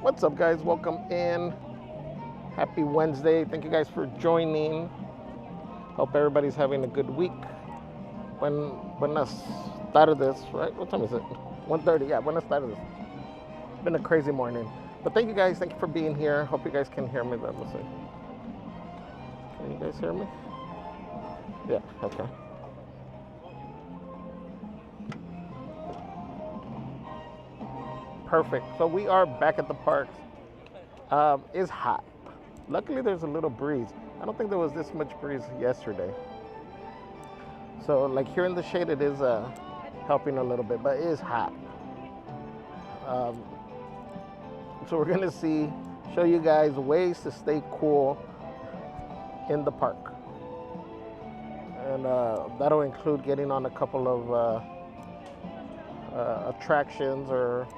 What's up, guys? Welcome in. Happy Wednesday. Thank you guys for joining. Hope everybody's having a good week. Buenas tardes, right? What time is it? 1:30. Yeah, buenas tardes. It's been a crazy morning. But thank you guys. Thank you for being here. Hope you guys can hear me. Let's see. Can you guys hear me? Yeah, okay. Perfect. So we are back at the parks. It's hot. Luckily, there's a little breeze. I don't think there was this much breeze yesterday. So, like here in the shade, it is helping a little bit, but it is hot. So we're gonna show you guys ways to stay cool in the park, and that'll include getting on a couple of attractions or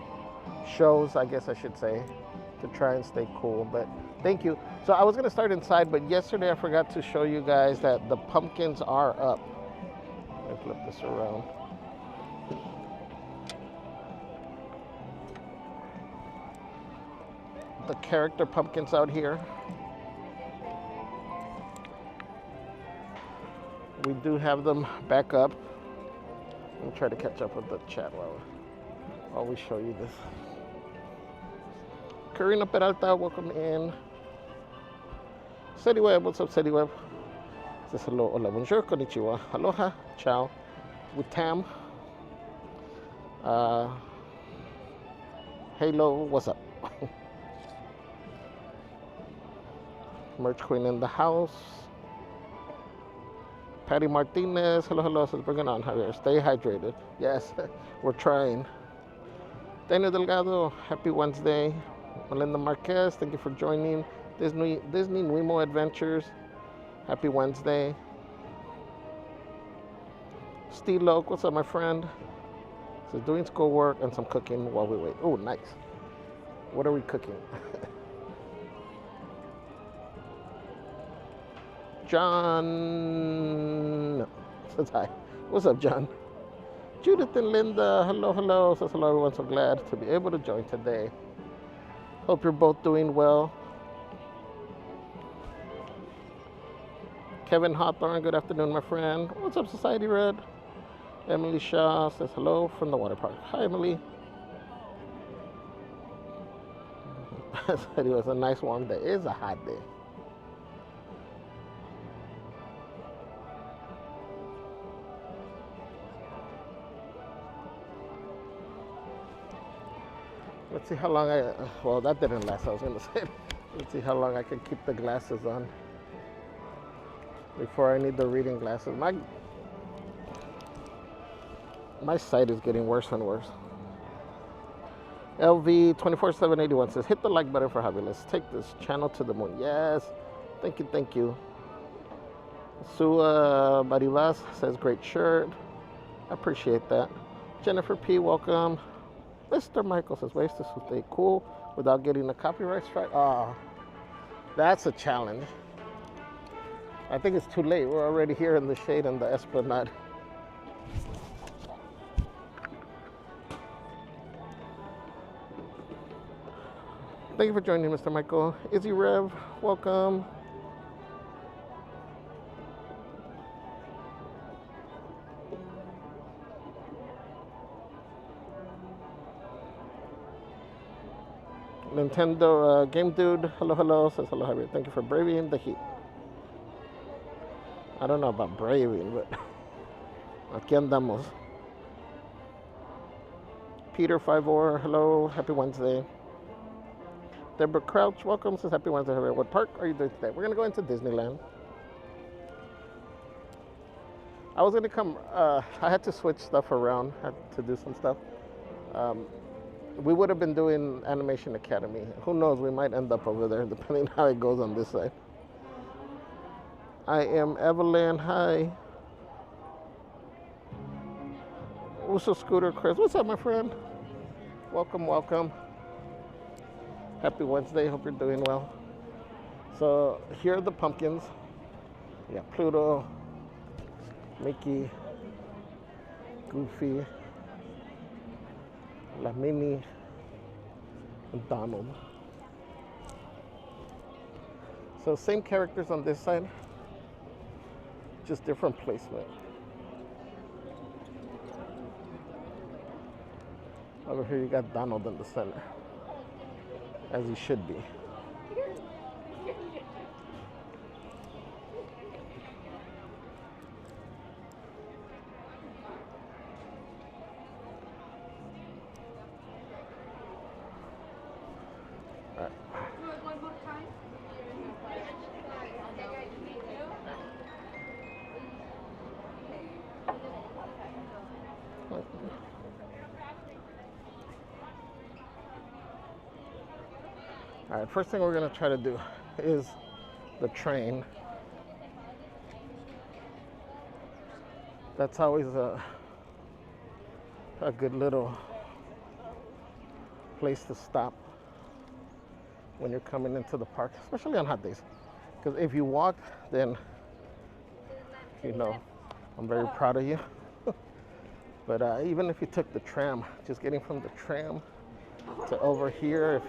shows, I guess I should say, to try and stay cool. But thank you. So I was gonna start inside, but yesterday I forgot to show you guys that the pumpkins are up. Let me flip this around. The character pumpkins out here. We do have them back up. Let me try to catch up with the chat while we show you this. Karina Peralta, welcome in. City Web, what's up, City Web? Says hello, hola, bonjour, konnichiwa, aloha, ciao. With Tam. Halo, what's up? Merch Queen in the house. Patty Martinez, hello, says bring it on, Javier. Stay hydrated. Yes, we're trying. Daniel Delgado, happy Wednesday. Melinda Marquez, thank you for joining. Disney Nuimo Adventures, happy Wednesday. Steve Loke, what's up, my friend? Says doing schoolwork and some cooking while we wait. Oh, nice. What are we cooking? John says hi. What's up, John? Judith and Linda, hello. Says hello, everyone. So glad to be able to join today. Hope you're both doing well. Kevin Hawthorne, good afternoon, my friend. What's up, Society Red? Emily Shaw says hello from the water park. Hi, Emily. It was a nice warm day. It is a hot day. Let's see how long well, that didn't last, I was going to say. Let's see how long I can keep the glasses on before I need the reading glasses. My sight is getting worse and worse. LV24781 says, hit the like button for Javier. Let's take this channel to the moon. Yes, thank you. Sua Baribas says, great shirt. I appreciate that. Jennifer P, welcome. Mr. Michael says, ways to stay cool without getting a copyright strike. Oh, that's a challenge. I think it's too late. We're already here in the shade in the Esplanade. Thank you for joining, Mr. Michael. Izzy Rev, welcome. Nintendo Game Dude, hello, says hello, Javier. Thank you for braving the heat. I don't know about braving, but aquí andamos. Peter 54, hello, happy Wednesday. Deborah Crouch, welcome, says happy Wednesday, Javier. What park are you doing today? We're gonna go into Disneyland. I was gonna come, I had to switch stuff around, had to do some stuff. We would have been doing Animation Academy. Who knows, we might end up over there depending how it goes on this side. I am Evelyn, hi. Uso Scooter Chris, what's up, my friend? Welcome. Happy Wednesday, hope you're doing well. So here are the pumpkins. We got Pluto, Mickey, Goofy, La Mini, and Donald. So same characters on this side, just different placement. Over here you got Donald in the center, as he should be. All right, first thing we're gonna try to do is the train. That's always a good little place to stop when you're coming into the park, especially on hot days. Because if you walk, then, you know, I'm very proud of you. But even if you took the tram, just getting from the tram to over here,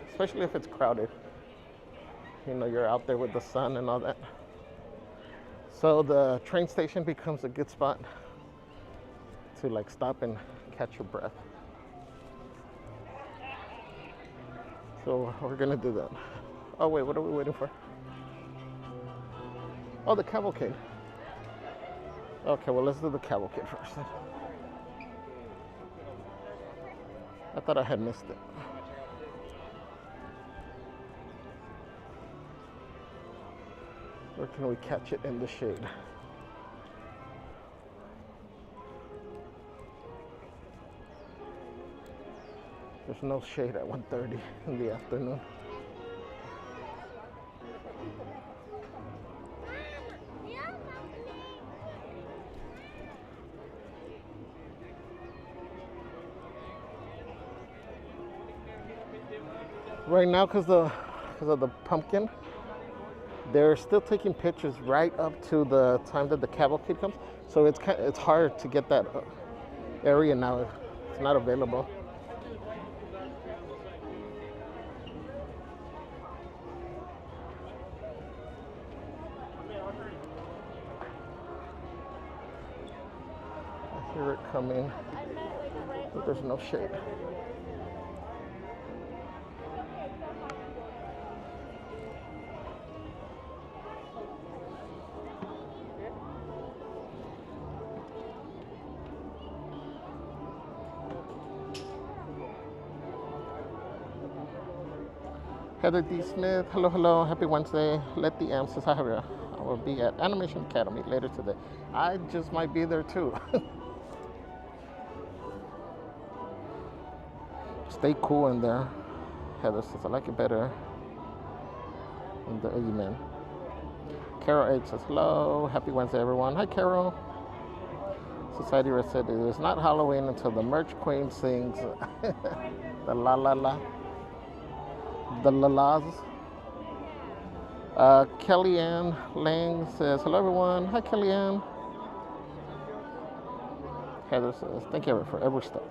especially if it's crowded, you know, you're out there with the sun and all that. So the train station becomes a good spot to like stop and catch your breath. So we're gonna do that. Oh wait, what are we waiting for? Oh, the cavalcade. Okay, well let's do the cavalcade first. I thought I had missed it. Or can we catch it in the shade? There's no shade at 1:30 in the afternoon. Right now, because of the pumpkin, they're still taking pictures right up to the time that the cavalcade comes. So it's hard to get that area now. It's not available. I hear it coming, but there's no shade. Heather D. Smith, hello, hello, happy Wednesday. Let the M says, hi, Javier. I will be at Animation Academy later today. I just might be there too. Stay cool in there. Heather says, I like it better in the evening. Carol H says, hello, happy Wednesday, everyone. Hi, Carol. Society Red said, it is not Halloween until the merch queen sings the la la la. The la-las. Kellyanne Lang says, hello everyone. Hi Kellyanne. Heather says, thank you for every step.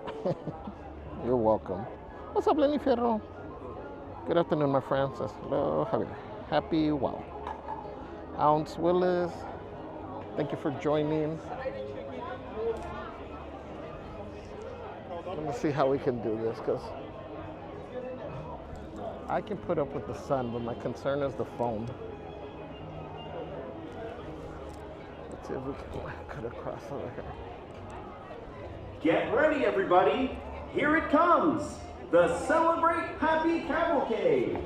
You're welcome. What's up, Lenny Fierro? Good afternoon, my friend. Says, hello, Javier. Happy wow. Ounce Willis, thank you for joining. Let me see how we can do this, because I can put up with the sun, but my concern is the foam. Let's see if we can cut across over here. Get ready, everybody. Here it comes. The Celebrate Happy Cavalcade.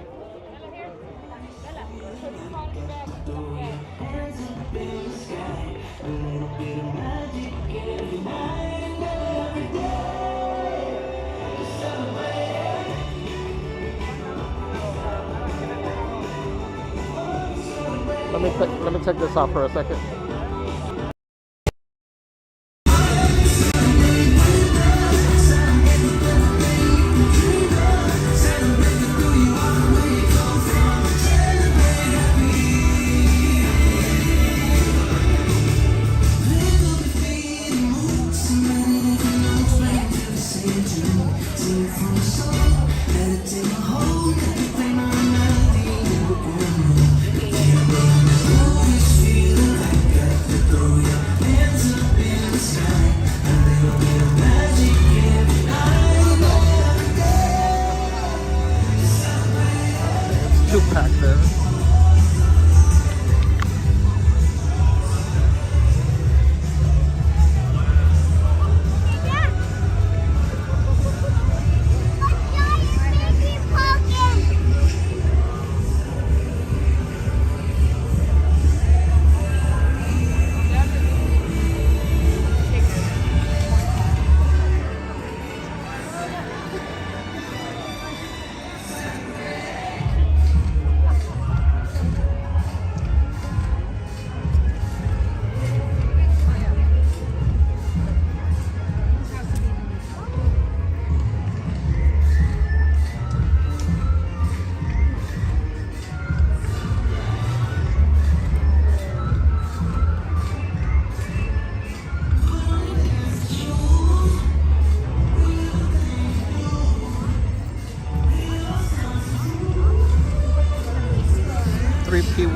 Let me take this off for a second. packed there.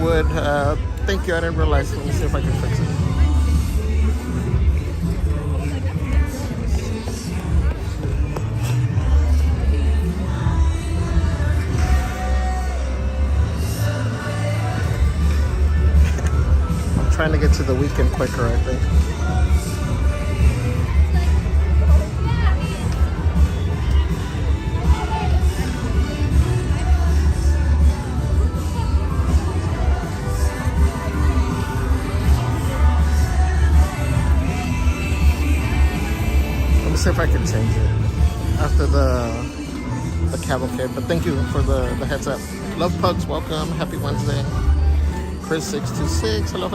Wood, thank you, I didn't realize. Let me see if I can fix it. I'm trying to get to the weekend quicker, I think. See if I can change it after the cavalcade, but thank you for the heads up. Love Pugs, welcome, happy Wednesday. Chris 626, hello.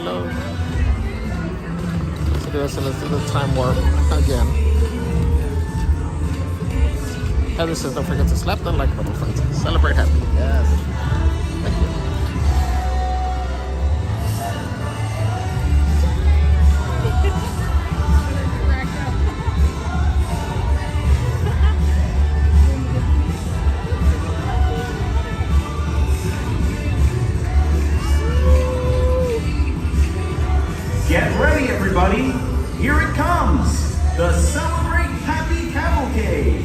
Let's do the time warp again. Heather says don't forget to slap the like button, friends. Celebrate happy. Yes. Thank you. Get ready, everybody. Here it comes. The Celebrate Happy Cavalcade.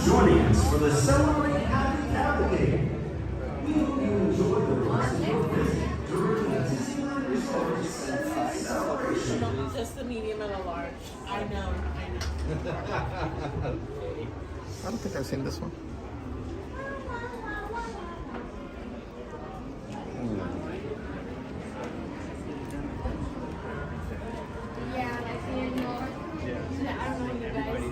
joining us for the Celebrate Happy Cavalcade. We hope you enjoy the rest of your visit during the Disneyland Resort celebration. Just the medium and the large. I know. I don't think I've seen this one. Yeah, I don't know you guys.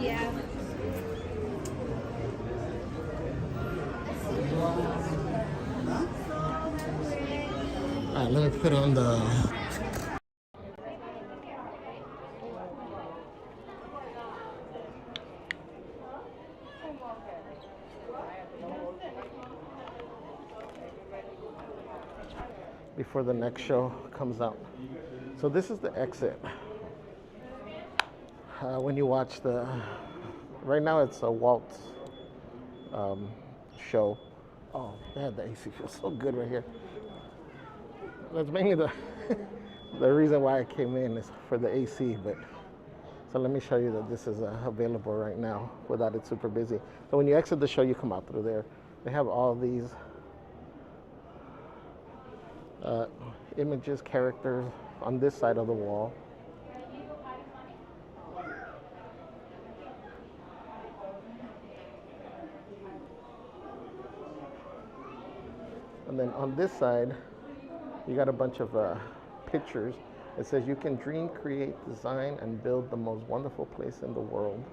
Yeah. All right, let me put on the. Before the next show comes out. So this is the exit. When you watch the, right now it's a Walt show. Oh man, the AC feels so good right here. That's mainly the the reason why I came in is for the AC. But so let me show you that this is available right now without it super busy. So when you exit the show, you come out through there. They have all these images, characters on this side of the wall. And then on this side, you got a bunch of pictures. It says you can dream, create, design, and build the most wonderful place in the world.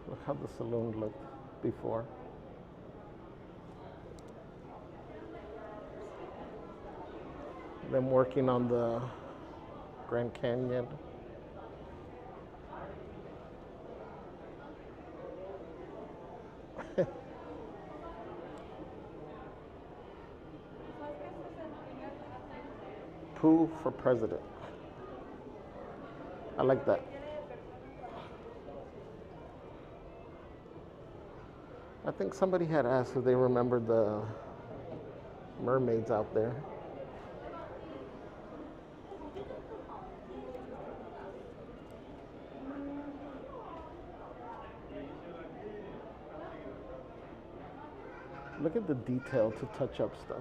Look how the saloon looked before. Them working on the Grand Canyon. Pooh for president. I like that. I think somebody had asked if they remembered the mermaids out there. Look at the detail to touch up stuff.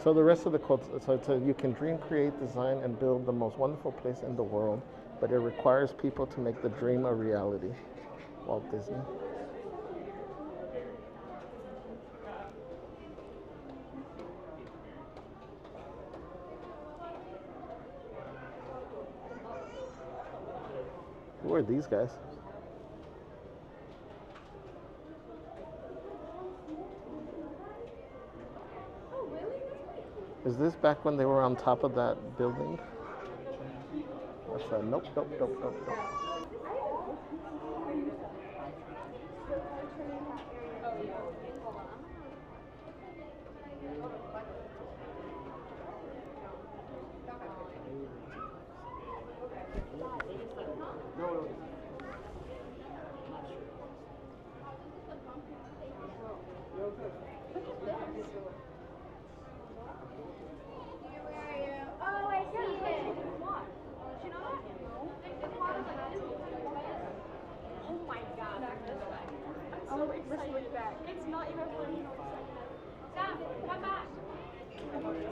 So the rest of the quotes, so it says, you can dream, create, design, and build the most wonderful place in the world, but it requires people to make the dream a reality. Walt Disney. Who are these guys? Is this back when they were on top of that building? That's a nope.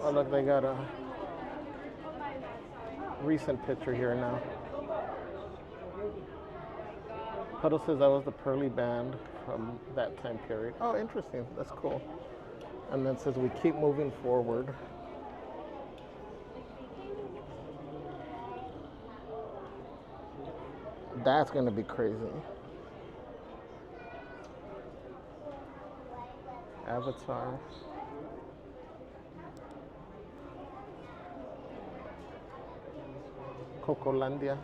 Oh look, they got a recent picture here now. Puddle says that was the Pearly Band from that time period. Oh, interesting. That's cool. And then it says we keep moving forward. That's gonna be crazy. Avatar. Cocolandia.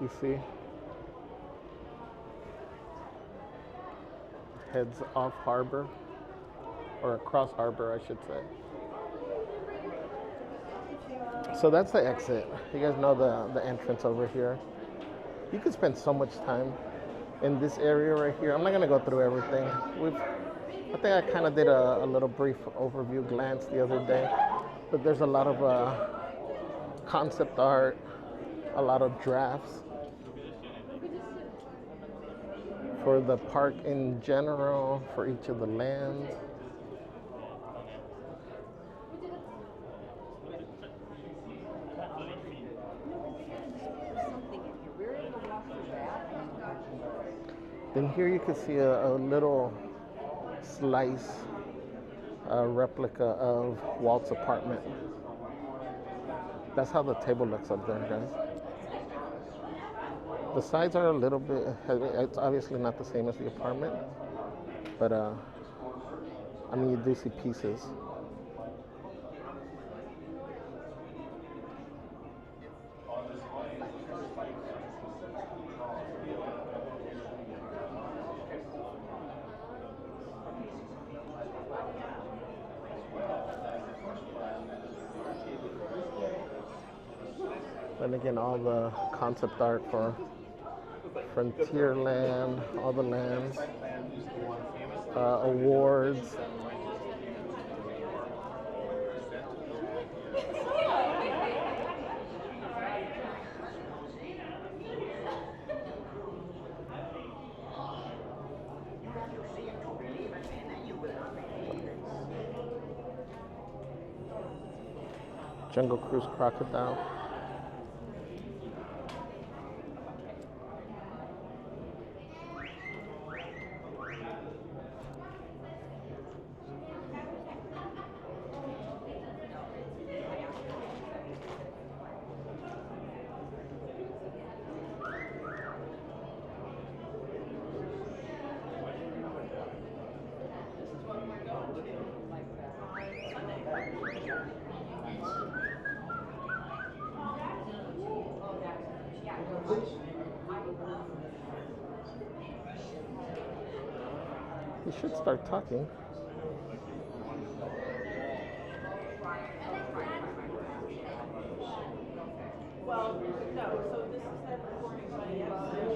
You see? Heads off harbor, or across harbor, I should say. So that's the exit. You guys know the entrance over here. You could spend so much time in this area right here. I'm not gonna go through everything. I think I kind of did a little brief overview glance the other day, but there's a lot of concept art, a lot of drafts for the park in general, for each of the lands. Then here you can see a little slice, replica of Walt's apartment. That's how the table looks up there, guys. The sides are a little bit heavy. It's obviously not the same as the apartment, but I mean, you do see pieces. Then again, all the concept art for Frontierland, all the lands, awards. Jungle Cruise Crocodile. He should start talking. Well, no, so this is their recording, but yes, the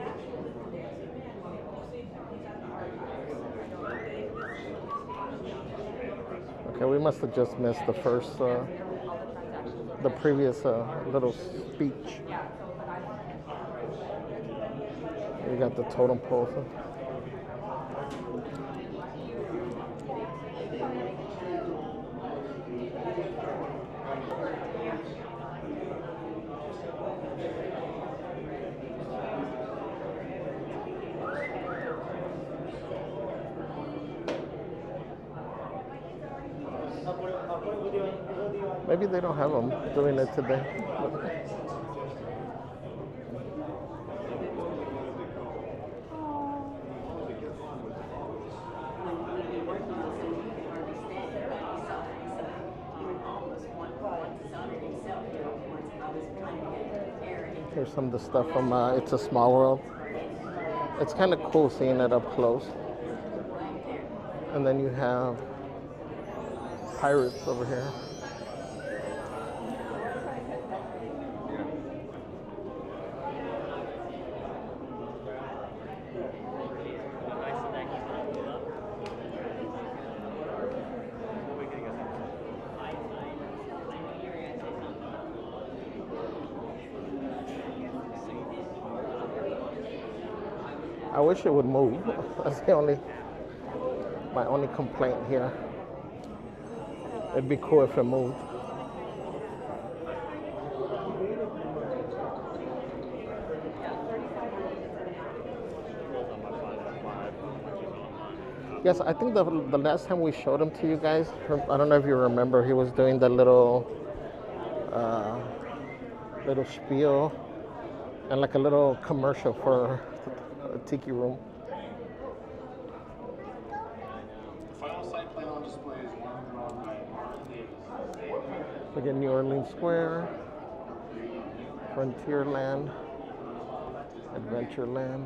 actual little dancing man, when you see him, he's at the archives. Okay, we must have just missed the first, the previous little speech. We got the totem pole. Maybe they don't have them doing it today. Here's some of the stuff from It's a Small World. It's kind of cool seeing it up close. And then you have pirates over here. I wish it would move. That's my only complaint here. It'd be cool if it moved. Yes, I think the last time we showed him to you guys, I don't know if you remember, he was doing the little spiel and like a little commercial for a Tiki Room. Site plan on display is one drawn by Arthur Carrousel. Look at New Orleans Square. Frontierland, Adventureland,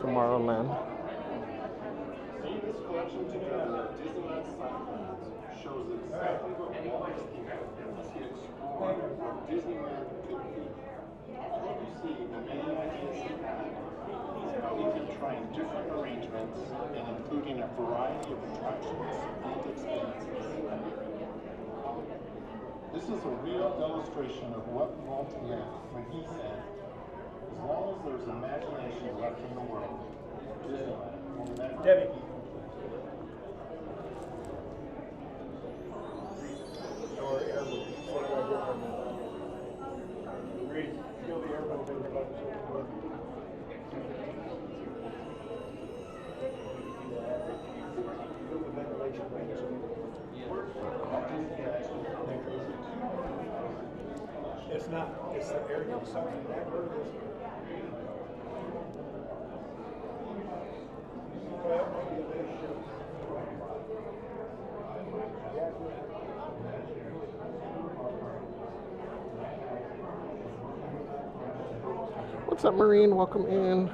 Tomorrowland. This collection together, Disneyland shows exactly what Walt Disney as he explored what Disneyland could be. I hope you see the many ideas he had, how he kept trying different arrangements and including a variety of attractions and experiences. This is a real illustration of what Walt meant when he said, as long as there's imagination left in the world, Disneyland will never be. It's not. It's the air consumption. That bird is. What's up, Marine? Welcome in.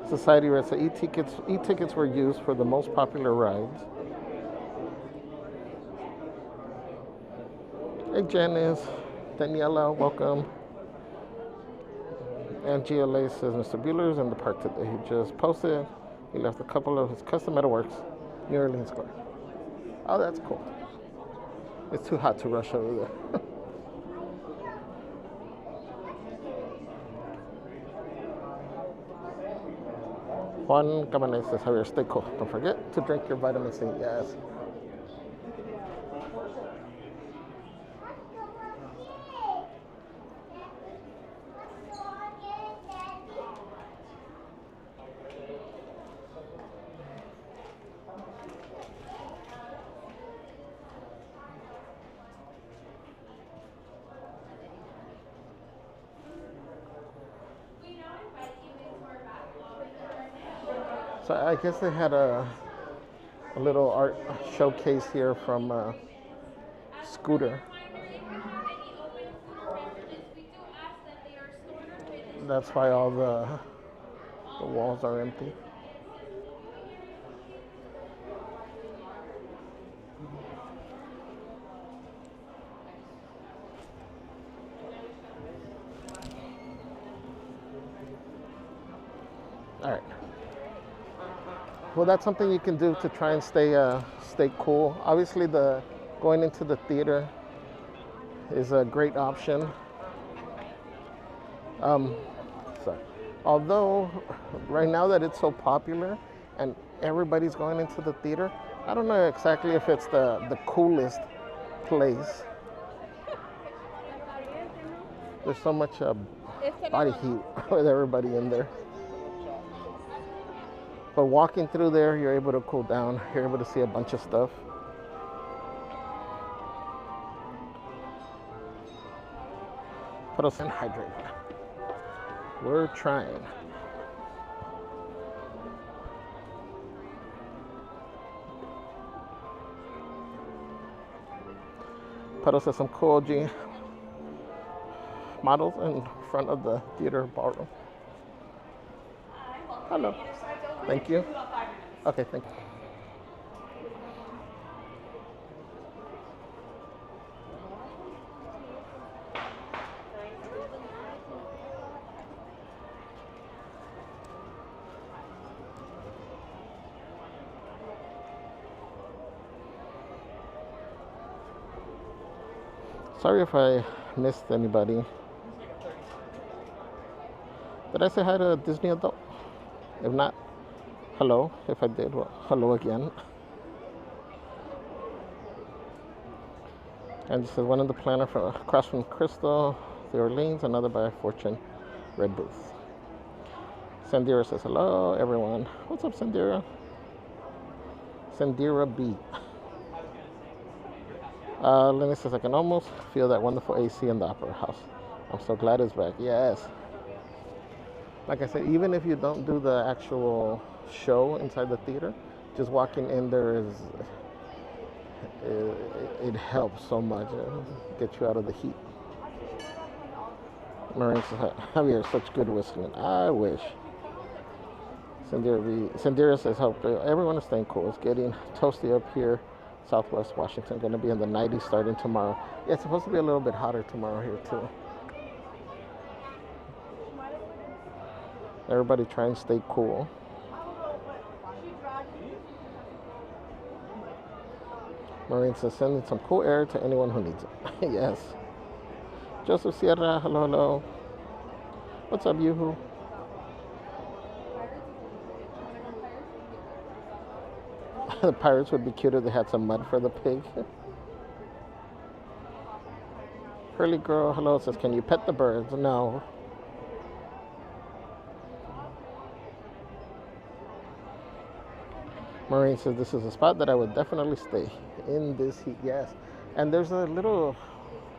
Society Red said e-tickets were used for the most popular rides. Hey, Janice. Daniela, welcome. And GLA says Mr. Bueller's in the park today. He just posted. He left a couple of his custom metalworks near Orleans Square. Oh, that's cool. It's too hot to rush over there. Juan Cabanez says, Javier, stay cool. Don't forget to drink your vitamin C. Yes. So I guess they had a little art showcase here from Scooter. That's why all the walls are empty. All right. Well, that's something you can do to try and stay cool. Obviously, going into the theater is a great option. Sorry. Although, right now that it's so popular and everybody's going into the theater, I don't know exactly if it's the coolest place. There's so much body heat with everybody in there. But walking through there, you're able to cool down. You're able to see a bunch of stuff. Put us in hydrate. We're trying. Put us in some cool G models in front of the theater ballroom. Hello. Thank you. Okay, thank you. Sorry if I missed anybody. Did I say hi to Disney Adult? If not, hello. If I did, well, hello again. And this is one in the planner from across from Crystal, the Orleans, another by Fortune Red Booth. Sandira says hello, everyone. What's up, Sandira? Sandira B. Lenny says I can almost feel that wonderful AC in the Opera House. I'm so glad it's back. Yes. Like I said, even if you don't do the actual show inside the theater, just walking in there it helps so much. Get you out of the heat. Marine says, Javier, such good whistling. I wish. Sandira says, hope everyone is staying cool. It's getting toasty up here, Southwest Washington. Going to be in the 90s starting tomorrow. Yeah, it's supposed to be a little bit hotter tomorrow here too. Everybody try and stay cool. Marine says, sending some cool air to anyone who needs it. Yes. Joseph Sierra, hello, hello. What's up, Yoo-hoo? The pirates would be cuter if they had some mud for the pig. Curly girl, hello, says, can you pet the birds? No. Maureen says, this is a spot that I would definitely stay in this heat. Yes. And there's a little,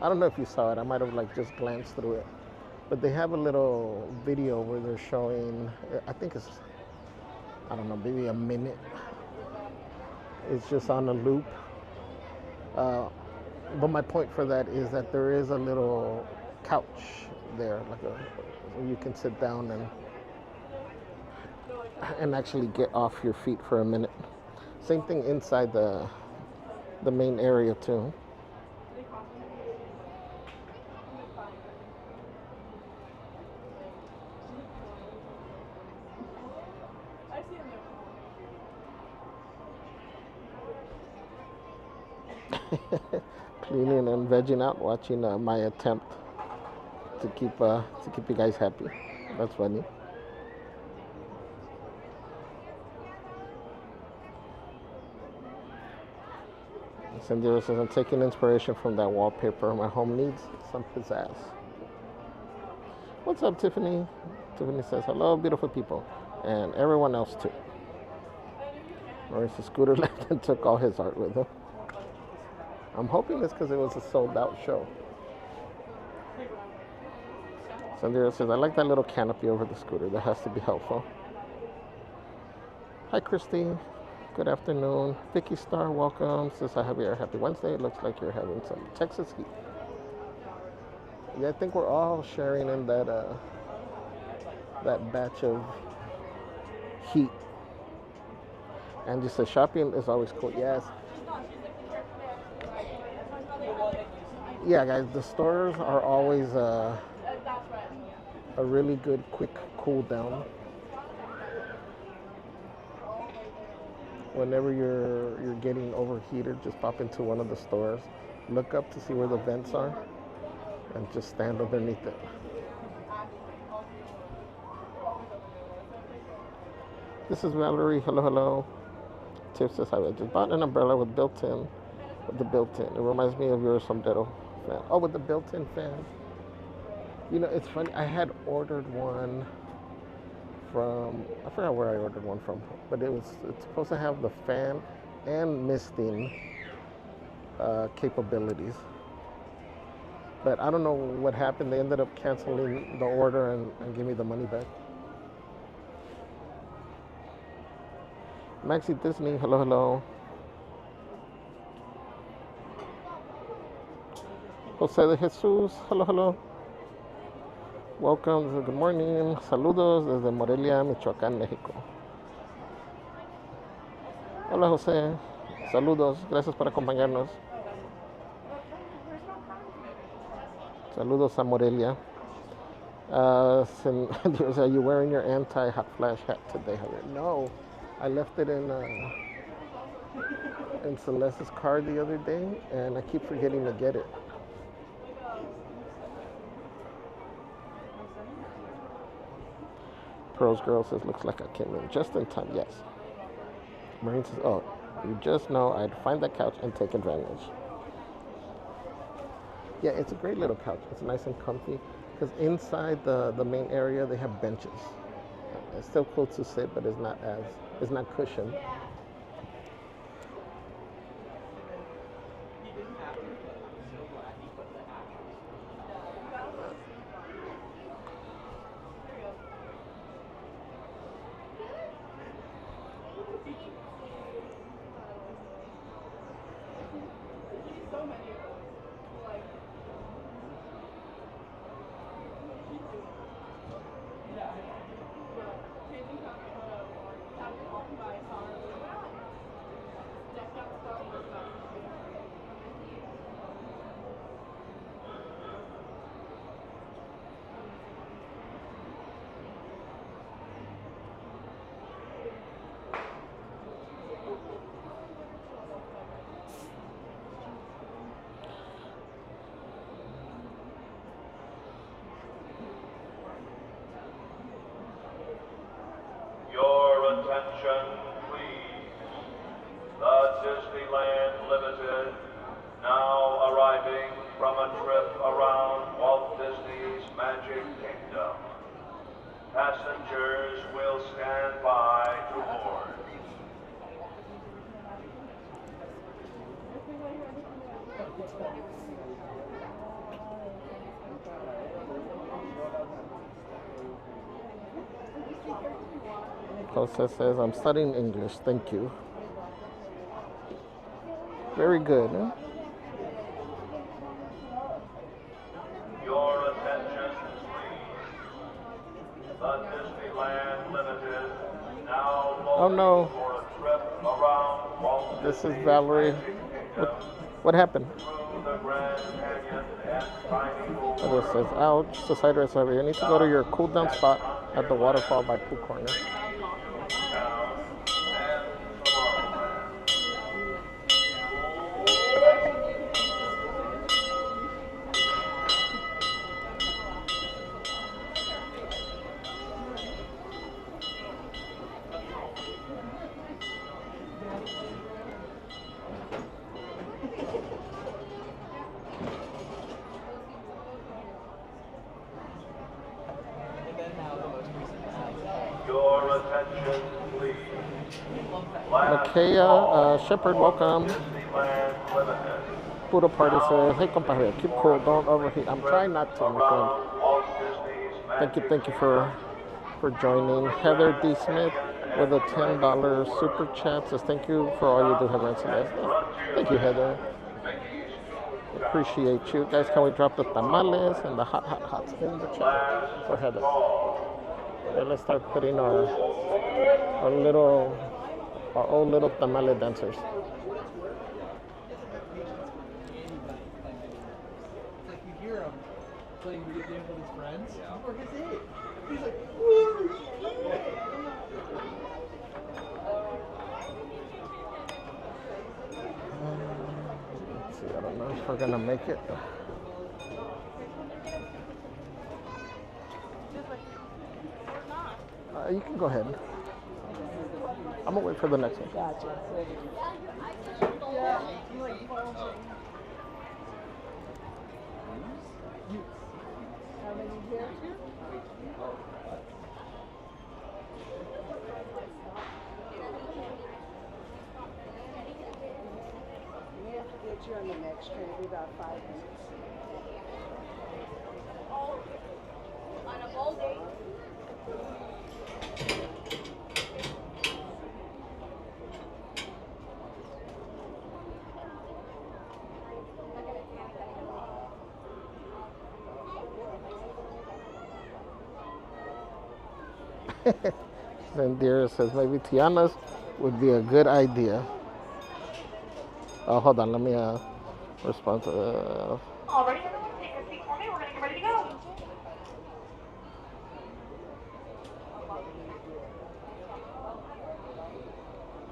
I don't know if you saw it, I might have like just glanced through it, but they have a little video where they're showing, I think it's, I don't know, maybe a minute. It's just on a loop. But my point for that is that there is a little couch there, like where you can sit down and actually get off your feet for a minute. Same thing inside the main area too. Cleaning and vegging out, watching my attempt to keep you guys happy. That's funny. Sandira says, I'm taking inspiration from that wallpaper. My home needs some pizzazz. What's up, Tiffany? Tiffany says, hello, beautiful people. And everyone else, too. Maurice's scooter left and took all his art with him. I'm hoping it's because it was a sold-out show. Sandira says, I like that little canopy over the scooter. That has to be helpful. Hi, Christy. Good afternoon. Vicky Star, welcome. Says, hi, Javier. Happy Wednesday. It looks like you're having some Texas heat. Yeah, I think we're all sharing in that batch of heat. And just shopping is always cool. Yes. Yeah, guys, the stores are always a really good quick cool down. Whenever you're getting overheated, just pop into one of the stores, look up to see where the vents are, and just stand underneath it. This is Valerie. Hello, hello. Tiff says, I just bought an umbrella with built-in. It reminds me of your sombrero fan. Oh, with the built-in fan. You know, it's funny. I had ordered one from, I forgot where I ordered one from, but it's supposed to have the fan and misting capabilities. But I don't know what happened. They ended up canceling the order and gave me the money back. Maxi Disney, hello, hello. Jose de Jesus, hello, hello. Welcome, good morning. Saludos desde Morelia, Michoacán, México. Hola, José. Saludos, gracias por acompañarnos. Saludos a Morelia. Are you wearing your anti-hot flash hat today, Javier? No, I left it in Celeste's car the other day, and I keep forgetting to get it. Pearl's girl says, looks like I came in just in time. Yes. Marine says, oh, you just know I'd find that couch and take advantage. Yeah, it's a great little couch. It's nice and comfy. Because inside the main area, they have benches. It's still cool to sit, but it's not cushioned. Jose says, I'm studying English. Thank you. Very good. Huh? Your attention, please. The Disneyland Limited now Oh no, for a trip around Walt this is Disney Valerie. What happened? through the Grand Canyon and Primeval Oh, it says, ouch, Society of Survey. You need to go to your cool down spot at the waterfall by Pooh Corner. Town and Tomorrowland. Your attention, please. Makaya Shepherd, welcome. Disneyland Limited. Buddha Party says, hey compadre, keep cool, don't overheat. I'm trying not to, my friend. Around Walt Disney's Thank you for joining. Heather D. Smith with a $10 super chat says, thank you for all you do, Heather and Celeste. Thank you, Heather. Appreciate you. Guys, can we drop the tamales and the hots in the chat for Heather? Okay, let's start putting our old little tamale dancers. It's like you hear him playing video games with his friends. Or his age. He's like, Let's see, I don't know if we're gonna make it. You can go ahead. I'm gonna wait for the next one. We have to get you on the next train in about 5 minutes. On a whole day. Zendira says maybe Tiana's would be a good idea. Oh, hold on, let me respond to All ready, everyone? Take a seat for me. We're going to get ready to go.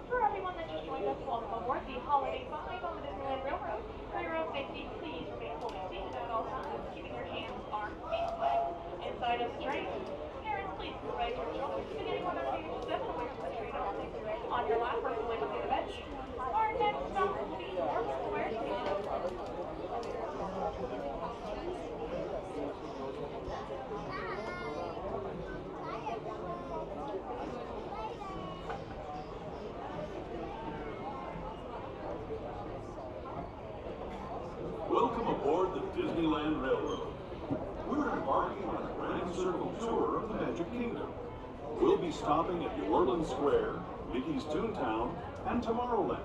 For everyone that just joined us, welcome aboard the Holiday 5 on the Disneyland Railroad. For your own safety, please remain fully seated at all times, keeping your hands, arms, feet, and legs inside of the train. Parents, please provide your children beginning 1 or 2 step away from the train only. On your lap or fully behind the bench. Our next stop will be York Square Station. Welcome aboard the Disneyland Railroad. We're embarking on a grand circle tour of the Magic Kingdom. We'll be stopping at New Orleans Square, Mickey's Toontown, and Tomorrowland.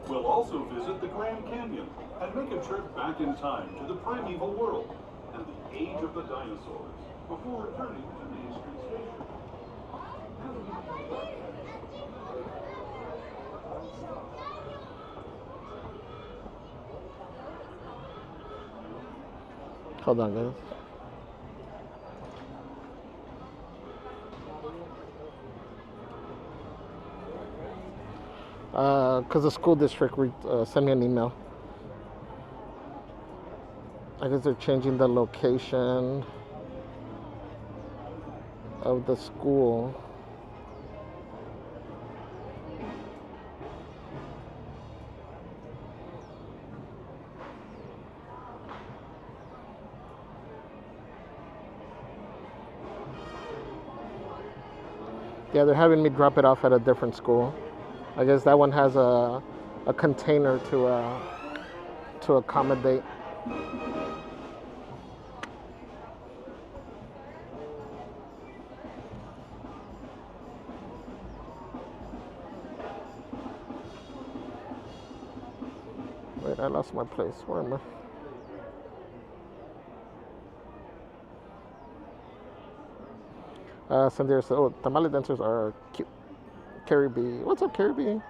We'll also visit the Grand Canyon and make a trip back in time to the primeval world and the age of the dinosaurs before returning to Main Street Station. hold on, guys. Because the school district sent me an email. I guess they're changing the location of the school. Yeah, they're having me drop it off at a different school. I guess that one has a container to accommodate. Wait, I lost my place. Where am I? Sandra said, oh, tamale dancers are cute. Carrie B. What's up, Carrie B?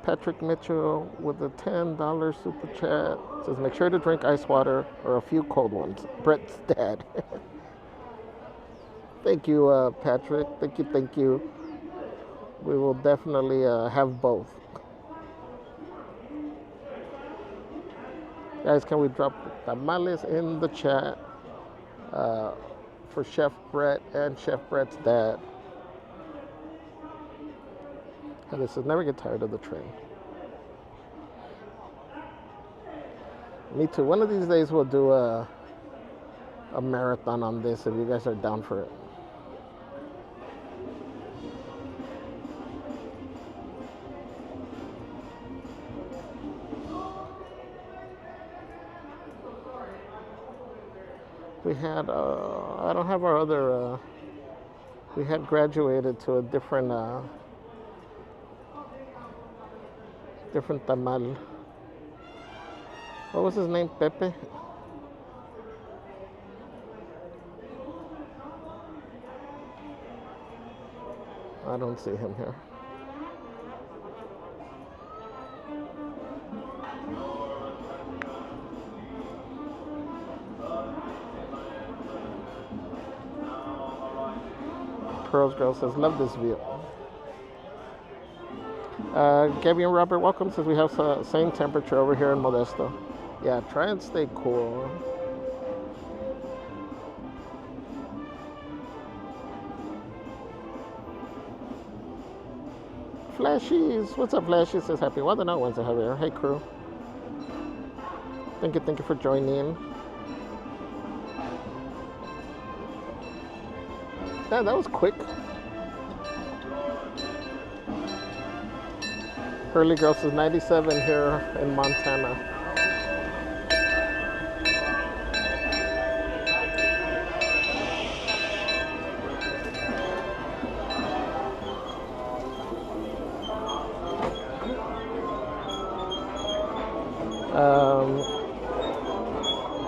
Patrick Mitchell with a $10 super chat says, make sure to drink ice water or a few cold ones. Brett's dad. Thank you, Patrick. Thank you. We will definitely have both. Guys, can we drop tamales in the chat for Chef Brett and Chef Brett's dad? And this is never get tired of the train. Me too. One of these days we'll do a marathon on this if you guys are down for it. We had, I don't have our other, we had graduated to a different tamal. What was his name? Pepe? I don't see him here. Pearls Girl says, love this view. Gabby and Robert, welcome. Says we have the same temperature over here in Modesto. Yeah, try and stay cool. Flashies, what's up, Flashies? Says happy Why the Not Wednesday, Javier. Hey, crew. Thank you for joining. Yeah, that was quick. Hurley Girl says 97 here in Montana.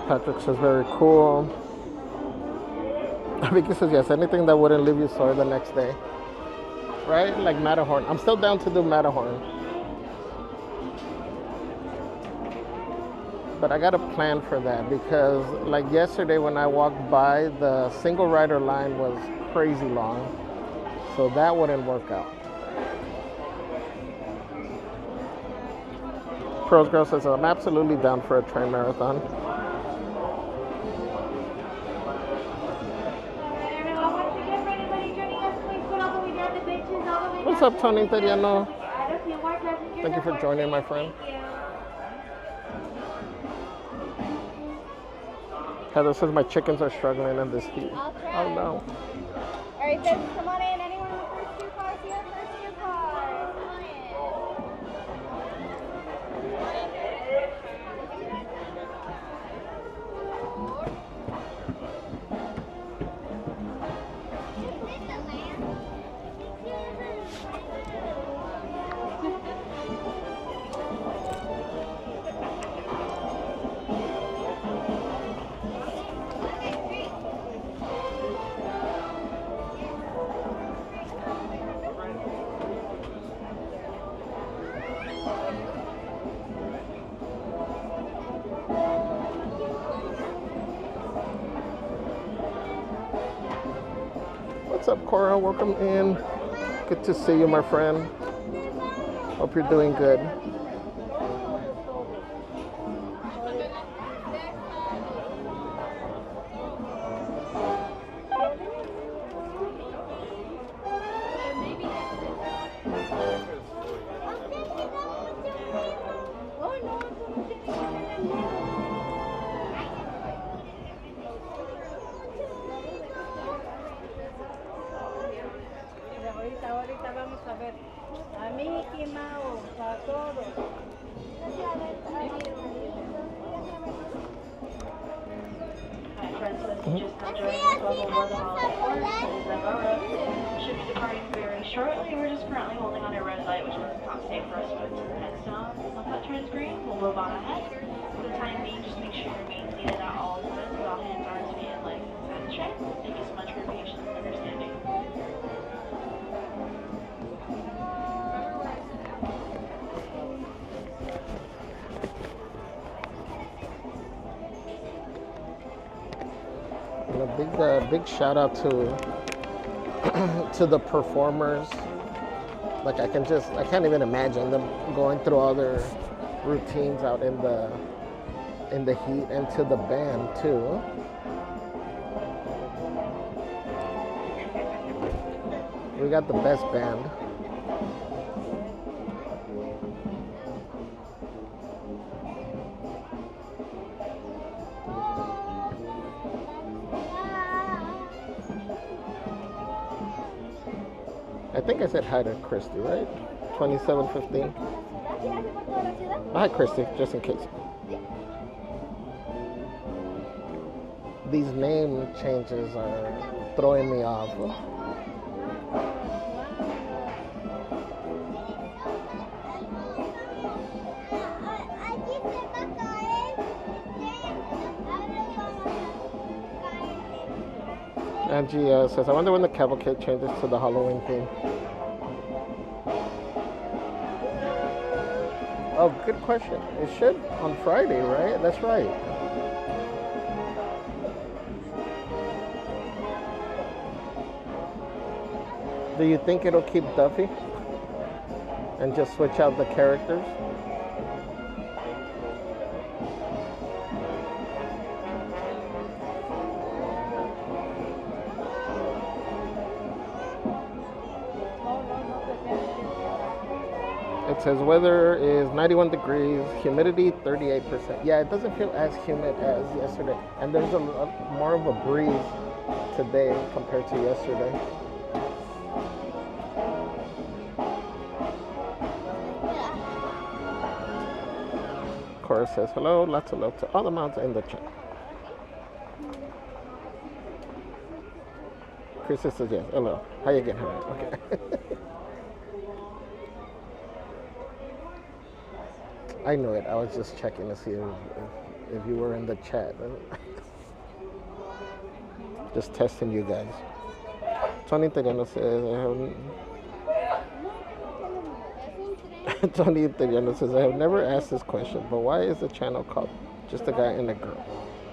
Patrick says very cool. Vicky says yes, anything that wouldn't leave you sore the next day. Right? Like Matterhorn. I'm still down to do Matterhorn. But I got a plan for that because like yesterday when I walked by, the single rider line was crazy long. So that wouldn't work out. Pearls Girl says I'm absolutely down for a train marathon. What's up, Tony Teriano? Thank you for joining, my friend. Heather says my chickens are struggling in this heat. Oh no. Alright, then come on in. Anyone in the first two cars here? First two cars. Come on in. What's up, Cora? Welcome in. Good to see you, my friend. Hope you're doing good. Ahorita vamos a ver a Mickey Mouse, a todos. just now joining us, welcome aboard the Holiday Tour. Disneyland Railroad should be departing very shortly. We're just currently holding on a red light, which means it's not safe for us to move to the next zone. Once that turns green, we'll move on ahead. For the time being, just make sure you're being seated at all times with all hands, arms, feet, and legs inside the train. Thank you so much for your patience and understanding. And a big shout out to to the performers. Like I can't even imagine them going through all their routines out in the heat, and to the band too. We got the best band. I think I said hi to Christy, right? 2715. Hi, Christy, just in case. These name changes are throwing me off. Angie says, I wonder when the cavalcade changes to the Halloween theme. Oh, good question. It should on Friday, right? That's right. Do you think it'll keep Duffy and just switch out the characters? It says weather is 91 degrees, humidity 38%. Yeah, it doesn't feel as humid as yesterday. And there's more of a breeze today compared to yesterday. Cora says hello, lots of love to all the moms in the chat. Chris says yes, hello. How you getting? Okay. I knew it. I was just checking to see if you were in the chat. Just testing you guys. Tony Italiano says, Tony Italiano says, I have never asked this question, but why is the channel called Just a Guy and a Girl?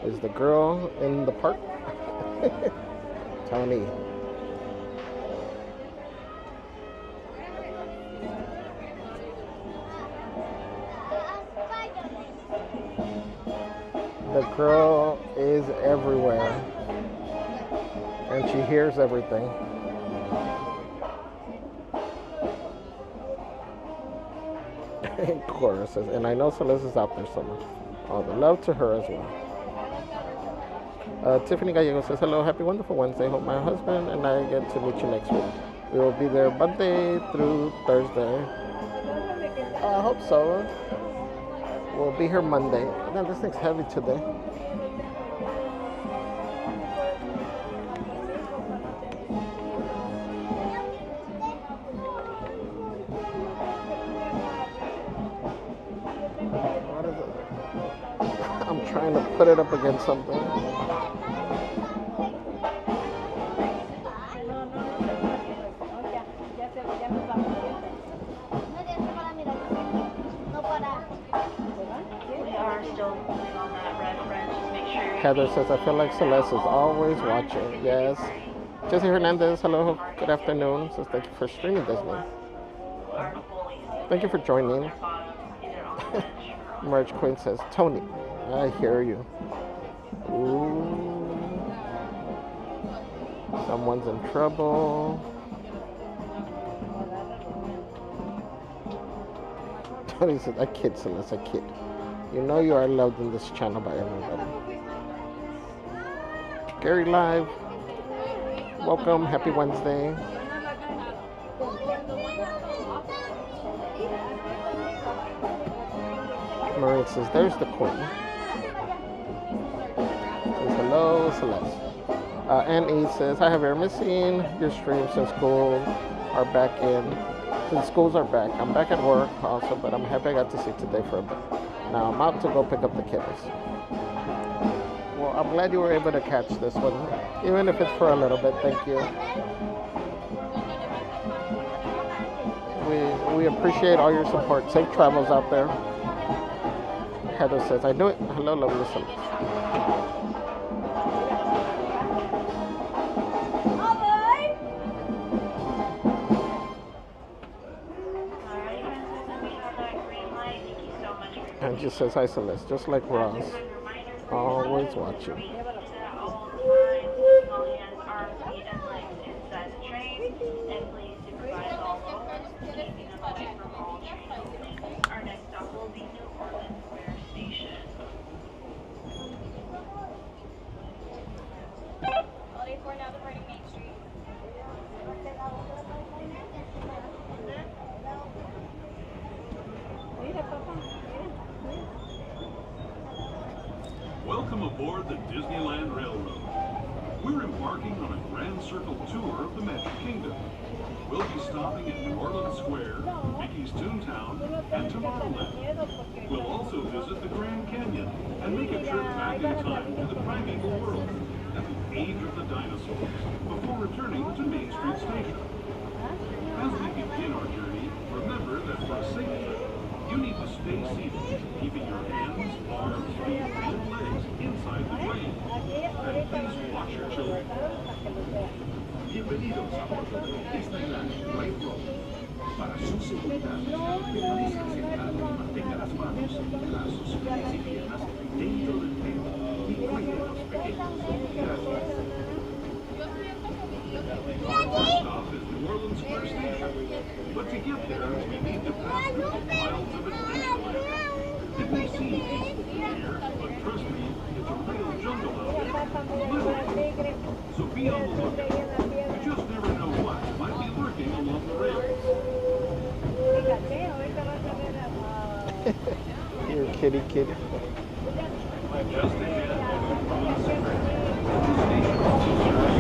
Is the girl in the park? Tony. The girl is everywhere, and she hears everything. Cora says, and I know Celeste is out there somewhere. All the love to her as well. Tiffany Gallego says, hello, happy wonderful Wednesday. Hope my husband and I get to meet you next week. We will be there Monday through Thursday. I hope so. We'll be here Monday. Man, this thing's heavy today. What is it? I'm trying to put it up against something. Heather says, I feel like Celeste is always watching. Yes. Jesse Hernandez, hello, good afternoon. Says, thank you for streaming Disney. Thank you for joining. Merge Queen says, Tony, I hear you. Ooh. Someone's in trouble. Tony says, I kid, Celeste, I kid. You know you are loved in this channel by everybody. Gary Live, welcome, happy Wednesday. Marie says, there's the queen. Says, hello, Celeste. And E says, "Hi, Javier. Missing your stream since schools are back in. Since schools are back, I'm back at work also, but I'm happy I got to see today for a bit. Now I'm out to go pick up the kiddos." Well, I'm glad you were able to catch this one, even if it's for a little bit. Thank you. We appreciate all your support. Safe travels out there. Heather says, "I knew it." Hello, lovely Celeste. And just says, "Hi, Celeste," just like Ross. Always watching. Our next stop will be New Orleans Square Station. Holiday 4 now departing Main Street. Welcome aboard the Disneyland Railroad. We're embarking on a grand circle tour of the Magic Kingdom. We'll be stopping at New Orleans Square, Mickey's Toontown, and Tomorrowland. We'll also visit the Grand Canyon and make a trip back in time to the primeval world and the age of the dinosaurs before returning to Main Street Station. As we begin our journey, remember that for a safe trip, you need to stay seated, keeping your hands, arms, feet, and legs inside the train. And please watch your children. Bienvenidos a bordo de Disneyland Railroad. Para su seguridad, permanezca sentado y mantenga las manos, brazos, pies y piernas dentro del tren y cuide a los pequeños. Gracias. Our stop is New Orleans Square Station, but to get there, we need to pass through the wilds of Adventureland. It may seem peaceful here, but trust me, it's a real jungle out there. Literally. So be on the lookout. You just never know what might be lurking along the rails. Here, kitty, kitty. Just ahead, New Orleans Square. The station also serves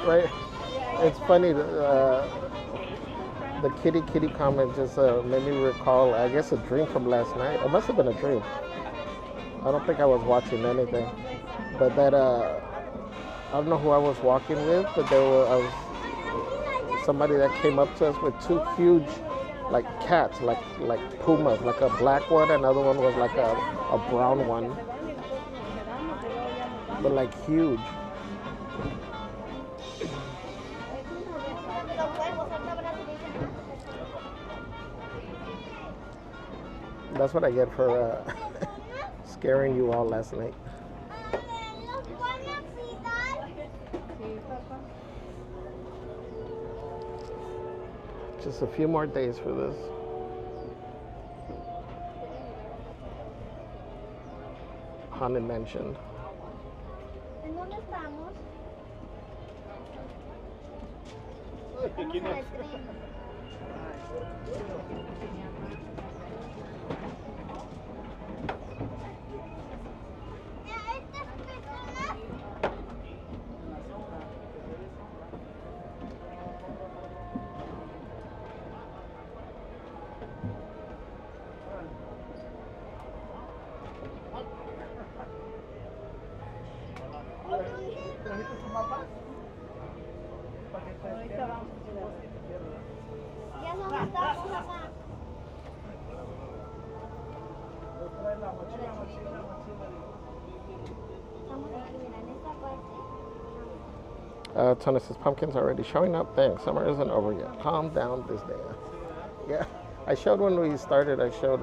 Right? It's funny. The kitty kitty comment just made me recall, I guess, a dream from last night. It must have been a dream. I don't think I was watching anything, but that I don't know who I was walking with, but I was somebody that came up to us with two huge, like cats, like pumas, like a black one, another one was like a brown one, but like huge. That's what I get for scaring you all last night. Just a few more days for this. Haunted Mansion. ¿En dónde estamos? Ya no estamos acá. Tony says, pumpkins already showing up. Thanks. Summer isn't over yet. Calm down, Disney. Yeah, I showed when we started. I showed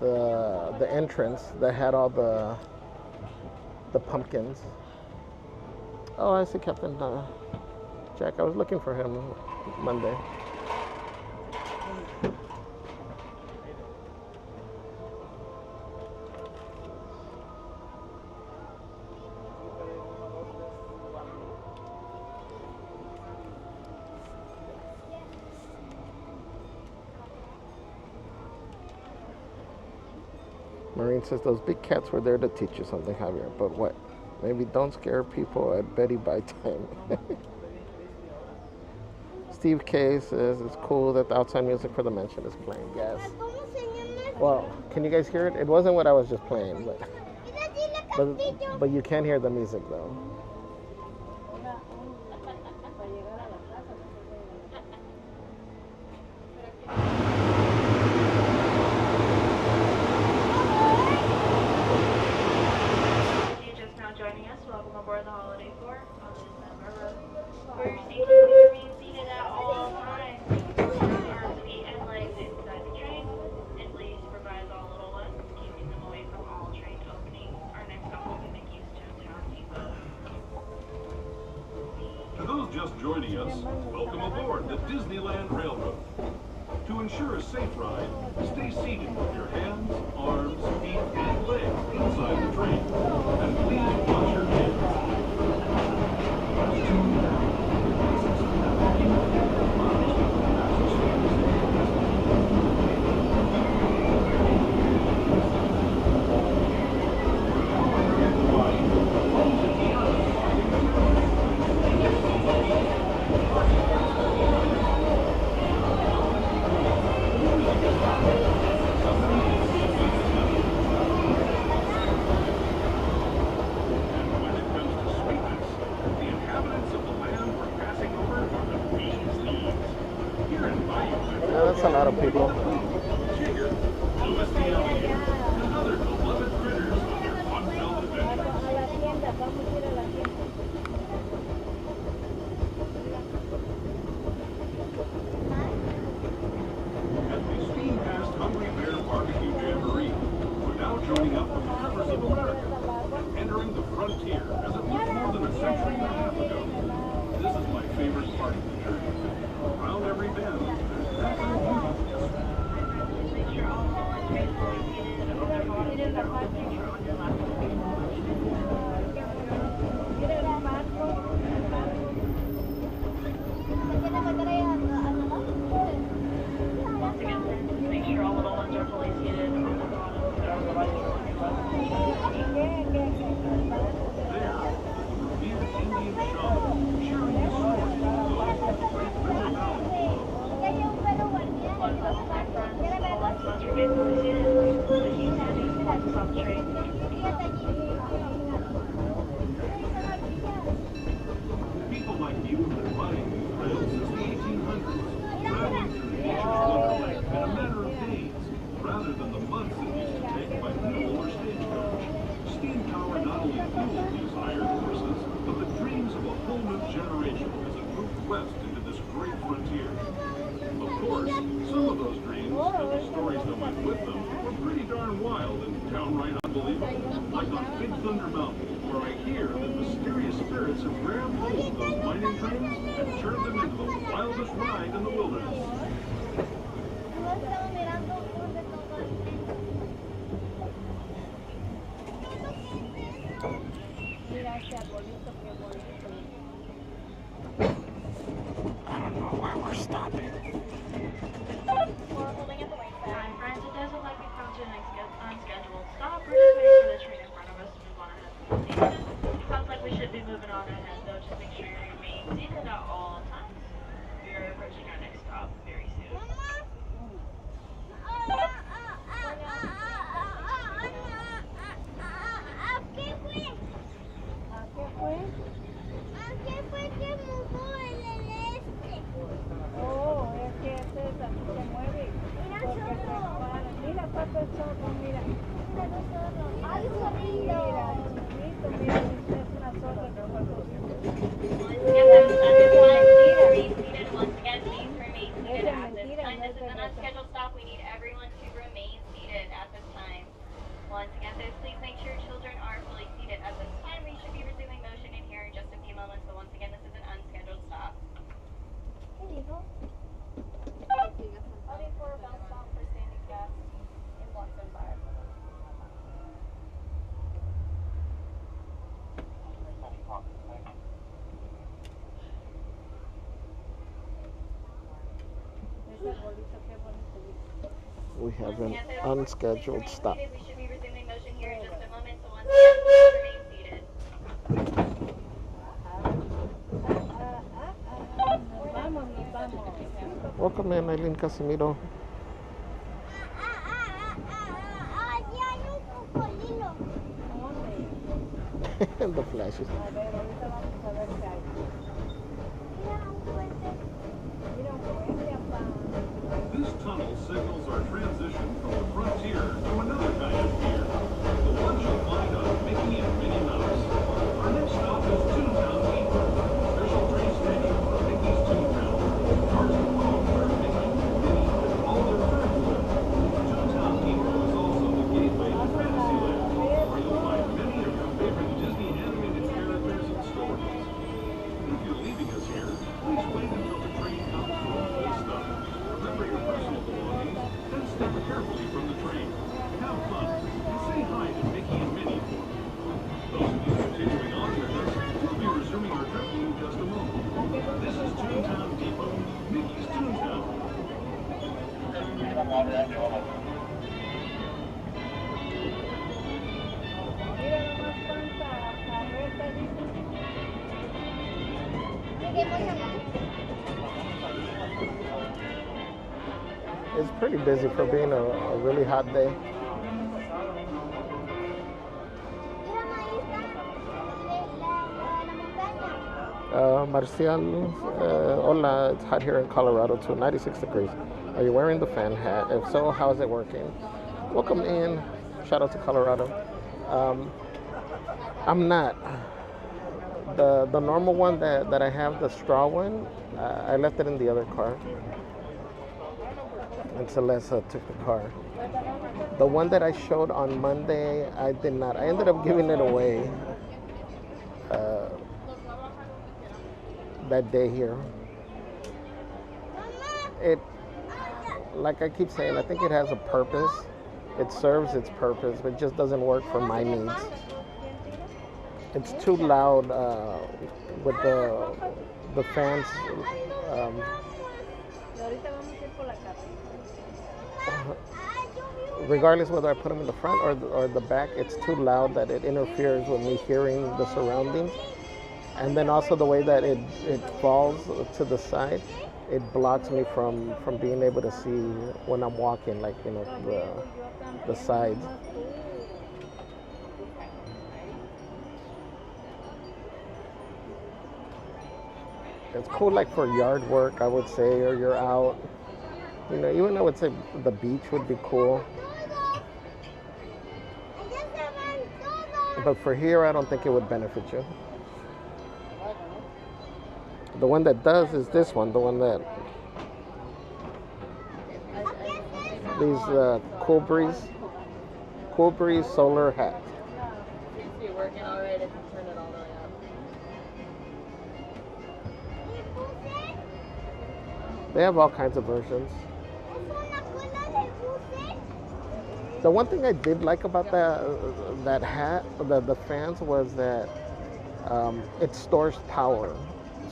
the entrance that had all the pumpkins. Oh, I see Captain Jack, I was looking for him Monday. Maureen says those big cats were there to teach you something, Javier. But what? Maybe don't scare people at Betty by time. Steve K says it's cool that the outside music for the mansion is playing. Yes. Well, can you guys hear it? It wasn't what I was just playing, but you can hear the music though. Aboard the holiday tour on the Disneyland Railroad. For your safety, please remain seated at all times. Arms, feet, and legs inside the train, and please supervise all little ones, keeping them away from all train openings. Our next stop will be Mickey's Toontown Depot. To those just joining us, welcome aboard the Disneyland Railroad. To ensure a safe ride, stay seated with your hands, arms, feet, and legs inside the train. And please watch your hands. That's a lot of people. As we steam past Hungry Bear Barbecue Jamboree, we're now joining up with the Rivers of America, entering the frontier as it was more than a century and a half ago. This is my favorite part of the journey. Around every bend, there's natural beauty. Make sure all the trains will be seated on their bottoms that are on the picture on your left. Once again, please make sure all little ones are fully seated on the bottoms that are on the right. There, the revered Indian shaman sharing his story with those of the Great River Valley below. Once that's my friends, all ones must remain fully seated. The heat standing once it's on the train. People like you have been riding these rails since the 1800s, traveling through nature's wonderland in a matter of days, rather than the months it used to take by mule or stagecoach. Steam power not only fueled these iron horses, but the dreams of a whole new generation as it moved west into this great frontier. Of course, some of those dreams, and the stories that went with them, were pretty darn wild and downright unbelievable. Like on Big Thunder Mountain, where I hear that mysterious spirits have grabbed hold of those mining trains and turned them into the wildest ride in the wilderness. I don't know where we're stopping. We're holding at the wing side. Friends, it does look like we've come to an unscheduled stop. We're just waiting for the train in front of us to move on ahead. Sounds like we should be moving on ahead, though. Just make sure you remain seated at all times. We are approaching our next stop very soon. Oh, es que este es así se mueve. Mira, papi, el zorro, mira. Ay, zorrito. Mira, es una zorra que fue Once again, please remain seated at this time. This is an unscheduled stop. We need everyone to remain seated at this time. Once again, please make sure children are fully seated at this time. We should be resuming motion in here in just a few moments, but once again, this is an unscheduled stop. We have an unscheduled stop. We should be resuming motion here in just a moment, so once again, please remain seated. Welcome in, Eileen Casimiro. Allí hay un cocodrilo. The flashes. Mira un puente. Mira un puente, papá. This tunnel signals our transition from the frontier to another kind of pier, the one you'll find on Mickey and Minnie Mouse. Our next stop is Toontown Depot, special train station for Mickey's Toontown. Cars and boats where Mickey, Minnie, and all their friends live. Toontown Depot is also the gateway to Fantasyland, where you'll find many of your favorite Disney animated characters and stories. If you're leaving us here, please wait until the train comes to a full stop. Remember your personal belongings and step carefully from the train. Have fun and say hi to Mickey and Minnie. Those of you continuing on with us, we'll be resuming our trip in just a moment. This is Toontown Depot, Mickey's Toontown. Mira nomás cuánta carreta dice. Lleguemos a It's pretty busy for being a really hot day. Mira, ahí está la montaña. Marcial, hola, it's hot here in Colorado too, 96 degrees. Are you wearing the fan hat? If so, how is it working? Welcome in. Shout out to Colorado. I'm not. The normal one that I have, the straw one, I left it in the other car. And Celeste took the car. The one that I showed on Monday, I did not. I ended up giving it away that day here. It, like I keep saying, I think it has a purpose. It serves its purpose, but it just doesn't work for my needs. It's too loud with the fans. Regardless whether I put them in the front or the back, it's too loud that it interferes with me hearing the surroundings. And then also the way that it falls to the side, it blocks me from being able to see when I'm walking, like, you know, the sides. It's cool, like for yard work, I would say, or you're out. You know, even I would say the beach would be cool. But for here, I don't think it would benefit you. The one that does is this one, the one that these Cool Breeze solar hat. Seems to be working all right if you turn it all the way up. They have all kinds of versions. The one thing I did like about that hat, the fans, was that it stores power,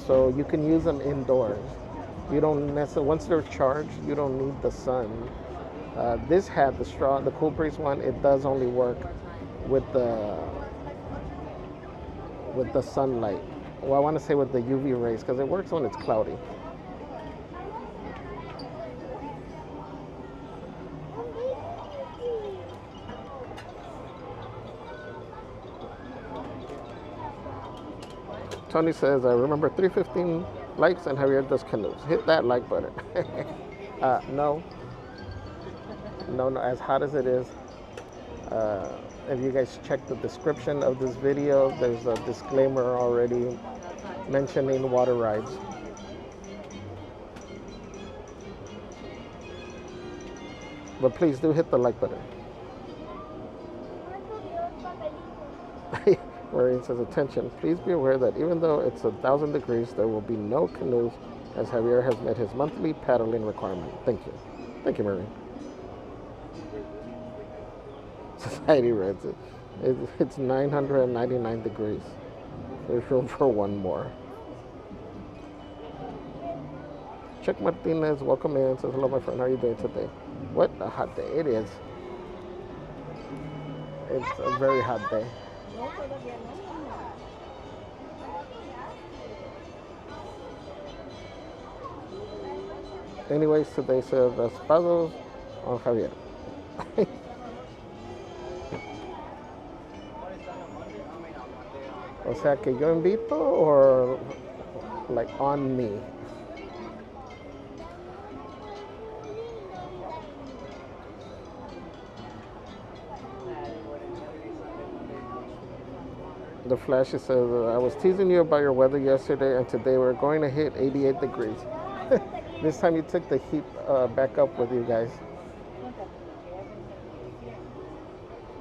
so you can use them indoors. You don't necessarily, once they're charged, you don't need the sun. This hat, the Cool Breeze one, it does only work with the sunlight. Well, I want to say with the UV rays, because it works when it's cloudy. Tony says, I remember 315 likes and Javier does canoes. Hit that like button. No, as hot as it is. If you guys check the description of this video, there's a disclaimer already mentioning water rides. But please do hit the like button. Maureen says, attention, please be aware that even though it's 1,000 degrees, there will be no canoes as Javier has met his monthly paddling requirement. Thank you. Thank you, Maureen. Society Reds, it's 999 degrees. There's room for one more. Check Martinez, welcome in. Says hello, my friend. How are you doing today? What a hot day it is. It's a very hot day. Anyways, today says Raspados on Javier. O sea que yo invito or like on me. The Flash says, I was teasing you about your weather yesterday, and today we're going to hit 88 degrees. This time you took the heat back up with you guys.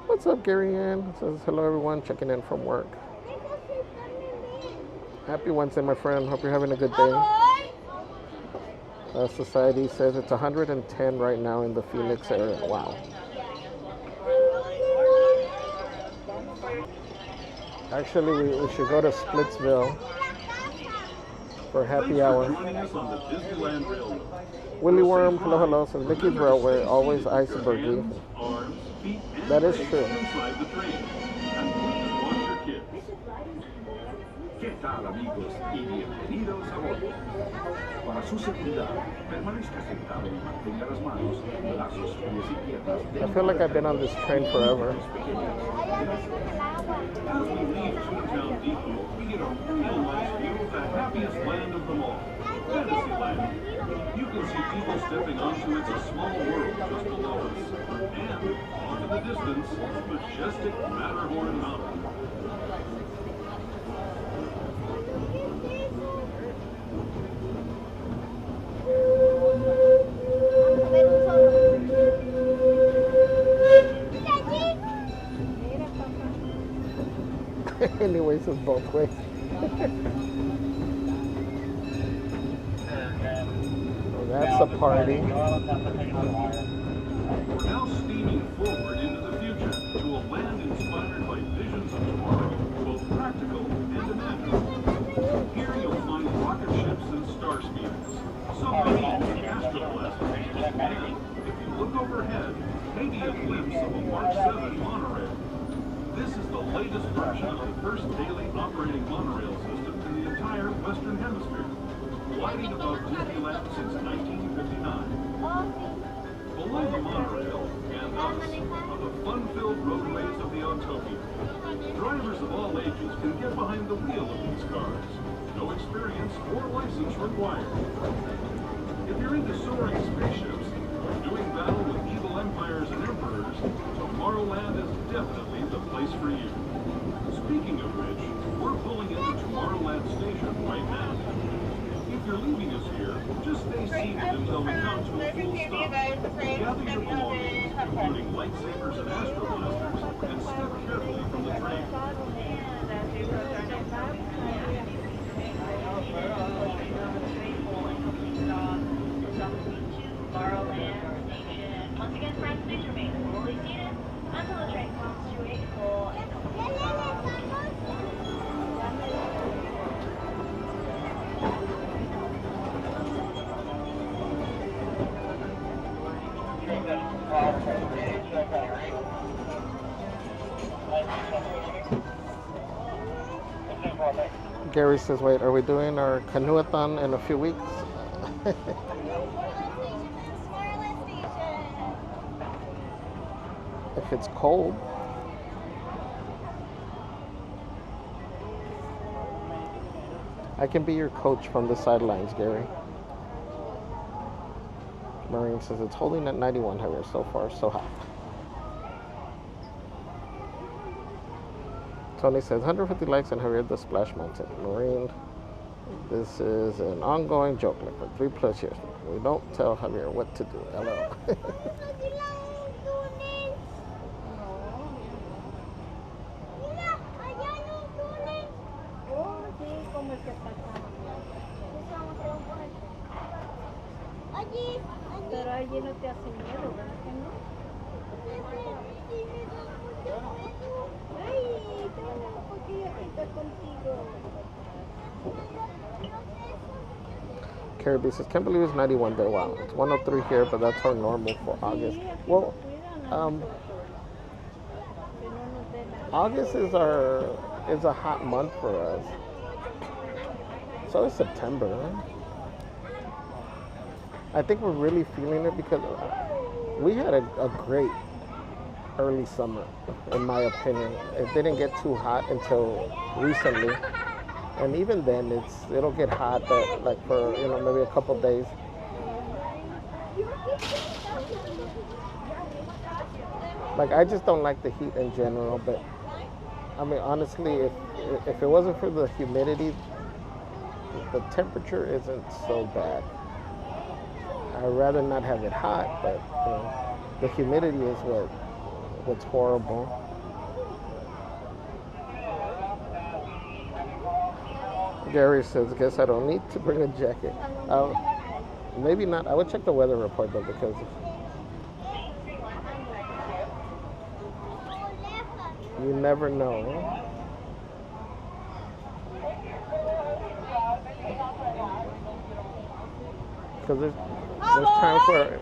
What's up, Gary Ann? Says, hello, everyone, checking in from work. Happy Wednesday, my friend. Hope you're having a good day. Society says it's 110 right now in the Phoenix area. Wow. Actually, we should go to Splitsville for happy hour. Willie Worm, hello, hello. Says Mickey's Railway, always icebergy. That is true. ¿Qué tal, amigos? Y bienvenidos a bordo. Para su seguridad, permanezca sentado y mantenga las manos, brazos, pies y piernas. I feel like I've been on this train forever. As we leave Toontown Depot, we get a real nice view of the happiest land of them all, Fantasyland. You can see people stepping onto It's a Small World just below us. And, off in the distance, majestic Matterhorn Mountain. Anyways, it's both ways. Oh, that's a party. We're now steaming forward into the future to a land inspired by visions of tomorrow, both practical and imaginable. Here you'll find rocket ships and star speeders, submarines and astroblasters, and if you look overhead, maybe a glimpse of a Mark 7 monorail. This is the latest version of the first daily operating monorail system in the entire Western Hemisphere, gliding above Disneyland since 1959. Below the monorail, and us, are the fun-filled roadways of the Autopia. Drivers of all ages can get behind the wheel of these cars. No experience or license required. If you're into soaring spaceships or doing battle with evil empires and emperors, Tomorrowland is definitely the place for you. Speaking of which, we're pulling into Tomorrowland Station right now. If you're leaving us here, just stay seated until we come to a full stop. Gather your belongings, including lightsabers and astroblasters, and step carefully from the train. Tomorrowland Station. Once again, friends, please remain fully seated until the train comes to a full end. Gary says, wait, are we doing our canoeathon in a few weeks? If it's cold. I can be your coach from the sidelines, Gary. Marine says it's holding at 91 here. So far, so hot. Tony says 150 likes and Javier the Splash Mountain. Marine, this is an ongoing joke like for 3+ years. We don't tell Javier what to do. Hello. Pero allí no te hace miedo, ¿verdad que no? Ay, tengo un poquillo aquí contigo. Caribbean says, can't believe it's 91 there. Wow, it's 103 here, but that's our normal for August. Well, August is a hot month for us. So is September. I think we're really feeling it because we had a great early summer, in my opinion. It didn't get too hot until recently. And even then, it'll get hot, but like for maybe a couple days. Like I just don't like the heat in general. But I mean, honestly, if it wasn't for the humidity, the temperature isn't so bad. I'd rather not have it hot, but the humidity is what's horrible. Gary says, guess I don't need to bring a jacket. Maybe not. I would check the weather report though, because you never know. Because there's times where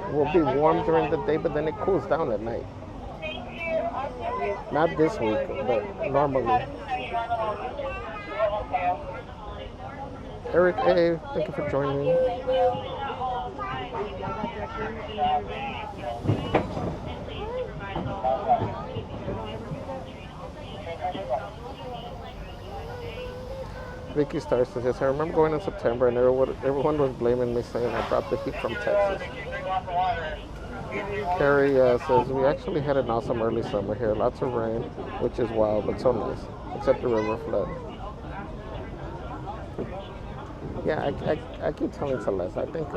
we'll be warm during the day, but then it cools down at night. Not this week, but normally. Eric A., thank you for joining. Vicky Star says, yes, I remember going in September and everyone was blaming me saying I brought the heat from Texas. Carrie says, we actually had an awesome early summer here. Lots of rain, which is wild, but so nice, except the river flood. Yeah, I keep telling Celeste, I think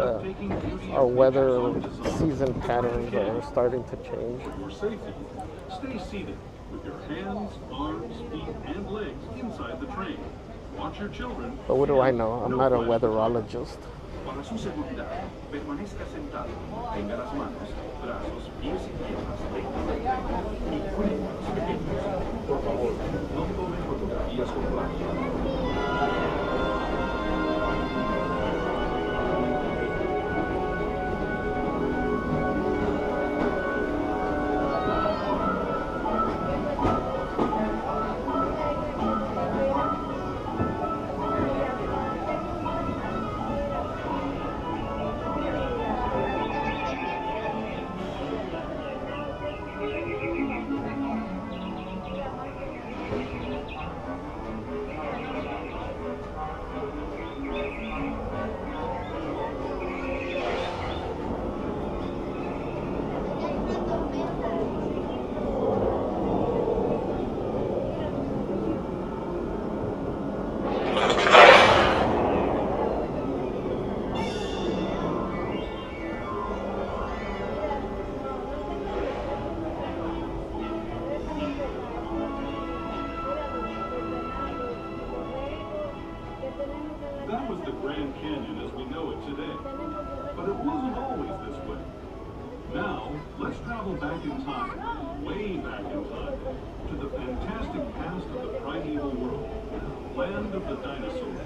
our weather season patterns are starting to change. For safety, stay seated with your hands, arms, feet, and legs inside the train. Watch your children. But what do I know? I'm not a weatherologist. Para su seguridad, permanezca sentado. Tenga las manos, brazos, pies y piernas rectas y cuide a los pequeños. Por favor, no tome fotografías con plástico. That was the Grand Canyon as we know it today. But it wasn't always this way. Now, let's travel back in time, way back in time, to the fantastic past of the primeval world, land of the dinosaurs.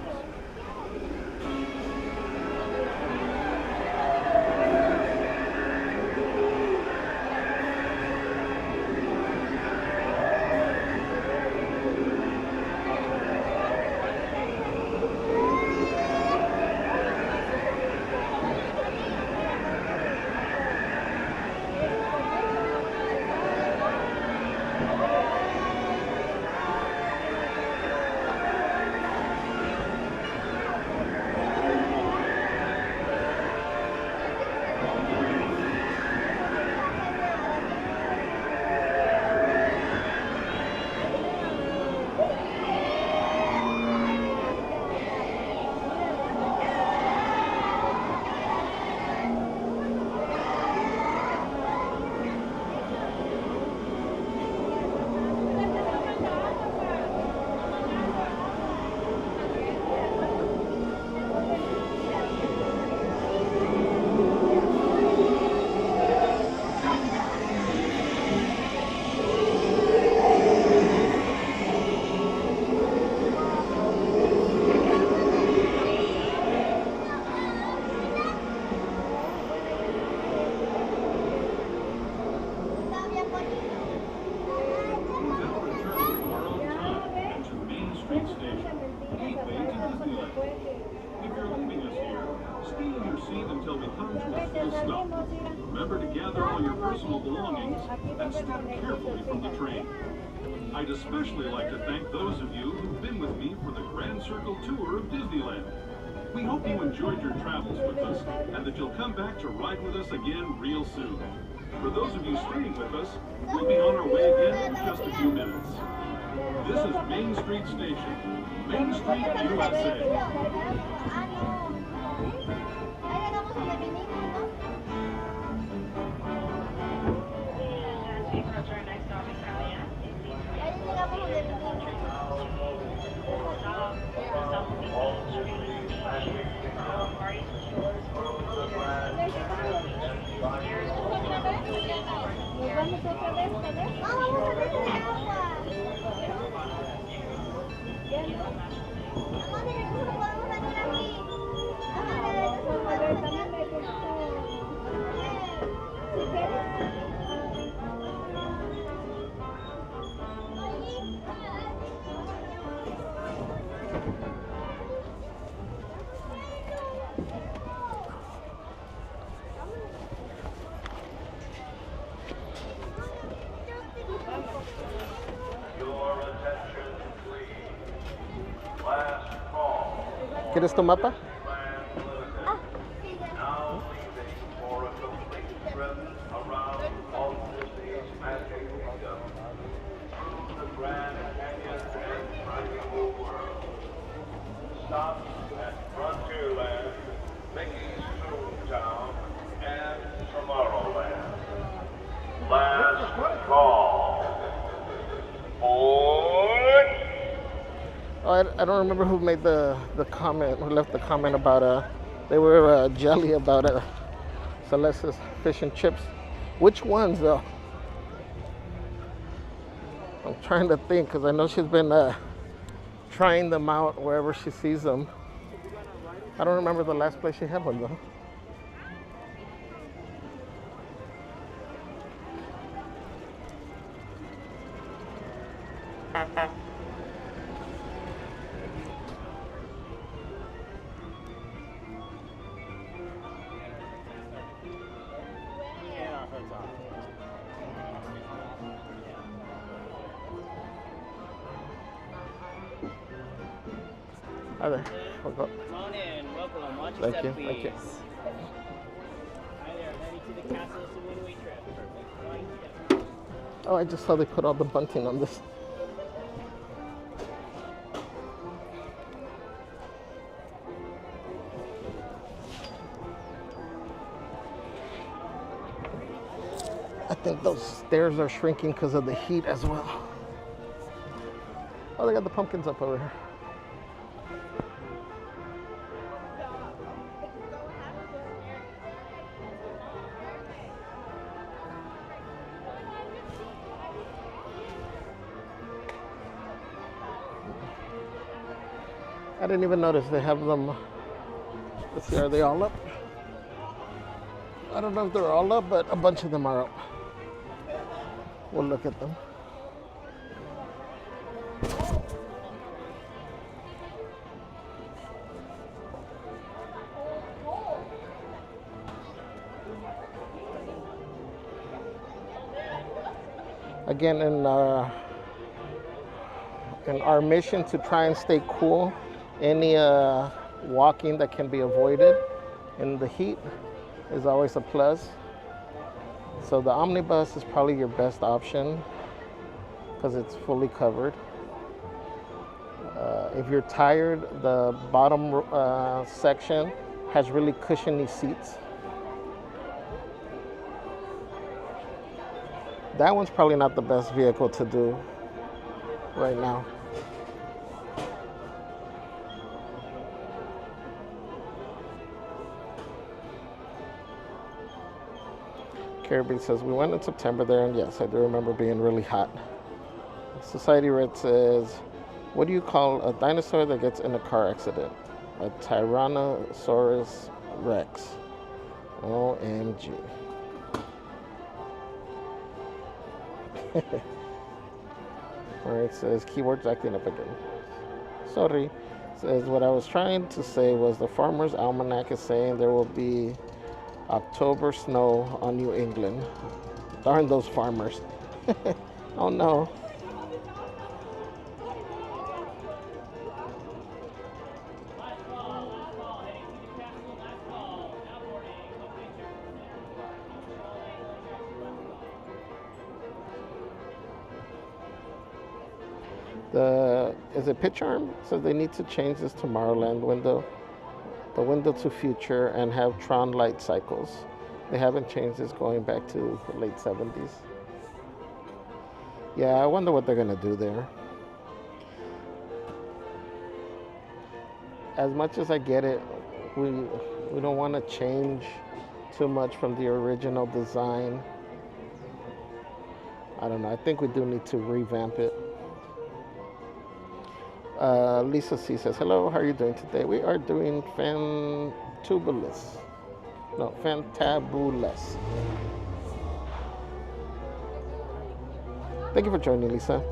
breathe until we come to a full stop. Remember to gather all your personal belongings and step carefully from the train. I'd especially like to thank those of you who've been with me for the Grand Circle Tour of Disneyland. We hope you enjoyed your travels with us and that you'll come back to ride with us again real soon. For those of you staying with us, we'll be on our way again in just a few minutes. This is Main Street Station, Main Street, USA. ¿Quieres tu mapa? Stop at Frontierland, Mickey's Toontown, and Tomorrowland. Last call. Oh, I don't remember who made the comment, who left the comment about they were jelly about Celeste's fish and chips. Which ones though? I'm trying to think because I know she's been trying them out wherever she sees them. I don't remember the last place she had one though. Hi there. Come on in, welcome. Watch your Thank step, you, please. thank you. Hi there, heading to the castle. It's a one-way trip. Perfect. Right here. Oh, I just saw they put all the bunting on this. I think those stairs are shrinking because of the heat as well. Oh, they got the pumpkins up over here. I didn't even notice they have them. Let's see, are they all up? I don't know if they're all up, but a bunch of them are up. We'll look at them. Again, in our mission to try and stay cool, any walking that can be avoided in the heat is always a plus. So the omnibus is probably your best option because it's fully covered. If you're tired, the bottom section has really cushiony seats. That one's probably not the best vehicle to do right now. Caribbean says, we went in September there, and yes, I do remember being really hot. Society Red says, what do you call a dinosaur that gets in a car accident? A Tyrannosaurus Rex. OMG. Alright, says, keyboard's acting up again. Sorry. Says what I was trying to say was the Farmer's Almanac is saying there will be October snow on New England. Darn those farmers. Oh no. Is it pitch arm? So they need to change this Tomorrowland window, the window to future, and have Tron light cycles. They haven't changed this going back to the late 70s. Yeah, I wonder what they're gonna do there. As much as I get it, we don't want to change too much from the original design. I don't know. I think we do need to revamp it. Lisa C says, hello, how are you doing today? We are doing fantabulous. Thank you for joining, Lisa.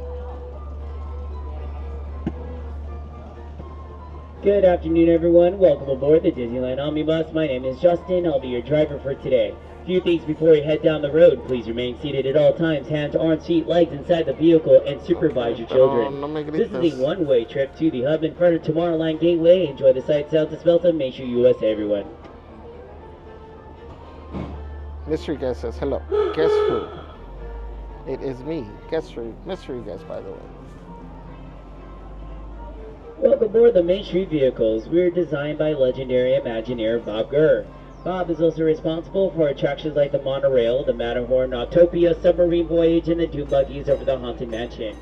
Good afternoon, everyone. Welcome aboard the Disneyland Omnibus. My name is Justin. I'll be your driver for today. A few things before you head down the road. Please remain seated at all times. Hands, arms, feet, legs inside the vehicle, and supervise your children. This is a one-way trip to the hub in front of Tomorrowland Gateway. Enjoy the sights, sounds, and smells, and make sure you USA, everyone. Mystery Guest says, hello. Guess who? It is me. Guess who? Mystery Guest, by the way. Welcome aboard the Main Street vehicles. We're designed by legendary Imagineer Bob Gurr. Bob is also responsible for attractions like the Monorail, the Matterhorn, Autopia, Submarine Voyage, and the Dune Buggies over the Haunted Mansion.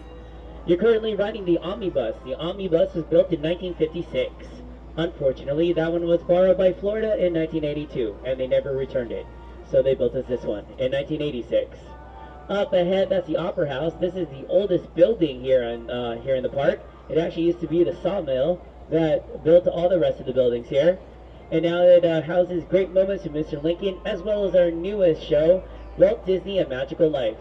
You're currently riding the Omnibus. The Omnibus was built in 1956. Unfortunately, that one was borrowed by Florida in 1982, and they never returned it. So they built us this one in 1986. Up ahead, that's the Opera House. This is the oldest building here in the park. It actually used to be the sawmill that built all the rest of the buildings here. And now it houses great moments with Mr. Lincoln, as well as our newest show, Walt Disney, A Magical Life.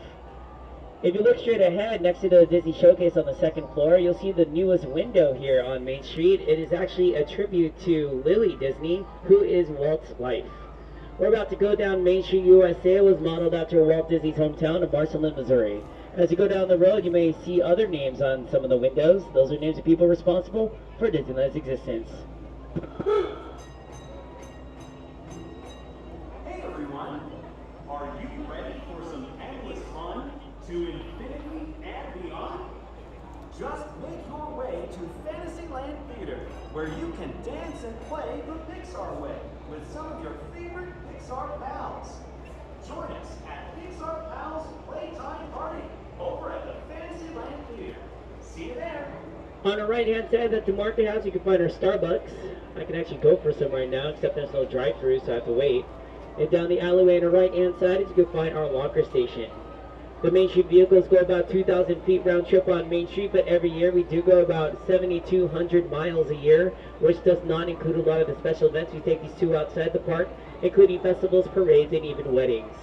If you look straight ahead, next to the Disney Showcase on the second floor, you'll see the newest window here on Main Street. It is actually a tribute to Lily Disney, who is Walt's wife. We're about to go down Main Street, USA. It was modeled after Walt Disney's hometown of Marceline, Missouri. As you go down the road, you may see other names on some of the windows. Those are names of people responsible for Disneyland's existence. Hey everyone! Are you ready for some endless fun to infinity and beyond? Just make your way to Fantasyland Theater, where you can dance and play the Pixar way with some of your favorite Pixar pals. Join us at Pixar Pals Playtime Party over at the Fantasyland Theater. See you there! On the right-hand side at the market house, you can find our Starbucks. I can actually go for some right now, except there's no drive-thru, so I have to wait. And down the alleyway on the right-hand side, you can find our locker station. The Main Street vehicles go about 2,000 feet round trip on Main Street, but every year we do go about 7,200 miles a year, which does not include a lot of the special events. We take these two outside the park, including festivals, parades, and even weddings.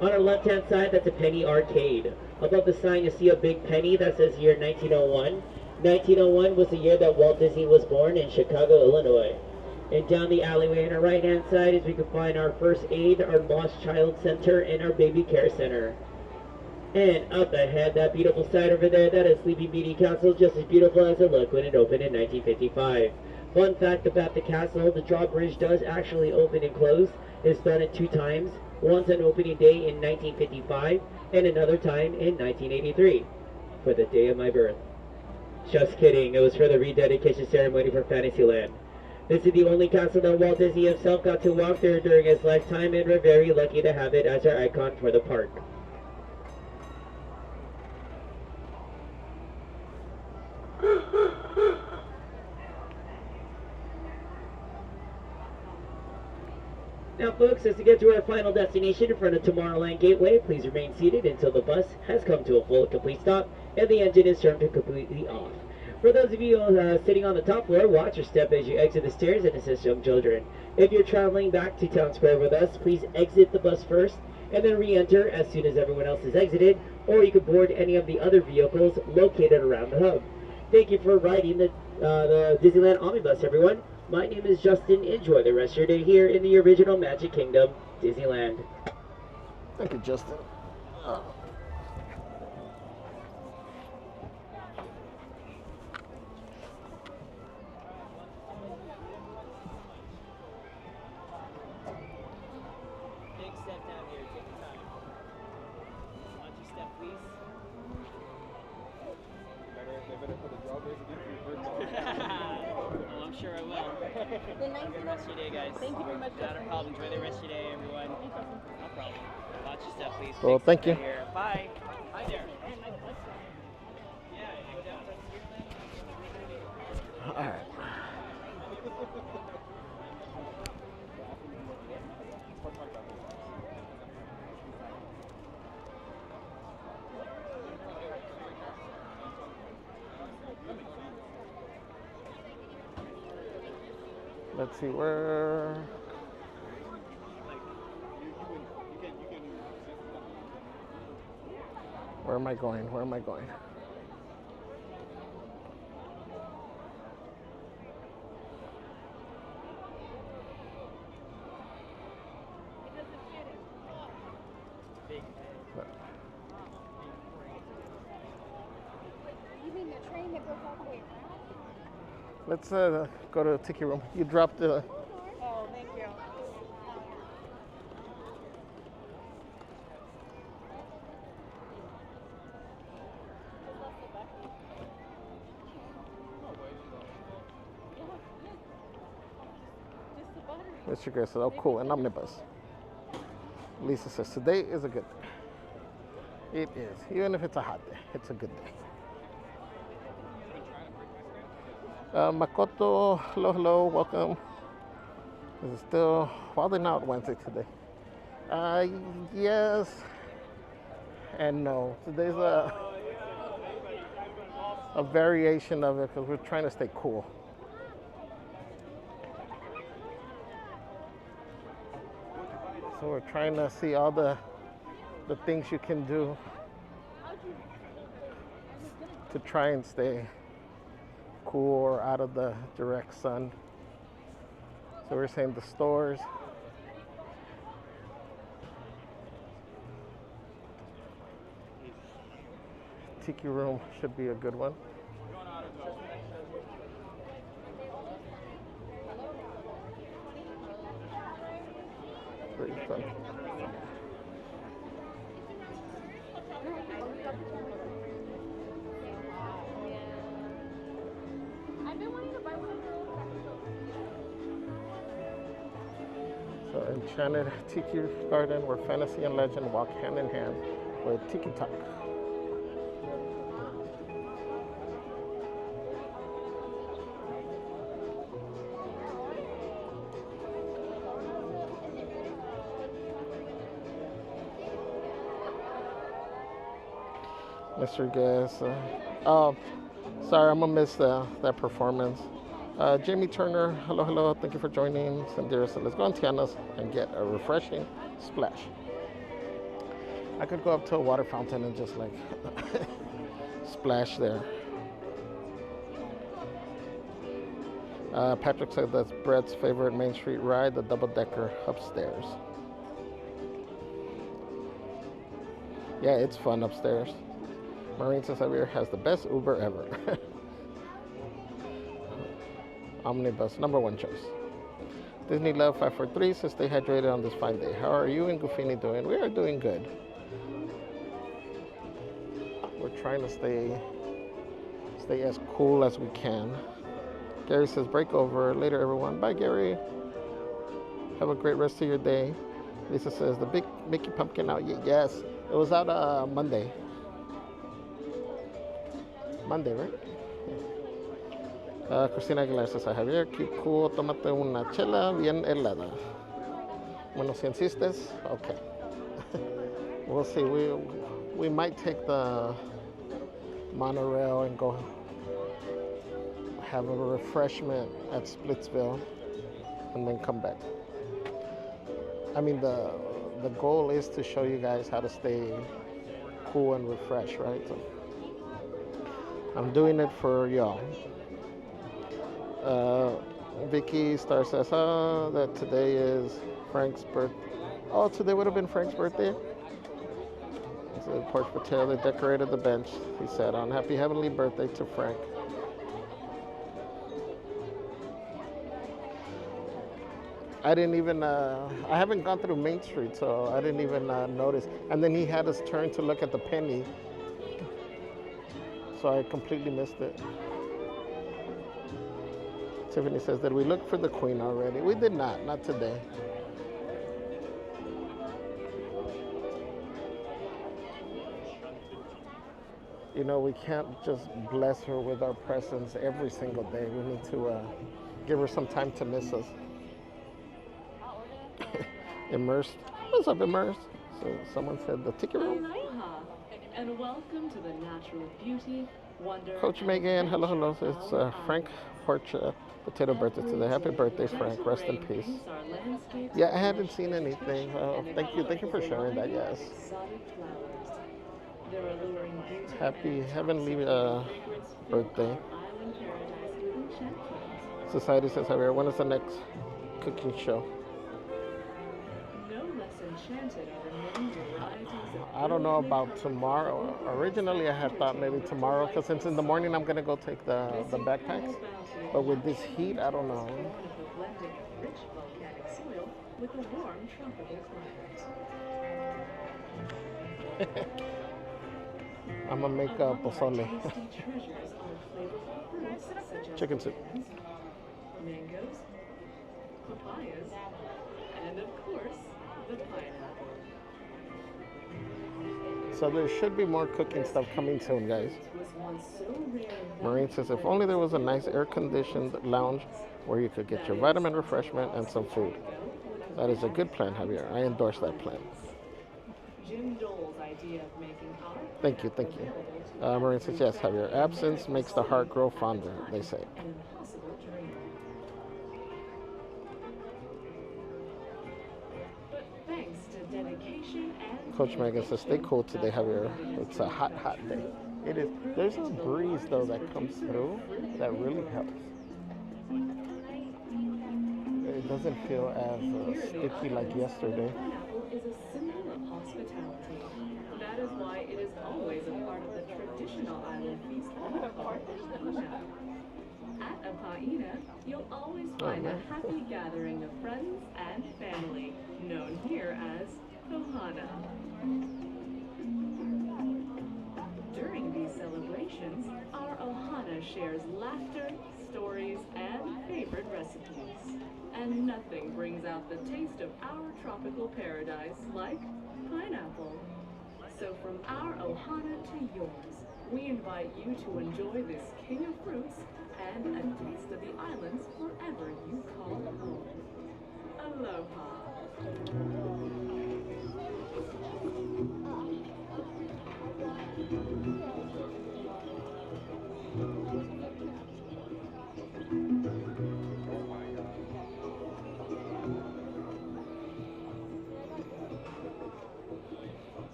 On our left-hand side, that's a penny arcade. Above the sign, you'll see a big penny that says year 1901. 1901 was the year that Walt Disney was born in Chicago, Illinois. And down the alleyway on our right-hand side is we can find our first aid, our Lost Child Center, and our Baby Care Center. And up ahead, that beautiful side over there, that is Sleeping Beauty Castle, just as beautiful as it looked when it opened in 1955. Fun fact about the castle, the drawbridge does actually open and close. It's done it 2 times. Once on opening day in 1955, and another time in 1983, for the day of my birth. Just kidding, it was for the rededication ceremony for Fantasyland. This is the only castle that Walt Disney himself got to walk through during his lifetime, and we're very lucky to have it as our icon for the park. Now folks, as we get to our final destination in front of Tomorrowland Gateway, please remain seated until the bus has come to a full complete stop and the engine is turned completely off. For those of you sitting on the top floor, watch your step as you exit the stairs and assist young children. If you're traveling back to Town Square with us, please exit the bus first and then re-enter as soon as everyone else is exited, or you can board any of the other vehicles located around the hub. Thank you for riding the the Disneyland Omnibus, everyone. My name is Justin. Enjoy the rest of your day here in the original Magic Kingdom, Disneyland. Thank you, Justin. Big step down here. Take your time. Watch your step, please. They better put a drawbridge in for your Well, I'm sure I will. Have a good rest of your day, guys. Thank you very much. Not a problem. Enjoy the rest of your day, everyone. No problem. Watch your step, please. Well, Big thank step you. here. Bye. Hi there. Yeah, go down. All right. Let's see where. Where am I going? Where am I going? You mean the train that goes all the way around? Let's go to Tiki Room. You dropped the. Oh, thank you. Mr. Gray says, oh, cool, an omnibus. Lisa says, today is a good day. It is. Even if it's a hot day, it's a good day. Makoto, hello, hello, welcome. Is it still wilding out Wednesday today? Yes and no. Today's a variation of it because we're trying to stay cool. So we're trying to see all the things you can do to try and stay cool or out of the direct sun. So we're saying the stores. Tiki Room should be a good one. Pretty fun. I've been wanting to buy one of those. So Enchanted Tiki Garden, where fantasy and legend walk hand in hand with Tiki Talk. Mr. Guest. Sorry, I'm gonna miss that performance. Jamie Turner, hello, hello. Thank you for joining. Sandira said, let's go on Tiana's and get a refreshing splash. I could go up to a water fountain and just like splash there. Patrick said that's Brett's favorite Main Street ride, the double-decker upstairs. Yeah, it's fun upstairs. Maureen says Javier has the best Uber ever. Omnibus, #1 choice. Disney Love 543 says stay hydrated on this fine day. How are you and Goofini doing? We are doing good. We're trying to stay as cool as we can. Gary says break over. Later, everyone. Bye, Gary. Have a great rest of your day. Lisa says the big Mickey Pumpkin out yet? Yes, it was out Monday. Monday, right? Cristina Aguilar says, Javier, keep cool, tómate una chela bien helada. Bueno, si insistes, okay. We'll see. We might take the monorail and go have a refreshment at Splitsville and then come back. I mean, the goal is to show you guys how to stay cool and refreshed, right? So I'm doing it for y'all. Vicky Star says, oh, that today is Frank's birthday. Oh, today would have been Frank's birthday. So the porch potato, they decorated the bench. He said, on happy heavenly birthday to Frank. I didn't even, I haven't gone through Main Street, so I didn't even notice. And then he had us turn to look at the penny. So I completely missed it. Tiffany says, did we look for the Queen already? We did not today. You know, we can't just bless her with our presence every single day. We need to give her some time to miss us. Immersed. What's up, Immersed? So someone said the Tiki Room. Aloha, and welcome to the natural beauty, wonder. Coach Megan, hello. It's Frank Porch potato birthday today. Happy birthday, Frank. Rest in peace. Yeah, I hadn't seen anything. Thank you for sharing that. Yes. Happy heavenly birthday. Society says, Javier, when is the next cooking show? I don't know about tomorrow. Originally, I had thought maybe tomorrow, because since in the morning I'm gonna go take the backpacks. But with this heat, I don't know. I'm gonna make pozole. Chicken soup. Mangoes, papayas, and of course, the pineapple. So there should be more cooking stuff coming soon, guys. Maureen says, if only there was a nice air-conditioned lounge where you could get your vitamin refreshment and some food. That is a good plan, Javier. I endorse that plan. Thank you. Maureen says, yes, Javier. Absence makes the heart grow fonder, they say. Coach Megan says, stay cool today, Javier. It's a hot day. It is. There's a breeze, though, that comes through that really helps. It doesn't feel as sticky like yesterday. Is a symbol of hospitality. That is why it is always a part of the traditional island feast called Paina. At a Paina, you'll always find a happy gathering of friends and family, known here as Ohana. During these celebrations, our Ohana shares laughter, stories, and favorite recipes. And nothing brings out the taste of our tropical paradise like pineapple. So from our Ohana to yours, we invite you to enjoy this king of fruits and a taste of the islands wherever you call home. Aloha.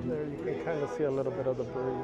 There you can kind of see a little bit of the breeze.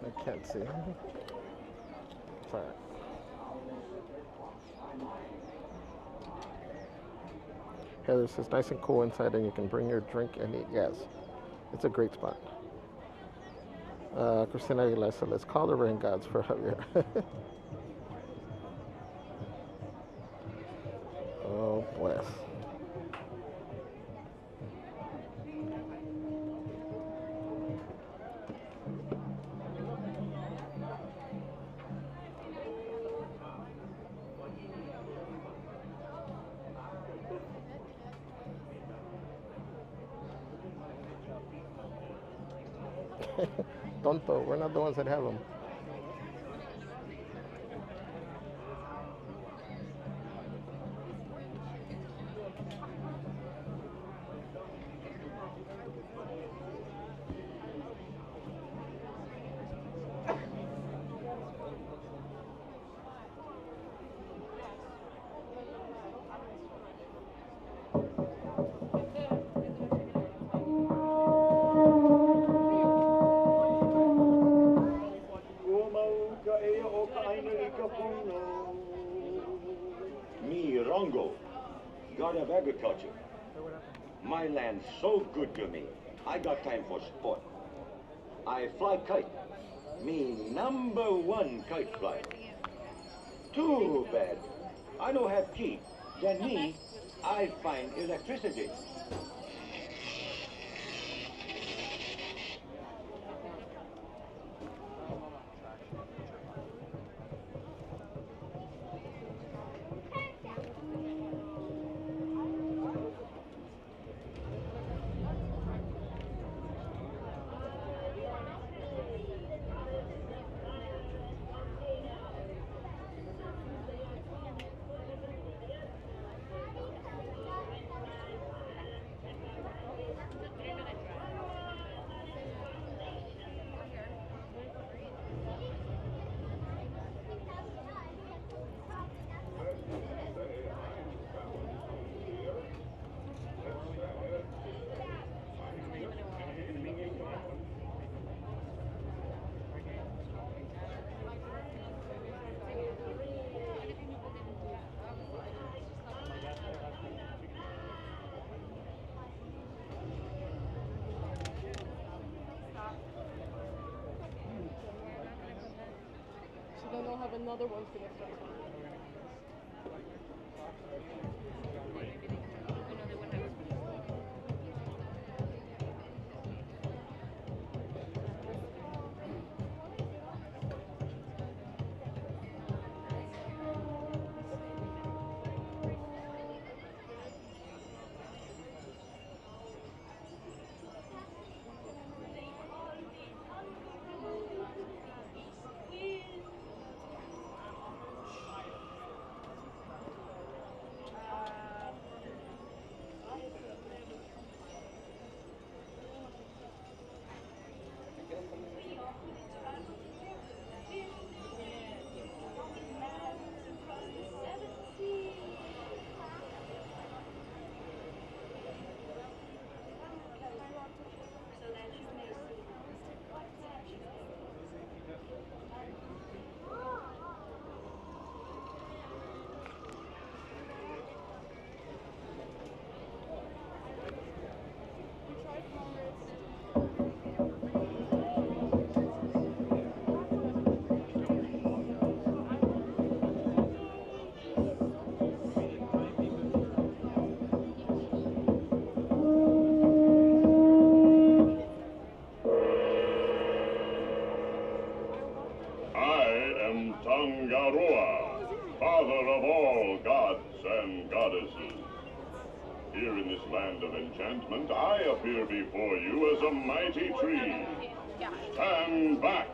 I can't see. Sorry. Heather says nice and cool inside, and you can bring your drink and eat. Yes, it's a great spot. Christina Aguilar said, let's call the rain gods for Javier. Tonto. We're not the ones that have them. Me, Rongo, God of Agriculture. My land's so good to me. I got time for sport. I fly kite. Me #1 kite flyer. Too bad. I don't have key. Then me, I find electricity. Then they'll have another one's gonna start. Tangaroa, father of all gods and goddesses. Here in this land of enchantment, I appear before you as a mighty tree. Stand back!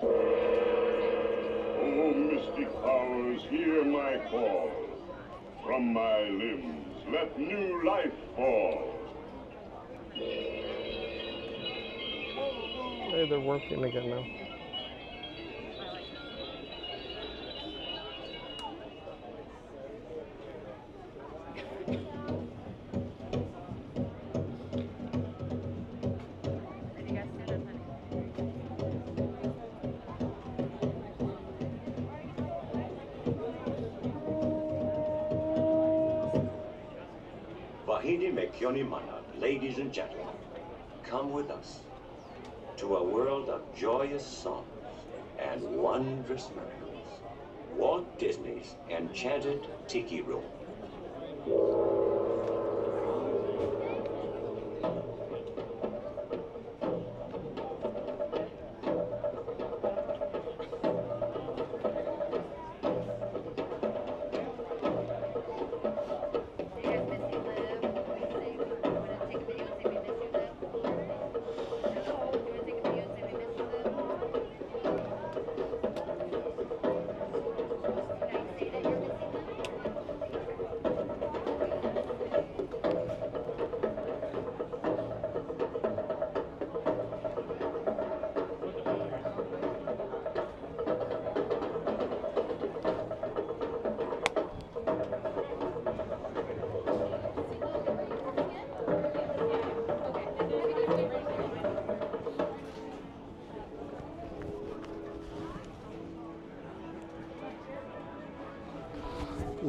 Oh, mystic powers, hear my call. From my limbs, let new life fall. Hey, they're working again now. Wahine me kioni mana, ladies and gentlemen, come with us to a world of joyous songs and wondrous miracles. Walt Disney's Enchanted Tiki Room.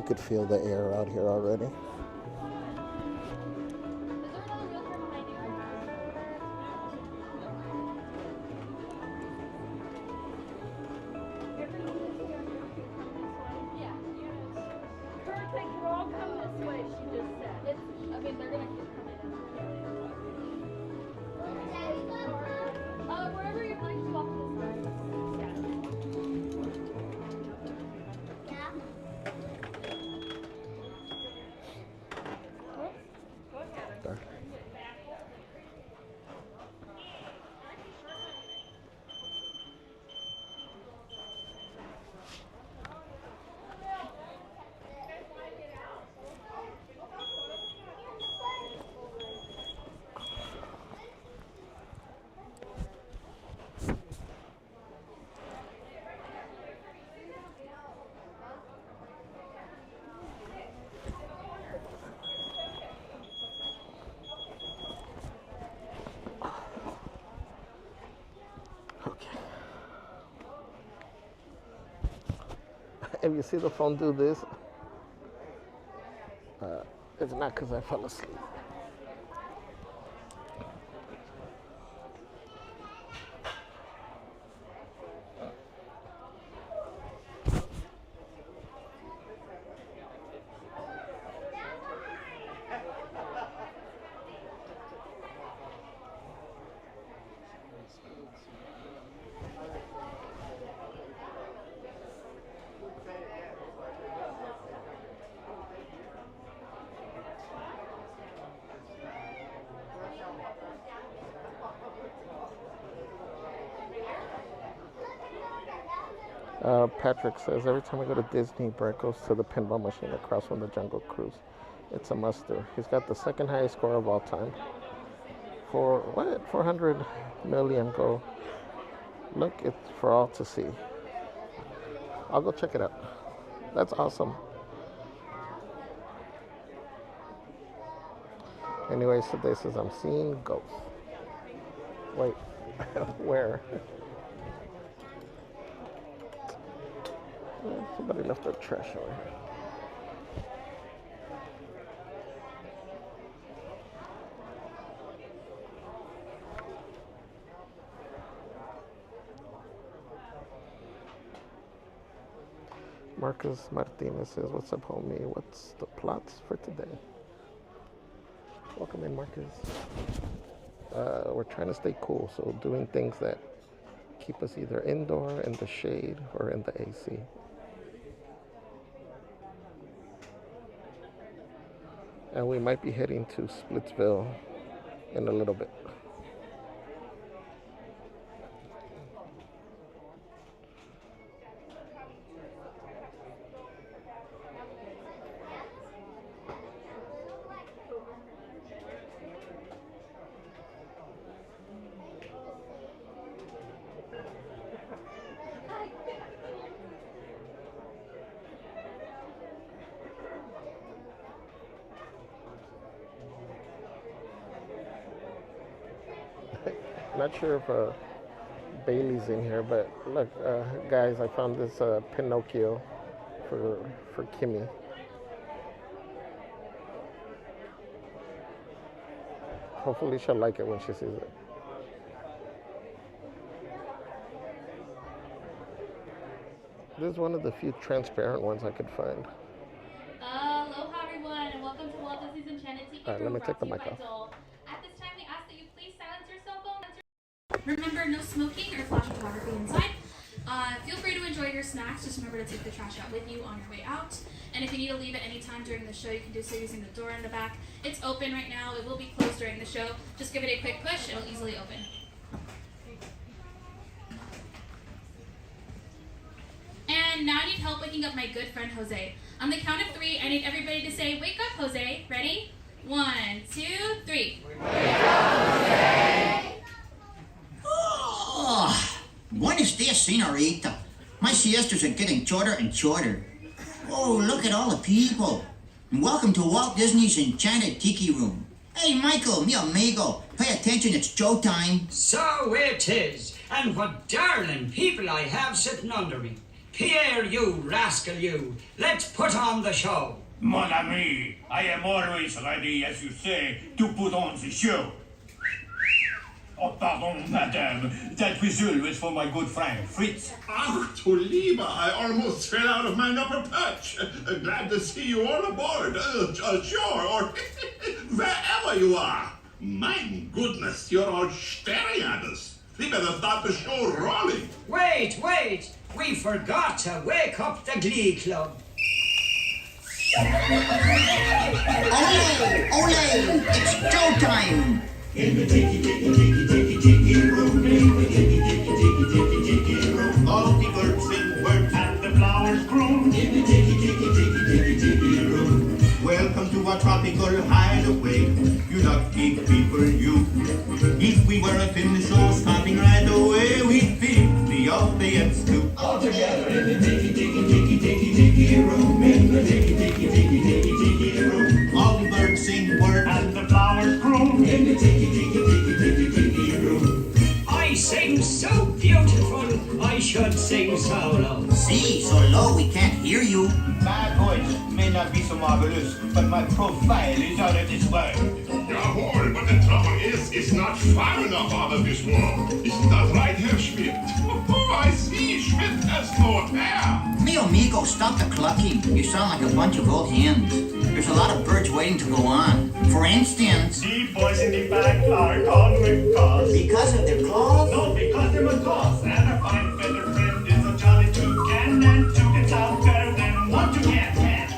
could feel the air out here already. If you see the phone do this, it's not because I fell asleep. Patrick says, every time I go to Disney, Brett goes to the pinball machine across from the Jungle Cruise. It's a muster. He's got the second highest score of all time. For what? 400 million go. Look, it's for all to see. I'll go check it out. That's awesome. Anyways, today says, I'm seeing ghosts. Wait, where? Somebody left their trash over here. Marcus Martinez says, what's up, homie? What's the plots for today? Welcome in, Marcus. We're trying to stay cool, so doing things that keep us either indoor, in the shade, or in the AC. And we might be heading to Splitsville in a little bit. Not sure if Bailey's in here, but look, guys, I found this Pinocchio for Kimmy. Hopefully she'll like it when she sees it. This is one of the few transparent ones I could find. Aloha everyone, and welcome to Walt Disney's Enchanted Tiki Room. Alright, let me take the mic off. At this time, we ask that you please silence your cell phone. Remember, no smoking or flash photography inside. Feel free to enjoy your snacks. Just remember to take the trash out with you on your way out. And if you need to leave at any time during the show, you can do so using the door in the back. It's open right now. It will be closed during the show. Just give it a quick push. It'll easily open. And now I need help waking up my good friend Jose. On the count of 3, I need everybody to say, wake up, Jose. Ready? 1, 2, 3. Wake up, Jose! Oh, buenos dias, señorita. My siestas are getting shorter and shorter. Oh, look at all the people. And welcome to Walt Disney's Enchanted Tiki Room. Hey, Michael, mi amigo, pay attention, it's showtime. So it is. And what darling people I have sitting under me. Pierre, you rascal, you. Let's put on the show. Mon ami, I am always ready, as you say, to put on the show. Oh, pardon, madame. That whistle was for my good friend, Fritz. Ach, du Lieber, I almost fell out of my upper perch. Glad to see you all aboard. Sure, or wherever you are. My goodness, you're all staring at us. We better start the show rolling. Wait. We forgot to wake up the Glee Club. Ole! It's showtime! In the tiki room, in the tiki room, all the birds sing words and the flowers groom. In the tiki room. Welcome to our tropical hideaway, you lucky people, you. If we weren't in the show starting right away, we'd be the audience too. All together in the tiki room, in the tiki room. All the birds sing words and the flowers groom. In the tiki room. I sing so beautiful, I should sing solo. See, so low we can't hear you. My voice may not be so marvelous, but my profile is out of this world. Jawohl, but the trouble is, it's not far enough out of this world. Isn't that right, Herr Schmidt? Oh, I see, Schmidt has no hair. Mio amigo, stop the clucking. You sound like a bunch of old hens. There's a lot of birds waiting to go on. For instance... The boys in the back are called macaws. Because of their claws? No, because they're macaws. And a fine feather friend is a jolly toucan, and two can sound better than one toucan can.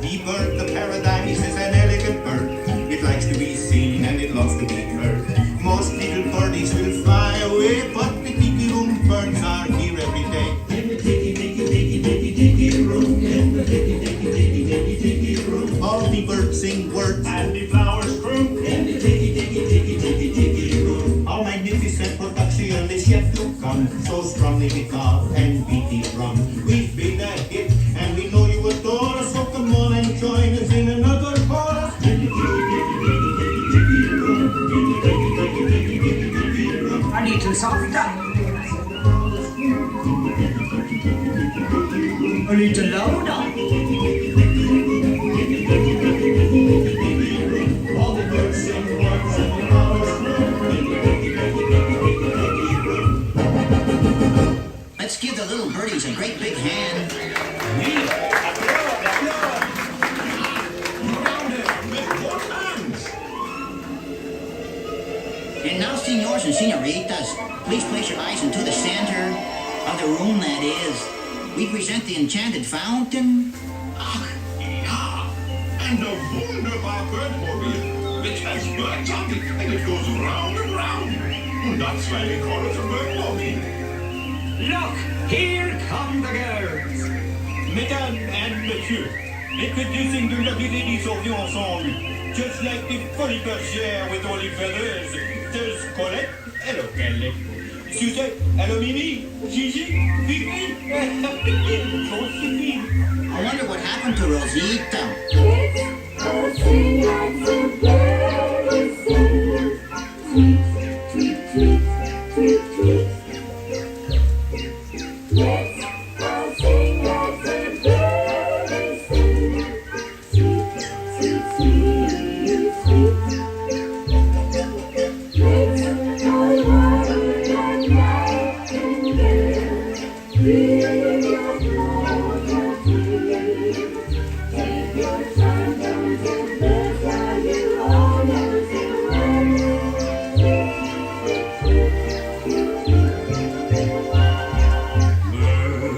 The bird of paradise is an elegant bird. It likes to be seen and it loves to be heard. Most little birdies will fly away, but the tiki room birds are here every day. In the tiki room, in the tiki room. All the birds sing words and the flowers groom. In the tiki room. Our magnificent production is yet to come. So strongly we cough and beat the drum. We've been a hit and we know you adore us. So come on and join us in another chorus. In the tiki room, in the tiki room. A little softer. A little louder. All the birds sing words and the flowers groom. Let's give the little birdies a great big hand. And now, senors and senoritas, please place your eyes into the center of the room, that is. We present the Enchanted Fountain. Ach, ja. And a wunderbar Birdmobile, which has birds on it, and it goes round and round. And that's why we call it a Birdmobile. Look, here come the girls. Mesdames and messieurs, introducing the lovely ladies of the ensemble. Just like the funny bergère with all the feathers, there's Colette. Hello, Kelly. Suzette. Hello, Mimi. Gigi. Fifi. Josephine. I wonder what happened to Rosita.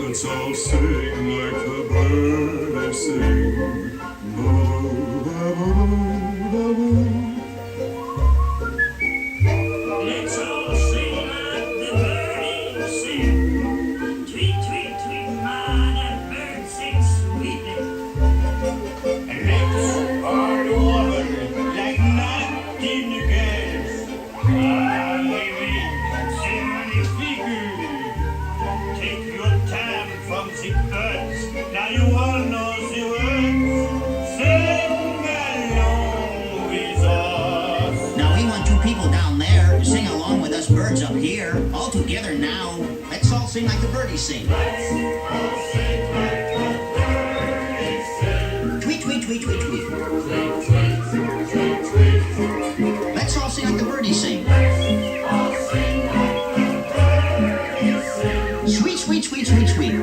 Let's all sing like the birds sing. Let's all sing like the birds sing. Tweet, tweet, tweet, ma, that bird sings sweetly. And let's all over like nightingales. Ah, baby, c'est magnifique. Take your time from the birds. Now you all know the words. Sing along with us. Now we want two people down there to sing along with us birds birdies sing. Tweet, tweet, tweet, tweet, tweet. Let's all sing like the birdies sing. Sweet, sweet, sweet, sweet, sweet.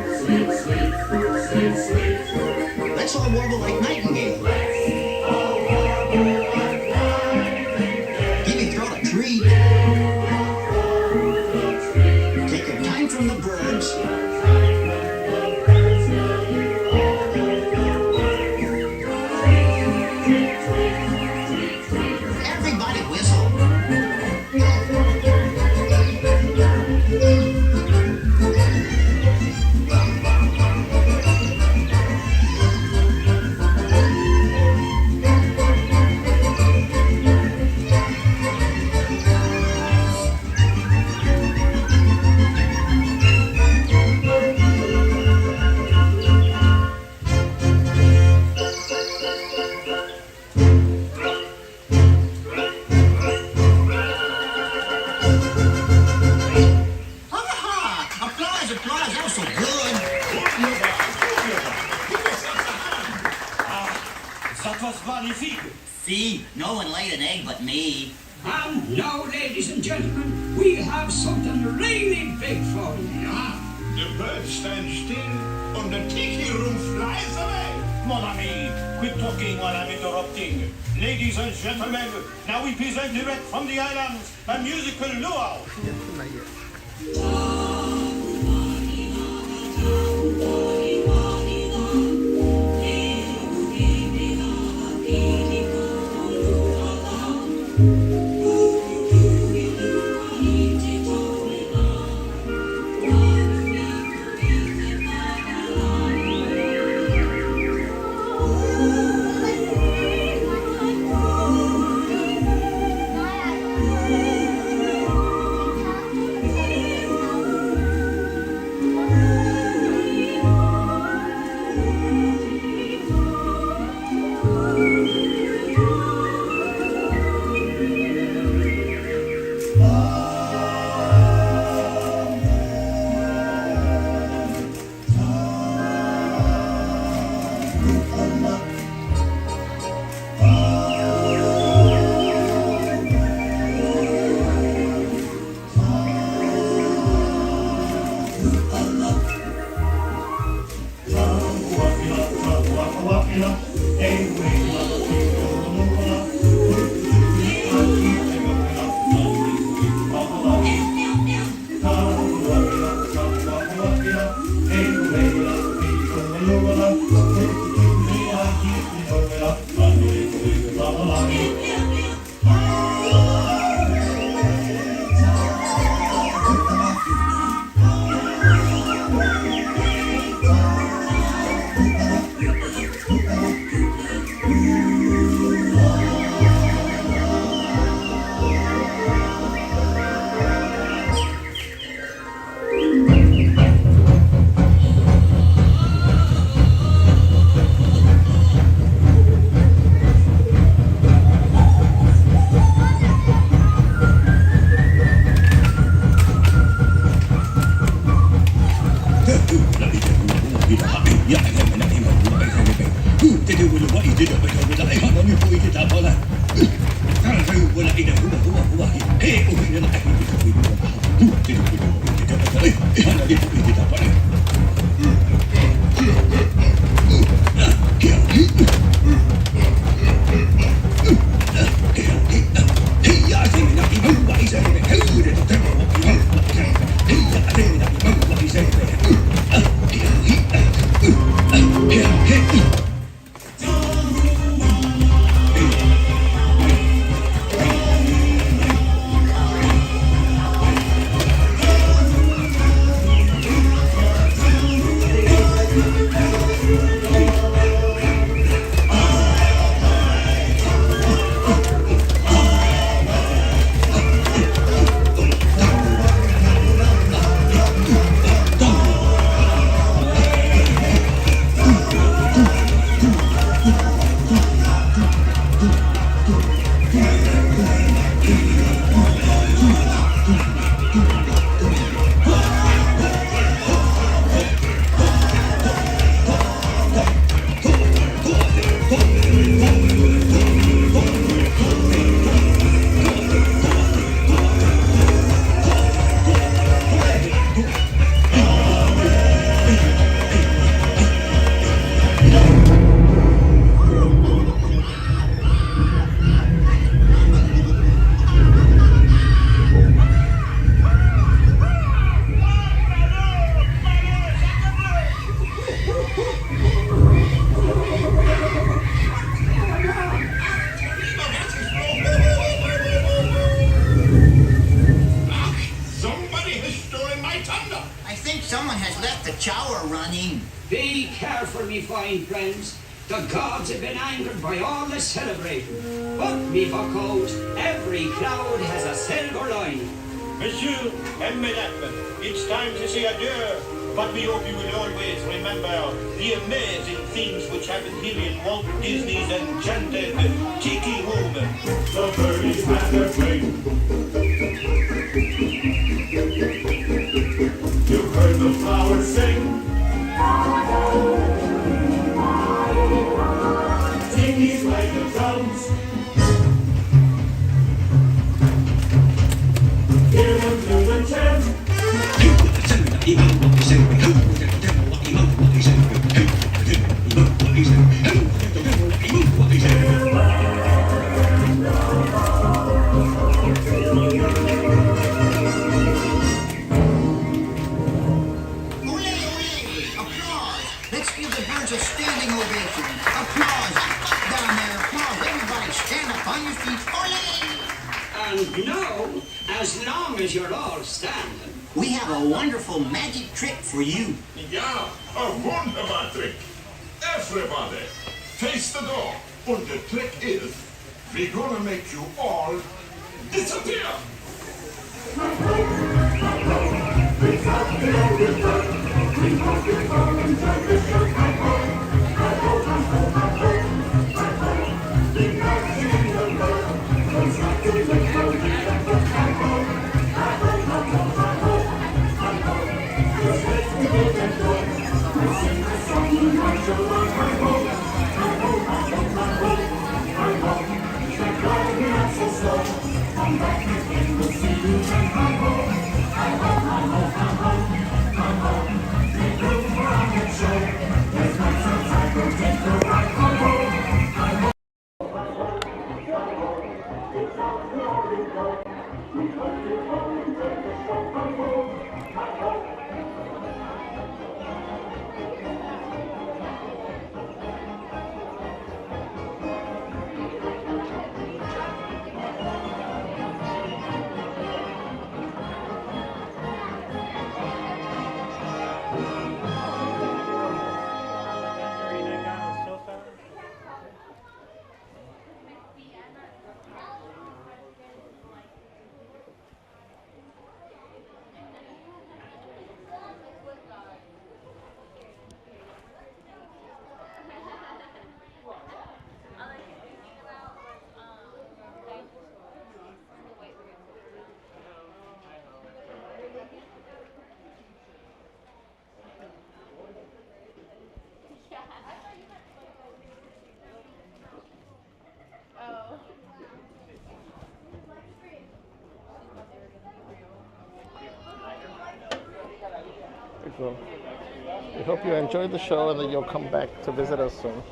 Let's all warble like nightingale. Give your throat a treat. Take your time from the birds. Everybody whistle. Applause, applause, that was so good. That was magnifique. See, no one laid an egg but me. And now, ladies and gentlemen, we have something really big for you. Yeah, the birds stand still and the tiki room flies away. Mon ami, quit talking while I'm interrupting. Ladies and gentlemen, now we present direct from the islands a musical luau. Be careful, me fine friends. The gods have been angered by all the celebrating. But me buckoes, every cloud has a silver lining. Monsieur and Madame, it's time to say adieu. But we hope you will always remember the amazing things which happened here in Walt Disney's Enchanted Tiki Room. The birdies had their fling. You heard the flowers sing. Tiki's like the drums. Hear them do the chant. Let's give the birds a standing ovation. Applause. Down there, applause. Everybody stand up on your feet. Ole! And now, as long as you're all standing, We have a wonderful magic trick for you. Ja, a wunderbar trick. Everybody, face the door. And the trick is, we're gonna make you all disappear. So we hope you enjoyed the show and that you'll come back to visit us soon.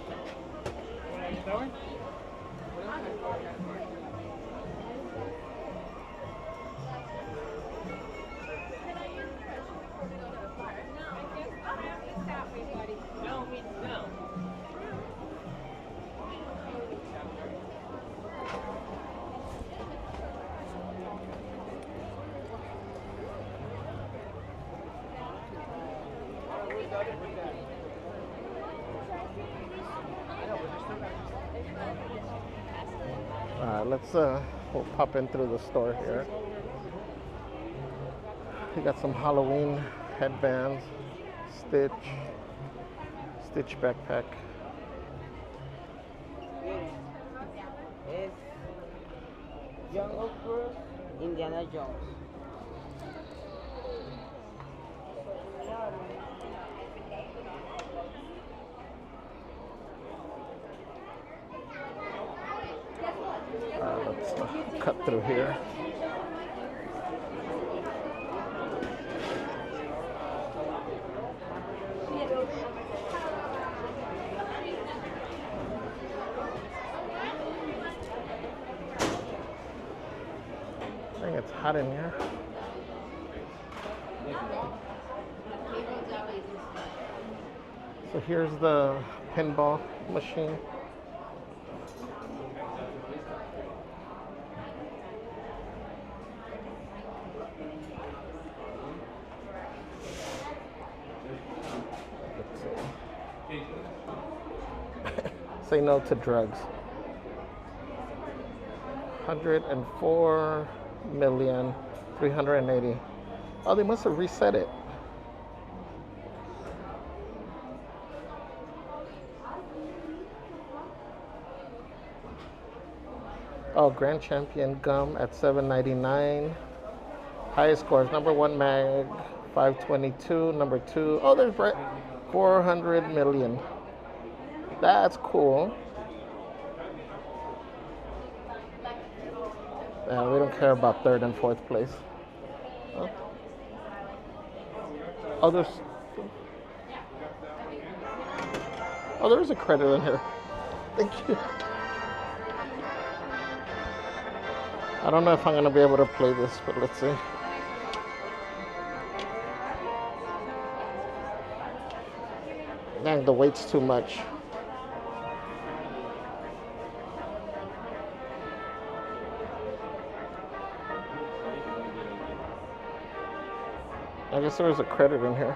We'll pop in through the store here. We got some Halloween headbands, Stitch backpack. Es Jungle Cruise, Indiana Jones. Let's cut through here. Dang, it's hot in here. So here's the pinball machine. Say no to drugs. 104,380,000. Oh, they must have reset it. Oh, Grand Champion Gum at 799. Highest scores, number 1 Mag, 522. Number 2, oh, there's 400 million. That's cool. Yeah, we don't care about 3rd and 4th place. Huh? Oh, there's a credit in here. Thank you. I don't know if I'm going to be able to play this, but let's see. Dang, the weight's too much. I guess there was a credit in here.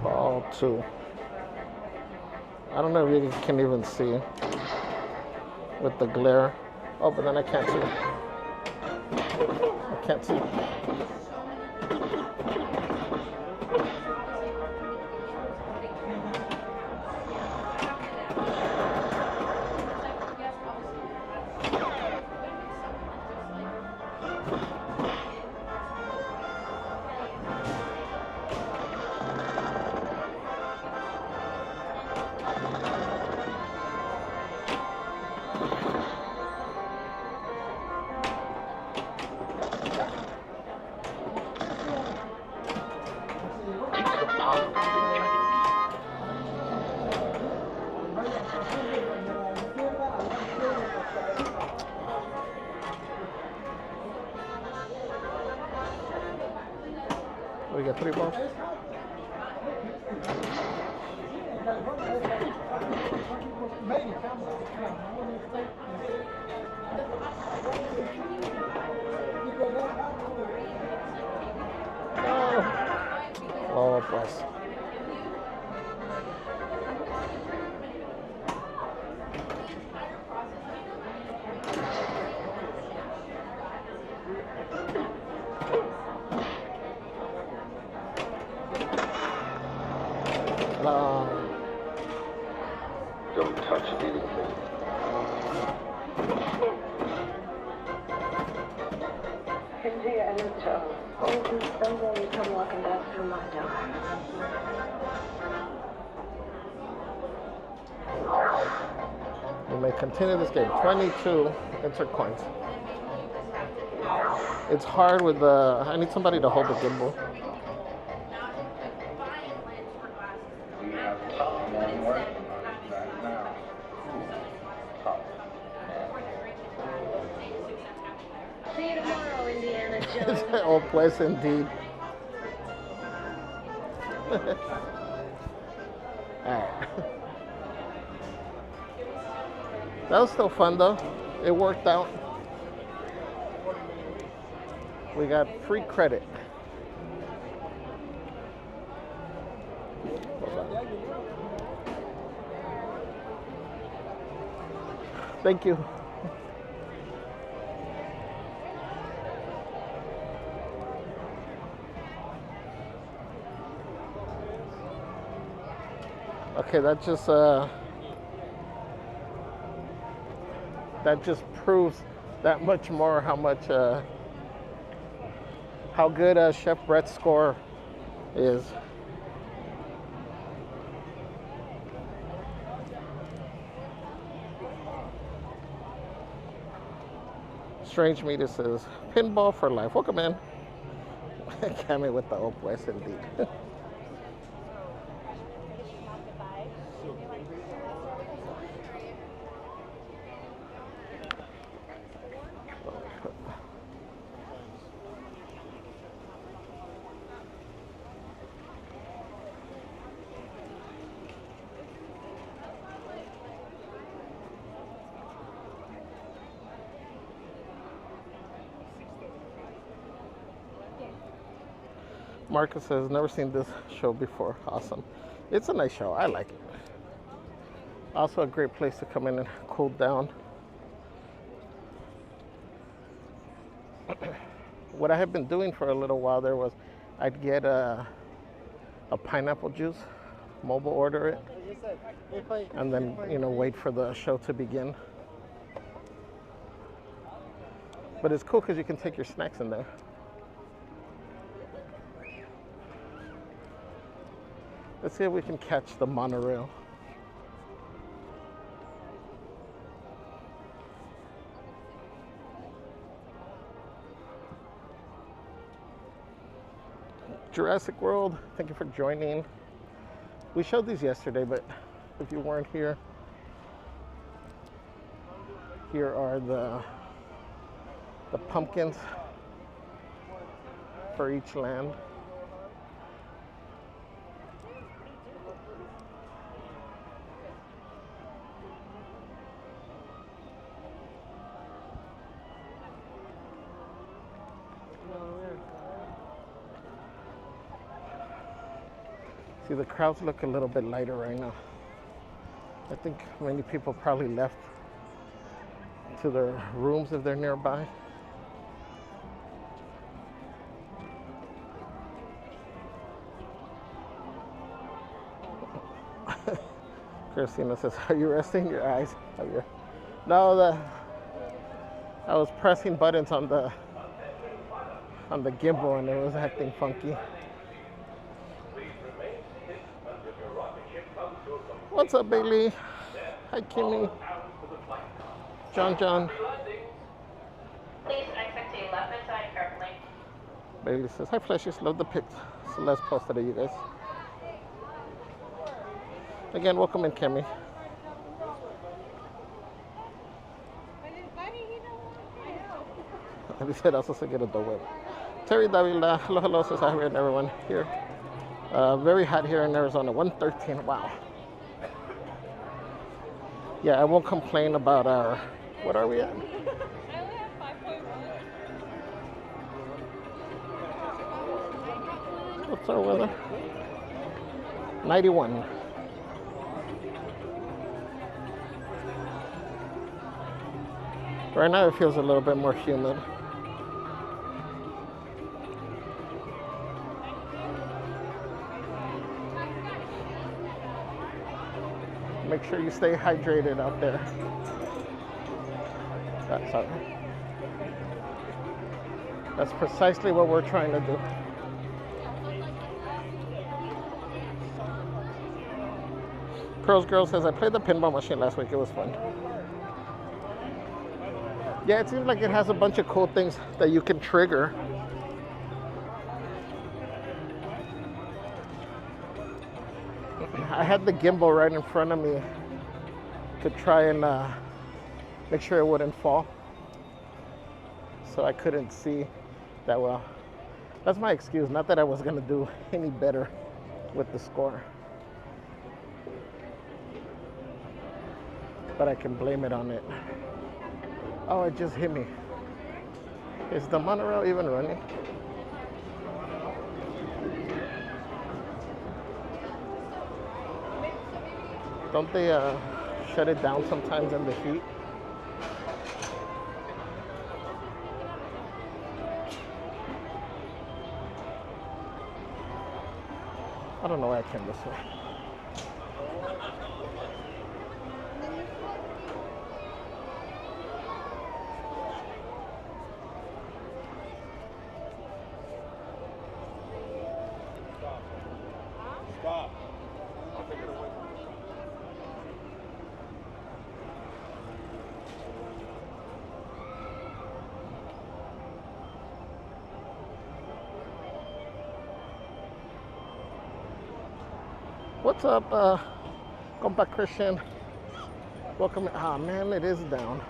Ball 2. I don't know if you can even see with the glare. Oh, but then I can't see. I can't see. We got 3 balls. Oh, pues. Don't touch anything. Cynthia and someday you come walking back through my door. We may continue this game. 22 insert coins. It's hard with the. I need somebody to hold the gimbal. See you tomorrow, Indiana Jones. Oh, place indeed. Alright. That was still fun though. It worked out. We got free credit. Thank you. Okay, that just proves that much more how good Chef Brett's score is. Strange Meter says, pinball for life. Welcome in. Cammy with the Opus indeed. Marcus says, never seen this show before. Awesome. It's a nice show. I like it. Also a great place to come in and cool down. What I have been doing for a little while there was I'd get a pineapple juice, mobile order it, and then, you know, wait for the show to begin. But it's cool because you can take your snacks in there. Let's see if we can catch the monorail. Jurassic World, thank you for joining. We showed these yesterday, but if you weren't here, here are the pumpkins for each land. See, the crowds look a little bit lighter right now. I think many people probably left to their rooms if they're nearby. Christina says, are you resting your eyes? Javier? No, I was pressing buttons on the gimbal and it was acting funky. What's up, Bailey? Hi, Kimmy. John. Please exit to left hand side carefully. Bailey says, hi, Fleshies. Love the pics. Celeste posted it, you guys. Again, welcome in, Kimmy. He said also to get a dough whip. Terry Davila, hello, says hi, and everyone here. Very hot here in Arizona, 113, wow. Yeah, I won't complain about our, what are we at? I only have 5.1. What's our weather? 91. Right now it feels a little bit more humid. Make sure you stay hydrated out there. Sorry. That's precisely what we're trying to do. Pearls Girl says, I played the pinball machine last week. It was fun. Yeah, it seems like it has a bunch of cool things that you can trigger. I had the gimbal right in front of me to try and make sure it wouldn't fall. So I couldn't see that well. That's my excuse, not that I was gonna do any better with the score. But I can blame it on it. Oh, it just hit me. Is the monorail even running? Don't they shut it down sometimes in the heat? I don't know why I came this way. Stop. I'll take it away. What's up, compa Christian? Welcome. Ah, man, it is down.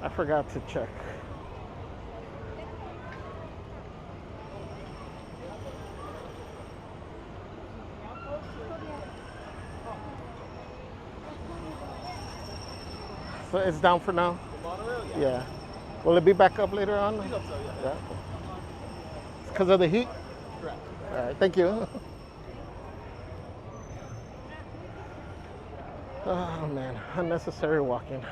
I forgot to check. So it's down for now? The monorail? Yeah. Will it be back up later on? I hope so, yeah. Yeah. It's because of the heat? Correct. All right, thank you. Oh man, unnecessary walking.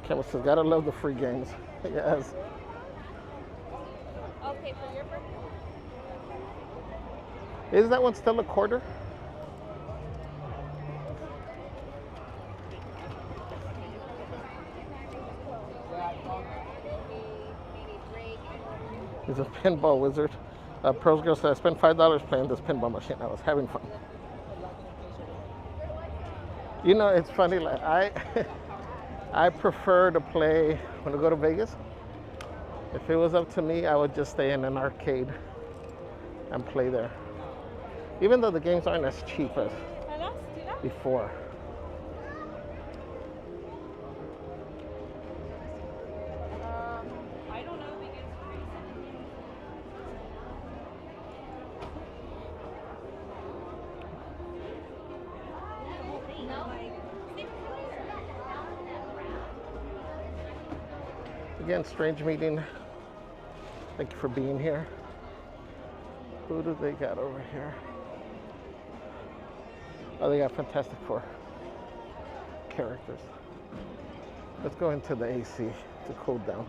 Cameron says, gotta love the free games. Yes. Okay, for your birthday. Is that one still a quarter? He's a pinball wizard. Pros Girl said, I spent $5 playing this pinball machine. I was having fun. You know, it's funny, like I prefer to play when I go to Vegas. If it was up to me, I would just stay in an arcade and play there. Even though the games aren't as cheap as before. I don't know if it gets free. Again, strange meeting. Thank you for being here. Who do they got over here? Oh, they got Fantastic Four characters. Let's go into the AC to cool down.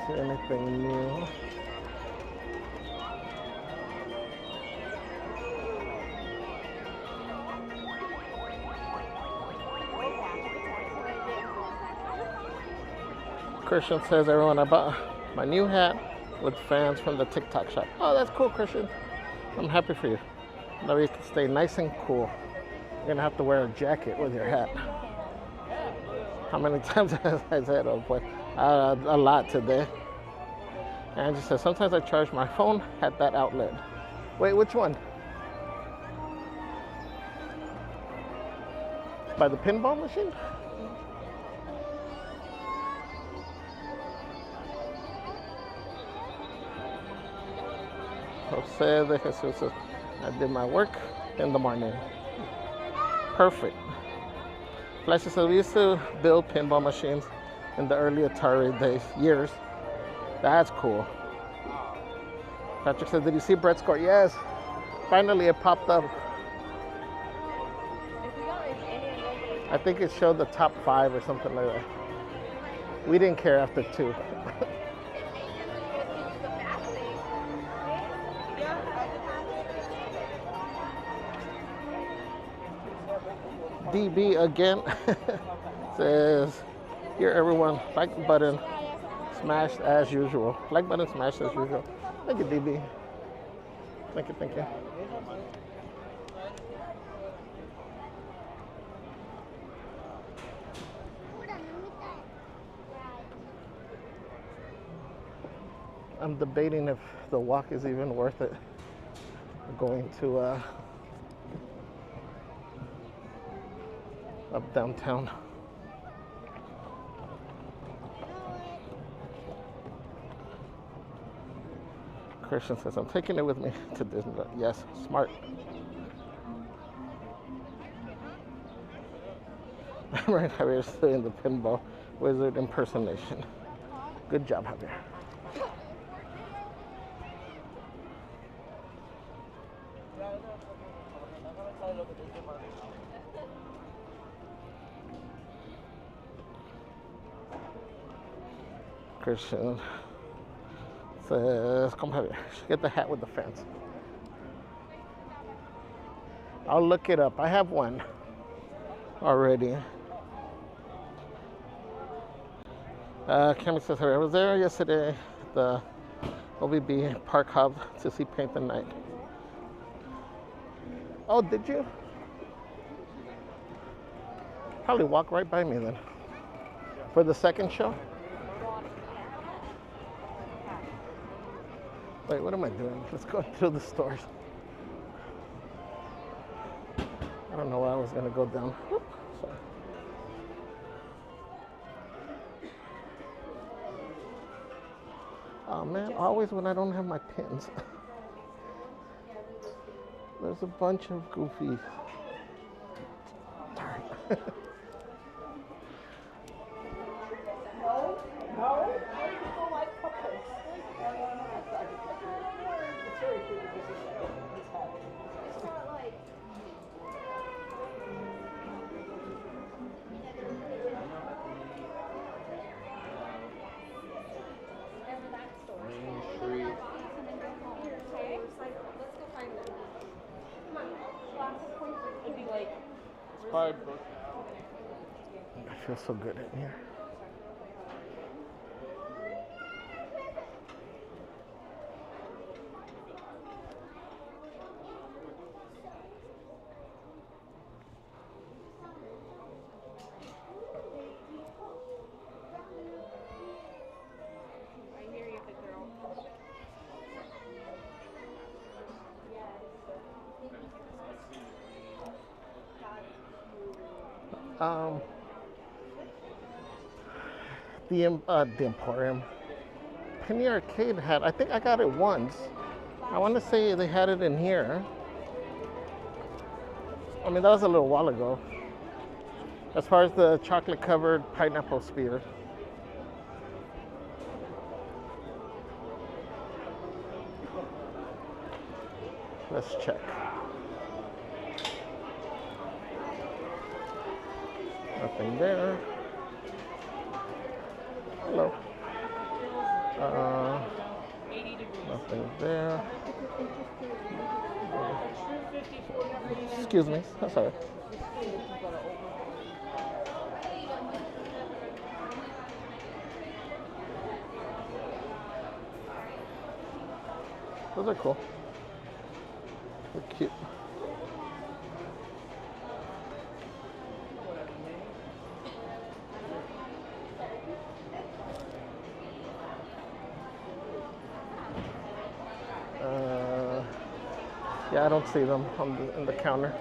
Anything new? Christian says, everyone, I bought my new hat with fans from the TikTok shop. Oh, that's cool, Christian. I'm happy for you. Now you can stay nice and cool. You're gonna have to wear a jacket with your hat. How many times has I said, oh boy? A lot today. Angie says, sometimes I charge my phone at that outlet. Wait, which one? By the pinball machine? Jose de Jesus says, I did my work in the morning. Perfect. Flashy says, we used to build pinball machines in the early Atari days, years. That's cool. Patrick said, did you see Brett's score? Yes. Finally, it popped up. I think it showed the top 5 or something like that. We didn't care after 2. DB again says, here everyone, like button smashed as usual. Like button smashed as usual. Thank you, DB. Thank you, thank you. I'm debating if the walk is even worth it. Going to up downtown. Christian says, I'm taking it with me to Disneyland. Yes, smart. Right, Javier's doing the pinball wizard impersonation. Good job, Javier. Christian says, come Javier, get the hat with the fence. I'll look it up. I have one already. Cammy says, I was there yesterday at the OBB Park Hub to see Paint the Night. Oh, did you? Probably walk right by me then. For the second show? Wait, what am I doing? Let's go through the stores. I don't know why I was gonna go down. Whoop, sorry. Oh man, always when I don't have my pins. There's a bunch of goofies. Darn. I feel so good in here. The Emporium. Penny Arcade had, I think I got it once. I want to say they had it in here. I mean, that was a little while ago. As far as the chocolate covered pineapple spear. Let's check. Nothing there. Hello. Nothing there. Excuse me. I'm sorry. Those are cool. They're cute. Yeah, I don't see them in the counter.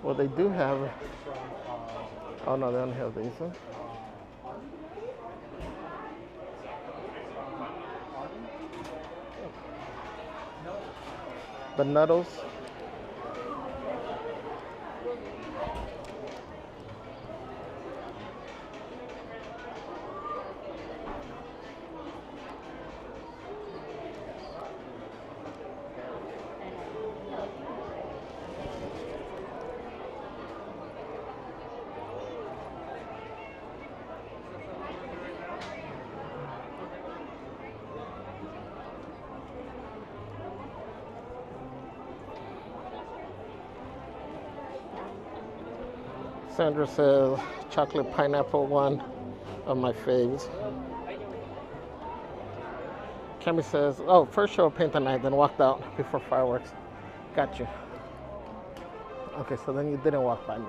Well, they do have. Oh no, they don't have these. Huh? The Nuddles. Sandra says chocolate pineapple, one of my faves. Cammy says, oh, first show of Paint the Night, then walked out before fireworks. Got you. Okay, so then you didn't walk by me.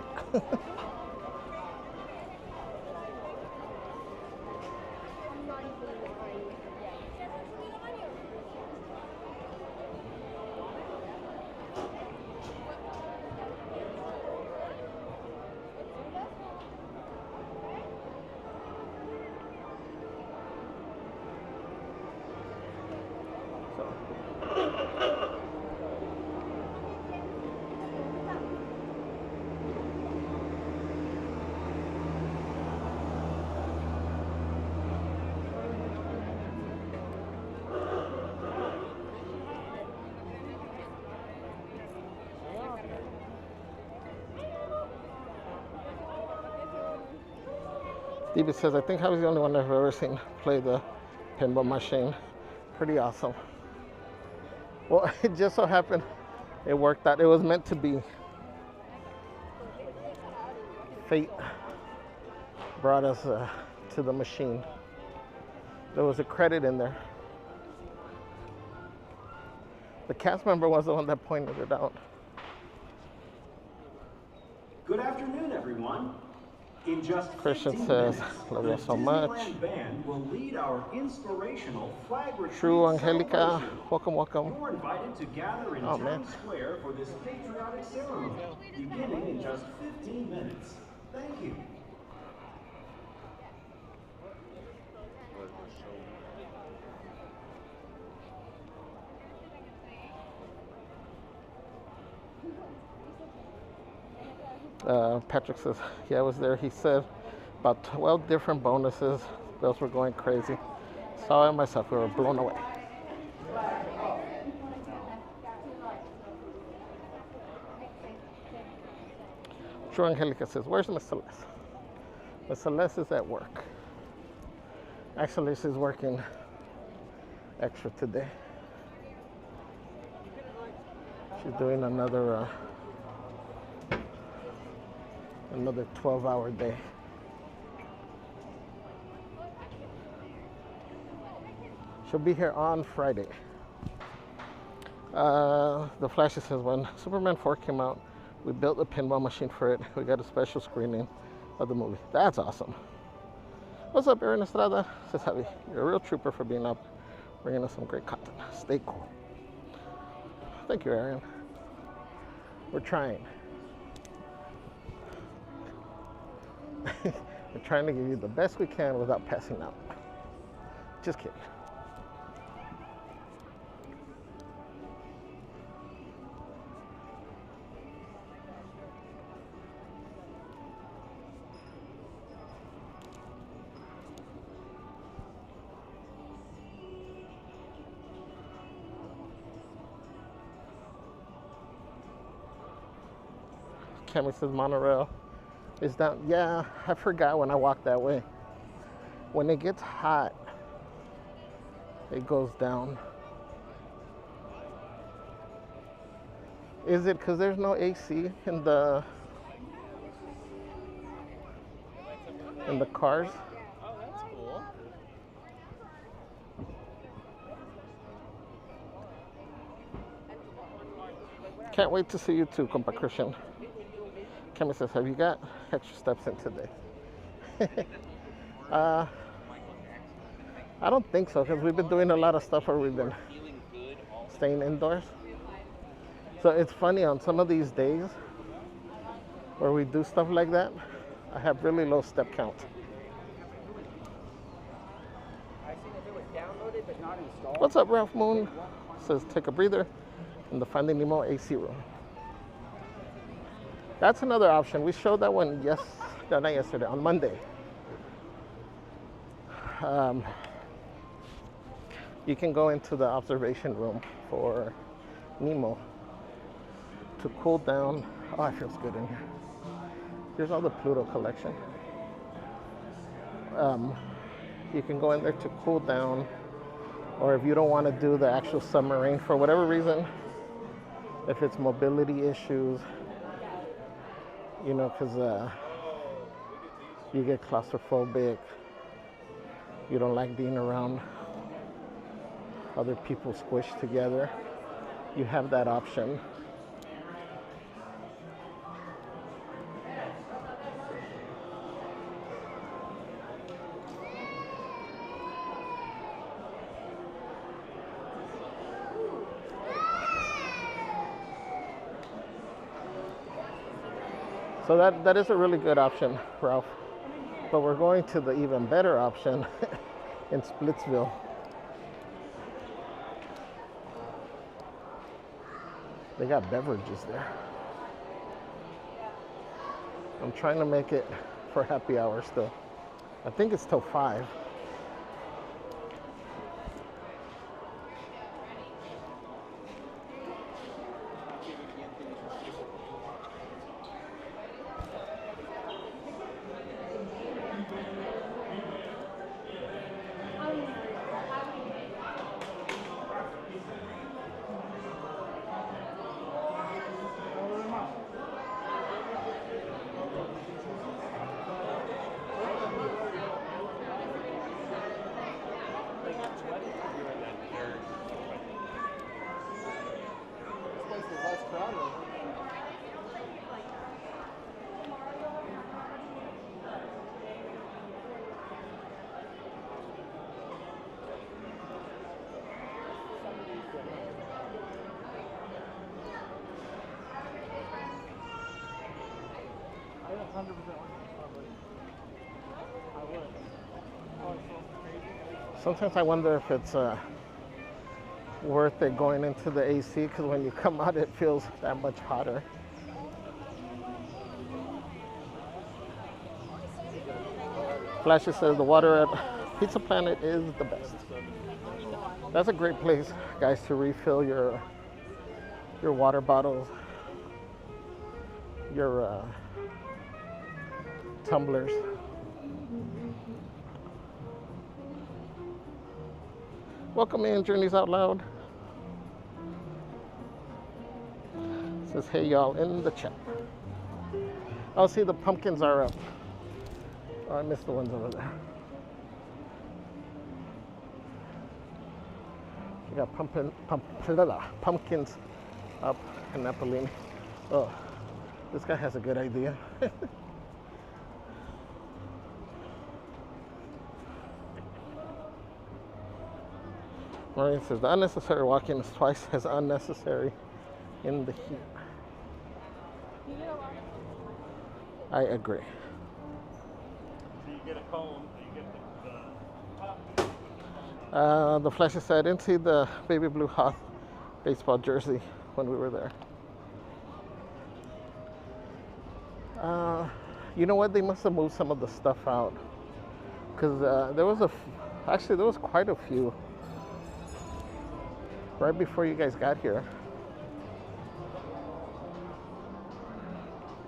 Stevie says, I think Javi's the only one I've ever seen play the pinball machine. Pretty awesome. Well, it just so happened it worked out. It was meant to be. Fate brought us to the machine. There was a credit in there. The cast member was the one that pointed it out. Good afternoon, everyone. In just Christian 15 says, minutes, love the you so much. Disneyland Band will lead our inspirational flag retreat True Angelica, celebration. welcome. You're invited to gather in Oh, man. Town Square for this patriotic ceremony, beginning in just 15 minutes. Thank you. Patrick says, yeah, I was there. He said about 12 different bonuses. Those were going crazy. Saw it myself. We were blown away. True Angelica says, where's Miss Celeste? Miss Celeste is at work. Actually, she's working extra today. She's doing another 12-hour day. She'll be here on Friday. The Flashy says, when Superman 4 came out, we built a pinball machine for it. We got a special screening of the movie. That's awesome. What's up, Aaron Estrada? Says Javi, you're a real trooper for being up, bringing us some great content. Stay cool. Thank you, Aaron. We're trying. We're trying to give you the best we can without passing out. Just kidding. Cammy says Monorail is down. Yeah, I forgot when I walked that way. When it gets hot, it goes down. Is it because there's no AC in the cars? Oh, that's cool. Can't wait to see you too, compa Christian. Kemi says, have you got extra steps in today? I don't think so, because we've been doing a lot of stuff where we've been staying indoors. So it's funny, on some of these days where we do stuff like that, I have really low step count. What's up, Ralph Moon? Says, take a breather in the Finding Nemo AC room. That's another option. We showed that one not yesterday, on Monday. You can go into the observation room for Nemo to cool down. Oh, it feels good in here. Here's all the Pluto collection. You can go in there to cool down, or if you don't want to do the actual submarine for whatever reason, if it's mobility issues, you know, because you get claustrophobic, you don't like being around other people squished together, you have that option. So that is a really good option, Ralph. But we're going to the even better option in Splitsville. They got beverages there. I'm trying to make it for happy hour still. I think it's till 5. Sometimes I wonder if it's worth it going into the AC, because when you come out it feels that much hotter. Flashy says the water at Pizza Planet is the best. That's a great place, guys, to refill your water bottles, your tumblers. Welcome in, Journeys Out Loud. Says, hey y'all, in the chat. Oh, see, the pumpkins are up. Oh, I missed the ones over there. We got pumpkins up in Napolini. Oh, this guy has a good idea. Maureen says, the unnecessary walking is twice as unnecessary in the heat. I agree. So you get a cone, you get the top. The Flashy said, I didn't see the baby blue Hoth baseball jersey when we were there. You know what? They must have moved some of the stuff out, because there was quite a few right before you guys got here.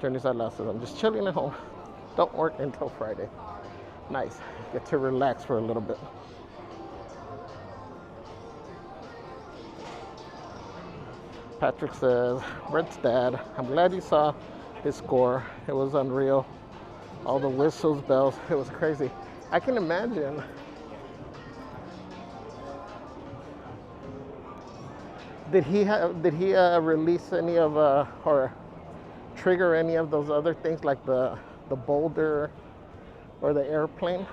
Journeys Out Loud says, I'm just chilling at home. Don't work until Friday. Nice. Get to relax for a little bit. Patrick says, Brent's dad, I'm glad you saw his score. It was unreal. All the whistles, bells, it was crazy. I can imagine. Did he release any of or trigger any of those other things, like the boulder or the airplane?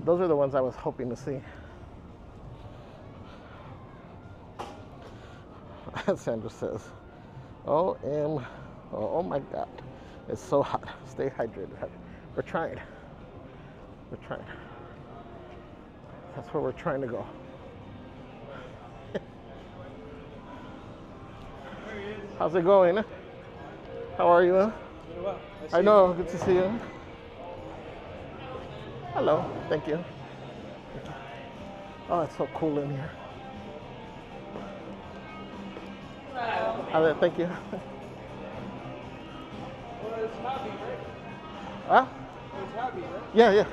Those are the ones I was hoping to see. Sandra says, oh my God, it's so hot. Stay hydrated. We're trying. That's where we're trying to go. How's it going? How are you? Doing well. I know, good to see you. Hello, thank you. Oh, it's so cool in here. Thank you. Well, it's happy, right? Huh? It's happy, right? Yeah.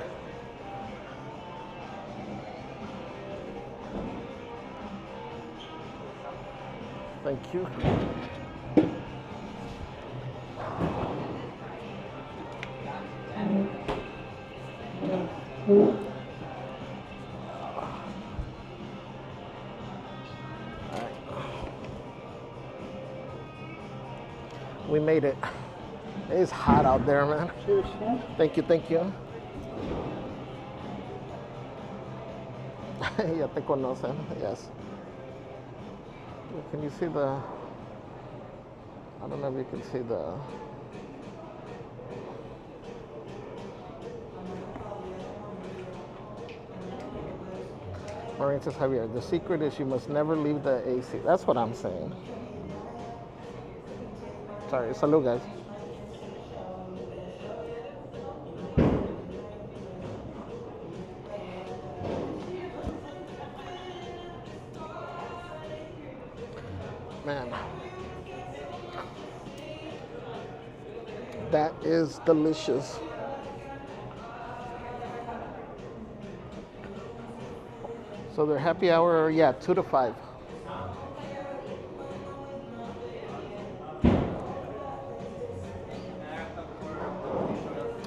Thank you. We made it. It's hot out there, man. Cheers. Thank you. Ya te conocen, yes. Can you see the, I don't know if you can see the, Maureen says, Javier, the secret is you must never leave the AC. That's what I'm saying. Sorry, salud, guys. Man, that is delicious. So their happy hour, yeah, 2 to 5.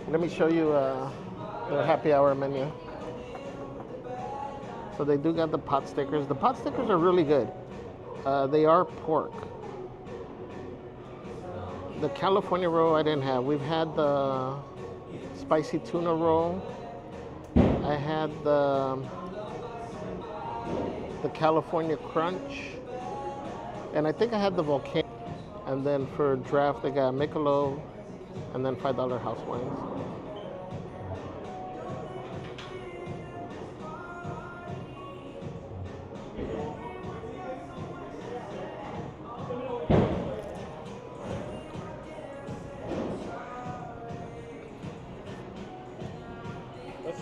Let me show you their happy hour menu. So they do got the pot stickers. The pot stickers are really good. They are pork. The California roll I didn't have. We've had the spicy tuna roll. I had the California crunch. And I think I had the volcano. And then for draft, they got Michelob and then $5 house wines.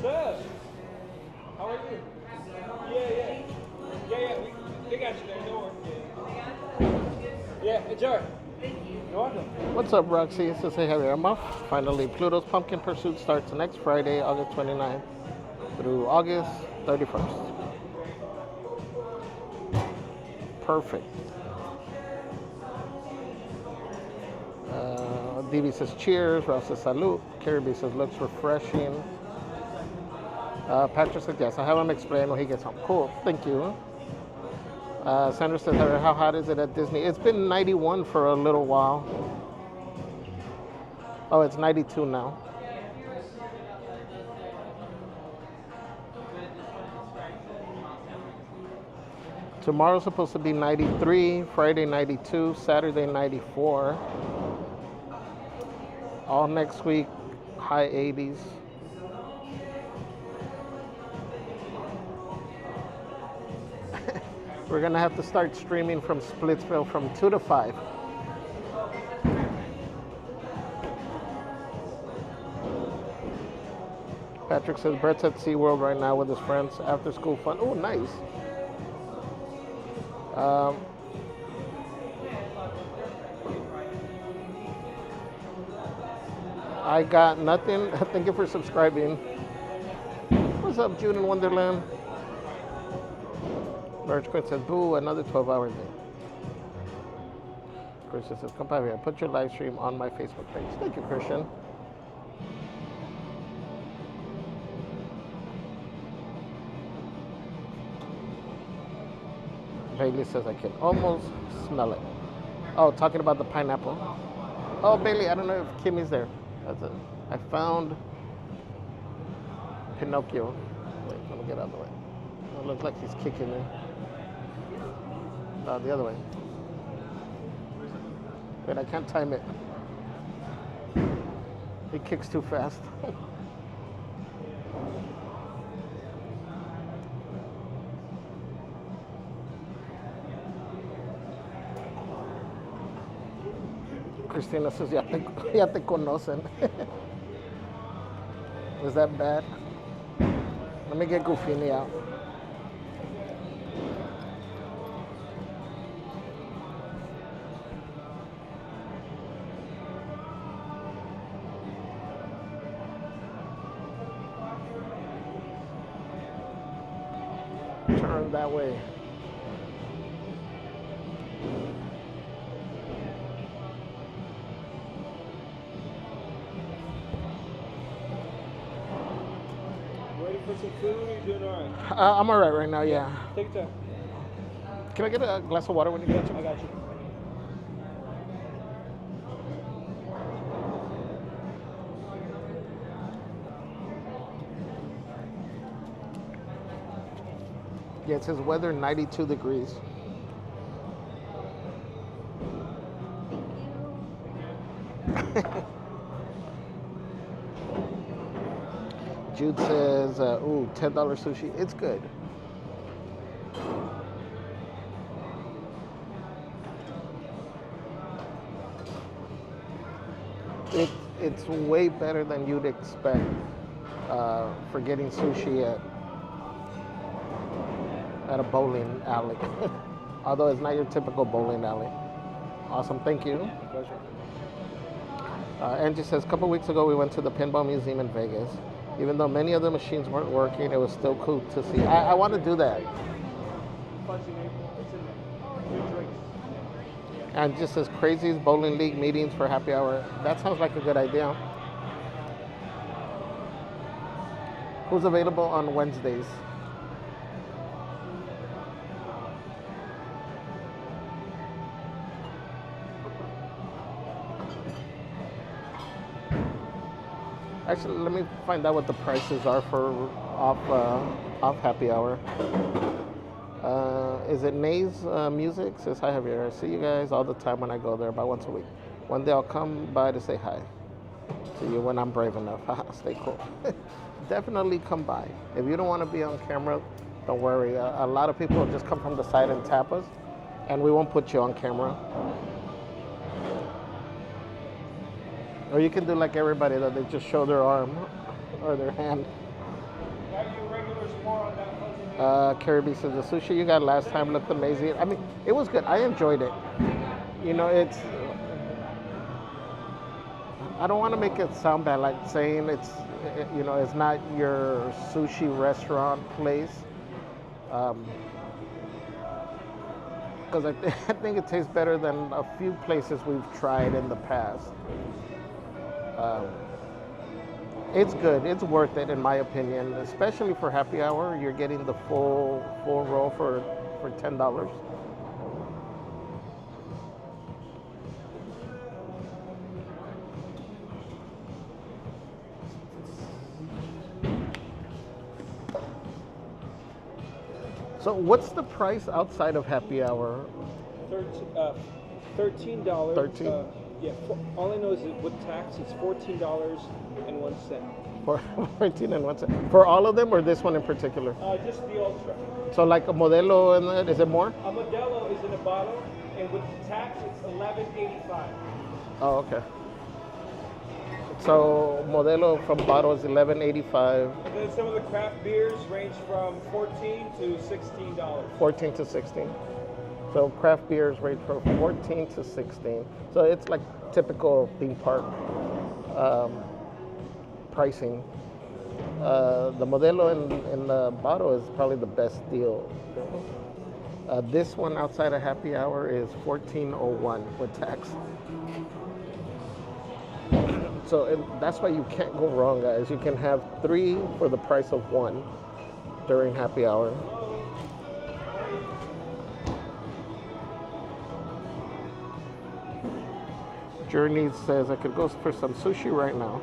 up? How are you? Yeah. They got you there. Don't worry. Yeah, enjoy. You're welcome. What's up, Roxy? This is Javier Lao. Finally, Pluto's Pumpkin Pursuit starts next Friday, August 29th through August 31st. Perfect. DB says cheers. Ralph says salute. Carrie B says looks refreshing. Patrick says yes. I have him explain when he gets home. Cool. Thank you. Sandra says, how hot is it at Disney? It's been 91 for a little while. Oh, it's 92 now. Tomorrow's supposed to be 93, Friday 92, Saturday 94. All next week, high 80s. We're gonna have to start streaming from Splitsville from 2 to 5. Patrick says Brett's at SeaWorld right now with his friends. After school fun. Oh, nice. I got nothing. Thank you for subscribing. What's up, June in Wonderland? Marge Quinn says, boo, another 12-hour day. Christian says, come by here. Put your live stream on my Facebook page. Thank you, Christian. Bailey says, I can almost smell it. Oh, talking about the pineapple. Oh, Bailey, I don't know if Kimmy's there. I found Pinocchio. Wait, let me get out of the way. It looks like he's kicking me. No, the other way. Wait, I can't time it. He kicks too fast. Cristina says, ya te conocen. Was that bad? Let me get Goofini out. Turn that way. For some food, you're doing all right? I'm all right now, yeah. Take your time. Can I get a glass of water when you get it? I got you. Yeah, it says weather 92 degrees. Jude says, ooh, $10 sushi. It's good. It's way better than you'd expect for getting sushi at a bowling alley. Although it's not your typical bowling alley. Awesome, thank you. Pleasure. Angie says, a couple weeks ago we went to the Pinball Museum in Vegas. Even though many of the machines weren't working, it was still cool to see. I want to do that. And just as crazy as bowling league meetings for happy hour, that sounds like a good idea. Who's available on Wednesdays? Actually, let me find out what the prices are for off happy hour. Is it Nays Music? Says, hi Javier. I see you guys all the time when I go there, about once a week. One day I'll come by to say hi to you when I'm brave enough. Stay cool. Definitely come by. If you don't want to be on camera, don't worry. A lot of people just come from the side and tap us, and we won't put you on camera. Or you can do like everybody, that they just show their arm or their hand. Kirby says the sushi you got last time looked amazing. I mean, it was good. I enjoyed it. You know, it's. I don't want to make it sound bad, like saying it's, you know, it's not your sushi restaurant place. Because I think it tastes better than a few places we've tried in the past. It's good. It's worth it, in my opinion, especially for happy hour. You're getting the full roll for $10. So what's the price outside of happy hour? $13. $13? Yeah, all I know is that with tax, it's $14.01. For 14 and 1 cent. For all of them, or this one in particular? Just the Ultra. So like a Modelo, and is it more? A Modelo is in a bottle, and with the tax, it's $11.85. Oh, okay. So Modelo from bottle is $11.85. And then some of the craft beers range from $14 to $16. 14 to 16. So craft beers range from 14 to 16. So it's like typical theme park pricing. The Modelo in the bottle is probably the best deal. This one outside of happy hour is $14.01 with tax. So that's why you can't go wrong, guys. You can have 3 for the price of 1 during happy hour. Journey says I could go for some sushi right now.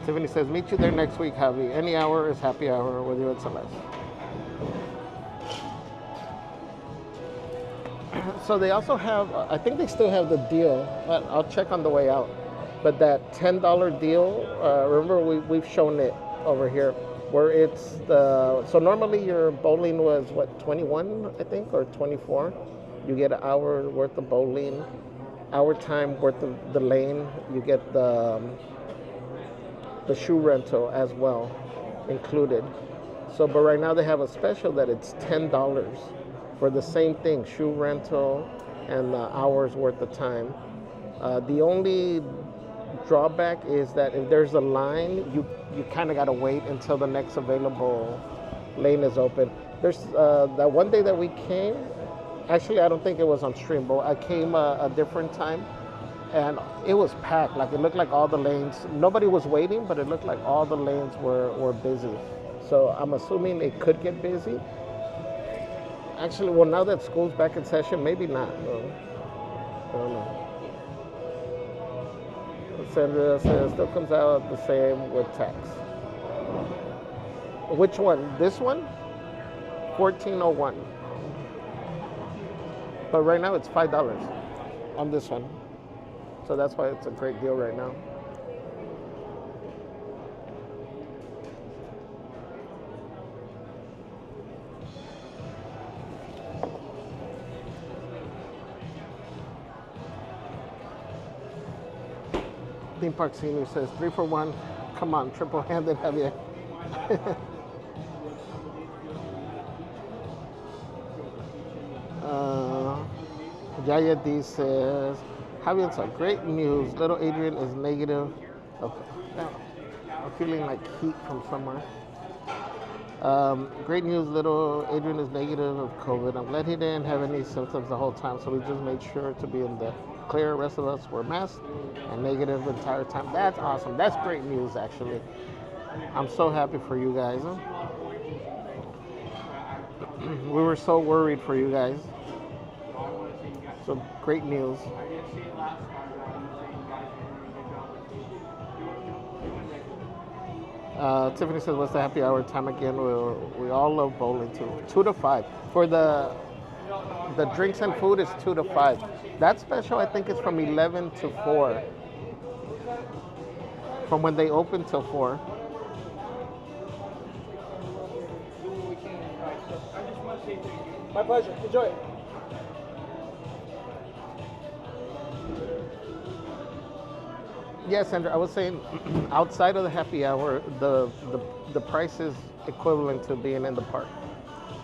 Tiffany says meet you there next week, Javi. Any hour is happy hour with you at Celeste. So they also have, I think they still have the deal. I'll check on the way out. But that $10 deal, remember we've shown it over here, where it's so normally your bowling was what, 21, I think, or 24. You get an hour worth of bowling, hour time worth of the lane. You get the shoe rental as well included. So, but right now they have a special that it's $10 for the same thing, shoe rental and hours worth of time. The only drawback is that if there's a line, you kind of got to wait until the next available lane is open. There's that one day that we came, actually I don't think it was on stream, but I came a different time and it was packed. Like it looked like all the lanes, nobody was waiting, but it looked like all the lanes were busy. So I'm assuming it could get busy. Actually, well, now that school's back in session, maybe not. Though. I don't know. Sandra says still comes out the same with tax. Which one? This one? $14.01. But right now it's $5 on this one. So that's why it's a great deal right now. Theme Park Senior says 3 for 1. Come on, triple-handed Javier. Yaya D says, Javier, some great news. Little Adrian is negative. I'm feeling like heat from somewhere. Great news, little Adrian is negative of COVID. I'm glad he didn't have any symptoms the whole time, so we just made sure to be in the clear. Rest of us were masked and negative the entire time. That's awesome. That's great news, actually. I'm so happy for you guys. We were so worried for you guys. So great news. Tiffany says, what's the happy hour time again? We all love bowling too. 2 to 5. For the drinks and food is 2 to 5. That special, I think, is from 11 to 4. From when they open till 4. My pleasure. Enjoy it. Yes, Andrew, I was saying outside of the happy hour, the price is equivalent to being in the park,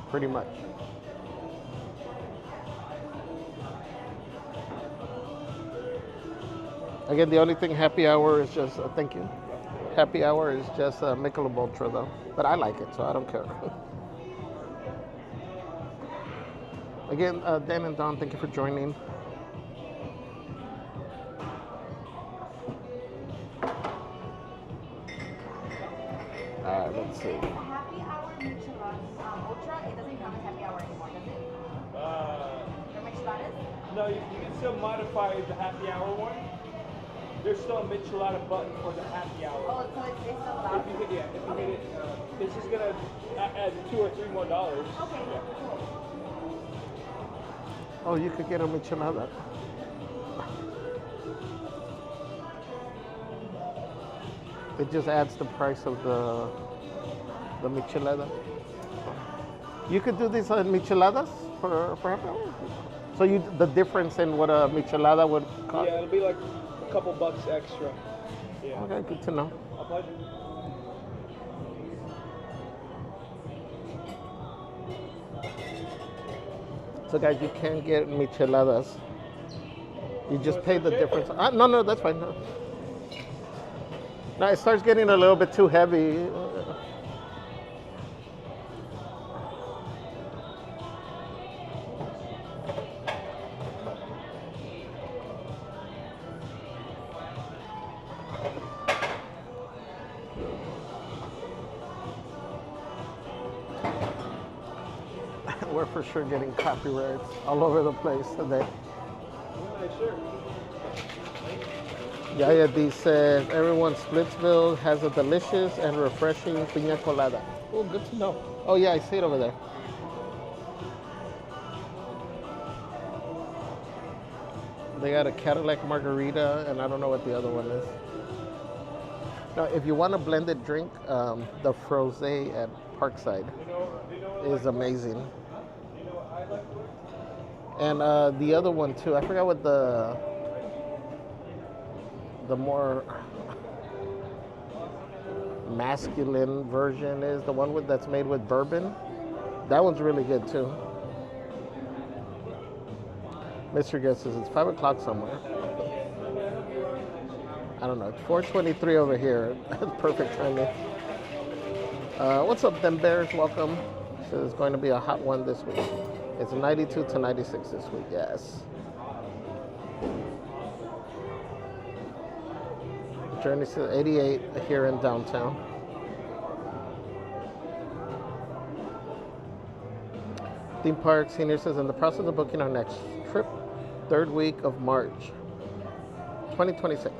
pretty much. Again, the only thing happy hour is just, thank you. Happy hour is just Michelob Ultra though, but I like it, so I don't care. Again, Dan and Don, thank you for joining. Let's see. The happy hour Michelob Ultra, it doesn't count as happy hour anymore, does it? For micheladas? No, you can still modify the happy hour one. There's still a michelada button for the happy hour. Oh, so it's still allowed? If you hit it, it's just gonna add $2 or $3 more. Okay, cool. Oh, you could get a michelada. It just adds the price of the michelada. You could do these micheladas for happy hour? So the difference in what a michelada would cost? Yeah, it'll be like a couple bucks extra. Yeah. Okay, good to know. A pleasure. So guys, you can get micheladas. You just pay the difference. No, that's fine. No. Now it starts getting a little bit too heavy. We're for sure getting copyrights all over the place today. Yaya D says, everyone Splitsville has a delicious and refreshing piña colada. Oh, good to know. Oh yeah, I see it over there. They got a Cadillac margarita, and I don't know what the other one is. Now, if you want a blended drink, the Frosé at Parkside is amazing. And the other one too, I forgot what the more masculine version is, the one that's made with bourbon. That one's really good too. Mr. Guest says it's 5 o'clock somewhere. I don't know, it's 4:23 over here. Perfect timing. What's up, them bears? Welcome. So it's going to be a hot one this week. It's 92 to 96 this week, yes. Journey to 88 here in downtown. Theme Park Senior says, in the process of booking our next trip, 3rd week of March, 2026.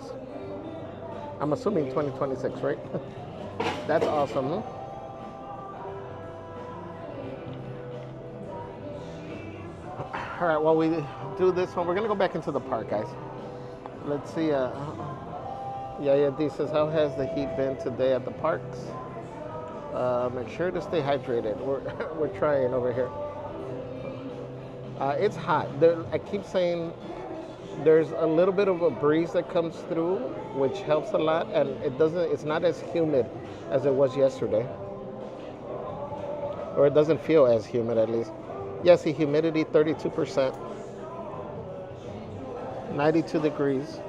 I'm assuming 2026, right? That's awesome, huh? All right, while we do this one, we're gonna go back into the park, guys. Let's see, Yaya D says, how has the heat been today at the parks? Make sure to stay hydrated. We're trying over here. It's hot. I keep saying there's a little bit of a breeze that comes through, which helps a lot, and it's not as humid as it was yesterday. Or it doesn't feel as humid, at least. Yes, the humidity 32%, 92 degrees.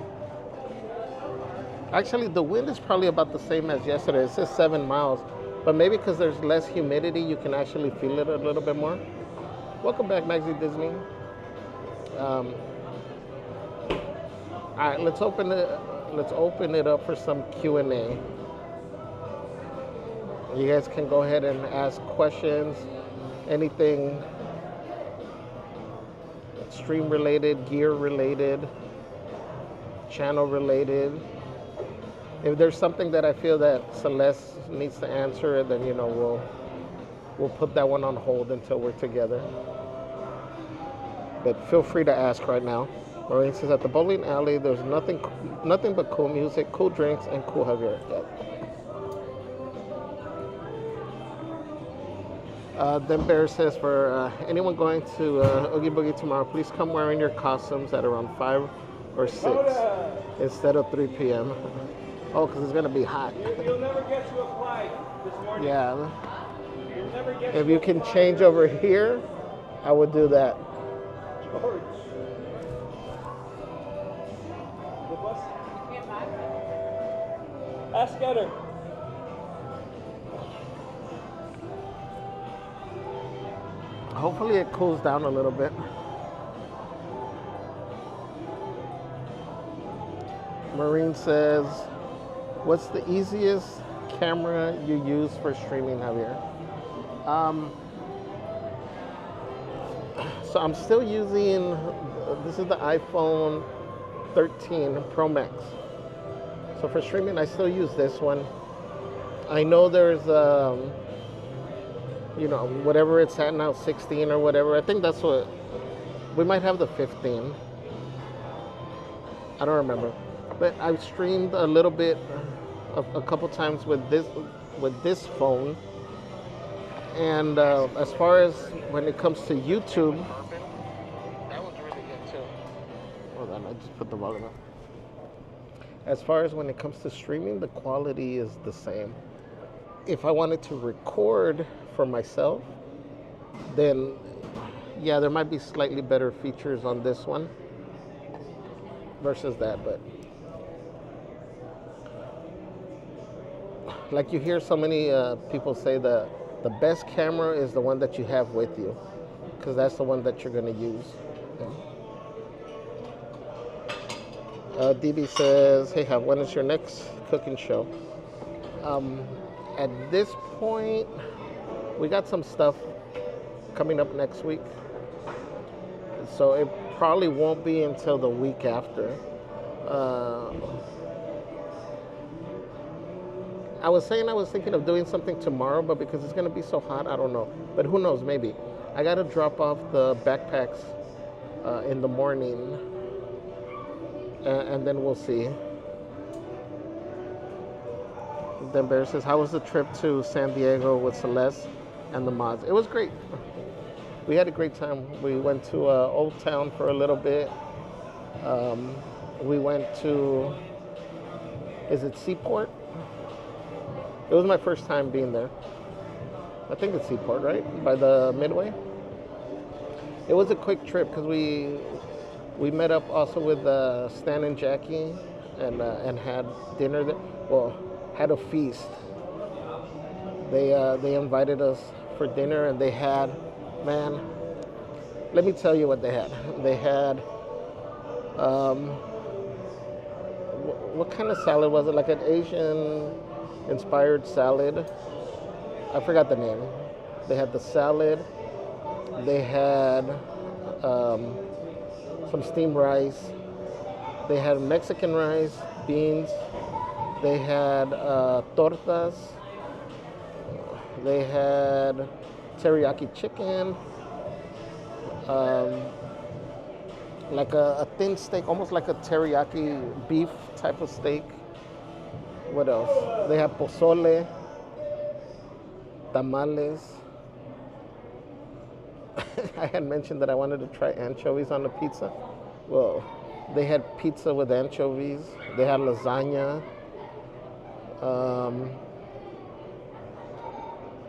Actually, the wind is probably about the same as yesterday. It says 7 miles, but maybe because there's less humidity, you can actually feel it a little bit more. Welcome back, Maxi Disney. All right, let's open it up for some Q&A. You guys can go ahead and ask questions, anything stream related, gear related, channel related. If there's something that I feel that Celeste needs to answer, then we'll put that one on hold until we're together. But feel free to ask right now. Maureen says, at the bowling alley, there's nothing but cool music, cool drinks, and cool Javier. Then Bear says, for anyone going to Oogie Boogie tomorrow, please come wearing your costumes at around 5 or 6. instead of 3 p.m. Oh, because it's gonna be hot. You'll never get to a flight this morning. Yeah. You'll never get If to you a can flight. change over here, I would do that. George. The bus. Ask Getter. Hopefully it cools down a little bit. Marine says, what's the easiest camera you use for streaming, Javier? So I'm still using, this is the iPhone 13 Pro Max. So for streaming, I still use this one. I know there's, you know, whatever it's at now, 16 or whatever. I think that's what, we might have the 15. I don't remember. But I've streamed a little bit, a couple times with this phone. And as far as when it comes to YouTube, that one's really good too. Hold on, I just put the volume up. As far as when it comes to streaming, the quality is the same. If I wanted to record for myself, then yeah, there might be slightly better features on this one versus that, but like you hear so many people say that the best camera is the one that you have with you, because that's the one that you're going to use. DB says, hey, when is your next cooking show? At this point, we got some stuff coming up next week, so it probably won't be until the week after. I was thinking of doing something tomorrow, but because it's going to be so hot, I don't know. But who knows, maybe. I got to drop off the backpacks in the morning, and then we'll see. Then Bear says, how was the trip to San Diego with Celeste and the mods? It was great. We had a great time. We went to Old Town for a little bit. We went to, is it Seaport? It was my first time being there. I think it's Seaport, right? By the Midway. It was a quick trip because we met up also with Stan and Jackie and had dinner there. Well, had a feast. They invited us for dinner, and they had, man, let me tell you what they had. They had, what kind of salad was it? Like an Asian inspired salad. I forgot the name. They had the salad. They had some steamed rice. They had Mexican rice, beans. They had tortas. They had teriyaki chicken. Like a thin steak, almost like a teriyaki beef type of steak. What else? They have pozole, tamales. I had mentioned that I wanted to try anchovies on the pizza. Well, they had pizza with anchovies. They had lasagna.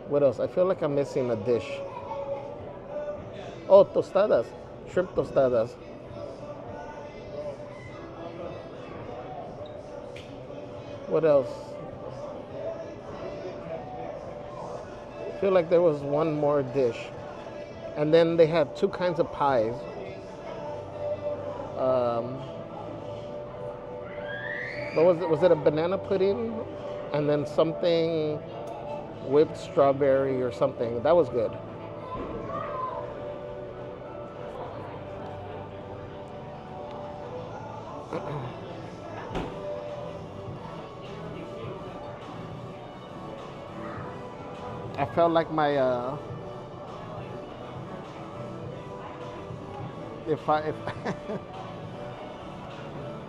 What else? I feel like I'm missing a dish. Oh, tostadas. Shrimp tostadas. What else? I feel like there was one more dish. And then they had two kinds of pies. What was it? Was it a banana pudding? And then something whipped strawberry or something. That was good. I felt like my if I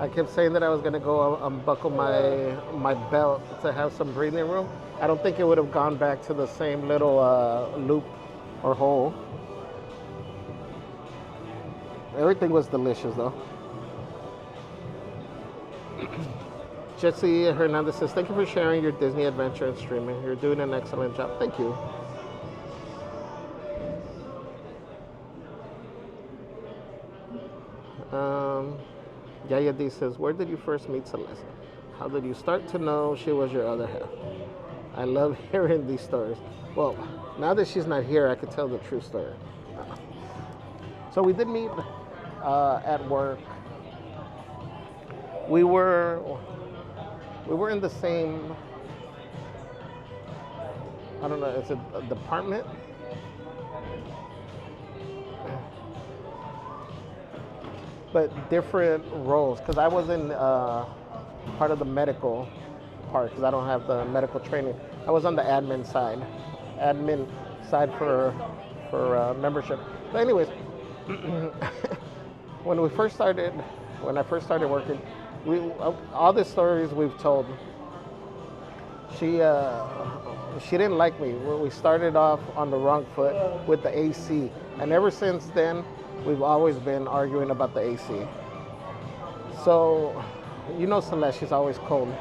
kept saying that I was gonna go unbuckle my belt to have some breathing room. I don't think it would have gone back to the same little loop or hole. Everything was delicious though. Jesse Hernandez says, thank you for sharing your Disney adventure and streaming. You're doing an excellent job. Thank you. Yaya D says, where did you first meet Celeste? How did you start to know she was your other half? I love hearing these stories. Well, now that she's not here, I could tell the true story. So we did meet at work. We were in the same, I don't know, it's a department. But different roles, because I was in part of the medical part, because I don't have the medical training. I was on the admin side for membership. But anyways, when I first started working, all the stories we've told. She didn't like me. We started off on the wrong foot with the AC, and ever since then, we've always been arguing about the AC. So, you know Celeste, she's always cold.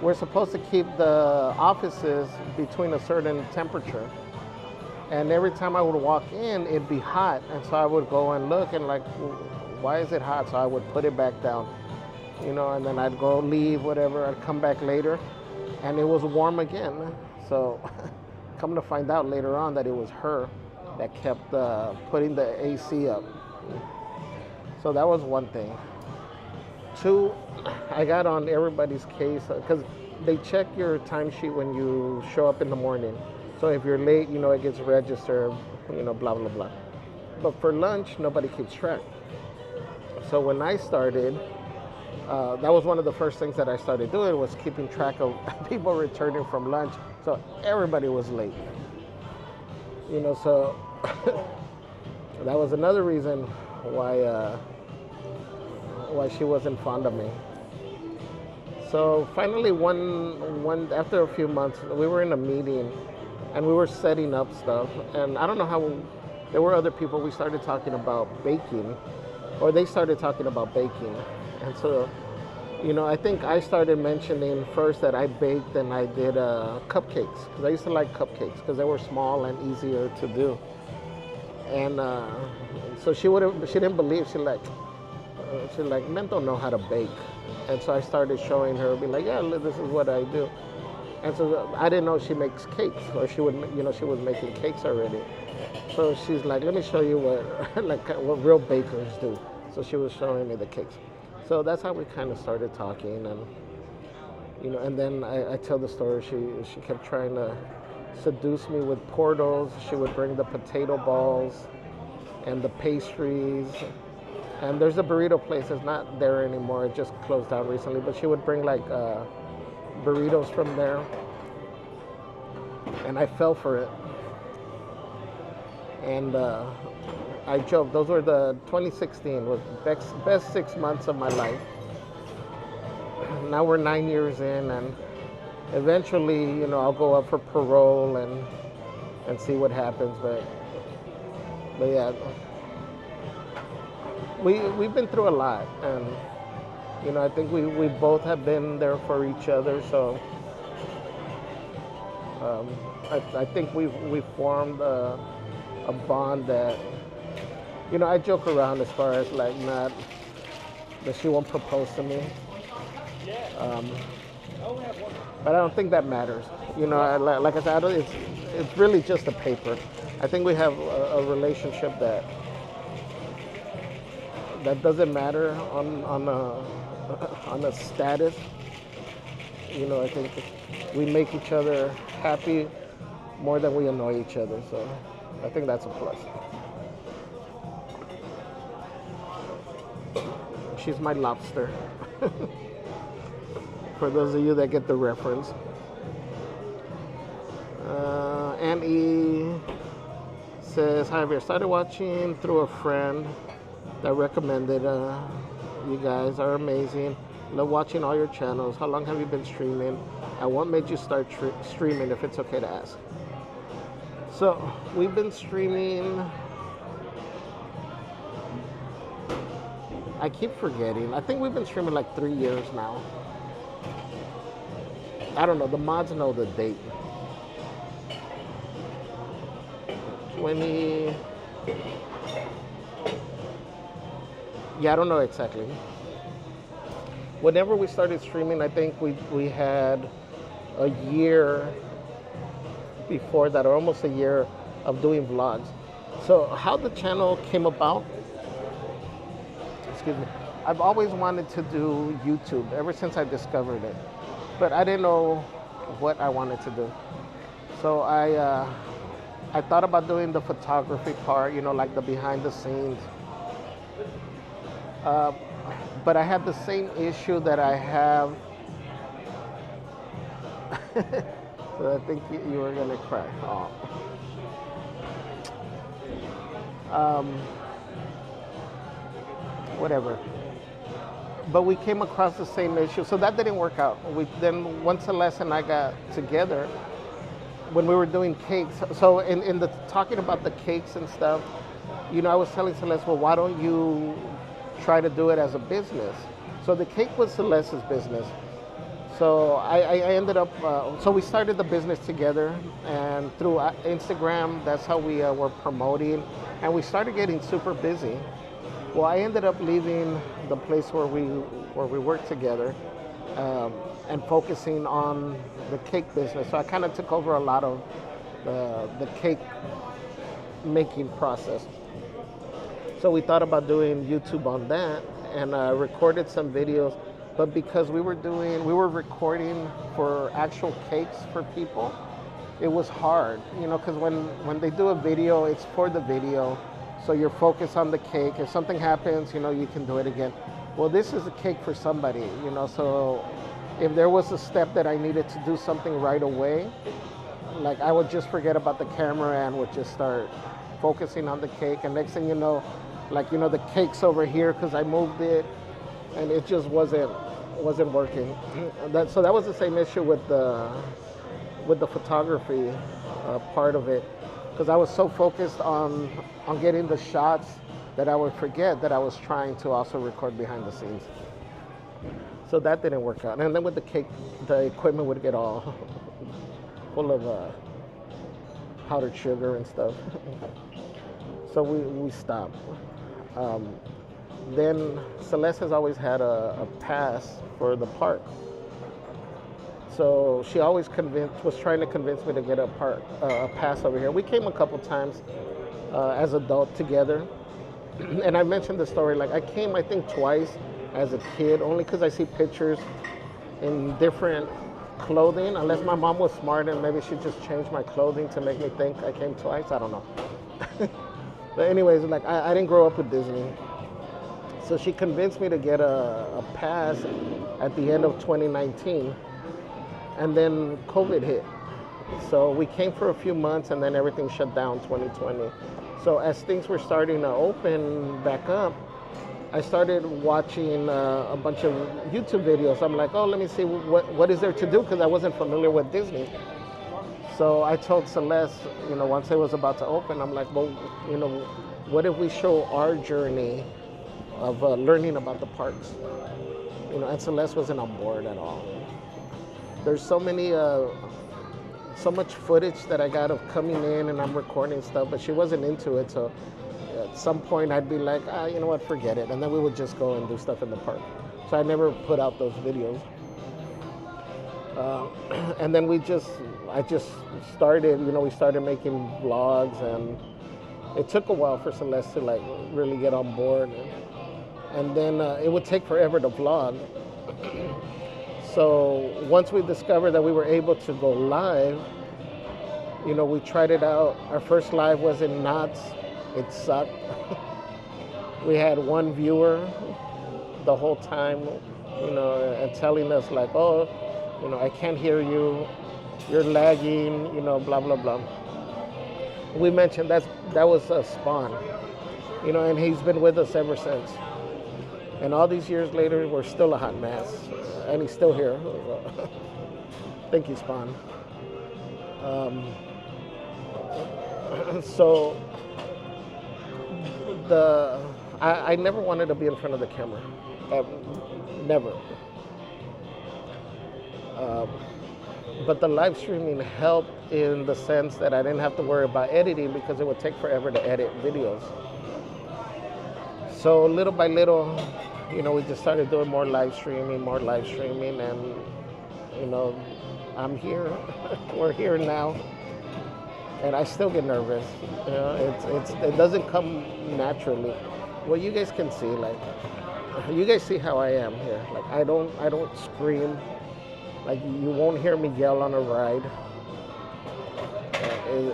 We're supposed to keep the offices between a certain temperature. And every time I would walk in, it'd be hot. And so I would go and look and like, why is it hot? So I would put it back down, you know, and then I'd go leave, whatever. I'd come back later and it was warm again. So come to find out later on that it was her that kept putting the AC up. So that was one thing. Two, I got on everybody's case because they check your timesheet when you show up in the morning. So if you're late, you know, it gets registered, you know, blah, blah, blah. But for lunch, nobody keeps track. So when I started, that was one of the first things that I started doing was keeping track of people returning from lunch. So everybody was late. You know, so that was another reason why she wasn't fond of me. So finally, after a few months, we were in a meeting and we were setting up stuff. And I don't know how, there were other people, we started talking about baking, or they started talking about baking. And so, you know, I think I started mentioning first that I baked and I did cupcakes, because I used to like cupcakes because they were small and easier to do. And so she didn't believe. She's like, men don't know how to bake. And so I started showing her, be like, yeah, this is what I do. And so I didn't know she makes cakes, or she would, you know, she was making cakes already. So she's like, let me show you what real bakers do. So she was showing me the cakes. So that's how we kind of started talking, and you know, and then I tell the story. She kept trying to seduce me with portals. She would bring the potato balls and the pastries. And there's a burrito place that's not there anymore. It just closed down recently. But she would bring like burritos from there, and I fell for it. And I joked, those were the 2016 was the best 6 months of my life. Now we're 9 years in, and eventually, you know, I'll go up for parole and see what happens. But yeah, we've been through a lot, and you know, I think we both have been there for each other. So I think we've formed a bond that, you know, I joke around as far as like not that she won't propose to me, but I don't think that matters. You know, like I said, it's really just a paper. I think we have a relationship that doesn't matter on a status. You know, I think we make each other happy more than we annoy each other. So I think that's a plus. She's my lobster. For those of you that get the reference. Ann E says, hi, Javier, started watching through a friend that recommended. You guys are amazing. Love watching all your channels. How long have you been streaming? And what made you start streaming, if it's okay to ask? So we've been streaming. I keep forgetting. I think we've been streaming like 3 years now. I don't know. The mods know the date. 20. Yeah, I don't know exactly. Whenever we started streaming, I think we had a year before that, or almost a year of doing vlogs. So how the channel came about, excuse me, I've always wanted to do YouTube ever since I discovered it, but I didn't know what I wanted to do. So I thought about doing the photography part, you know, like the behind the scenes. But I had the same issue that I have. So I think you were gonna cry. Oh. Whatever. But we came across the same issue, so that didn't work out. Then once Celeste and I got together, when we were doing cakes, so in the talking about the cakes and stuff, you know, I was telling Celeste, well, why don't you try to do it as a business? So the cake was Celeste's business. So I ended up, so we started the business together, and through Instagram, that's how we were promoting, and we started getting super busy. Well, I ended up leaving the place where we worked together and focusing on the cake business. So I kind of took over a lot of the cake making process. So we thought about doing YouTube on that, and recorded some videos. But because we were recording for actual cakes for people, it was hard, you know, because when they do a video, it's for the video. So you're focused on the cake. If something happens, you know, you can do it again. Well, this is a cake for somebody, you know, so if there was a step that I needed to do something right away, like I would just forget about the camera and would just start focusing on the cake. And next thing you know, like, you know, the cake's over here because I moved it, and it just wasn't working. So that was the same issue with the photography part of it, because I was so focused on getting the shots that I would forget that I was trying to also record behind the scenes. So that didn't work out. And then with the cake, the equipment would get all full of powdered sugar and stuff. So we stopped. Then Celeste has always had a pass for the park. So she always was trying to convince me to get a pass over here. We came a couple times as adults together. And I mentioned the story, like I came, I think, twice as a kid, only because I see pictures in different clothing, unless my mom was smart and maybe she just changed my clothing to make me think I came twice, I don't know. But anyways, like I didn't grow up with Disney. So she convinced me to get a pass at the end of 2019, and then COVID hit. So we came for a few months, and then everything shut down 2020. So as things were starting to open back up, I started watching a bunch of YouTube videos. I'm like, oh, let me see what is there to do, because I wasn't familiar with Disney. So I told Celeste, you know, once it was about to open, I'm like, well, you know, what if we show our journey of learning about the parks? You know, and Celeste wasn't on board at all. There's so much footage that I got of coming in and I'm recording stuff, but she wasn't into it. So at some point I'd be like, you know what, forget it. And then we would just go and do stuff in the park. So I never put out those videos. And then I just started, you know, we started making vlogs, and it took a while for Celeste to like really get on board. And then it would take forever to vlog. So once we discovered that we were able to go live, you know, we tried it out. Our first live was in Knott's. It sucked. We had one viewer the whole time, you know, and telling us like, oh, you know, I can't hear you, you're lagging, you know, blah, blah, blah. We mentioned that was Spawn, you know, and he's been with us ever since. And all these years later, we're still a hot mess. And he's still here. Thank you, Spawn. So I never wanted to be in front of the camera. Never. But the live streaming helped in the sense that I didn't have to worry about editing because it would take forever to edit videos. So little by little, we just started doing more live streaming, and I'm here. We're here now, and I still get nervous. It doesn't come naturally. Well, you guys can see, you guys see how I am here. Like I don't scream. Like you won't hear me yell on a ride.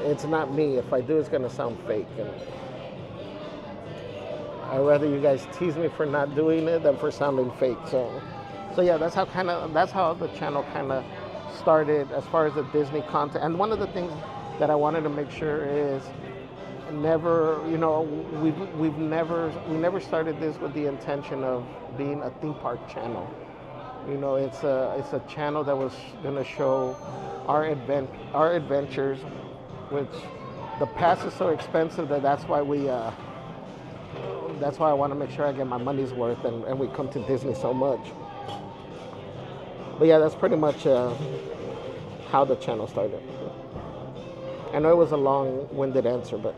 It's not me. If I do, it's gonna sound fake. And I'd rather you guys tease me for not doing it than for sounding fake. So yeah, that's how the channel kind of started as far as the Disney content. And one of the things that I wanted to make sure is we never started this with the intention of being a theme park channel. It's a channel that was gonna show our adventures, which the pass is so expensive that's why I want to make sure I get my money's worth and we come to Disney so much. But yeah, that's pretty much how the channel started. I know it was a long-winded answer, but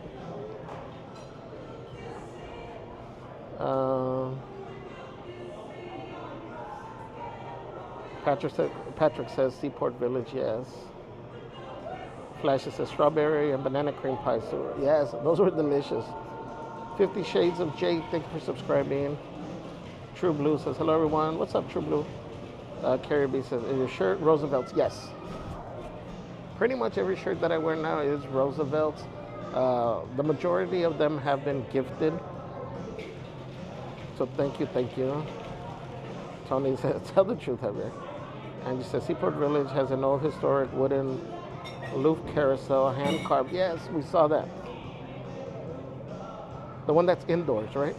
Patrick says Seaport Village, yes. Flashes says strawberry and banana cream pie. So yes, those were delicious. 50 Shades of Jade, thank you for subscribing. True Blue says, hello everyone. What's up, True Blue? Carrie B says, is your shirt Roosevelt's? Yes. Pretty much every shirt that I wear now is Roosevelt's. The majority of them have been gifted. So thank you. Tony says, tell the truth, Javier. And she says, Seaport Village has an old historic wooden aloof carousel, hand carved. Yes, we saw that. The one that's indoors, right?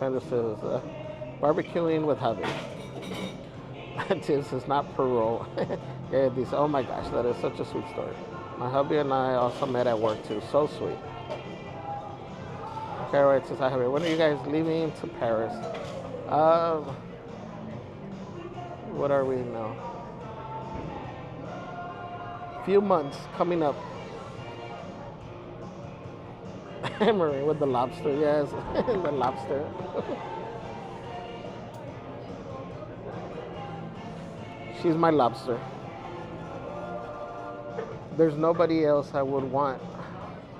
Sandra says, barbecuing with Javier. This is not parole. Yeah, oh my gosh, that is such a sweet story. My hubby and I also met at work too. So sweet. Carol says, hi, Javier. When are you guys leaving to Paris? What are we now? Few months coming up. Marie with the lobster, yes, the lobster. She's my lobster. There's nobody else I would want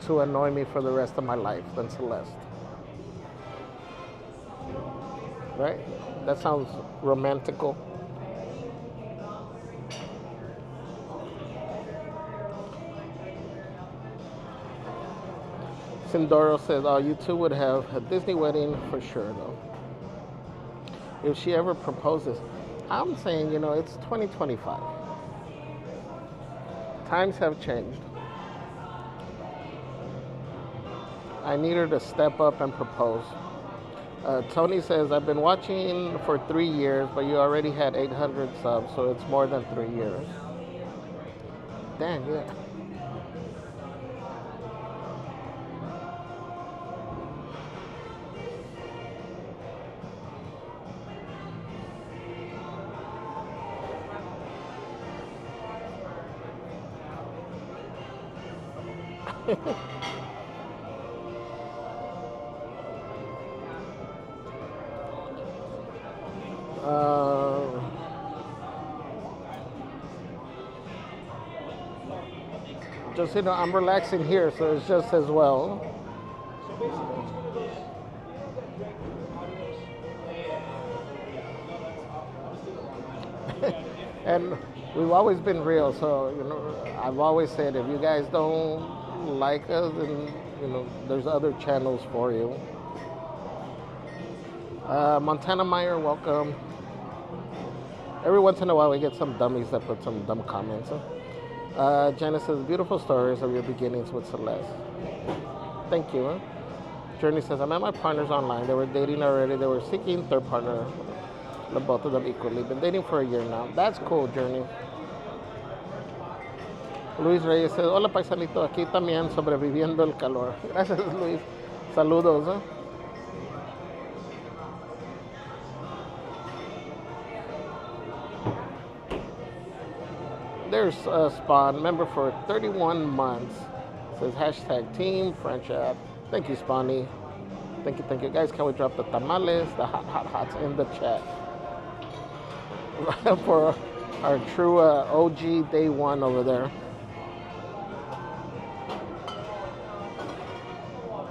to annoy me for the rest of my life than Celeste. Right? That sounds romantical. Sindoro says, oh, you two would have a Disney wedding for sure, though. If she ever proposes. I'm saying, it's 2025. Times have changed. I need her to step up and propose. Tony says, I've been watching for 3 years, but you already had 800 subs, so it's more than 3 years. Dang, yeah. Just, I'm relaxing here, so it's just as well. And we've always been real, so, I've always said, if you guys don't like us, then, there's other channels for you. Montana Meyer, welcome. Every once in a while we get some dummies that put some dumb comments. Janice says, beautiful stories of your beginnings with Celeste. Thank you. Journey says, I met my partners online. They were dating already. They were seeking third partner. Both of them equally. Been dating for a year now. That's cool, Journey. Luis Reyes says, hola paisanito, aquí también sobreviviendo el calor. Gracias Luis, saludos. There's Spawn, member for 31 months. Says hashtag team friendship. Thank you, Spawny. Thank you, guys. Can we drop the tamales, the hots in the chat for our true OG day one over there.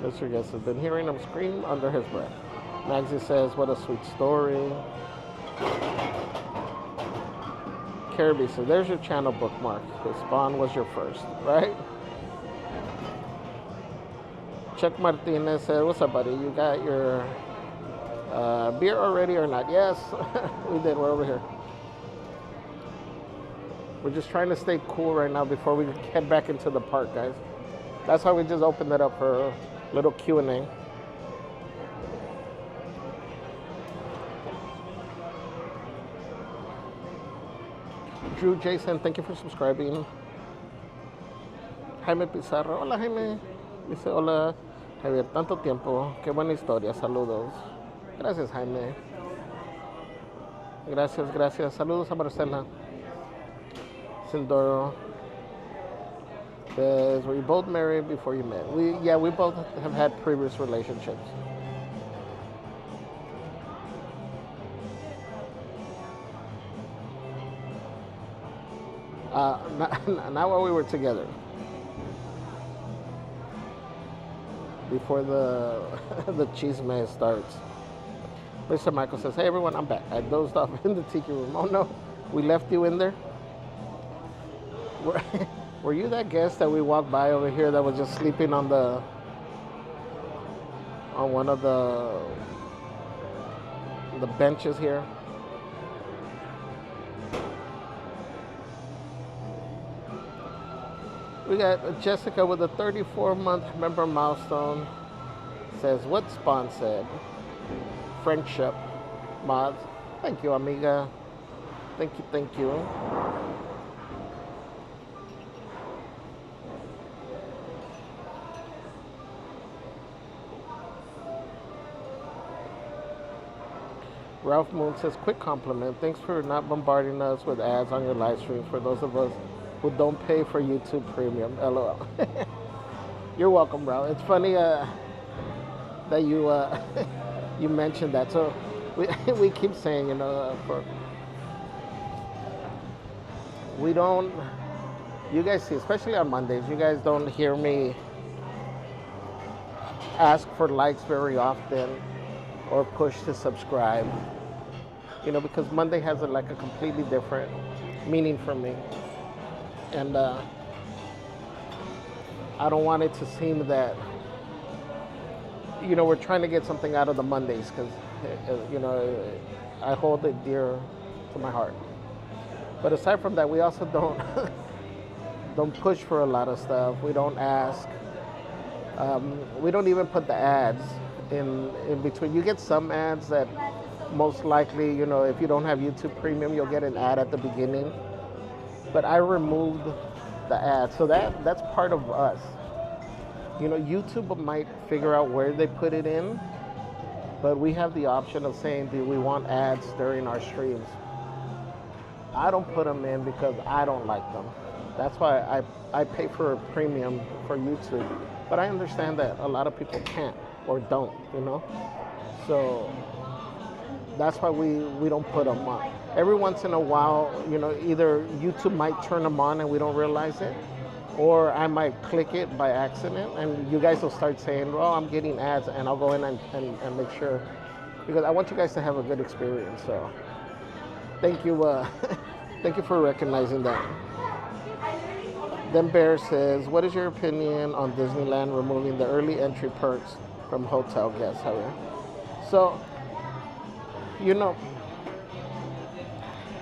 Mr. Guest has been hearing him scream under his breath. Maxie says, what a sweet story. Kirby says, there's your channel bookmark. The Spawn was your first, right? Chuck Martinez said, what's up, buddy? You got your beer already or not? Yes, we did. We're over here. We're just trying to stay cool right now before we head back into the park, guys. That's why we just opened it up for a little Q&A. Drew Jason, thank you for subscribing. Jaime Pizarro, hola Jaime. Dice, hola Javier, tanto tiempo, qué buena historia, saludos. Gracias Jaime. Gracias. Saludos a Marcela. Sindoro. Says, were you both married before you met? We both have had previous relationships. Not while we were together. Before the the chisme starts. Mr. Michael says, hey everyone, I'm back. I dozed off in the tiki room. Oh no, we left you in there? Were you that guest that we walked by over here that was just sleeping on one of the benches here? We got Jessica with a 34-month member milestone. Says, what Spawn said? Friendship mods. Thank you, amiga. Thank you. Ralph Moon says, quick compliment. Thanks for not bombarding us with ads on your live streams for those of us who don't pay for YouTube Premium. LOL. You're welcome, Ralph. It's funny that you you mentioned that. So we keep saying, we don't. You guys see, especially on Mondays, you guys don't hear me ask for likes very often or push to subscribe. Because Monday has a completely different meaning for me. And I don't want it to seem that, we're trying to get something out of the Mondays because, I hold it dear to my heart. But aside from that, we also don't push for a lot of stuff. We don't ask. We don't even put the ads in between. You get some ads that most likely, if you don't have YouTube Premium, you'll get an ad at the beginning. But I removed the ad, so that's part of us. YouTube might figure out where they put it in, but we have the option of saying, do we want ads during our streams? I don't put them in because I don't like them. That's why I pay for a premium for YouTube. But I understand that a lot of people can't or don't, So that's why we don't put them on. Every once in a while, either YouTube might turn them on and we don't realize it, or I might click it by accident and you guys will start saying, well, I'm getting ads, and I'll go in and make sure, because I want you guys to have a good experience. So thank you, thank you for recognizing that. Then Bear says, what is your opinion on Disneyland removing the early entry perks from hotel guests, Javier? So,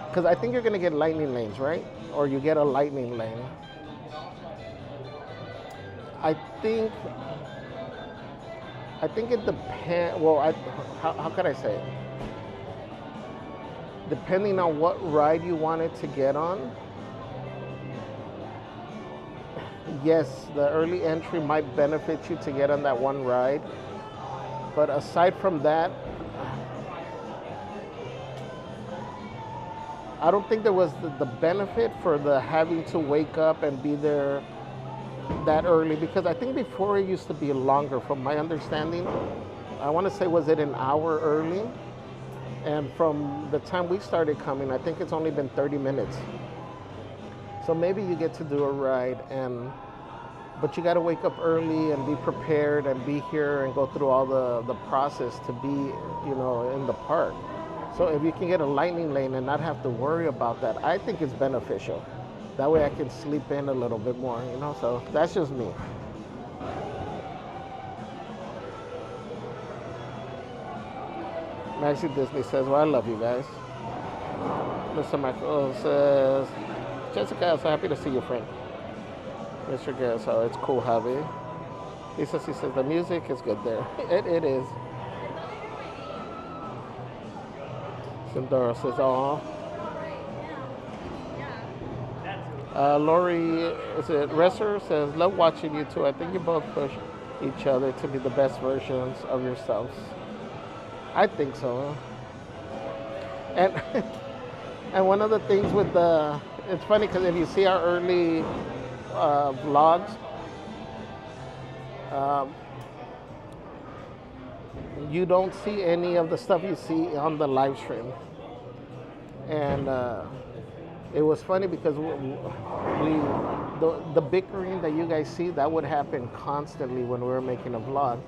because I think you're going to get lightning lanes, right? Or you get a lightning lane. I think it depends. Well, how could I say it? Depending on what ride you wanted to get on, yes, the early entry might benefit you to get on that one ride. But aside from that, I don't think there was the benefit for the having to wake up and be there that early, because I think before it used to be longer from my understanding. I want to say, was it an hour early? And from the time we started coming, I think it's only been 30 minutes. So maybe you get to do a ride, but you got to wake up early and be prepared and be here and go through all the process to be, in the park. So if you can get a lightning lane and not have to worry about that, I think it's beneficial. That way I can sleep in a little bit more, so that's just me. Maxie Disney says, well, I love you guys. Mr. Michael says, Jessica, I'm so happy to see you, friend. Mr. Guess, oh, it's cool, Javi. Lisa, she says, the music is good there. It is. Sindora says, oh. Lori, is it Resser, says, love watching you two. I think you both push each other to be the best versions of yourselves. I think so. And and one of the things with it's funny because if you see our early vlogs, you don't see any of the stuff you see on the live stream. And it was funny because the bickering that you guys see, that would happen constantly when we were making a vlog.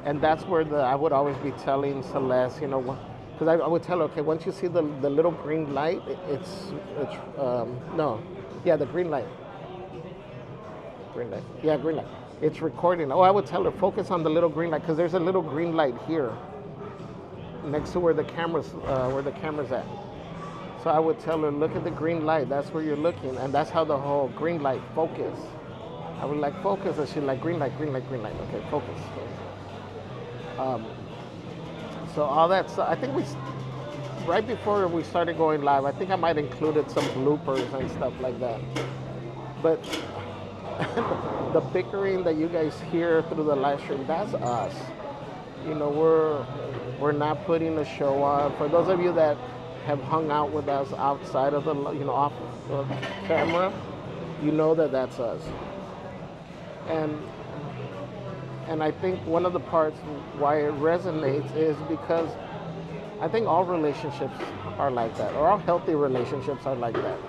And that's where I would always be telling Celeste, because I would tell her, okay, once you see the little green light, the green light. Green light. Yeah, green light. It's recording. Oh, I would tell her, focus on the little green light, because there's a little green light here next to where the camera's at. So I would tell her, look at the green light. That's where you're looking. And that's how the whole green light, focus. I would like, focus. And she'd like, green light, green light, green light. Okay, focus. So all that stuff, I think right before we started going live, I think I might included some bloopers and stuff like that. But the bickering that you guys hear through the live stream, that's us. We're not putting a show on. For those of you that have hung out with us outside of off the camera, that's us. And I think one of the parts why it resonates is because I think all relationships are like that, or all healthy relationships are like that.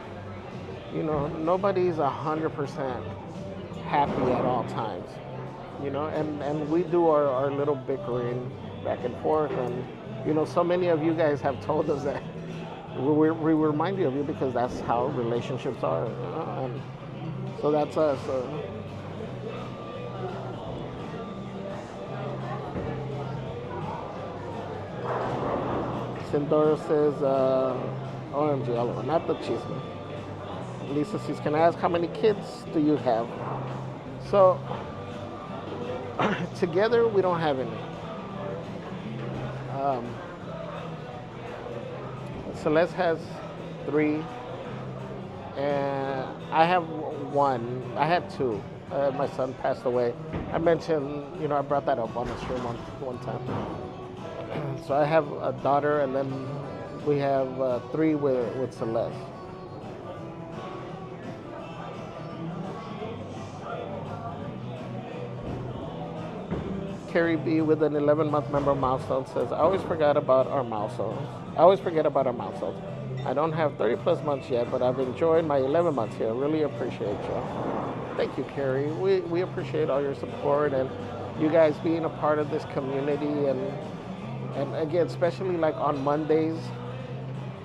Nobody's 100% happy at all times, and we do our little bickering back and forth. And, so many of you guys have told us that we remind you of you because that's how relationships are, and so that's us. Sindora says, OMG, not the cheese. Lisa says, can I ask how many kids do you have? So, together we don't have any. Celeste has 3, and I have 1. I had 2. My son passed away. I mentioned, I brought that up on the stream one time. So I have a daughter, and then we have 3 with Celeste. Carrie B with an 11-month member milestone says, I always forget about our milestones. I don't have 30+ months yet, but I've enjoyed my 11 months here. Really appreciate you. Thank you, Carrie. We appreciate all your support and you guys being a part of this community, and again, especially like on Mondays,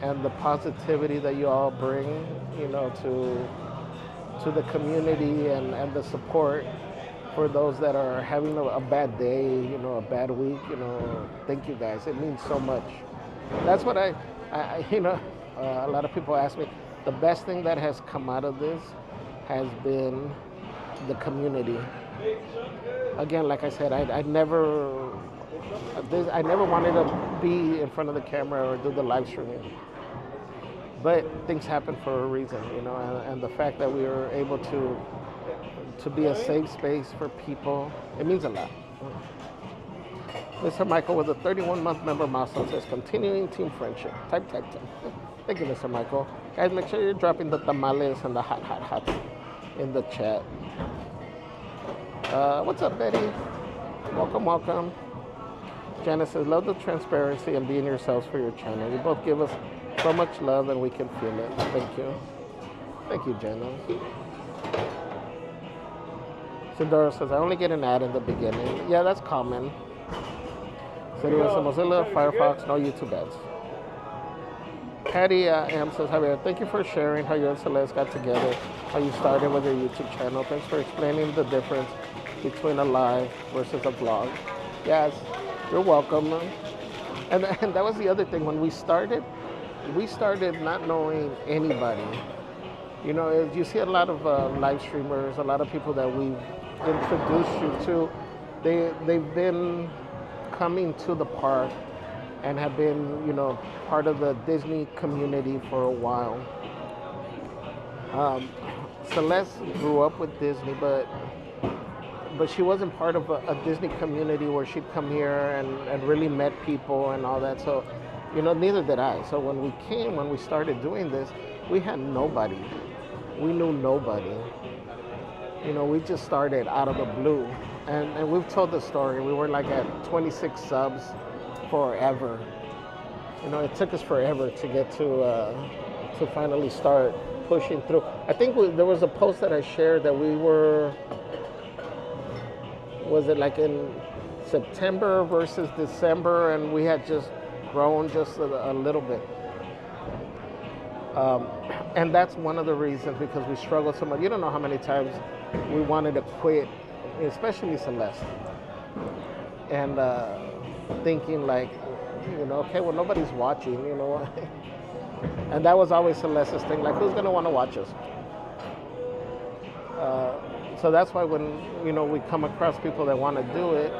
and the positivity that you all bring, to the community, and the support for those that are having a bad day, a bad week. Thank you guys. It means so much. That's what a lot of people ask me. The best thing that has come out of this has been the community. Again, like I said, I never wanted to be in front of the camera or do the live streaming. But things happen for a reason, and the fact that we were able to to be a safe space for people. It means a lot. Mr. Michael with a 31-month member milestone says, continuing team friendship. Type. Thank you, Mr. Michael. Guys, make sure you're dropping the tamales and the hot in the chat. What's up, Betty? Welcome. Janice says, love the transparency and being yourselves for your channel. You both give us so much love and we can feel it. Thank you. Thank you, Janice. Sindora says, I only get an ad in the beginning. Yeah, that's common. City with Mozilla, Firefox, no YouTube ads. Patty M says, Javier, thank you for sharing how you and Celeste got together, how you started with your YouTube channel. Thanks for explaining the difference between a live versus a vlog. Yes, you're welcome. And that was the other thing. When we started not knowing anybody. You know, you see a lot of live streamers, a lot of people that we've introduced you to, they've been coming to the park and have been, you know, part of the Disney community for a while. Celeste grew up with Disney, but she wasn't part of a Disney community where she'd come here and really met people and all that. So, you know, neither did I. So when we started doing this, we had nobody. We knew nobody. You know, we just started out of the blue. And we've told the story. We were like at 26 subs forever. You know, it took us forever to get to finally start pushing through. I think there was a post that I shared that we were, was it like in September versus December, and we had just grown just a little bit. And that's one of the reasons, because we struggled so much. You don't know how many times we wanted to quit, especially Celeste. And thinking like, you know, okay, well, nobody's watching, you know. And that was always Celeste's thing, like, who's gonna wanna watch us? So that's why when, you know, we come across people that wanna do it,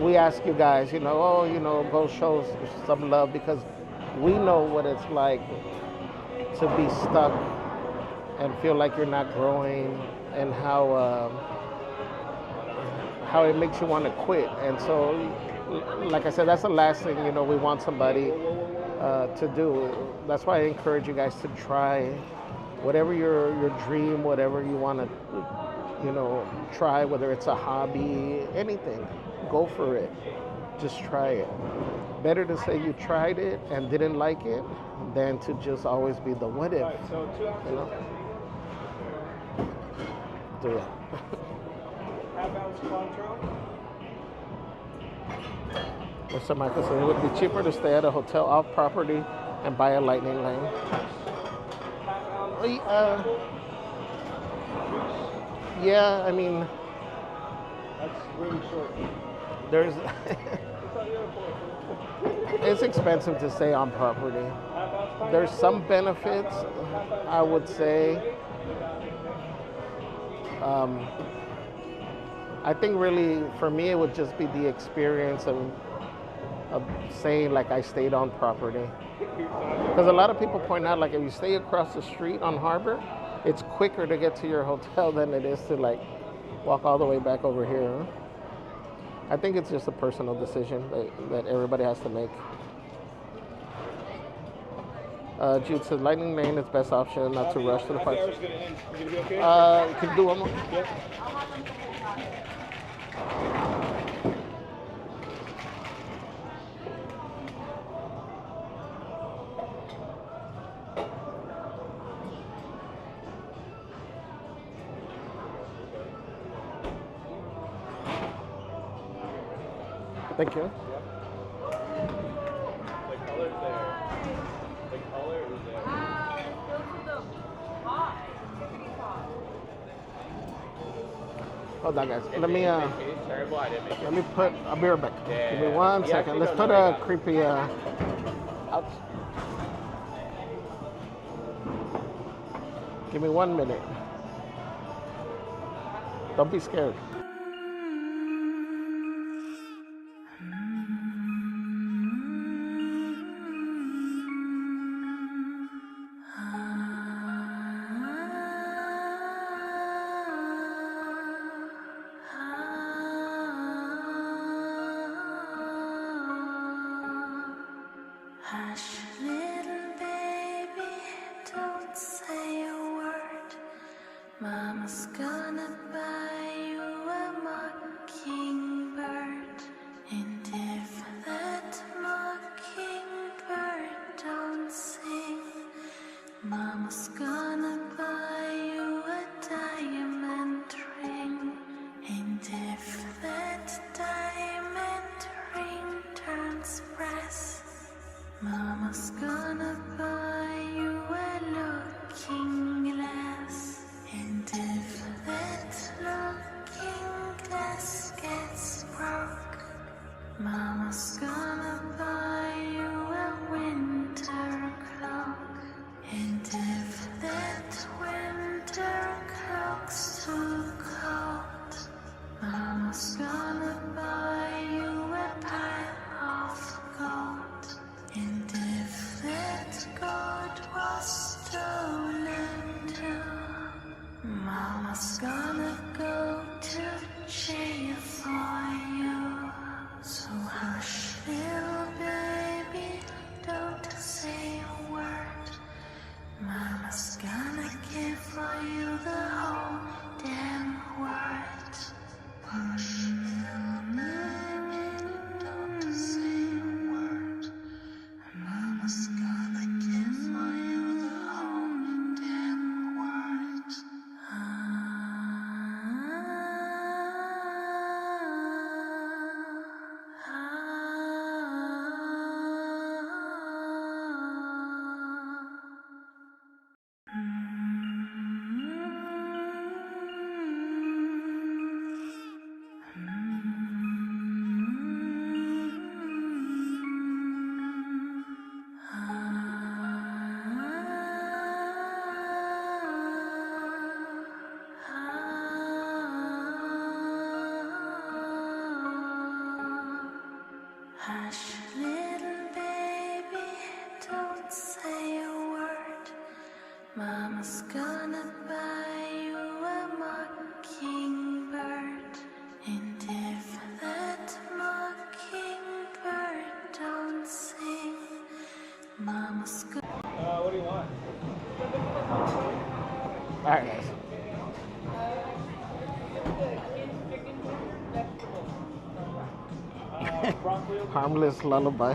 we ask you guys, you know, oh, you know, go show some love, because we know what it's like to be stuck and feel like you're not growing, and how it makes you want to quit. And so, like I said, that's the last thing, you know, we want somebody to do. That's why I encourage you guys to try whatever your dream, whatever you want to, you know, try, whether it's a hobby, anything, go for it. Just try it. Better to say you tried it and didn't like it than to just always be the what if. Right, so 2 hours. You know? So yeah. Half ounce Contro. Mr. Michael said it would be cheaper to stay at a hotel off property and buy a lightning lane. Yeah, I mean, That's really short. there's it's expensive to stay on property. There's some benefits, I would say. I think really for me it would just be the experience of saying like I stayed on property. Because a lot of people point out, like, if you stay across the street on Harbor, it's quicker to get to your hotel than it is to like walk all the way back over here. I think it's just a personal decision that everybody has to make. Jude says Lightning Lane is best option, not to rush to the park. Can you do one more? Yep. Thank you. The color's there. The color is there. Hold on, guys. Let me Terrible, I didn't make it. let me put. I'll be right back. Yeah. Give me 1 He second. actually Let's does put what I a got. creepy. Ouch. Give me 1 minute. Don't be scared. Hush, little baby, don't say a word. Mama's gonna buy you a mockingbird. And if that mockingbird don't sing, Mama's gonna buy you a diamond ring. And if that diamond ring turns brass, Mama's gonna buy you a looking glass. And if that looking glass gets broke, Mama's gonna buy you a winter cloak. And if that winter cloak's too cold, Mama's gonna buy you a pile of gold. And if that gold was stolen too, Mama's gonna go to jail for you. So hush, little baby, don't say a word. Mama's gonna give for you the whole damn world. Hush, little baby, don't say a word. Mama's gonna give for you the whole damn world. Hush, little baby, don't say a word. Mama's gonna buy you a mockingbird. And if that mockingbird don't sing, Mama's gonna... What do you want? All right, guys. Harmless lullaby.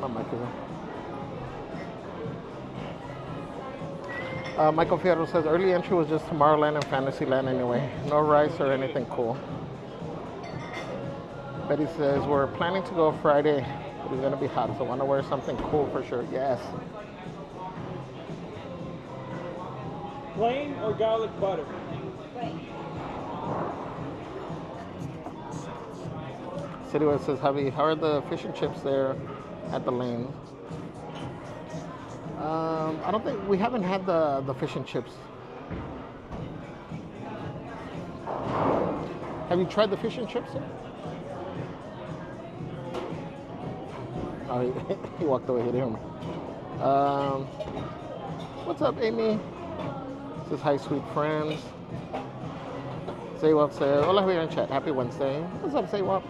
My mic is on. Michael Fierro says early entry was just Tomorrowland and Fantasyland anyway. No rice or anything cool. Betty says we're planning to go Friday. It's gonna be hot, so I want to wear something cool for sure. Yes. Plain or garlic butter? Citywide says, Javi, how are the fish and chips there at the lane? I don't think we haven't had the fish and chips. Have you tried the fish and chips yet? Oh, he walked away. He didn't hear me. What's up, Amy? Says hi, sweet friends. Saywap says, hola, Javier in chat. Happy Wednesday. What's up, Saywap?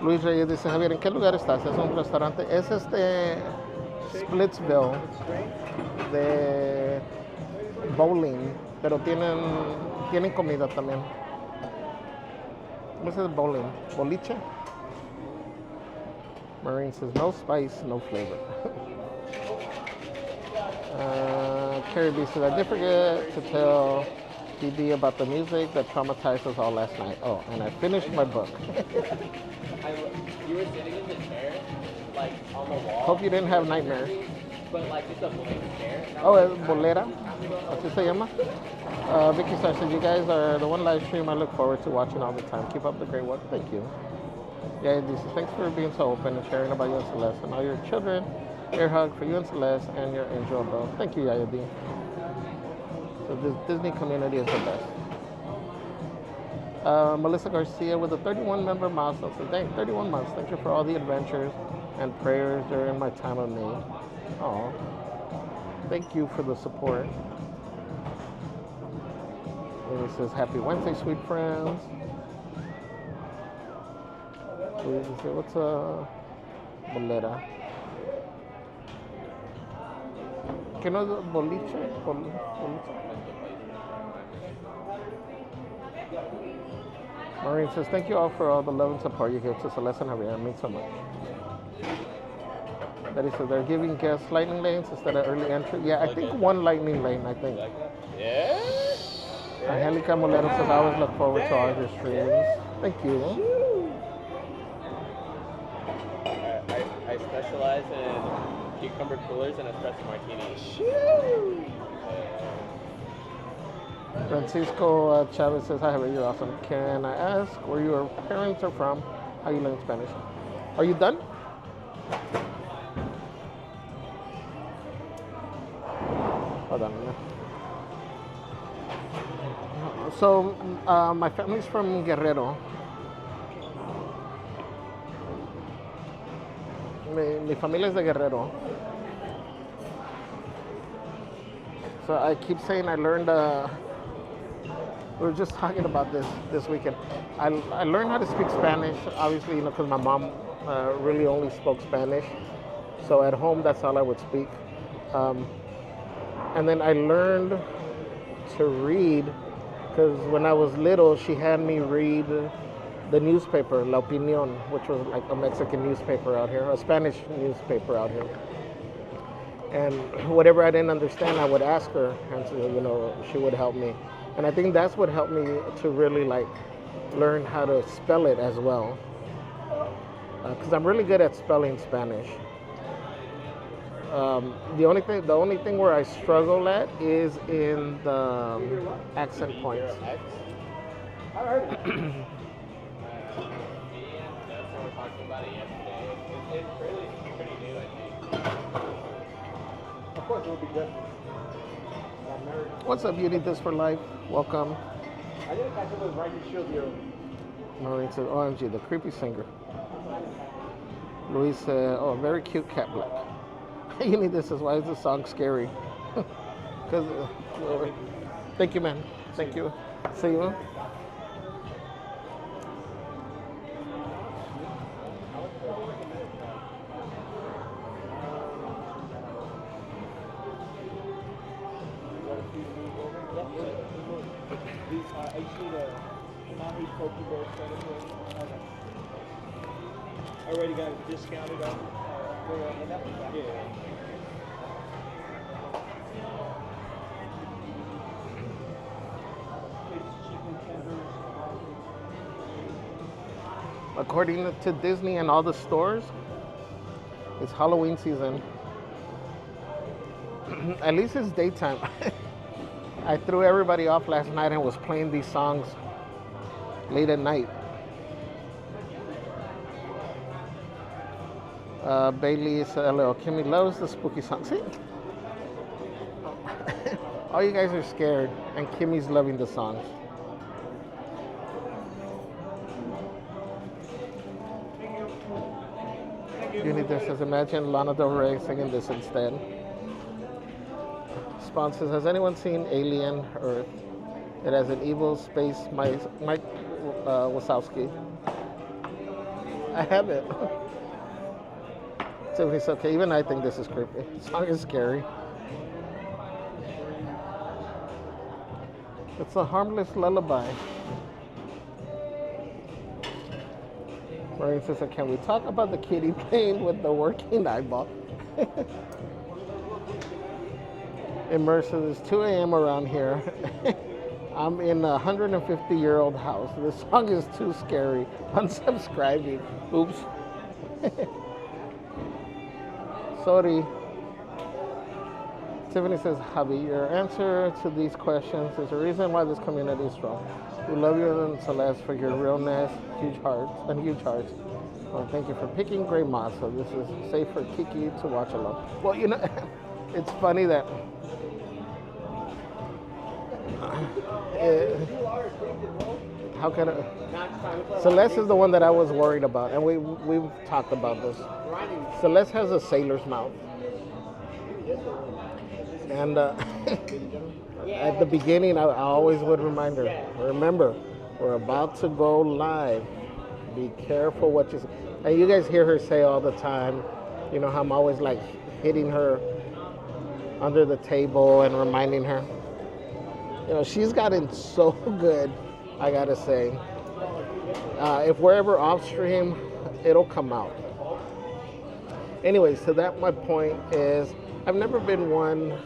Luis Reyes dice, Javier, ¿en qué lugar estás? Es un restaurante. Es Splitsville de bowling, pero tienen comida también. This is bowling. Boliche? Marine says, no spice, no flavor. Carrie B says, I did forget to tell DD about the music that traumatized us all last night. Oh, and I finished my book. You were sitting in the chair, like on the wall. Hope you didn't have nightmares. But like it's a blank chair. Oh, es bolera. Así se llama. Vicky Star says, you guys are the one live stream I look forward to watching all the time. Keep up the great work. Thank you. Yeah, this is thanks for being so open and sharing about you and Celeste and all your children. Air hug for you and Celeste and your angel, bro. Thank you, Yaya D. So this Disney community is the best. Melissa Garcia with a 31-member milestone says, dang, 31 months. Thank you for all the adventures and prayers during my time of need. Oh. Thank you for the support. And it says, Happy Wednesday, sweet friends. What's a bolera? ¿Qué no es boliche? Boliche. Maureen says, thank you all for all the love and support you give to Celeste and Javier. It means so much. Betty says, they're giving guests lightning lanes instead of early entry. Yeah, I think one lightning lane, I think. Yeah? Angelica Molero says, I always look forward to all your streams. Thank you. I specialize in cucumber coolers and espresso martinis. Francisco Chavez says, hi, Javier, you're awesome. Can I ask where your parents are from? How you learn Spanish? Are you done? Hold on a minute. So, my family's from Guerrero. Mi familia es de Guerrero. So I keep saying I learned, we were just talking about this weekend. I learned how to speak Spanish, obviously, because my mom really only spoke Spanish. So at home, that's all I would speak. And then I learned to read, because when I was little, she had me read the newspaper, La Opinión, which was like a Mexican newspaper out here, a Spanish newspaper out here. And whatever I didn't understand, I would ask her, and so, she would help me. And I think that's what helped me to really learn how to spell it as well. Because I'm really good at spelling Spanish. The only thing where I struggle at is in the accent points. It's pretty new, I think. Of course, it will be different. What's up, You Need This for Life? Welcome. I didn't catch up with right shield here. Maureen says, OMG, the creepy singer. Luis said, oh, very cute cat black. You Need This is why is this song scary? Because, thank you, man. Thank you. See you. I already got it discounted on According to Disney and all the stores, it's Halloween season. At least it's daytime. I threw everybody off last night and was playing these songs late at night. Bailey said, hello, Kimmy loves the spooky song. See? All you guys are scared, and Kimmy's loving the songs. You Need This says, imagine Lana Del Rey singing this instead. Spawn says, has anyone seen Alien Earth? It has an evil space Mike Wazowski. I have it. So he's okay. Even I think this is creepy. The song is scary. It's a harmless lullaby. Maureen says, can we talk about the kitty playing with the working eyeball? Immersive, it's 2 a.m. around here. I'm in a 150-year-old house. This song is too scary. Unsubscribing. Oops. Sorry. Tiffany says, Javi, your answer to these questions is the reason why this community is strong. We love you and Celeste for your realness, huge hearts. Well, thank you for picking Grey Moss, so this is safe for Kiki to watch alone. Well, it's funny that how can I? Celeste is the one that I was worried about, and we've talked about this. Celeste has a sailor's mouth. And at the beginning, I always would remind her, remember, we're about to go live. Be careful what you say. And you guys hear her say all the time, you know, how I'm always like hitting her under the table and reminding her. You know, she's gotten so good, I gotta say. If we're ever off stream, it'll come out. Anyways, so that my point is, I've never been one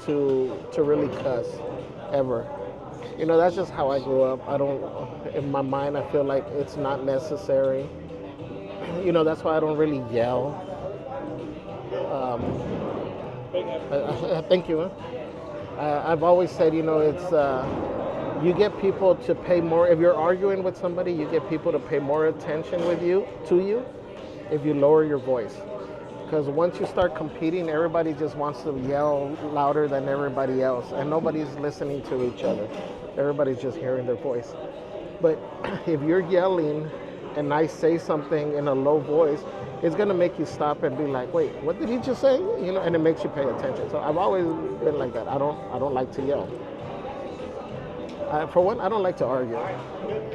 to really cuss, ever. You know, that's just how I grew up. I don't, in my mind, I feel like it's not necessary. You know, that's why I don't really yell. Thank you. I've always said, you know, it's, you get people to pay more, if you're arguing with somebody, you get people to pay more attention to you, if you lower your voice. Because once you start competing, everybody just wants to yell louder than everybody else, and nobody's listening to each other. Everybody's just hearing their voice. But if you're yelling and I say something in a low voice, it's gonna make you stop and be like, wait, what did he just say? You know, and it makes you pay attention. So I've always been like that. I don't like to yell. For one, I don't like to argue.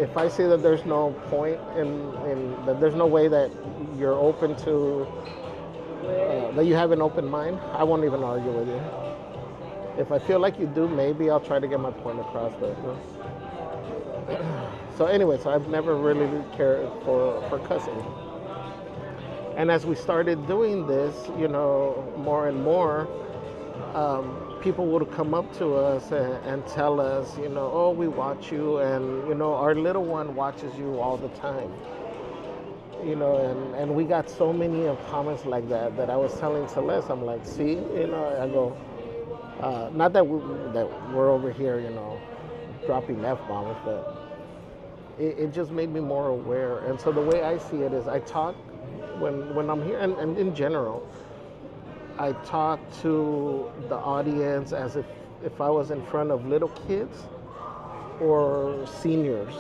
If I see that there's no point in that there's no way that you're open to, that you have an open mind, I won't even argue with you. If I feel like you do, maybe I'll try to get my point across. But so anyway, so I've never really cared for cussing. And as we started doing this, you know, more and more, people would come up to us and tell us, you know, oh, we watch you, and, you know, our little one watches you all the time. You know, and we got so many of comments like that I was telling Celeste, I'm like, see, you know, I go, not that we're over here, you know, dropping F-bombs, but it just made me more aware. And so the way I see it is I talk when I'm here, and in general, I talk to the audience as if I was in front of little kids or seniors.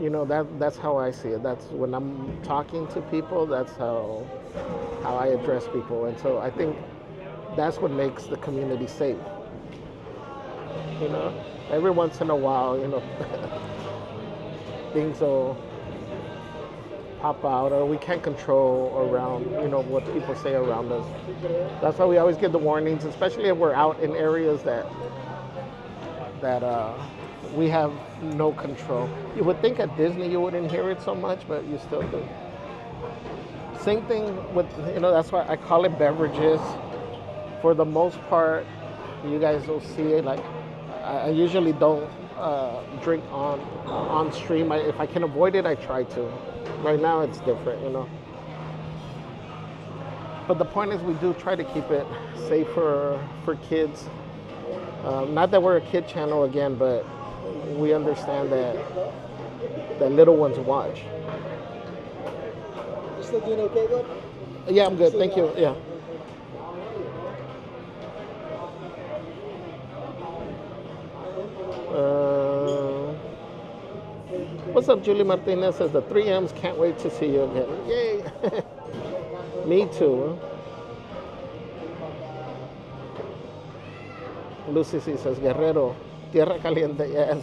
You know, that's how I see it. That's when I'm talking to people, that's how I address people. And so I think that's what makes the community safe. You know, every once in a while, you know, things will pop out, or we can't control around, you know, what people say around us. That's why we always get the warnings, especially if we're out in areas that we have no control. You would think at Disney you wouldn't hear it so much, but you still do. Same thing with, you know, that's why I call it beverages. For the most part, you guys will see it, like, I usually don't drink on stream. If I can avoid it, I try to. Right now it's different, you know. But the point is, we do try to keep it safe for kids. Not that we're a kid channel again, but we understand that little ones watch. You still doing okay, bud? Yeah, I'm good. Thank you. Yeah. What's up, Julie Martinez says the 3Ms can't wait to see you again. Yay! Me too. Lucy C says Guerrero, Tierra Caliente, yes.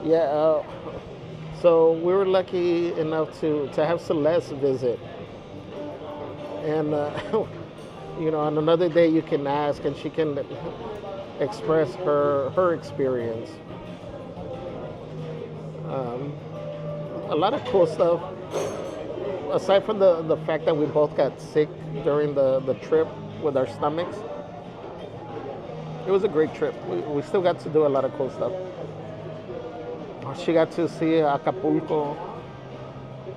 Yeah, so we were lucky enough to have Celeste visit. And, you know, on another day you can ask and she can express her experience. A lot of cool stuff. Aside from the fact that we both got sick during the trip with our stomachs, it was a great trip. We still got to do a lot of cool stuff. She got to see Acapulco.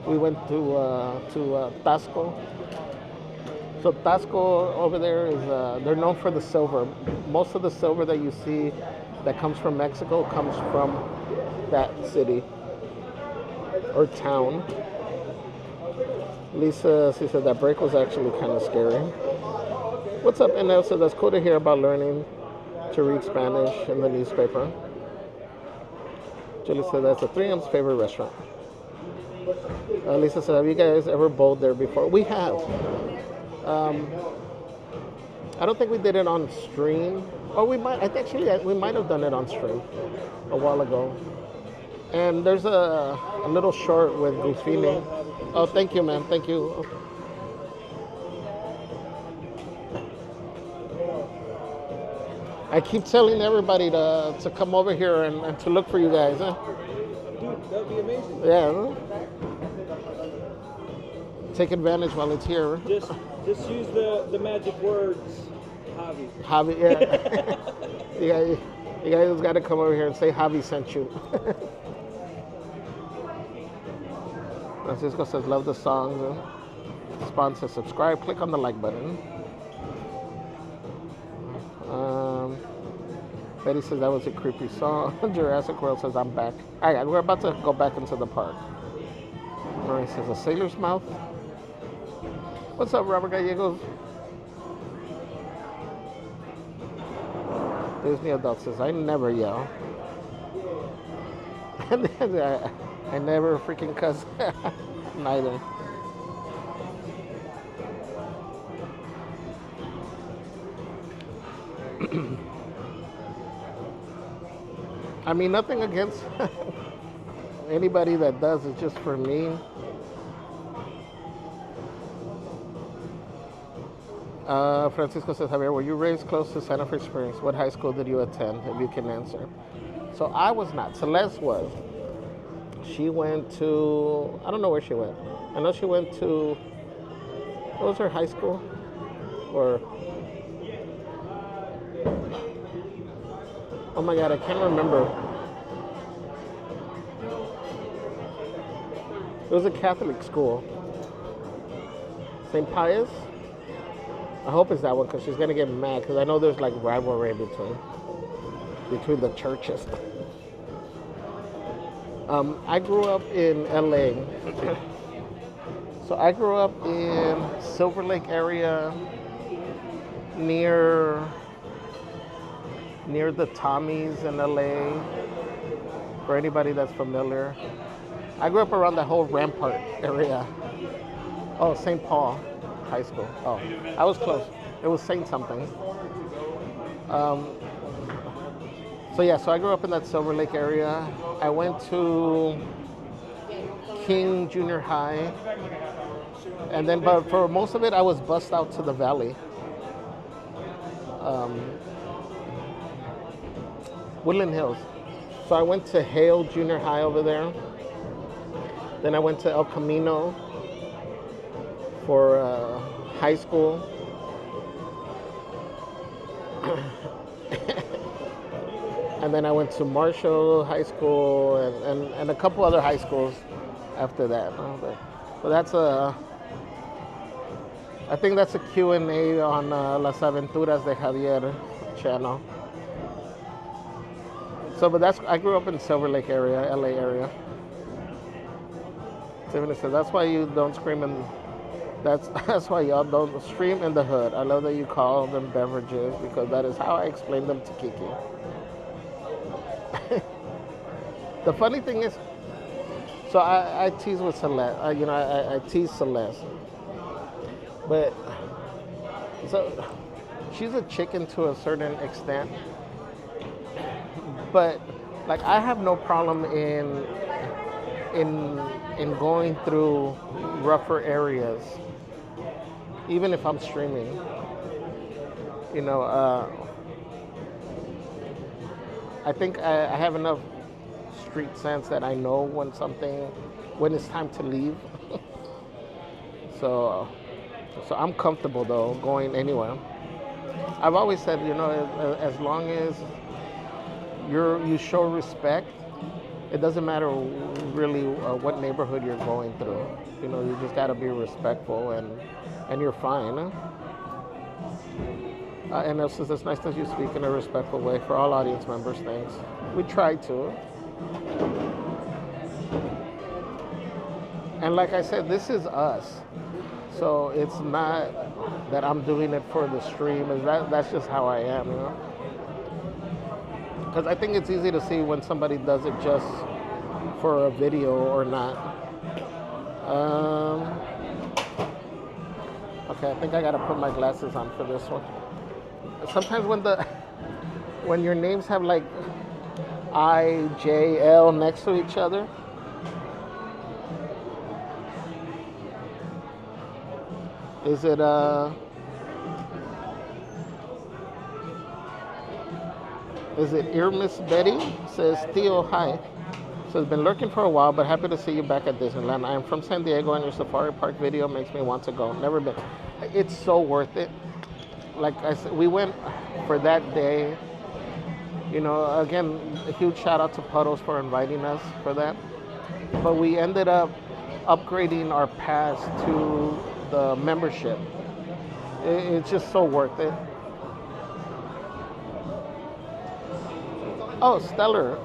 We went to Tasco. So Tasco over there is, they're known for the silver. Most of the silver that you see that comes from Mexico comes from that city or town. Lisa, she said that break was actually kind of scary. What's up, NL? So that's cool to hear about learning to read Spanish in the newspaper. Julie said that's a 3M's favorite restaurant. Lisa said, have you guys ever bowled there before? We have. I don't think we did it on stream. Or we might. I think actually we might have done it on stream a while ago. And there's a little short with Gufini. Oh, thank you, man. Thank you. I keep telling everybody to come over here and to look for you guys. Huh? Dude, that would be amazing. Yeah. Take advantage while it's here. Just use the magic words, Javi. Javi, yeah. You guys got to come over here and say Javi sent you. Francisco says, love the songs. Sponsor, subscribe, click on the like button. Betty says that was a creepy song. Jurassic World says, I'm back. All right, we're about to go back into the park. Marie says, a sailor's mouth. What's up, Robert Gallegos? Disney adult says, I never yell. I never freaking cuss. Neither. I mean, nothing against anybody that does. It's just for me. Francisco says, Javier, were you raised close to Santa Fe Springs? What high school did you attend, if you can answer? So I was not. Celeste was. She went to, I don't know where she went. I know she went to, what was her high school? Or, oh my God, I can't remember. It was a Catholic school. St. Pius? I hope it's that one because she's going to get mad because I know there's like rivalry between the churches. I grew up in LA. So I grew up in Silver Lake area near the Tommies in LA, for anybody that's familiar. I grew up around the whole Rampart area. Oh, St. Paul High School. Oh, I was close. It was St. something. So yeah, so I grew up in that Silver Lake area. I went to King Junior High. And then, but for most of it, I was bused out to the Valley. Woodland Hills. So I went to Hale Junior High over there. Then I went to El Camino for high school. And then I went to Marshall High School and a couple other high schools after that. But that's I think that's a Q&A on Las Aventuras de Javier channel. So, but I grew up in Silver Lake area, LA area. Tiffany said, that's why you don't scream in, that's why y'all don't stream in the hood. I love that you call them beverages because that is how I explain them to Kiki. The funny thing is, so I tease with Celeste, I tease Celeste. But, so, she's a chicken to a certain extent. But, like, I have no problem in going through rougher areas, even if I'm streaming. I think I have enough street sense that I know when it's time to leave. So I'm comfortable though going anywhere. I've always said, as long as you show respect, it doesn't matter really what neighborhood you're going through. You just gotta be respectful and you're fine. And it says, it's nice that you speak in a respectful way for all audience members. Thanks. We try to. And like I said, this is us. So it's not that I'm doing it for the stream. That's just how I am, Because I think it's easy to see when somebody does it just for a video or not. Okay, I think I gotta put my glasses on for this one. Sometimes when your names have like I, J, L next to each other, is it Ear Miss Betty? Says Theo, hi. So it's been lurking for a while, but happy to see you back at Disneyland. I am from San Diego, and your safari park video makes me want to go. Never been. It's so worth it. Like I said, we went for that day. You know, again, a huge shout out to Puddles for inviting us for that. But we ended up upgrading our pass to the membership. It's just so worth it. Oh, Stellar.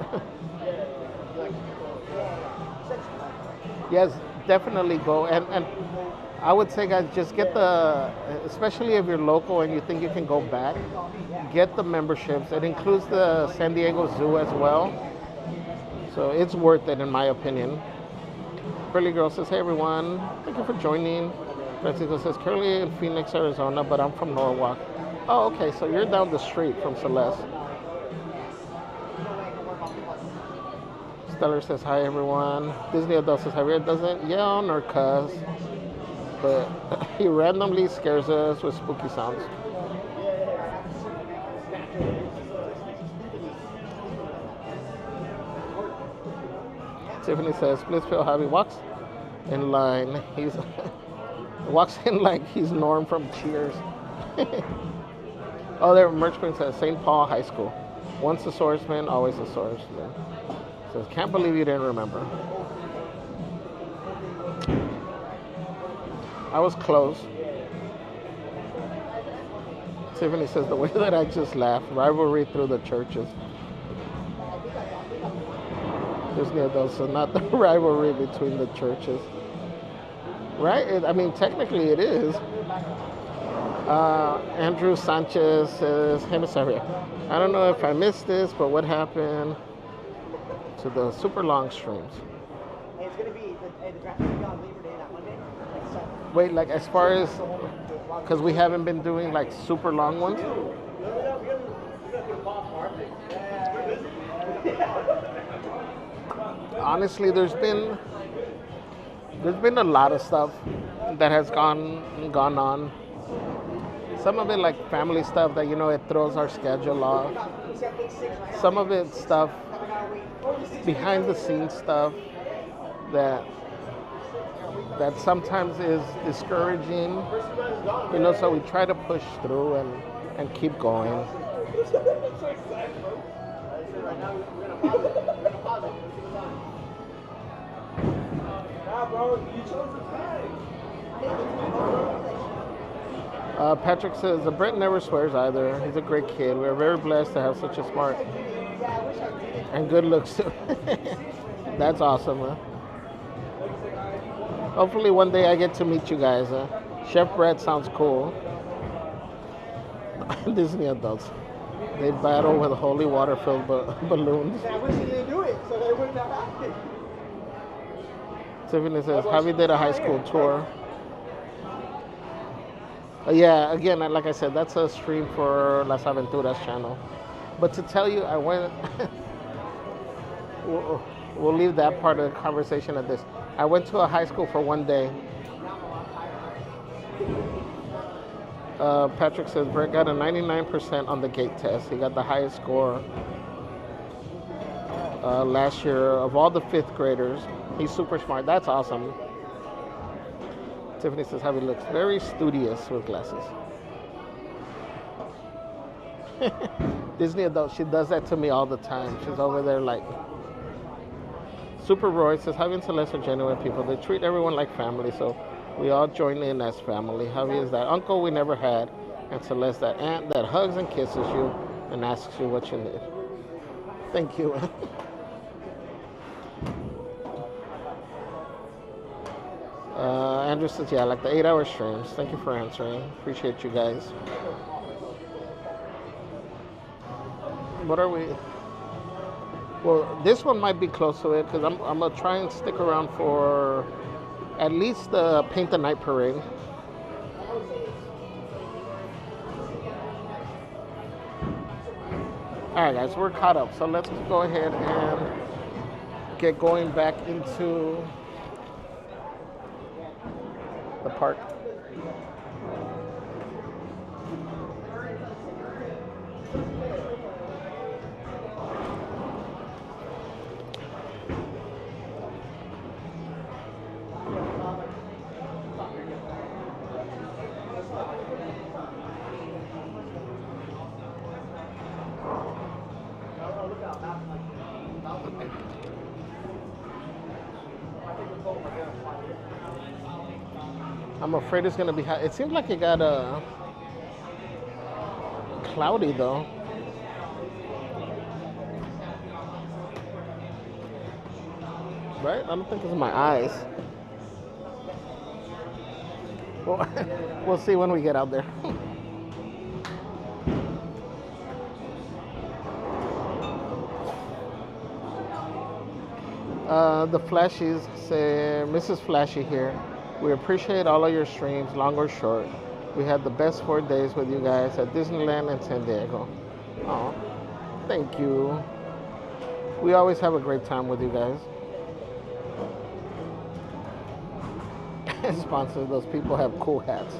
Yes, definitely go. And I would say, guys, just get especially if you're local and you think you can go back, get the memberships. It includes the San Diego Zoo as well. So it's worth it, in my opinion. Curly Girl says, hey, everyone. Thank you for joining. Francisco says, currently in Phoenix, Arizona, but I'm from Norwalk. Oh, okay, so you're down the street from Celeste. Stellar says, hi, everyone. Disney Adult says, Javier doesn't yell nor cuss, but he randomly scares us with spooky sounds. Tiffany says, Splitsville Javi walks in line. He's walks in like he's Norm from Cheers. Oh, there, Merch Queen says, St. Paul High School. Once a swordsman, always a swordsman. Says, can't believe you didn't remember. I was close. Tiffany says, the way that I just laughed, rivalry through the churches. Disney Adults, so not the rivalry between the churches. Right? I mean, technically it is. Andrew Sanchez says, hey, Miss Javier, I don't know if I missed this, but what happened to the super long streams? It's going to be, the draft will be on Labor Day that Monday. Wait, like as far as, because we haven't been doing like super long ones? Honestly, there's been a lot of stuff that has gone on. Some of it like family stuff that, you know, it throws our schedule off. Some of it stuff, behind the scenes stuff that sometimes is discouraging, you know, so we try to push through and keep going. Patrick says, Brent never swears either. He's a great kid. We're very blessed to have such a smart and good looks too. That's awesome, huh? Hopefully one day I get to meet you guys. Chef Brett sounds cool. Disney Adults. They battle with holy water-filled balloons. I wish they didn't do it, so they wouldn't have happened. Tiffany says, Javi did a high school tour. Yeah, again, like I said, that's a stream for Las Aventuras channel. But to tell you, I went... we'll leave that part of the conversation at this. I went to a high school for one day. Patrick says, Brett got a 99% on the gate test. He got the highest score last year of all the 5th graders. He's super smart. That's awesome. Tiffany says, Javi looks very studious with glasses. Disney Adult, she does that to me all the time. She's over there like... Super Roy says, Javi and Celeste are genuine people. They treat everyone like family, so we all join in as family. Javi is that uncle we never had, and Celeste that aunt that hugs and kisses you and asks you what you need. Thank you. Andrew says, yeah, like the 8-hour streams. Thank you for answering. Appreciate you guys. What are we? Well, this one might be close to it because I'm going to try and stick around for at least the Paint the Night Parade. All right, guys, we're caught up. So let's go ahead and get going back into the park. I'm afraid it's gonna be hot. It seems like it got cloudy though. Right? I don't think it's my eyes. Well, we'll see when we get out there. The Flashies say, Mrs. Flashy here. We appreciate all of your streams, long or short. We had the best 4 days with you guys at Disneyland and San Diego. Oh, thank you. We always have a great time with you guys. Sponsor, those people have cool hats.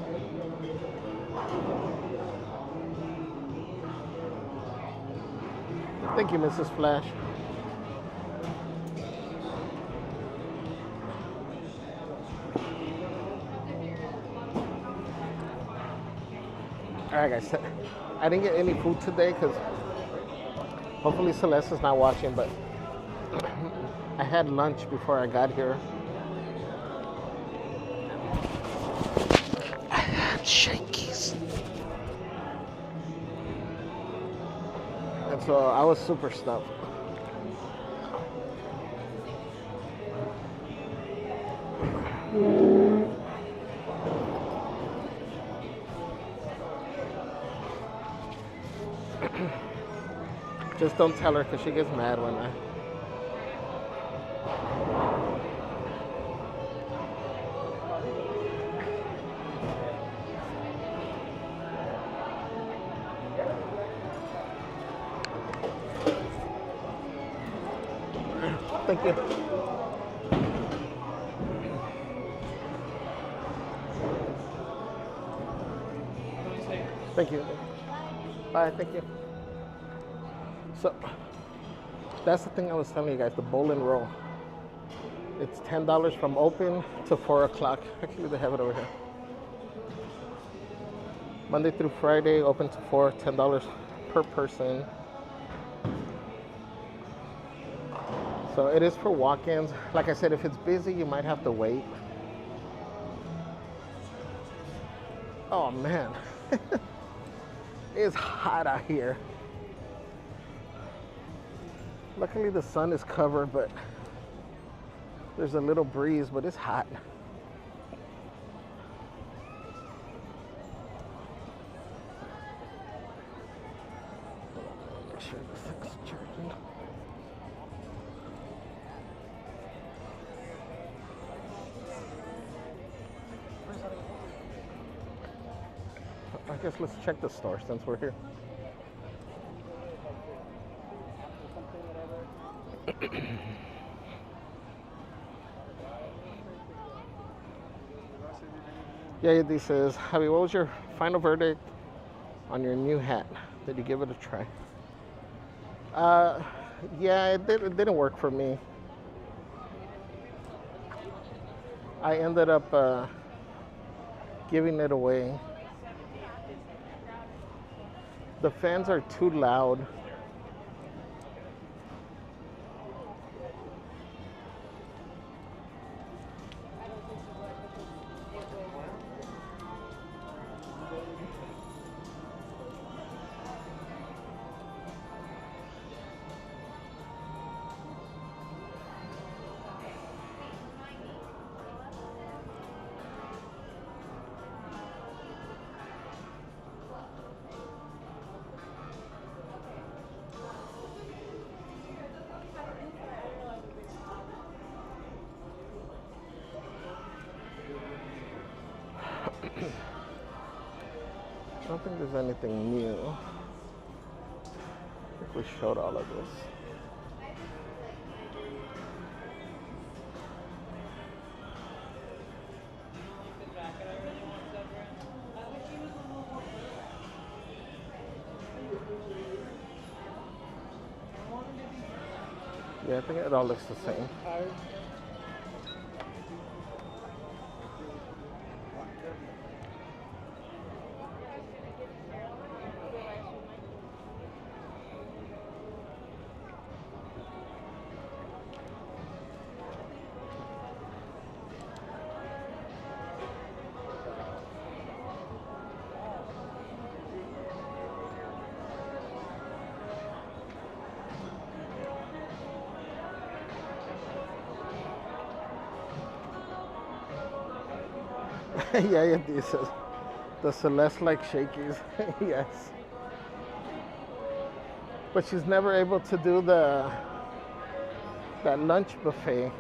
Thank you, Mrs. Flash. All right, guys. I didn't get any food today because hopefully Celeste's not watching, but I had lunch before I got here. I had shakies. And so I was super stuffed. Just don't tell her because she gets mad when I... Thank you. Thank you. Bye, thank you. So, that's the thing I was telling you guys, the bowl and roll. It's $10 from open to 4 o'clock. Actually, they have it over here. Monday through Friday, open to 4, $10 per person. So it is for walk-ins. Like I said, if it's busy, you might have to wait. Oh man, it's hot out here. Luckily the sun is covered, but there's a little breeze, but it's hot. Make sure this thing's charging. I guess let's check the store since we're here. Yeah, this says, Javi, what was your final verdict on your new hat? Did you give it a try? Yeah, it didn't work for me. I ended up giving it away. The fans are too loud. I don't think there's anything new. we showed all of this. Yeah, I think it all looks the same. Yeah, it is. The Celeste like shakies. Yes. But she's never able to do that lunch buffet.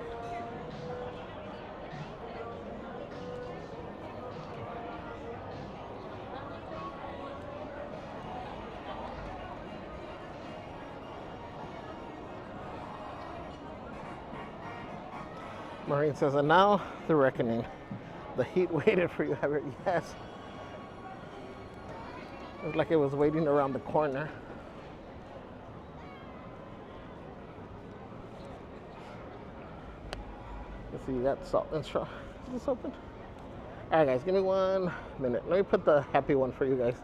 Maureen says, and now the reckoning. The heat waited for you, Javier. Yes. It was like it was waiting around the corner. Let's see, you got salt and straw. Is this open? All right, guys, give me 1 minute. Let me put the happy one for you guys.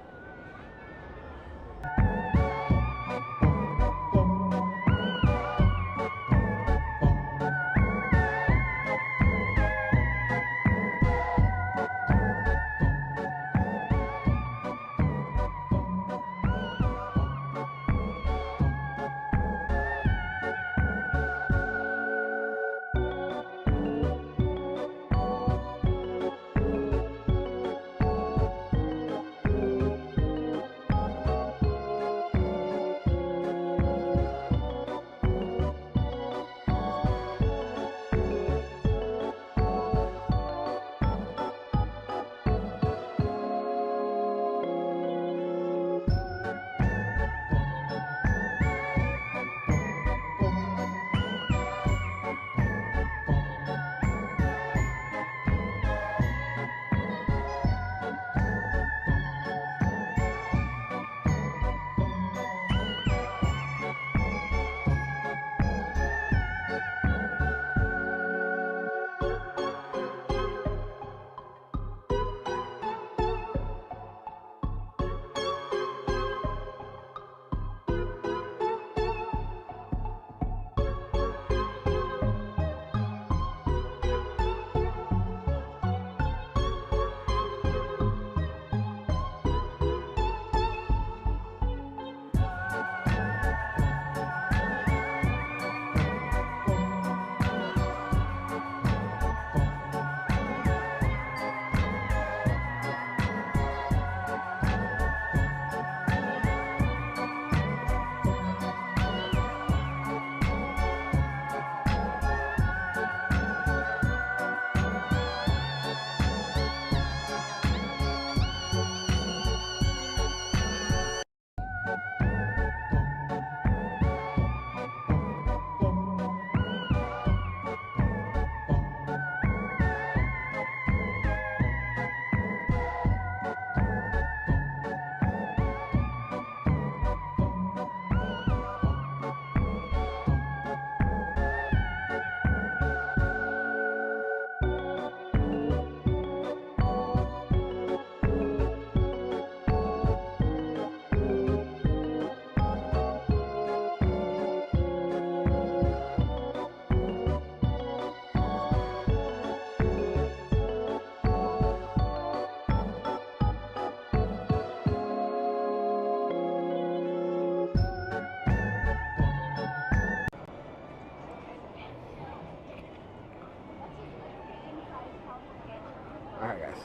All right, guys.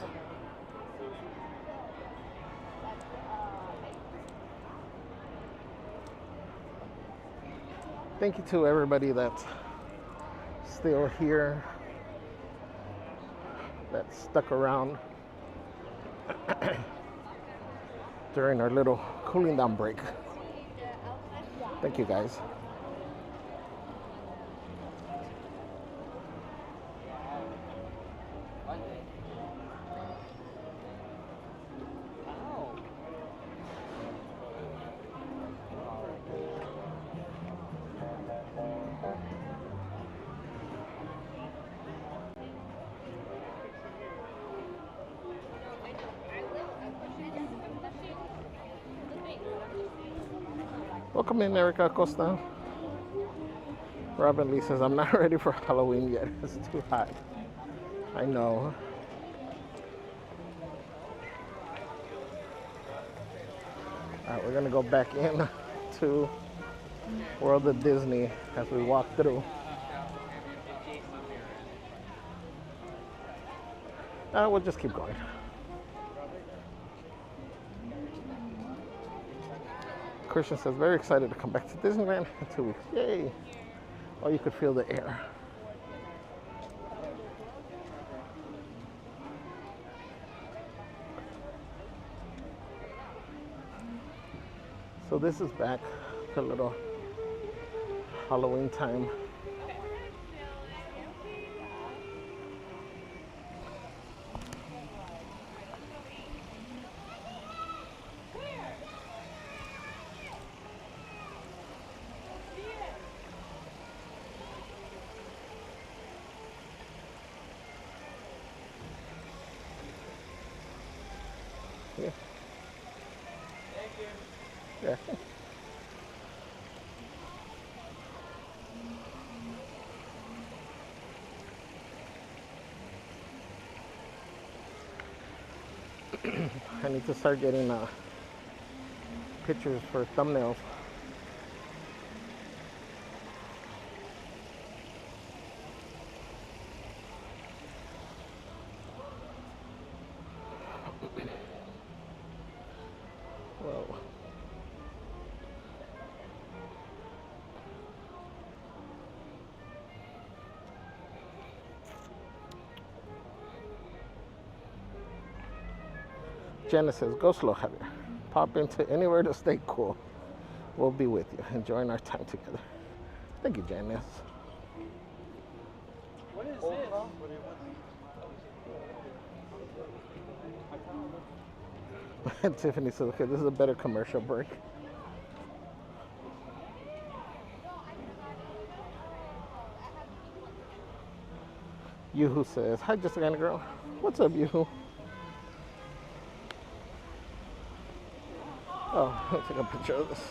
Thank you to everybody that's still here, that stuck around during our little cooling down break. Thank you guys. Welcome in, Erica Acosta. Robin Lee says, I'm not ready for Halloween yet. It's too hot. I know. All right, we're going to go back in to World of Disney as we walk through. We'll just keep going. Christian says, very excited to come back to Disneyland in 2 weeks. Yay! Oh, you could feel the air. So this is back to a little Halloween time. Yeah. Thank you. Yeah. I need to start getting pictures for thumbnails. Whoa. Janice says, go slow, Javier. Pop into anywhere to stay cool. We'll be with you, enjoying our time together. Thank you, Janice. What is this? Tiffany says, okay, this is a better commercial break. Yoo-hoo says, hi, Jessica and girl. What's up, Yoo-hoo? Oh, I'll take a picture of this.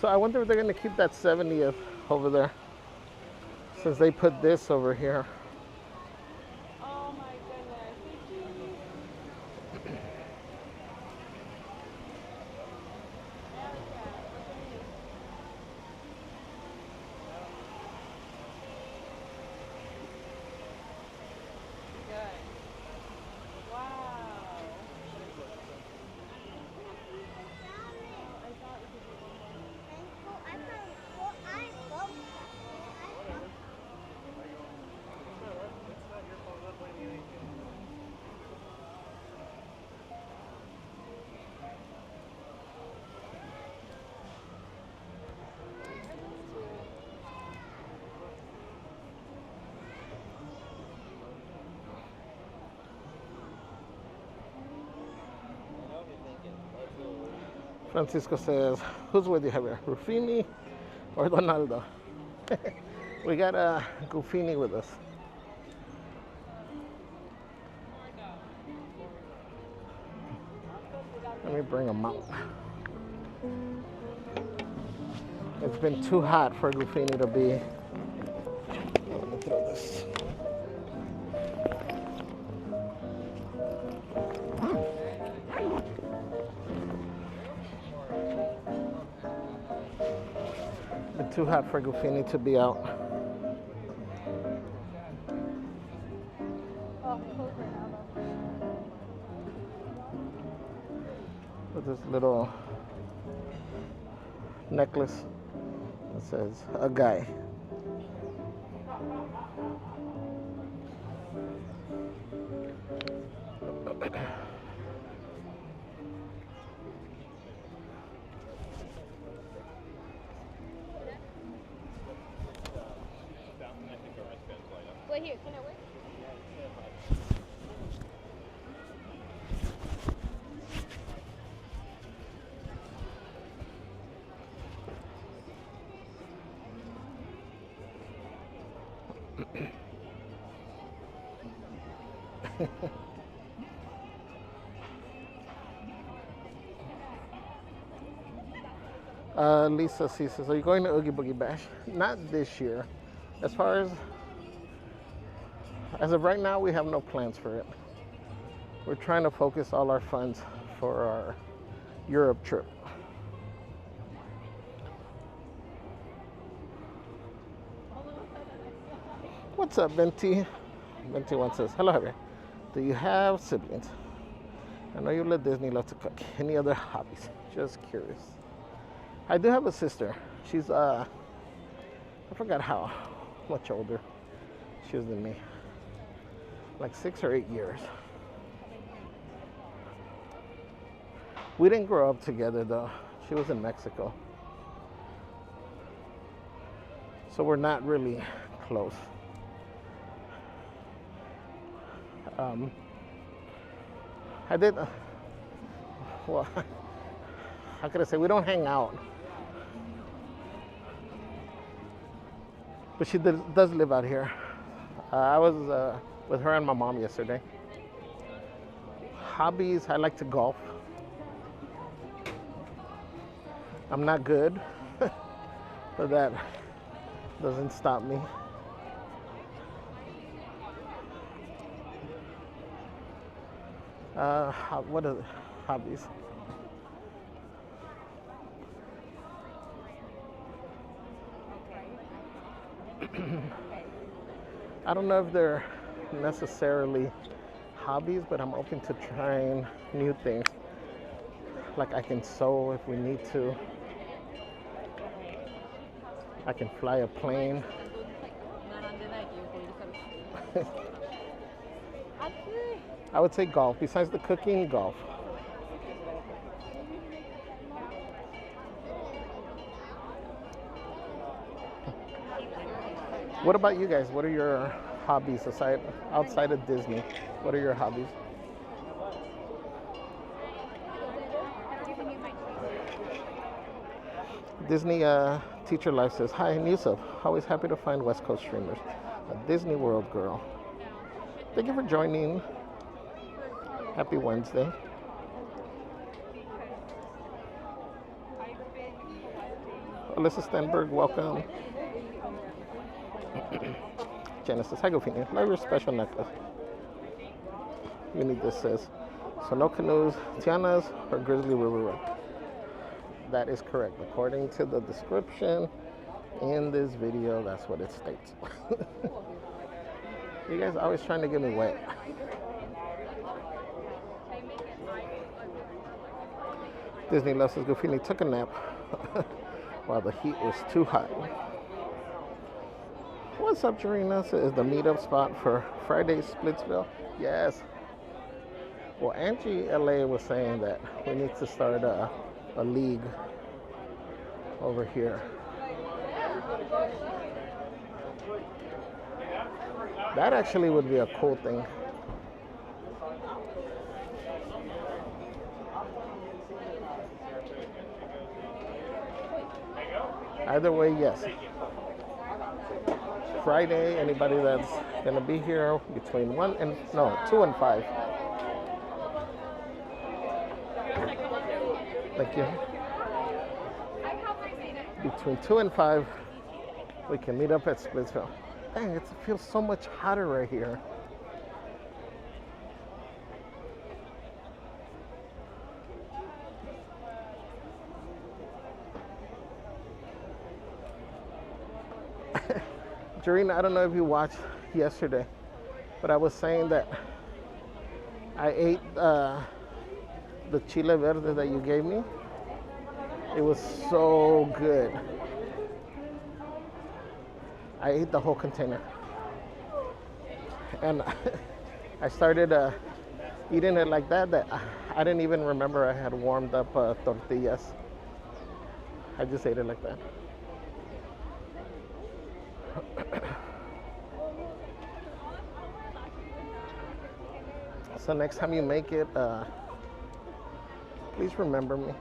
So I wonder if they're going to keep that 70th over there, since they put this over here. Oh my goodness. Francisco says, who's with you, Javier? Rufini or Donaldo? We got Goofini with us. Let me bring him out. It's been too hot for Goofini to be. Let me throw this. Too hot for Goofini to be out. With this little necklace that says a guy. here. Can I wait? Lisa C says, are you going to Oogie Boogie Bash? Not this year. As of right now, we have no plans for it. We're trying to focus all our funds for our Europe trip. What's up, Venti? Venti1 says, hello, Javier. Do you have siblings? I know you let Disney love to cook. Any other hobbies? Just curious. I do have a sister. She's, I forgot how much older she is than me. Like 6 or 8 years. We didn't grow up together though. She was in Mexico. So we're not really close. I did, well, how could I say, we don't hang out. But she does live out here. I was with her and my mom yesterday. Hobbies, I like to golf. I'm not good, but that doesn't stop me. What are the hobbies? I don't know if they're necessarily hobbies, but I'm open to trying new things. Like I can sew if we need to. I can fly a plane. I would say golf. Besides the cooking, golf. What about you guys? What are your hobbies outside of Disney? What are your hobbies? Disney Teacher Life says, hi, Yusuf. Always happy to find West Coast streamers. A Disney World girl. Thank you for joining. Happy Wednesday. Alyssa Stenberg, welcome. Genesis, hi, Gophine. Love your special necklace. You need this, sis. So no canoes, Tiana's, or Grizzly River Road. That is correct. According to the description in this video, that's what it states. You guys are always trying to get me wet. Disney Loves says Goofini took a nap while the heat was too hot. What's up, Jarena? Is the meetup spot for Friday Splitsville? Yes. Well, Angie LA was saying that we need to start a league over here. That actually would be a cool thing. Either way, yes. Friday, anybody that's gonna be here between 2 and 5. Thank you. Between 2 and 5, we can meet up at Splitsville. Dang, it feels so much hotter right here. Jarena, I don't know if you watched yesterday, but I was saying that I ate the chile verde that you gave me. It was so good. I ate the whole container. And I started eating it like that I didn't even remember I had warmed up tortillas. I just ate it like that. So next time you make it, please remember me.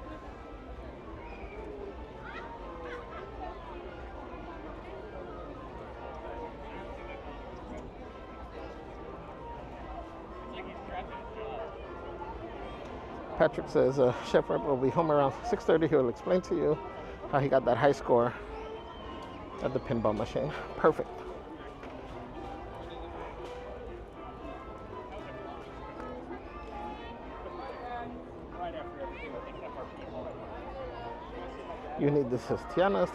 Patrick says, Chef Rep will be home around 6:30. He will explain to you how he got that high score at the pinball machine. Perfect. You need this as Tiana's.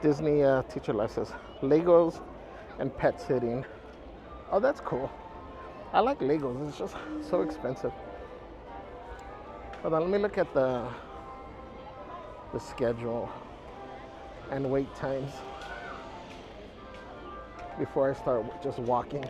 Disney Teacher Life says Legos and pet sitting. Oh, that's cool. I like Legos. It's just so expensive. Hold on, let me look at the schedule and wait times before I start just walking.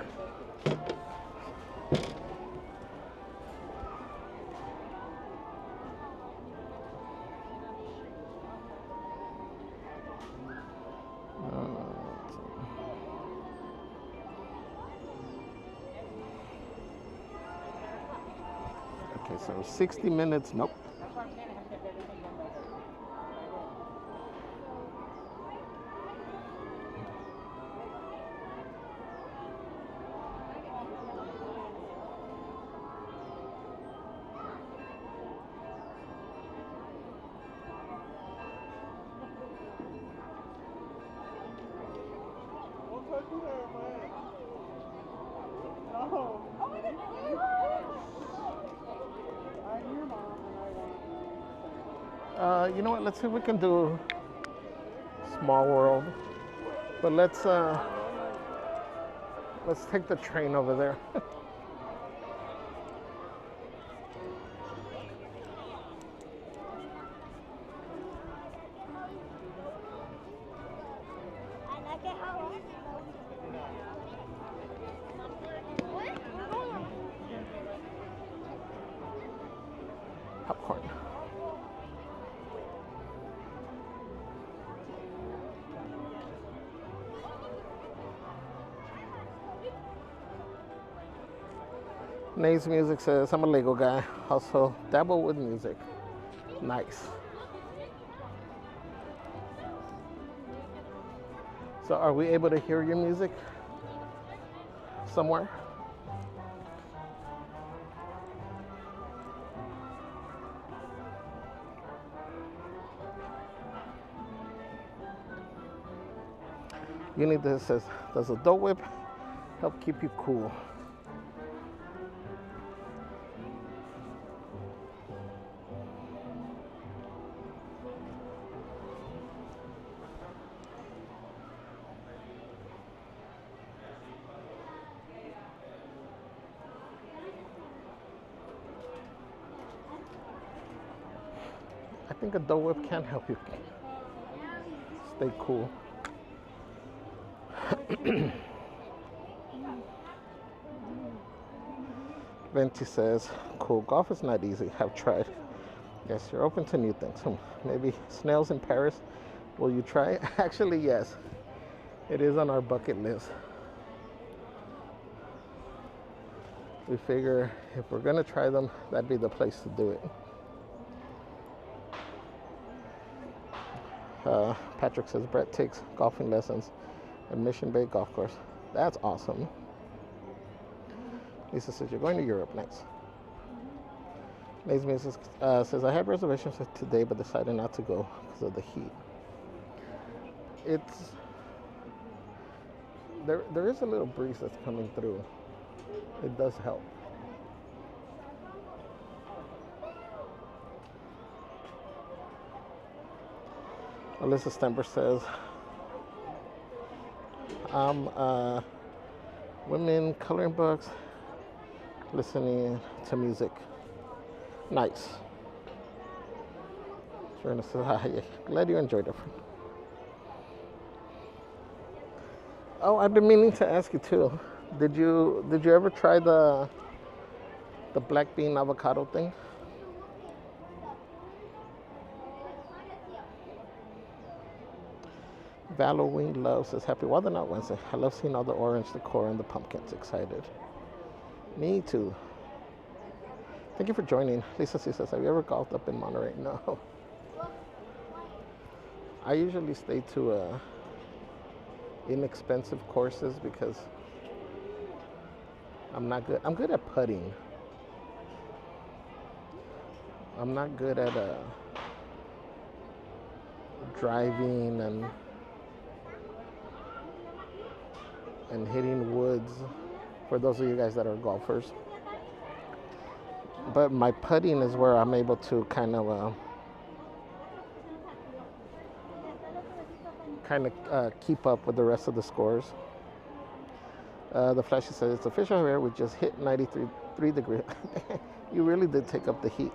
Okay, so 60 minutes, nope. You know what? Let's see if we can do Small World, but let's take the train over there. Popcorn. Nate's Music says, I'm a Lego guy, also dabble with music. Nice. So are we able to hear your music somewhere? You need this, says, does a dough whip help keep you cool? I think a dough whip can help you stay cool. Venti says, cool, golf is not easy. Have tried. Yes, you're open to new things. Maybe snails in Paris. Will you try? Actually, yes. It is on our bucket list. We figure if we're gonna try them, that'd be the place to do it. Patrick says Brett takes golfing lessons at Mission Bay Golf Course. That's awesome. Lisa says you're going to Europe. Nice. Naisme says I had reservations for today but decided not to go because of the heat. There is a little breeze that's coming through. It does help. Alyssa Stemper says, women coloring books, listening to music. Nice. Serena says, hi, glad you enjoyed it. Oh, I've been meaning to ask you too. Did you ever try the black bean avocado thing? Halloween Love says, happy Not Wednesday. I love seeing all the orange decor and the pumpkins. Excited. Me too. Thank you for joining. Lisa C says, have you ever golfed up in Monorail? No. I usually stay to inexpensive courses because I'm not good. I'm good at putting. I'm not good at driving and hitting woods, for those of you guys that are golfers. But my putting is where I'm able to kind of keep up with the rest of the scores. The Flashy says, it's official here, we just hit 93 degrees. You really did take up the heat.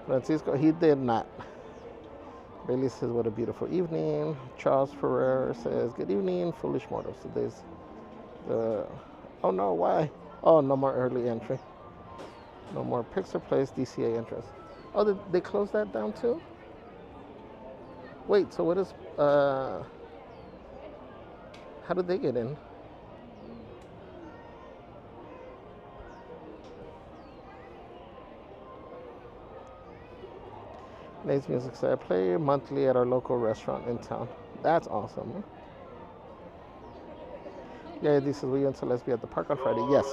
Francisco, he did not. Bailey says, what a beautiful evening. Charles Ferrer says, good evening, foolish mortals. Today's the, oh no, why? Oh, no more early entry. No more Pixar Place DCA entrance. Oh, they closed that down too? Wait, so what is, how did they get in? Nate's Music said, I play monthly at our local restaurant in town. That's awesome. Yeah, this is, will you and Celeste be at the park on Friday? Yes.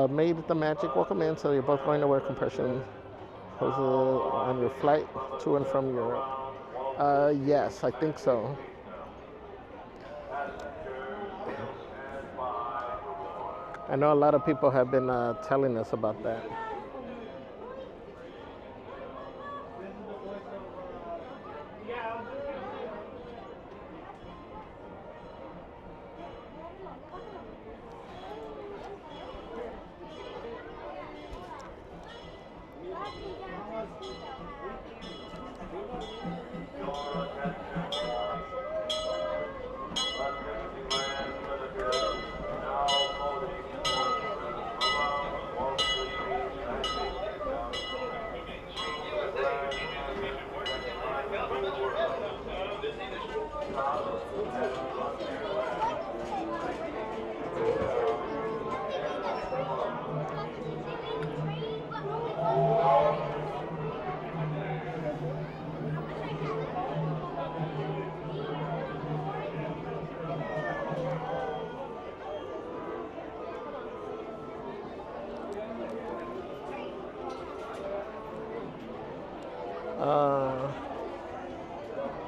Made the Magic, welcome in. So you're both going to wear compression hoses on your flight to and from Europe. Yes, I think so. I know a lot of people have been telling us about that.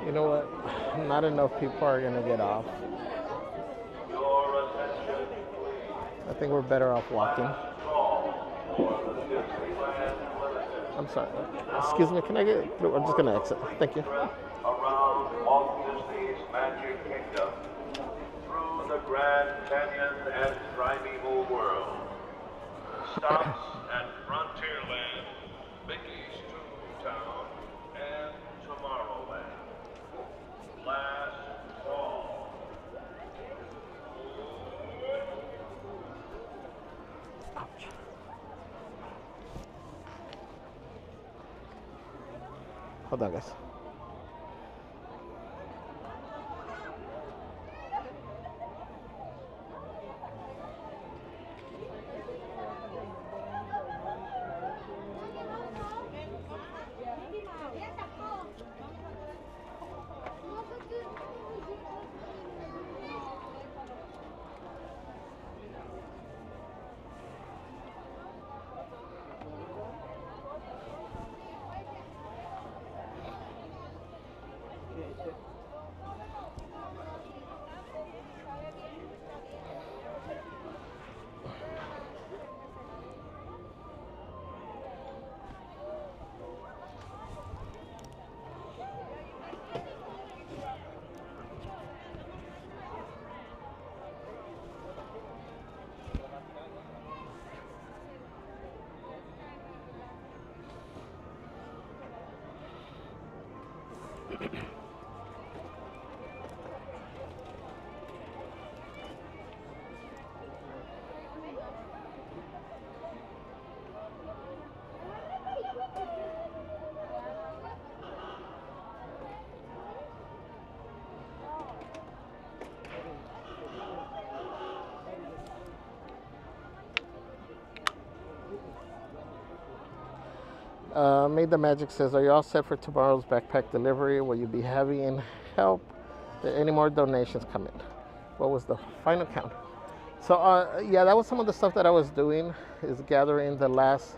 You know what? Not enough people are going to get off. I think we're better off walking. I'm sorry. Excuse me, can I get through? I'm just going to exit. Thank you. Around Walt Disney's Magic Kingdom, through the Grand Canyon and primeval world. Stops at Frontierland, Mickey's Toontown, and Tomorrowland. Last fall. Ouch. Hold on, guys. Made the Magic says, are you all set for tomorrow's backpack delivery? Will you be having help? Did any more donations come in? What was the final count? So yeah, that was some of the stuff that I was doing, is gathering the last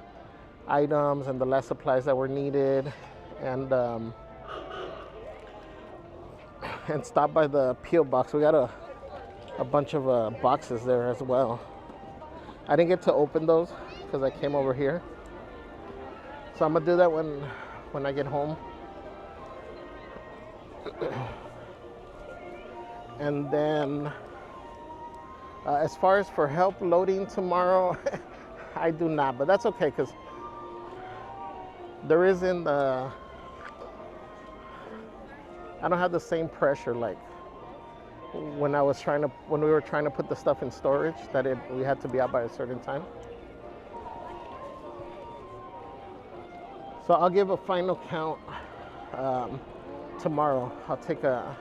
items and the last supplies that were needed, and stop by the P.O. box. We got a bunch of boxes there as well. I didn't get to open those because I came over here. So I'm gonna do that when I get home. And then as far as for help loading tomorrow, I do not, but that's okay because there isn't I don't have the same pressure like when we were trying to put the stuff in storage, that we had to be out by a certain time. So I'll give a final count tomorrow. I'll take a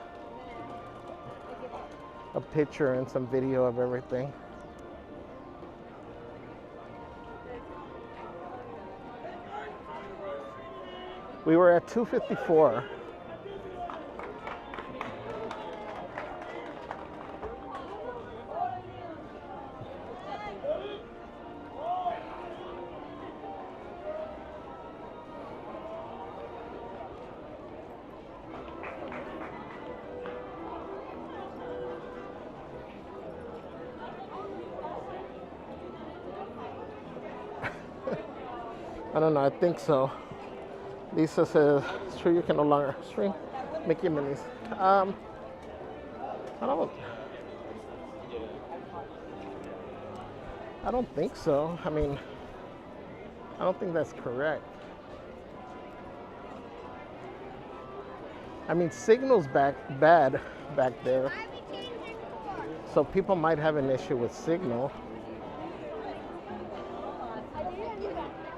picture and some video of everything. We were at 254. I don't know, I think so. Lisa says, it's true you can no longer stream Mickey Minis. I don't think so. I mean, I don't think that's correct. I mean, signal's bad back there. So people might have an issue with signal.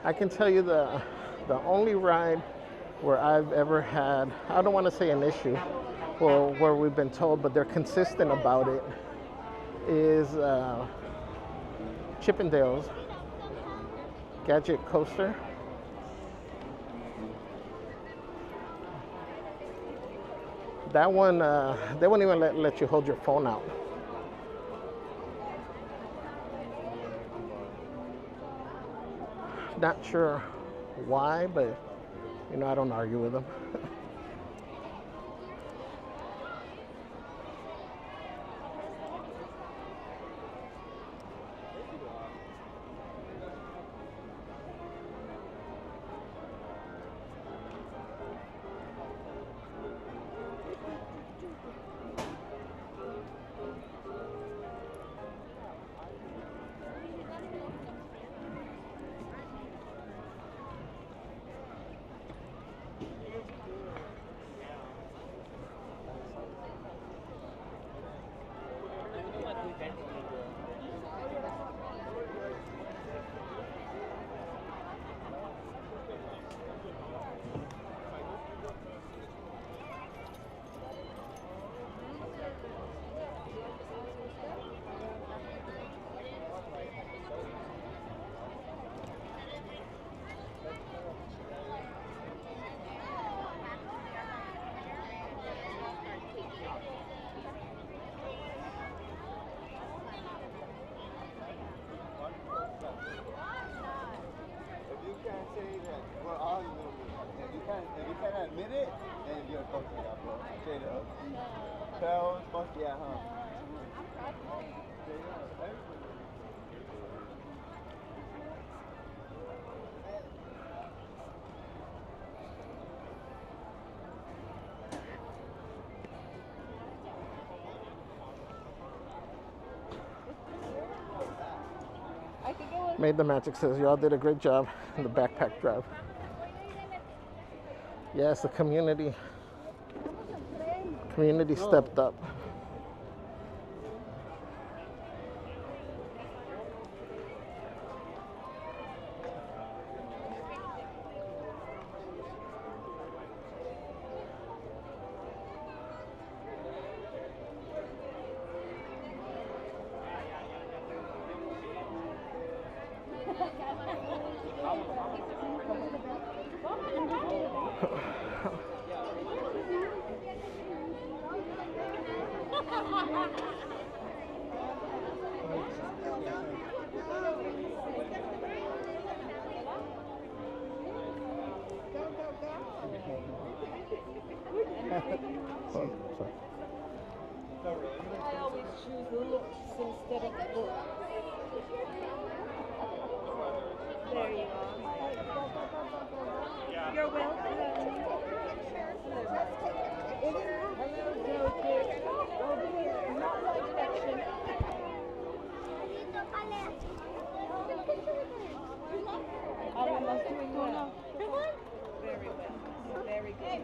I can tell you the only ride where I've ever had, I don't want to say an issue, or where we've been told, but they're consistent about it, is Chippendale's Gadget Coaster. That one, they won't even let you hold your phone out. Not sure why, but you know, I don't argue with them. If you can't admit it, then you're supposed to be up, bro. Straight up. Tell, fuck yeah, huh? Made the Magic says, y'all did a great job in the backpack drive. Yes, the community stepped up. I always choose looks instead of books. There you are. You're welcome. Hello, Joker. Over here, not my section. I must doing well. Very well. Very good.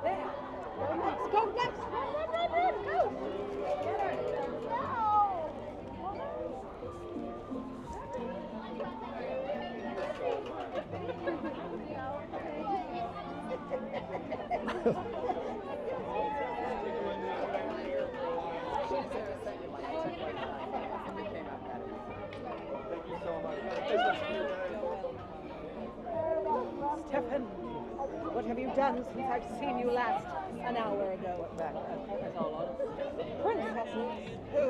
There. Go next. Run, go. Stefan, what have you done since I've seen you last? An hour ago. Princesses? Who?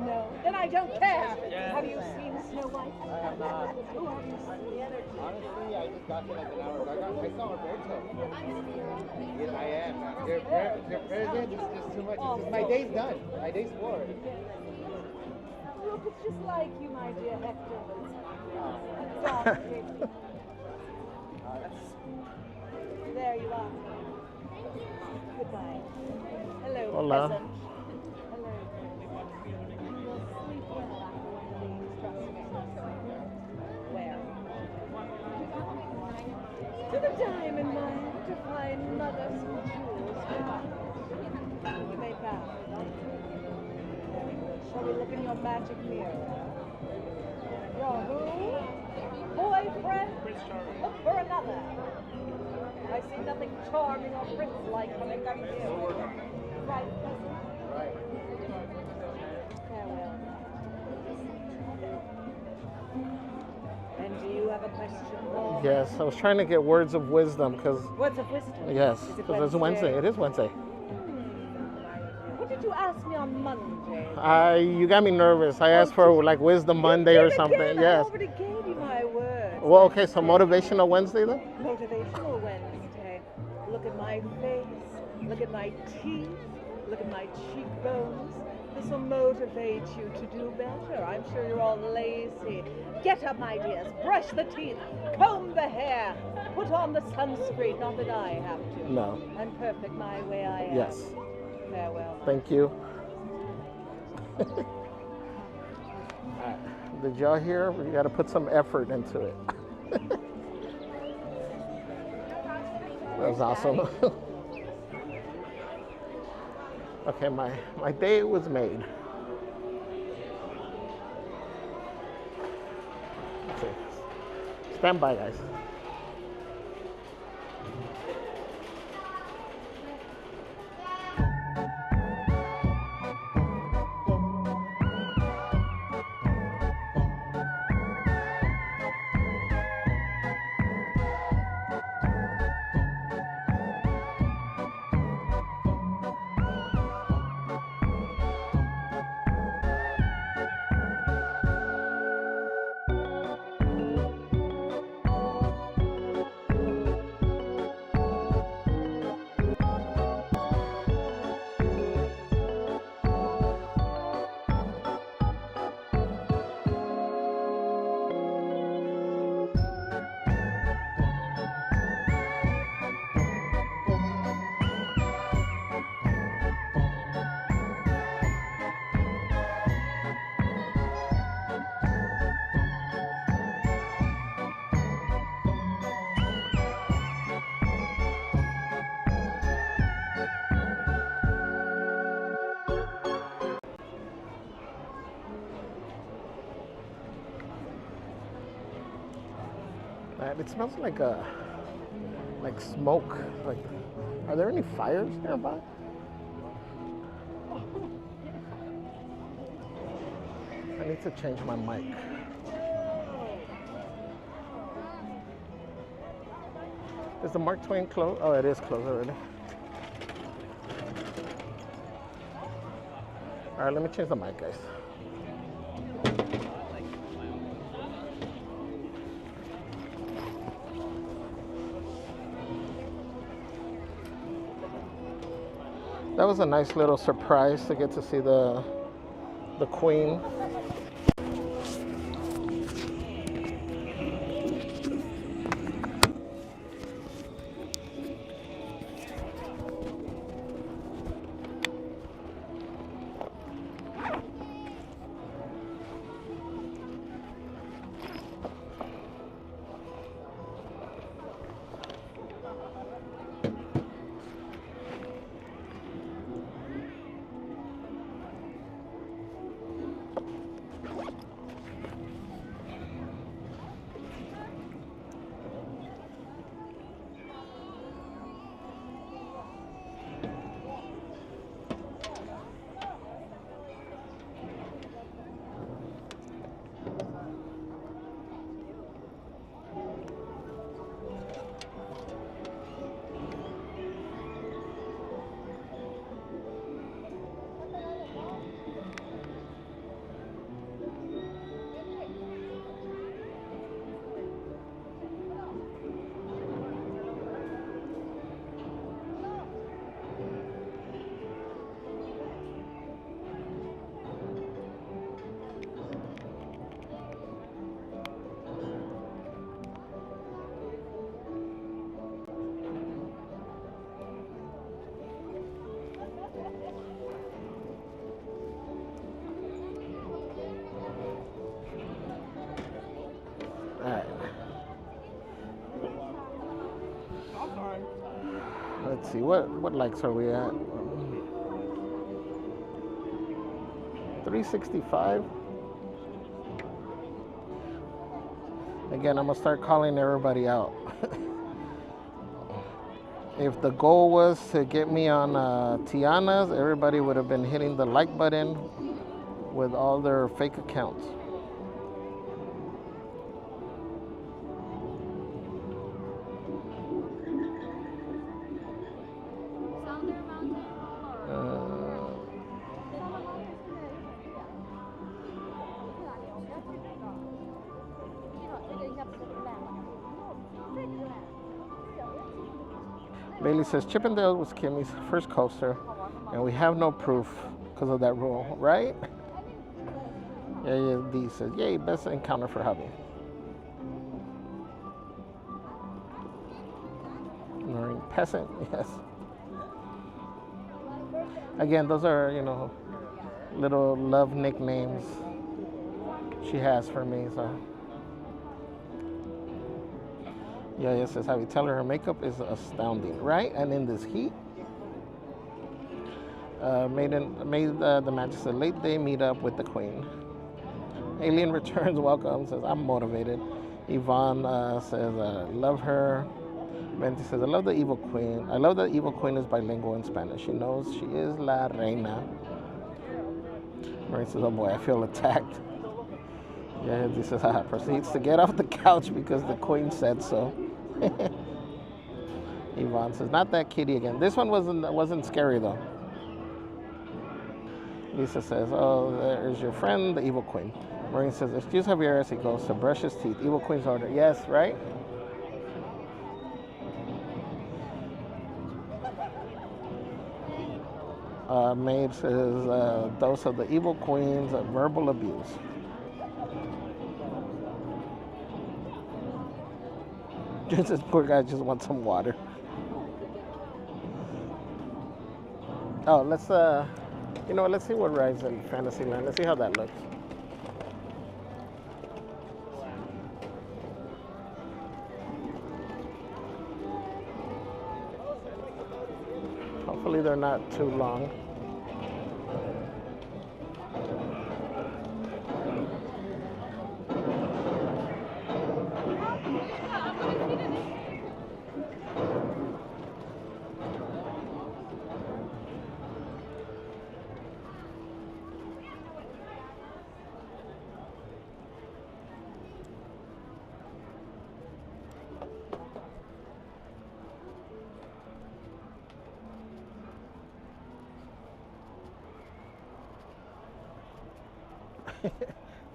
No. Then I don't care. Yes. Have you seen Snow White? I have not. Who have you seen? Honestly, I just got here like an hour ago. I saw Roberto. Yeah, I am. Your present is just too much. It's just, my day's done. My day's forward. Look, it's just like you, my dear Hector. Exhausted. There you are. Goodbye. Hello, Hola. present. Hello. You will sleep well after one of these, trust me. Where? To the diamond mine to find mother some jewels. You may bow. Very good. Shall we look in your magic mirror? Your who? Boyfriend? Look for another. I see nothing charming or prince-like coming from here. Right, cousin? Right. Farewell. And do you have a question for me? Yes, I was trying to get words of wisdom because. Words of wisdom? Yes, Is it because it's Wednesday. It is Wednesday. What did you ask me on Monday? You got me nervous. I asked for like Wisdom Monday or something. Again, Yes. I already gave you my word. Well, okay, so Motivational Wednesday then? Motivational Wednesday. Look at my face. Look at my teeth. Look at my cheekbones. This will motivate you to do better. I'm sure you're all lazy. Get up, my dears. Brush the teeth. Comb the hair. Put on the sunscreen. Not that I have to. No. I'm perfect my way I am. Yes. Farewell. Thank you. Did y'all hear? We got to put some effort into it. That was awesome. Okay, my day was made. Let's see. Stand by, guys. It smells like smoke, like Are there any fires nearby? I need to change my mic. Is the Mark Twain closed? Oh, it is closed already. All right, let me change the mic, guys. That was a nice little surprise to get to see the Queen. Let's see, what likes are we at? 365. Again, I'm gonna start calling everybody out. If the goal was to get me on Tiana's, everybody would have been hitting the like button with all their fake accounts. Bailey says Chippendale was Kimmy's first coaster, and we have no proof because of that rule, right? Yeah, D says, yay, best encounter for hubby. Marine Peasant, yes. Again, those are, you know, little love nicknames she has for me, so. Yeah, it says, Javi, tell her makeup is astounding, right? And in this heat, made the Majesty late day meet up with the Queen. Alien Returns, welcome, says, I'm motivated. Yvonne says, love her. Venti says, I love the Evil Queen. I love that Evil Queen is bilingual in Spanish. She knows she is la reina. Marie says, oh boy, I feel attacked. Yeah, he says, proceeds to get off the couch because the Queen said so. Yvonne says, not that kitty again. This one wasn't scary though. Lisa says, oh, there's your friend, the Evil Queen. Maureen says, excuse Javier as he goes to brush his teeth. Evil Queen's order. Yes, right? Maeve says, dose of the Evil Queen's verbal abuse. Just this poor guy just wants some water. Oh, let's you know, let's see what rides in Fantasyland. Let's see how that looks. Hopefully they're not too long.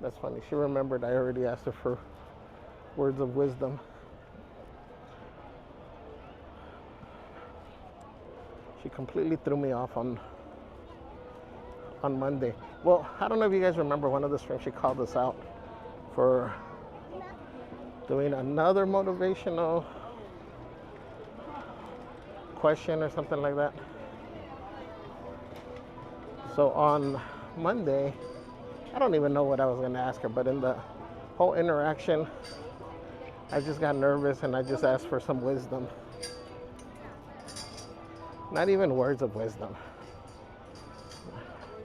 That's funny. She remembered I already asked her for words of wisdom. She completely threw me off on Monday. Well, I don't know if you guys remember, one of the streams she called us out for doing another motivational question or something like that. So on Monday, I don't even know what I was going to ask her, but in the whole interaction, I just got nervous and I just asked for some wisdom. Not even words of wisdom,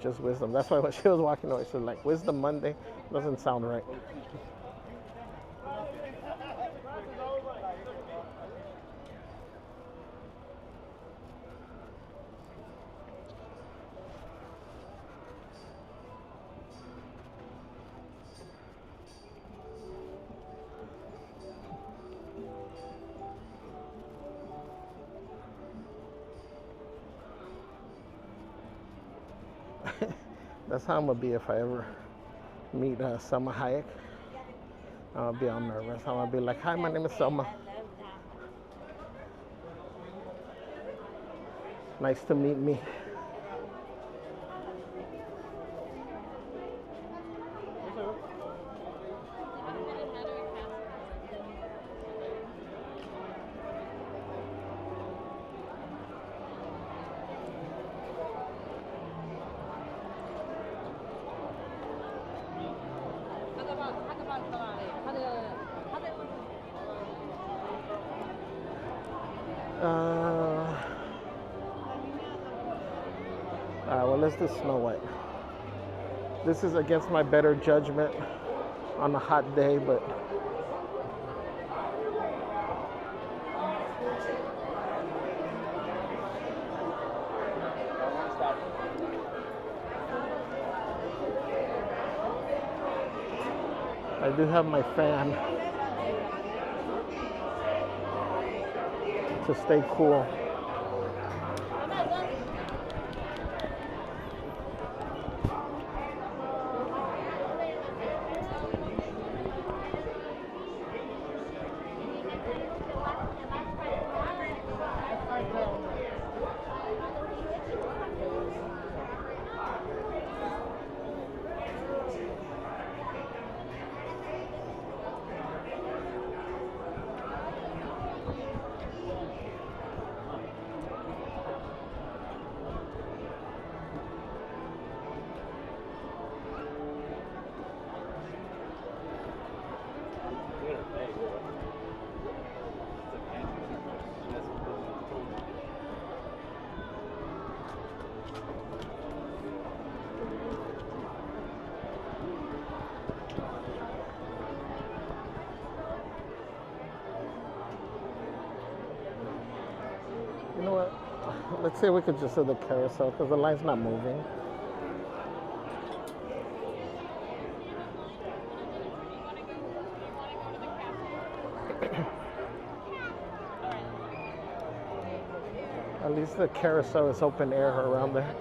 just wisdom. That's why when she was walking away, she was like, Wisdom Monday doesn't sound right. That's how I'm gonna be if I ever meet Selma Hayek. I'm gonna be all nervous. I'm gonna be like, hi, my name is Selma. Nice to meet me. Well, let's do Snow White. This is against my better judgment on a hot day, but I do have my fan to stay cool. You know what? Let's see if we could just do the carousel because the line's not moving. At least the carousel is open air around there.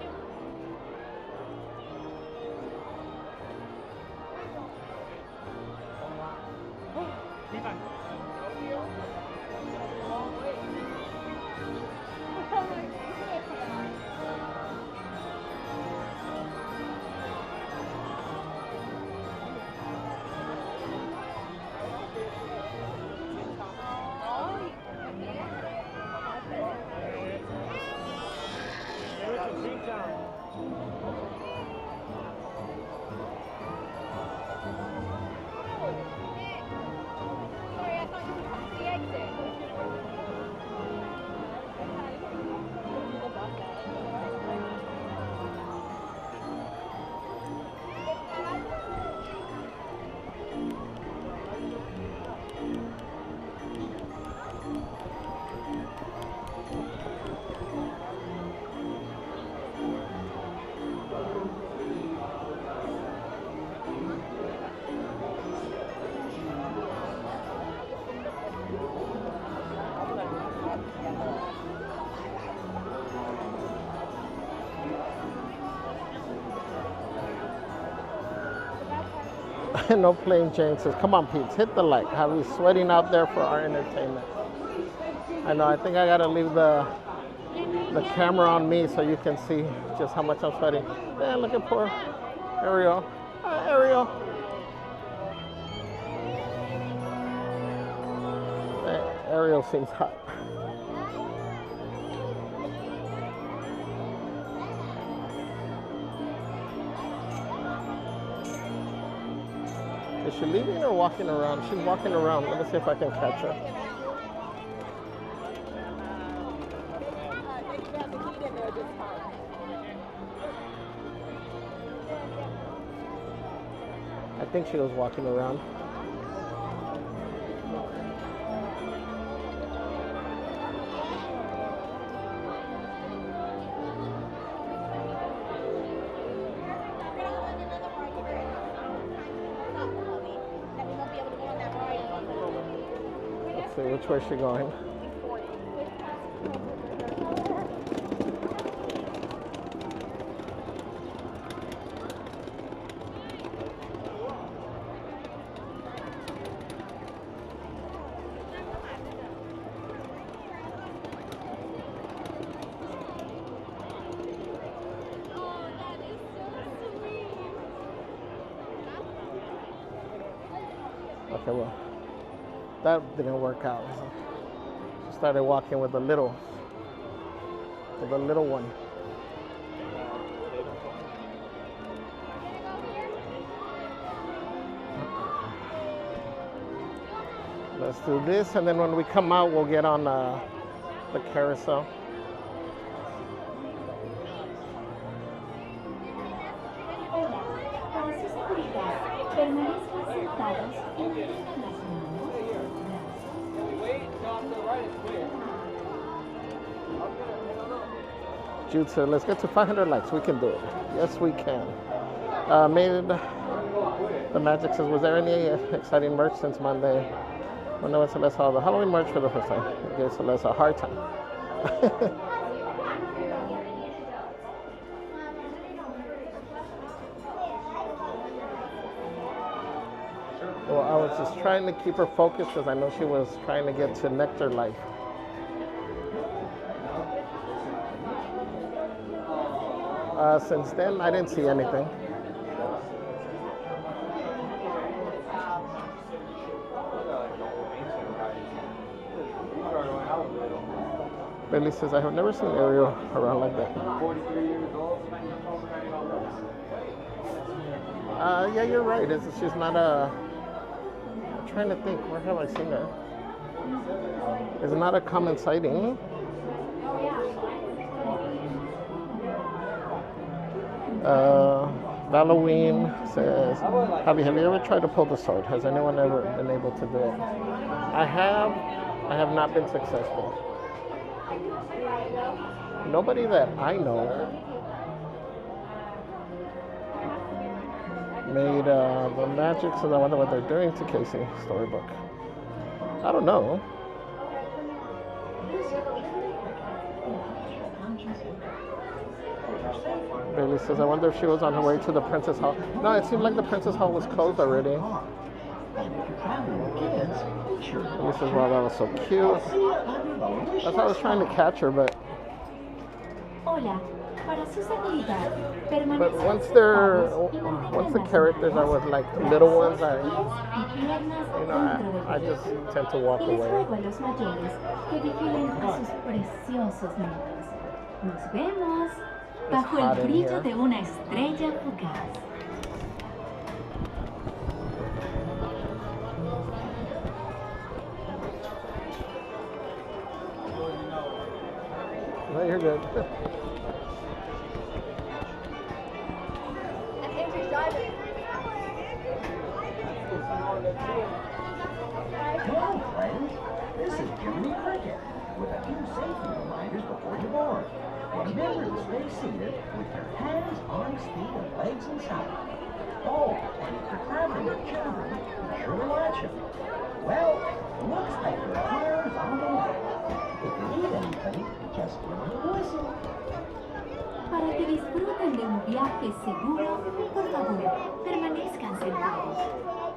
No Plain Jane says, come on, peeps, hit the like. Javi's sweating out there for our entertainment. I know, I think I gotta leave the camera on me so you can see just how much I'm sweating. Man, look at poor Ariel. Hi, Ariel. Ariel seems hot. Is she leaving or walking around? She's walking around. Let me see if I can catch her. I think she was walking around. Let's see, which way is she going? Okay, well, that didn't work out. She started walking with the little one. Let's do this, and then when we come out, we'll get on the carousel. Jude said, let's get to 500 likes. We can do it. Yes, we can. Made the Magic says, was there any exciting merch since Monday? When I went to Celeste saw the Halloween merch for the first time. It gave Celeste a hard time. Well, I was just trying to keep her focused because I know she was trying to get to Nectar Life. Since then, I didn't see anything. Billy says, I have never seen Ariel around like that. Yeah, you're right. She's not a... I'm trying to think. Where have I seen her? It's not a common sighting. Halloween says, have you ever tried to pull the sword? Has anyone ever been able to do it? I have not been successful. Nobody that I know made the Magic, so I wonder what they're doing to Casey storybook. I don't know. Bailey says, I wonder if she was on her way to the Princess Hall. No, it seemed like the Princess Hall was closed already. Bailey says, wow, that was so cute. That's why I was trying to catch her, but once the characters are with like little ones, I just tend to walk away. Bajo el brillo de una estrella fugaz. No, you're good. Hello, friends. This is Jiminy Cricket with a few safety reminders before you board. Remember to stay seated with your hands, arms, feet, and legs inside. Oh, and if you're traveling with children, be sure to watch them. Well, looks like your car's on the way. If you need anything, just give them a whistle. Para que disfruten de un viaje seguro, por favor, permanezcan sentados.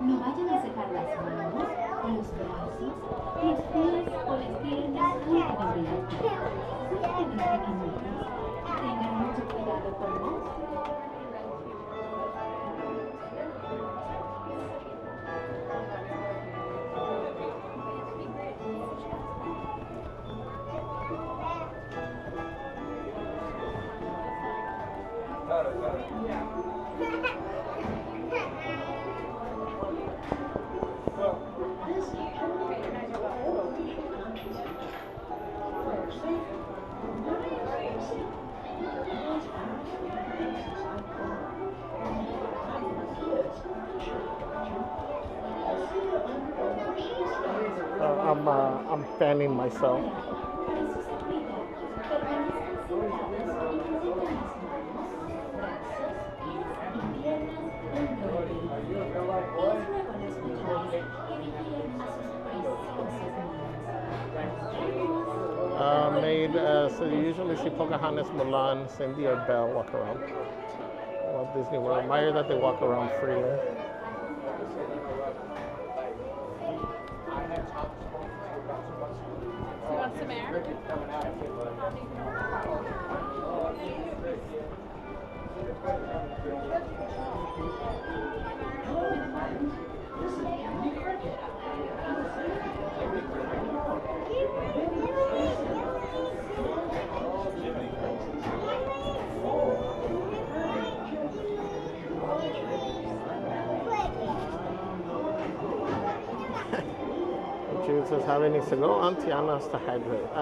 No vayan a secar las manos, o los brazos, los pies o las piernas fuera del vehículo. Cuiden de los pequeñitos. Tengan mucho cuidado con monstruos. I'm fanning myself. So you usually see Pocahontas, Mulan, Cindy, or Belle walk around Walt Disney World. I admire that they walk around freely. You want some air? This is Jiminy Cricket. Jude says Javi needs to go. Auntie Anna has to hydrate.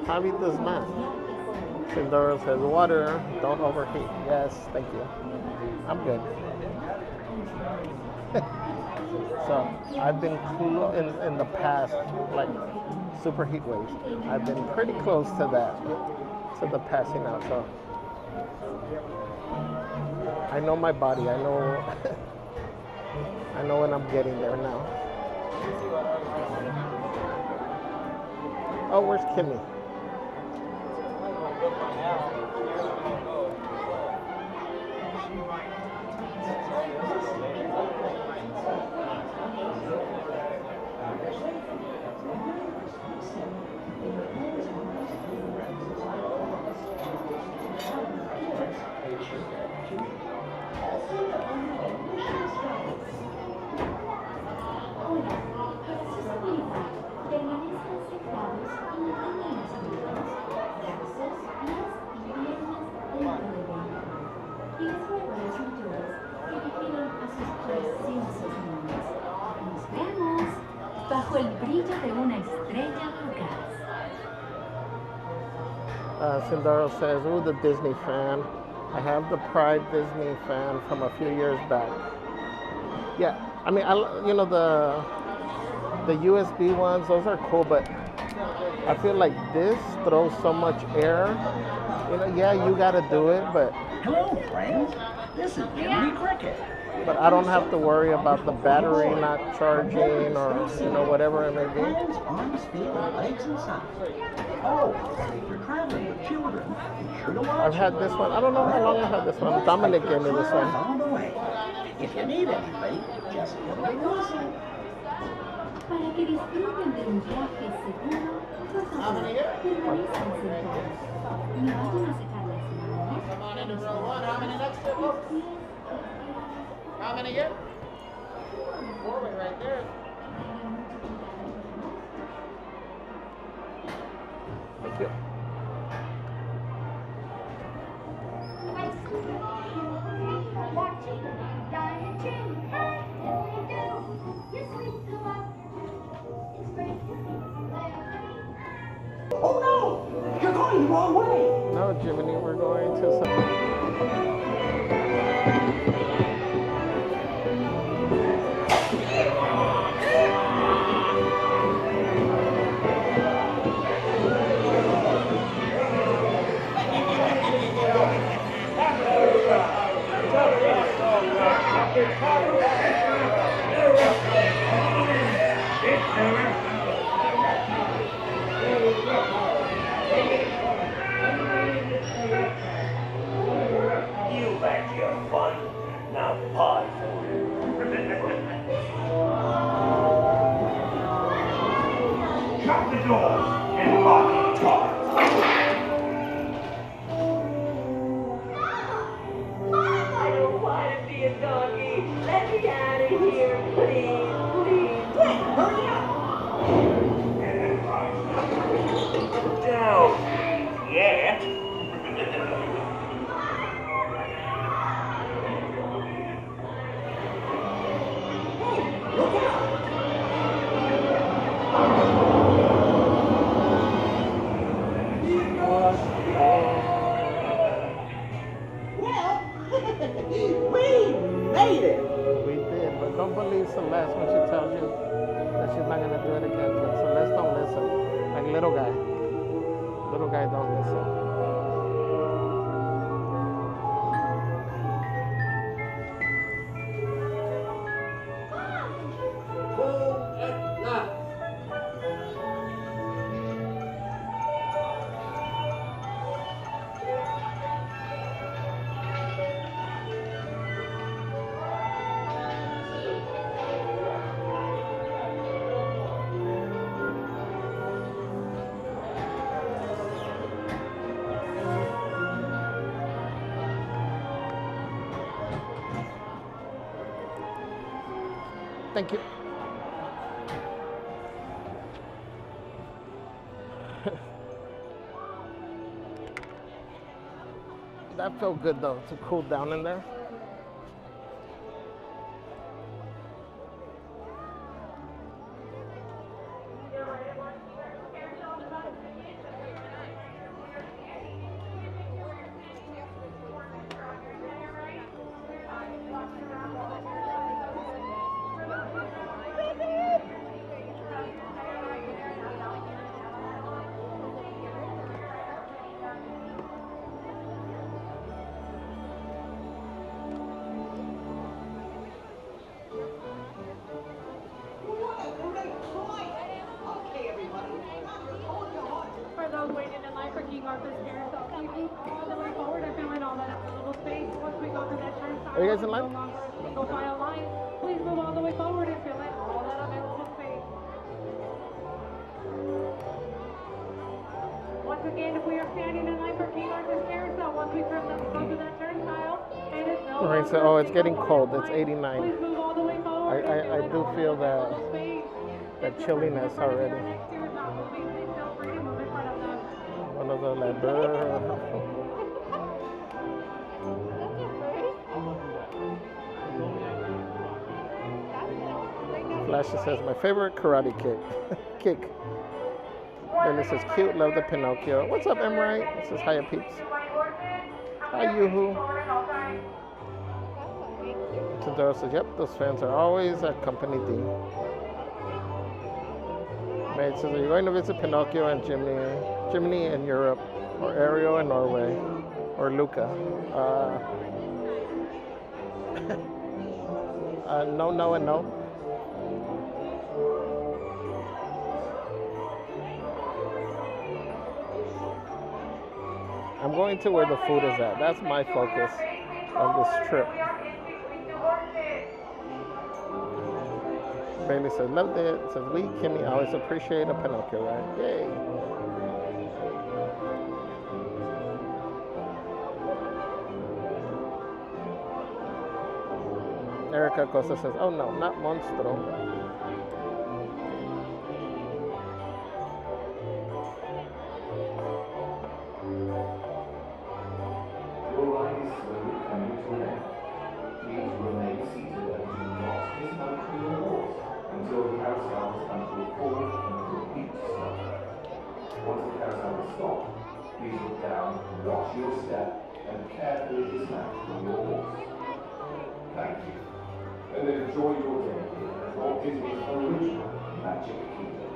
Javi does not. Sindora says water, don't overheat. Yes, thank you. I'm good. So I've been cool in the past, like super heat waves. I've been pretty close to that, to the passing out. So I know my body. I know. I know when I'm getting there now. Oh, where's Kimmy? Bajo el brillo de una estrella fugaz. Sindaro says, ooh, the Disney fan. I have the Pride Disney fan from a few years back. Yeah, I mean, you know, the USB ones, those are cool, but I feel like this throws so much air. You know, yeah, you gotta do it, but... Hello, friends. This is Jiminy Cricket. But I don't have to worry about the battery not charging or, you know, whatever it may be. Hands, arms, feet, legs, and sides. Oh, and if you're traveling with children, be sure to watch. I've had this one. I don't know how long I had this one. Dominic gave me this one. On the way. If you need anything, just give me a whistle. Para que disfruten de un viaje seguro, por favor, permanezcan sentados. No vayan a secar las manos. Come on into row one. How many next to it, folks? How many here? Forward right there. Thank you. Oh no! You're going the wrong way! No, Jiminy, we're going to some... the doors and lock the door. I don't want to be a doggy. Let me out of here, please, please. Quick, hurry up. Don't yet. Look out. Well, we made it. We did, but don't believe Celeste when she tells you that she's not gonna do it again. Because Celeste don't listen. Like little guy. Little guy don't listen. Thank you. That felt good though, to cool down in there. For those waiting in line for King Arthur's Carousel, please move all the way forward and fill in all that available space. Once we go to that turnstile, Are you guys in line? no longer a single file line. Please move all the way forward and fill in all that available space. Once again, if we are standing in line for King Arthur's Carousel, once we go to that turnstile, and it's no All right, longer so a it's getting single cold. file It's line, 89. please move all the way forward and I fill in do all feel that that available space. chilliness already. Next year is not moving. Please feel free to move in front of them. One of the like, brr. Flash says my favorite karate kick. Then it says cute, love the Pinocchio. What's up, Emrite? It says hiya peeps. Hi Yoo-hoo. Tadoro says, yep, those fans are always at Company D. May says, are you going to visit Pinocchio and Jiminy in Europe, or Ariel in Norway, or Luca? No, no, and no. I'm going to where the food is at. That's my focus of this trip. Bailey says, loved it. Says, we, Kimmy, always appreciate a Pinocchio ride. Yay. Erica Costa says, oh no, not Monstro. Your ride is slowly coming to an end. Please remain seated and do not dismount from your horse until the carousel has come to a full and complete stop. Once the carousel is stopped, please look down, watch your step, and carefully dismount from your horse. Thank you. And enjoy your day at Walt Disney's original Magic Kingdom.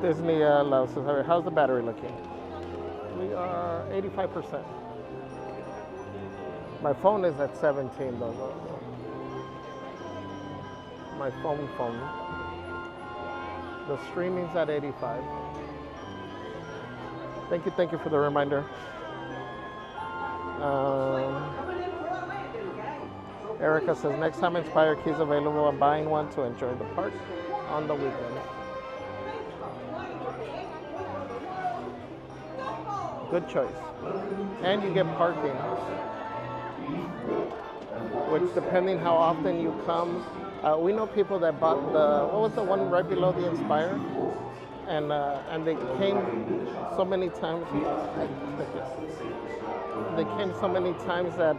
Disney Lao says, "Javier, how's the battery looking?" We are 85%. My phone is at 17 though. My phone. The streaming's at 85. Thank you for the reminder. Erica says, next time Inspire Key's available, I'm buying one to enjoy the park on the weekend. Good choice. And you get parking, which depending how often you come, we know people that bought what was the one right below the Inspire? And they came so many times. They came so many times that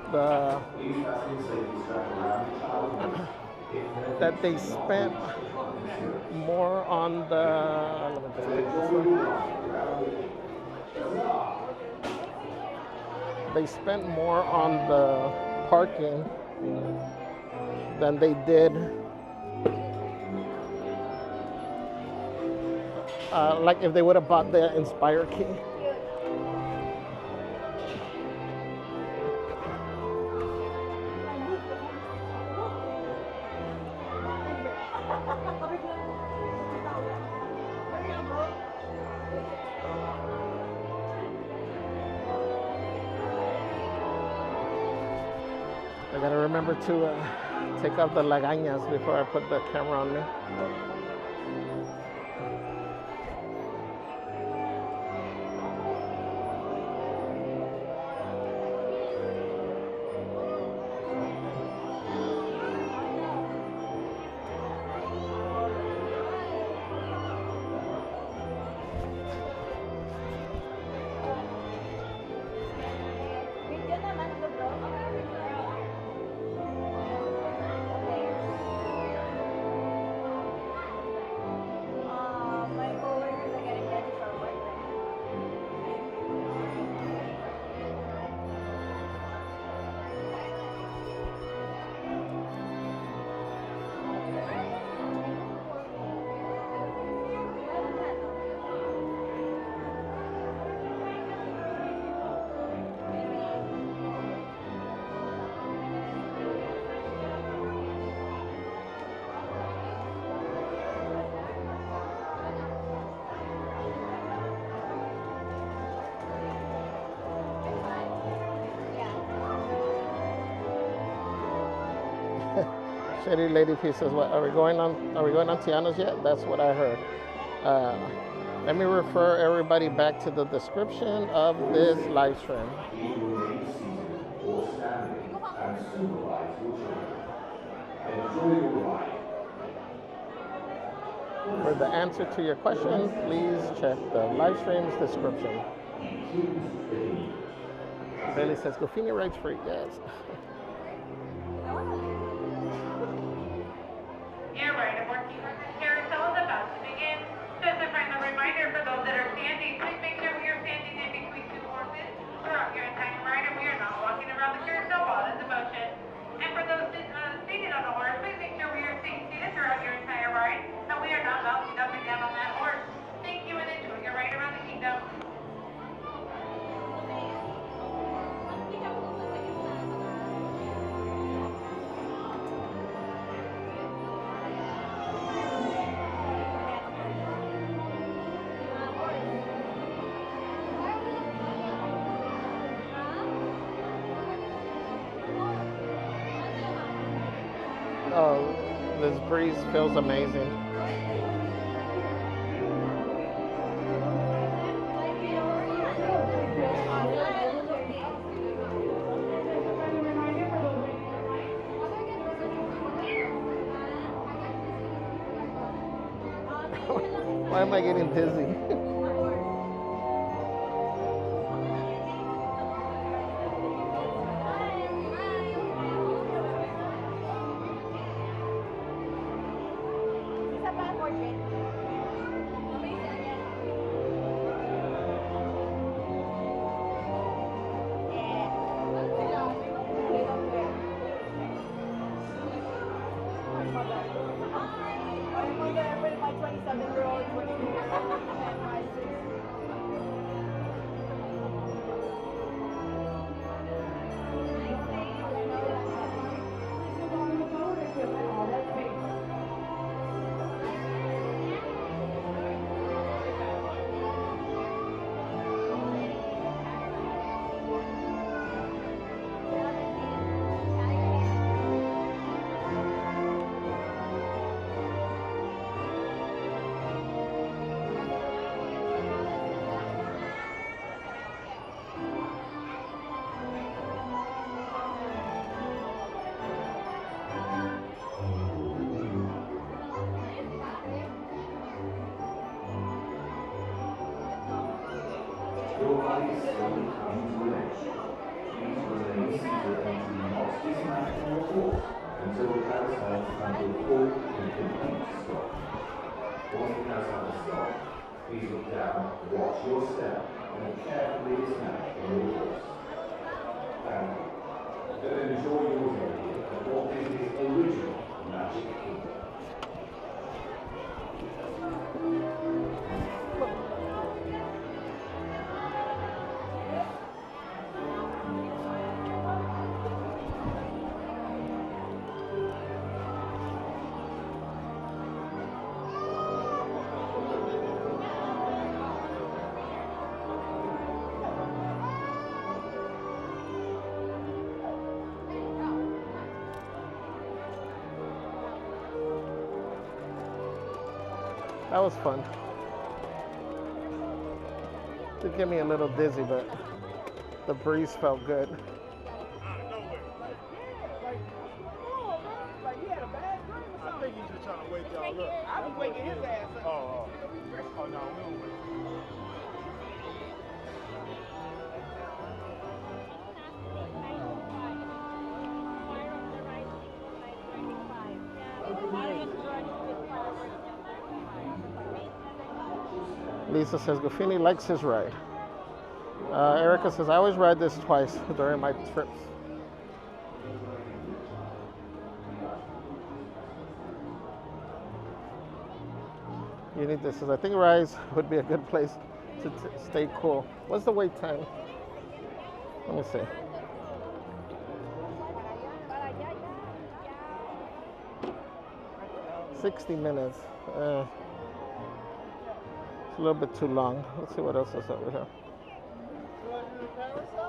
that they spent more on the. Let me just pick this one. They spent more on the parking than they did. Like if they would have bought the Inspire Key. I gotta remember to take off the lagañas before I put the camera on me. Shady Lady P says, "What are we going on Tiana's yet?" That's what I heard. Let me refer everybody back to the description of this live stream. For the answer to your question, please check the live stream's description. Bailey says, "Gofini rides free." Yes. You're right, a working carousel is about to begin. Just a friendly reminder for those that are standing, please make sure we are standing in between two horses throughout your entire ride, and we are not walking around the carousel while it's in motion. And for those seated on the horse, please make sure we are staying seated throughout your entire ride, and we are not bouncing up and down on that horse. Thank you, and enjoy your ride around the kingdom. Oh, this breeze feels amazing. Why am I getting dizzy? ride is slowly coming to an end. Please remain seated and do not dismount from your horse until the carousel has come to a full and complete stop. Once the carousel has stopped, please look down, watch your step, and carefully dismount from your horse. Thank you. And enjoy your journey at Walt Disney's original Magic Kingdom. That was fun. Did get me a little dizzy, but the breeze felt good. I think he's just trying to wake y'all up. I was waking his ass up. Oh no, we don't wake. Lisa says Goffini likes his ride. Erica says I always ride this twice during my trips. You need this. I think Rise would be a good place to stay cool. What's the wait time? Let me see. $60 minutes. It's a little bit too long. Let's see what else is over here.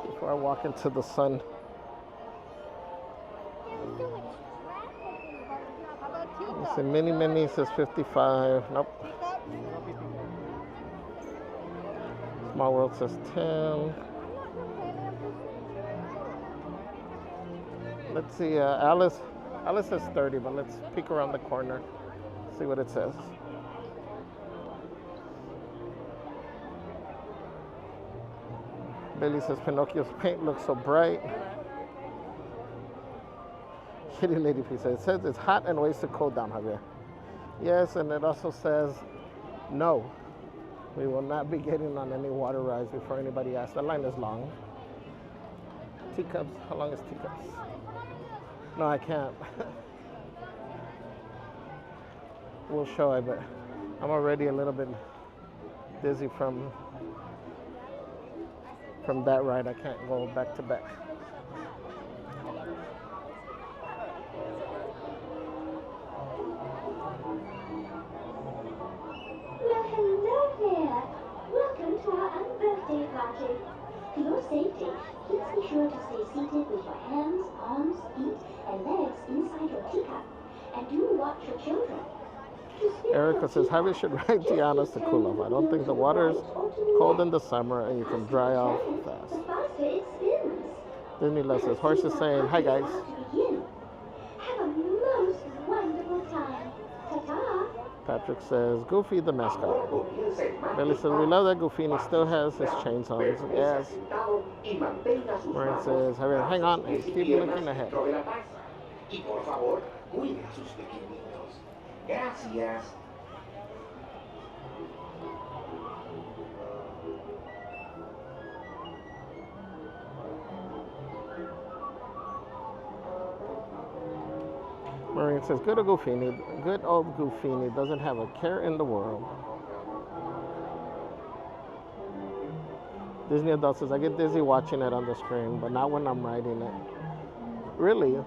Before I walk into the sun. Let's see, Mini says 55. Nope. Small World says 10. Let's see, Alice says 30, but let's peek around the corner, see what it says. Billy says Pinocchio's paint looks so bright. Kitty Lady P says, it says it's hot and ways to cool down, Javier. Yes, and it also says no. We will not be getting on any water rides before anybody asks. The line is long. Teacups, how long is Teacups? No, I can't. We'll show it, but I'm already a little bit dizzy from that ride. I can't go back to back. Well, hello there. Welcome to our unbirthday party. For your safety, please be sure to stay seated with your hands, arms, feet, and legs inside your teacup. And do watch your children. Erica says, Javier should ride Tiana's to cool off. I don't think the water is cold in the summer and you can dry off fast. Disneyland says, Horse is saying, hi guys. Have a most wonderful time. Ta-ta. Patrick says, Goofy the mascot. Billy says, we love that Goofini still has his chains on. Yes. Maureen says, Javier, hang on and keep looking ahead. Gracias. Maureen says, good old Goofini doesn't have a care in the world. Disney Adult says, I get dizzy watching it on the screen, but not when I'm riding it. Really?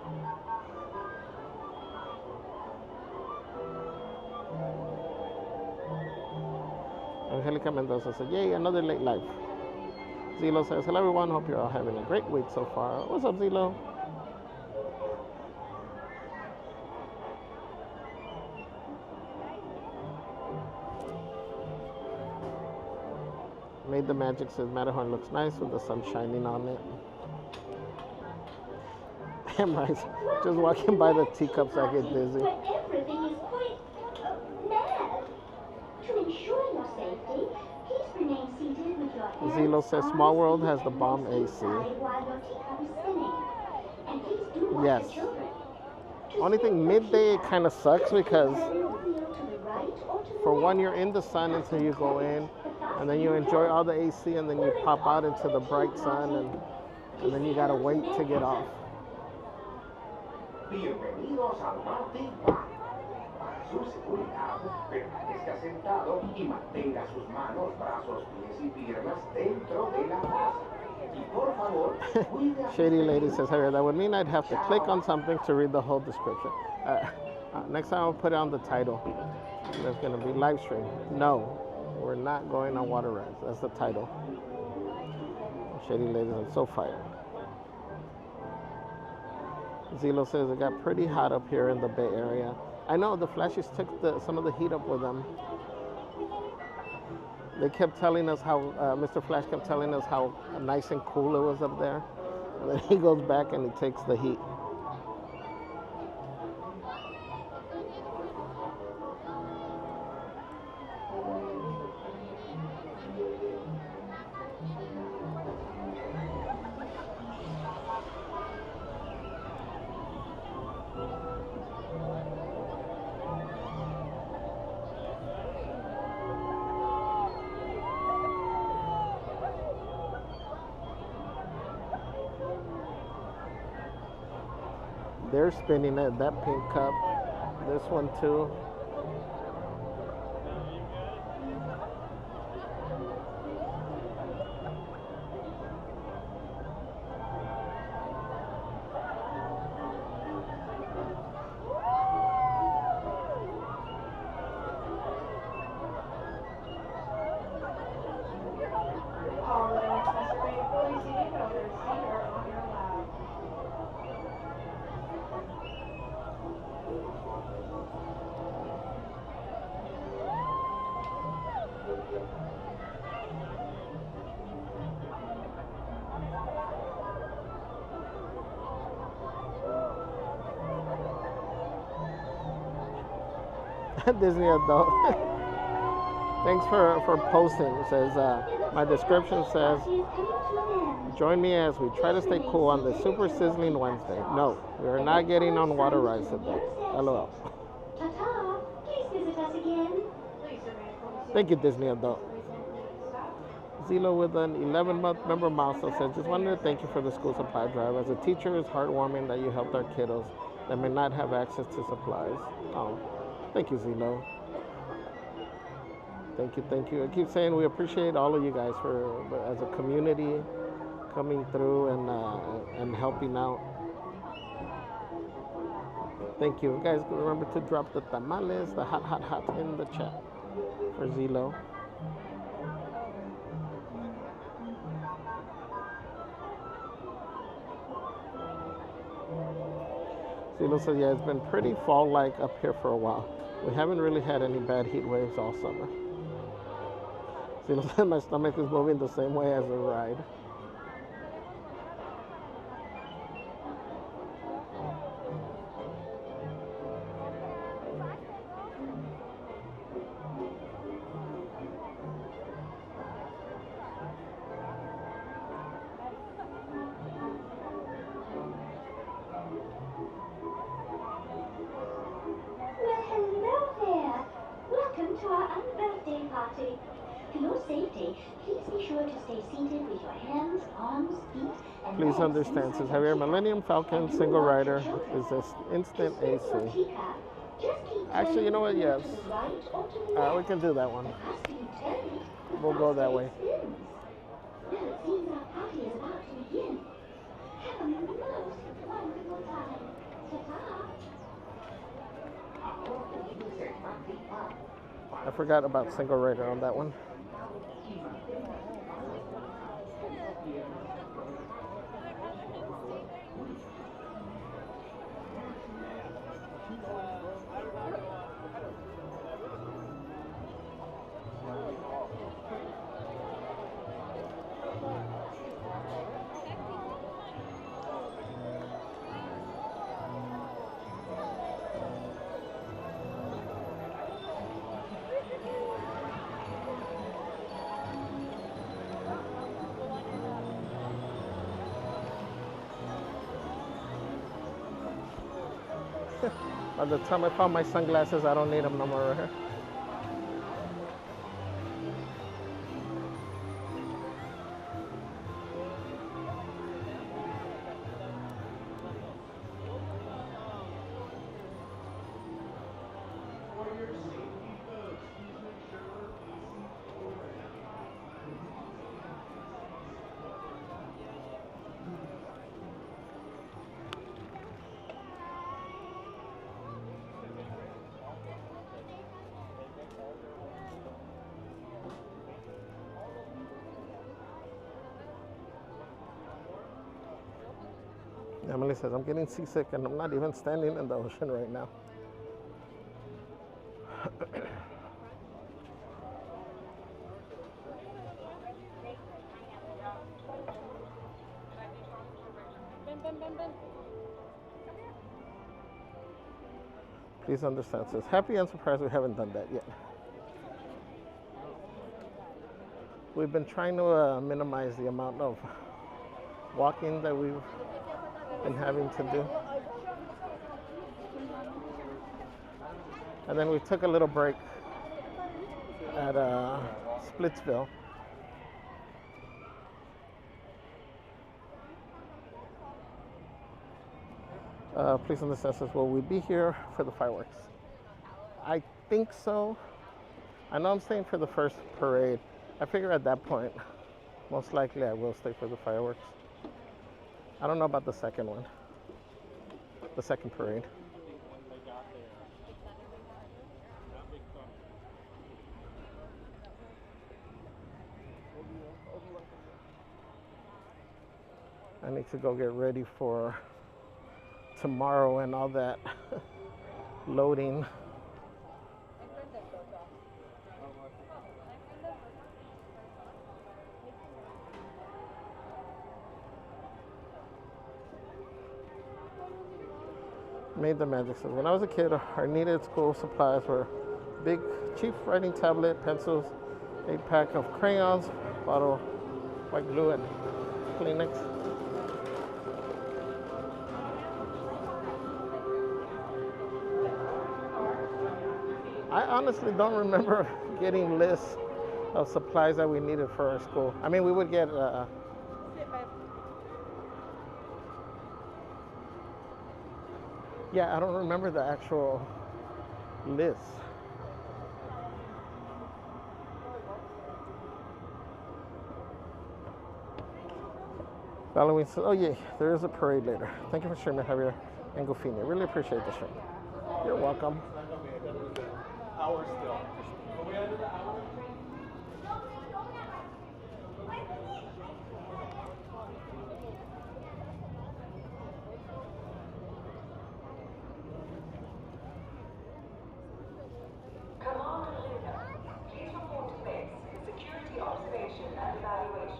Angelica Mendoza says, yay, another late life. Zilo says, hello everyone, hope you're all having a great week so far. What's up, Zilo? Made the Magic says, Matterhorn looks nice with the sun shining on it. I'm right. Just walking by the teacups, I get dizzy. But everything is quite mad. To ensure your safety, please remain seated with your Zelo says Small World has the bomb AC. Yes. Only thing, midday it kind of sucks because for one, you're in the sun until you go in, and then you enjoy all the AC, and then you pop out into the bright sun, and then you gotta wait to get off. Bienvenidos al Martin Park. Para su seguridad, permanezca sentado y mantenga sus manos, brazos, pies y piernas dentro de la masa. Y por favor, cuide a Shady Lady says, Javier, that would mean I'd have to click on something to read the whole description. Next time I'll put it on the title. There's going to be live stream. No, we're not going on water rides. That's the title. Shady Lady, I'm so fired. Zelo says it got pretty hot up here in the Bay Area. I know the Flashies took some of the heat up with them. They kept telling us how, Mr. Flash kept telling us how nice and cool it was up there. And then he goes back and he takes the heat. They're spinning it, that pink cup. This one too. Disney adult. Thanks for posting. It says, my description says, join me as we try to stay cool on this Super Sizzling Wednesday. No, we are not getting on water rides today. LOL. Please visit us again. Thank you, Disney adult. Zelo with an 11-month member milestone says, just wanted to thank you for the school supply drive. As a teacher, it's heartwarming that you helped our kiddos that may not have access to supplies. Oh, thank you, Zelo. Thank you, thank you. I keep saying we appreciate all of you guys for, as a community, coming through and helping out. Thank you. Guys, remember to drop the tamales, the hot, hot, hot in the chat for Zelo. Zelo says, yeah, it's been pretty fall-like up here for a while. We haven't really had any bad heat waves all summer. Zelo said, my stomach is moving the same way as the ride. Please understand, says Javier, Millennium Falcon single rider is this instant AC. Actually, you know what? Yes. We can do that one. We'll go that way. I forgot about single rider on that one. By the time I found my sunglasses, I don't need them no more right here. Emily says, I'm getting seasick and I'm not even standing in the ocean right now. Please understand, says, happy and surprised we haven't done that yet. We've been trying to minimize the amount of walking that we've been having to do. And then we took a little break at Splitsville. Please understand, says, will we be here for the fireworks? I think so. I know I'm staying for the first parade. I figure at that point, most likely I will stay for the fireworks. I don't know about the second one, the second parade. I need to go get ready for tomorrow and all that loading. Made the magic. Says, when I was a kid, our needed school supplies were big, cheap writing tablet, pencils, 8-pack of crayons, bottle, white glue, and Kleenex. I honestly don't remember getting lists of supplies that we needed for our school. I mean, we would get yeah, I don't remember the actual list. Halloween says, oh yeah, there is a parade later. Thank you for streaming, Javier and Gofini. Really appreciate the stream. You're welcome. Hour still. Are we under the hour? Commander Luna, please report to base for security observation and evaluation.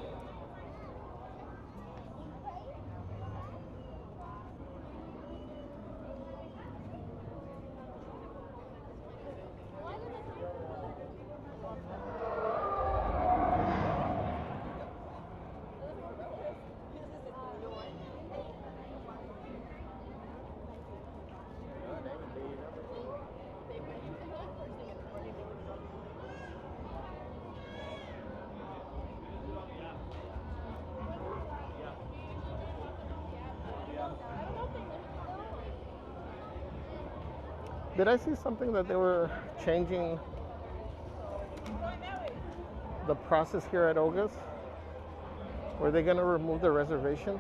Did I see something that they were changing the process here at Oga's? Were they going to remove the reservations?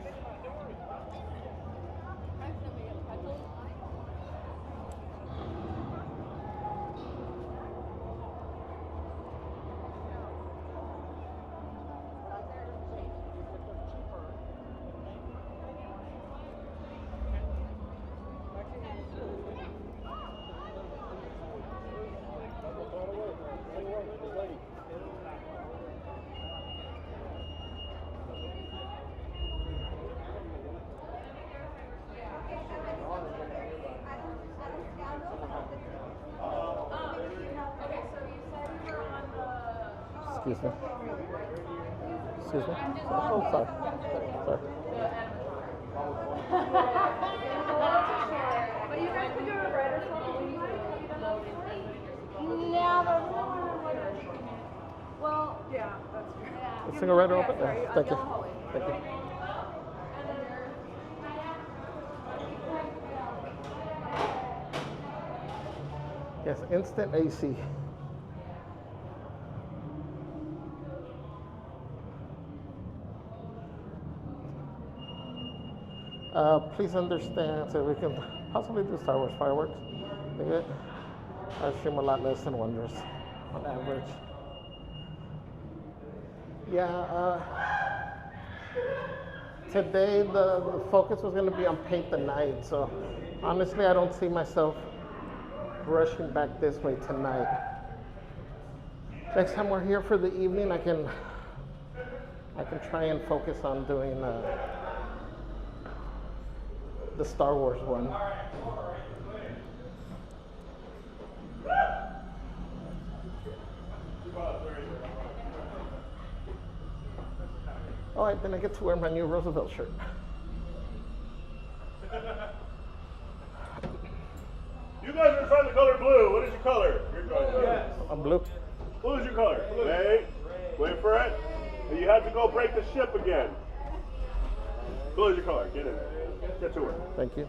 Excuse me. Excuse me. Oh, sorry. Sorry. But you guys can do Single rider open? Yeah, thank you. Thank you. Yes, instant AC. Please understand that we can possibly do Star Wars fireworks. I stream a lot less than Wonders on average. Yeah, today the focus was going to be on paint the night, so honestly I don't see myself rushing back this way tonight. Next time we're here for the evening, I can try and focus on doing the Star Wars one. All right, then I get to wear my new Roosevelt shirt. You guys are trying the color blue. What is your color? Your color. Yes. I'm blue. Blue is your color. Blue. Wait for it. And you have to go break the ship again. Blue is your color. Get in there. Get to it. Thank you.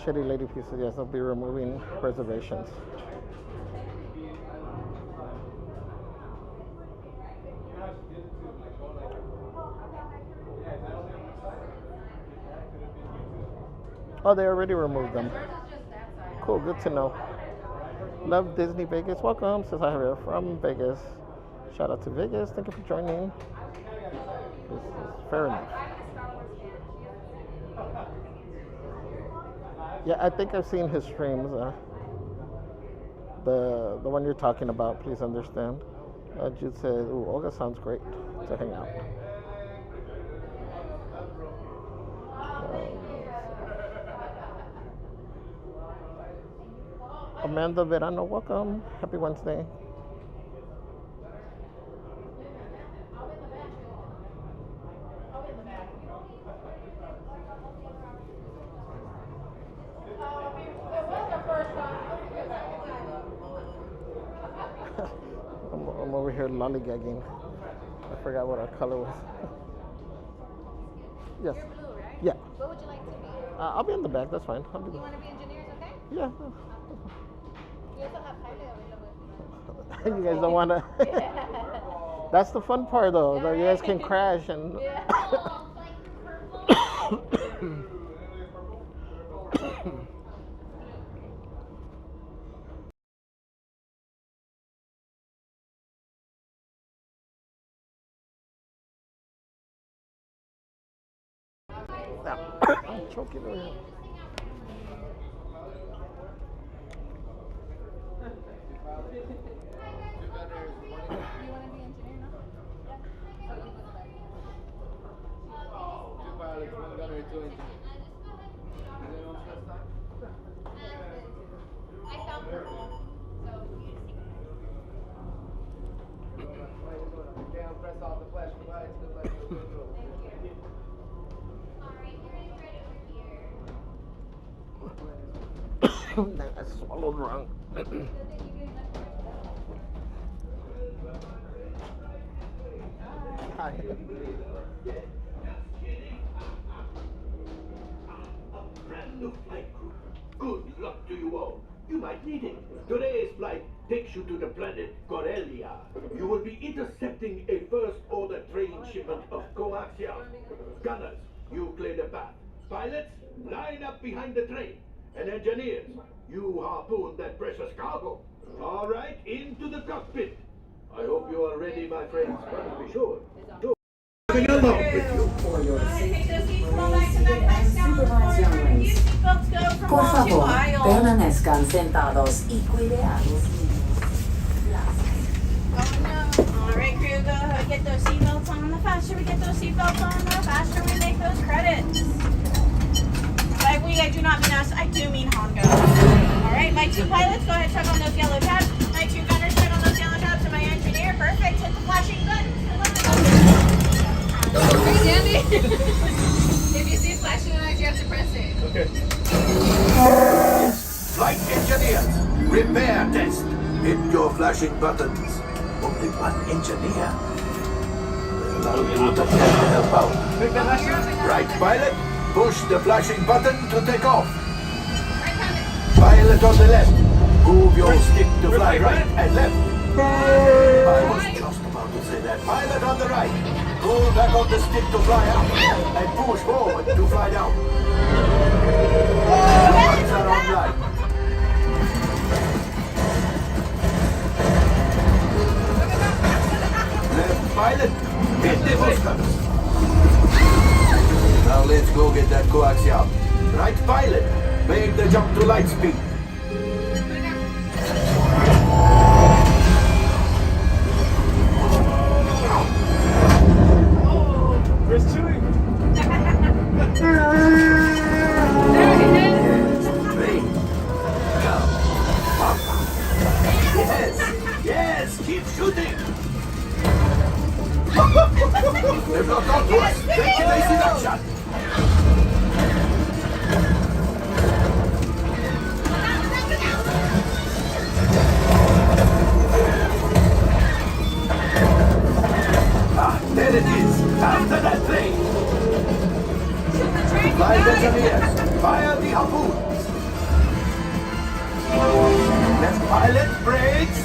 Shitty lady pieces, yes, I'll be removing reservations. Oh, they already removed them. Cool, good to know. Love Disney Vegas. Welcome, says Javier from Vegas. Shout out to Vegas. Thank you for joining. This is fair enough. Yeah, I think I've seen his streams. The one you're talking about, please understand. Jude said, ooh, Olga sounds great to hang out. Amanda Verano, welcome. Happy Wednesday. I'm over here lollygagging. I forgot what our color was. Yes. You're blue, right? Yeah. What would you like to be? I'll be in the back. That's fine. I'll be You want to be engineers, okay? Yeah. We also have pilot available. You guys don't want to. That's the fun part, though. That you guys can crash and. I'm choking over here. I swallowed wrong. Hi. Brand new flight crew. Good luck to you all. You might need it. Today's flight takes you to the planet Corellia. You will be intercepting a first-order train shipment of coaxium. Gunners, you clear the path. Pilots, line up behind the train. And engineers, you harpoon that precious cargo. All right, into the cockpit. I hope you are ready, my friends. But be sure. Coming along with you. Por favor, permanezcan sentados y cuidados. Alright, crew, go ahead, get those seatbelts on. The faster we get those seatbelts on, the faster we make those credits. By we, I do not mean us, I do mean Hongo. Alright, my 2 pilots, go ahead, check on those yellow tabs. My 2 gunners, check on those yellow tabs. And my engineer, perfect, hit the flashing button. Hey, Danny! If you see flashing lights, you have to press it. Okay. Flight engineers, repair test. Hit your flashing buttons. Only one engineer. Allow you to help out. Right, pilot, push the flashing button to take off. Pilot on the left, move your stick to fly right and left. I was just about to say that. Pilot on the right, pull back on the stick to fly out and push forward to fly down. Lights are on light. Left pilot, hit the boosters. Now let's go get that coaxium. Right pilot, make the jump to light speed. Where's Chewie? Yes, yes, keep shooting. They've not got to us. They see that shot. Ah, there it is. After that train. Flight engineers, fire the harpoons. Left pilot, brakes.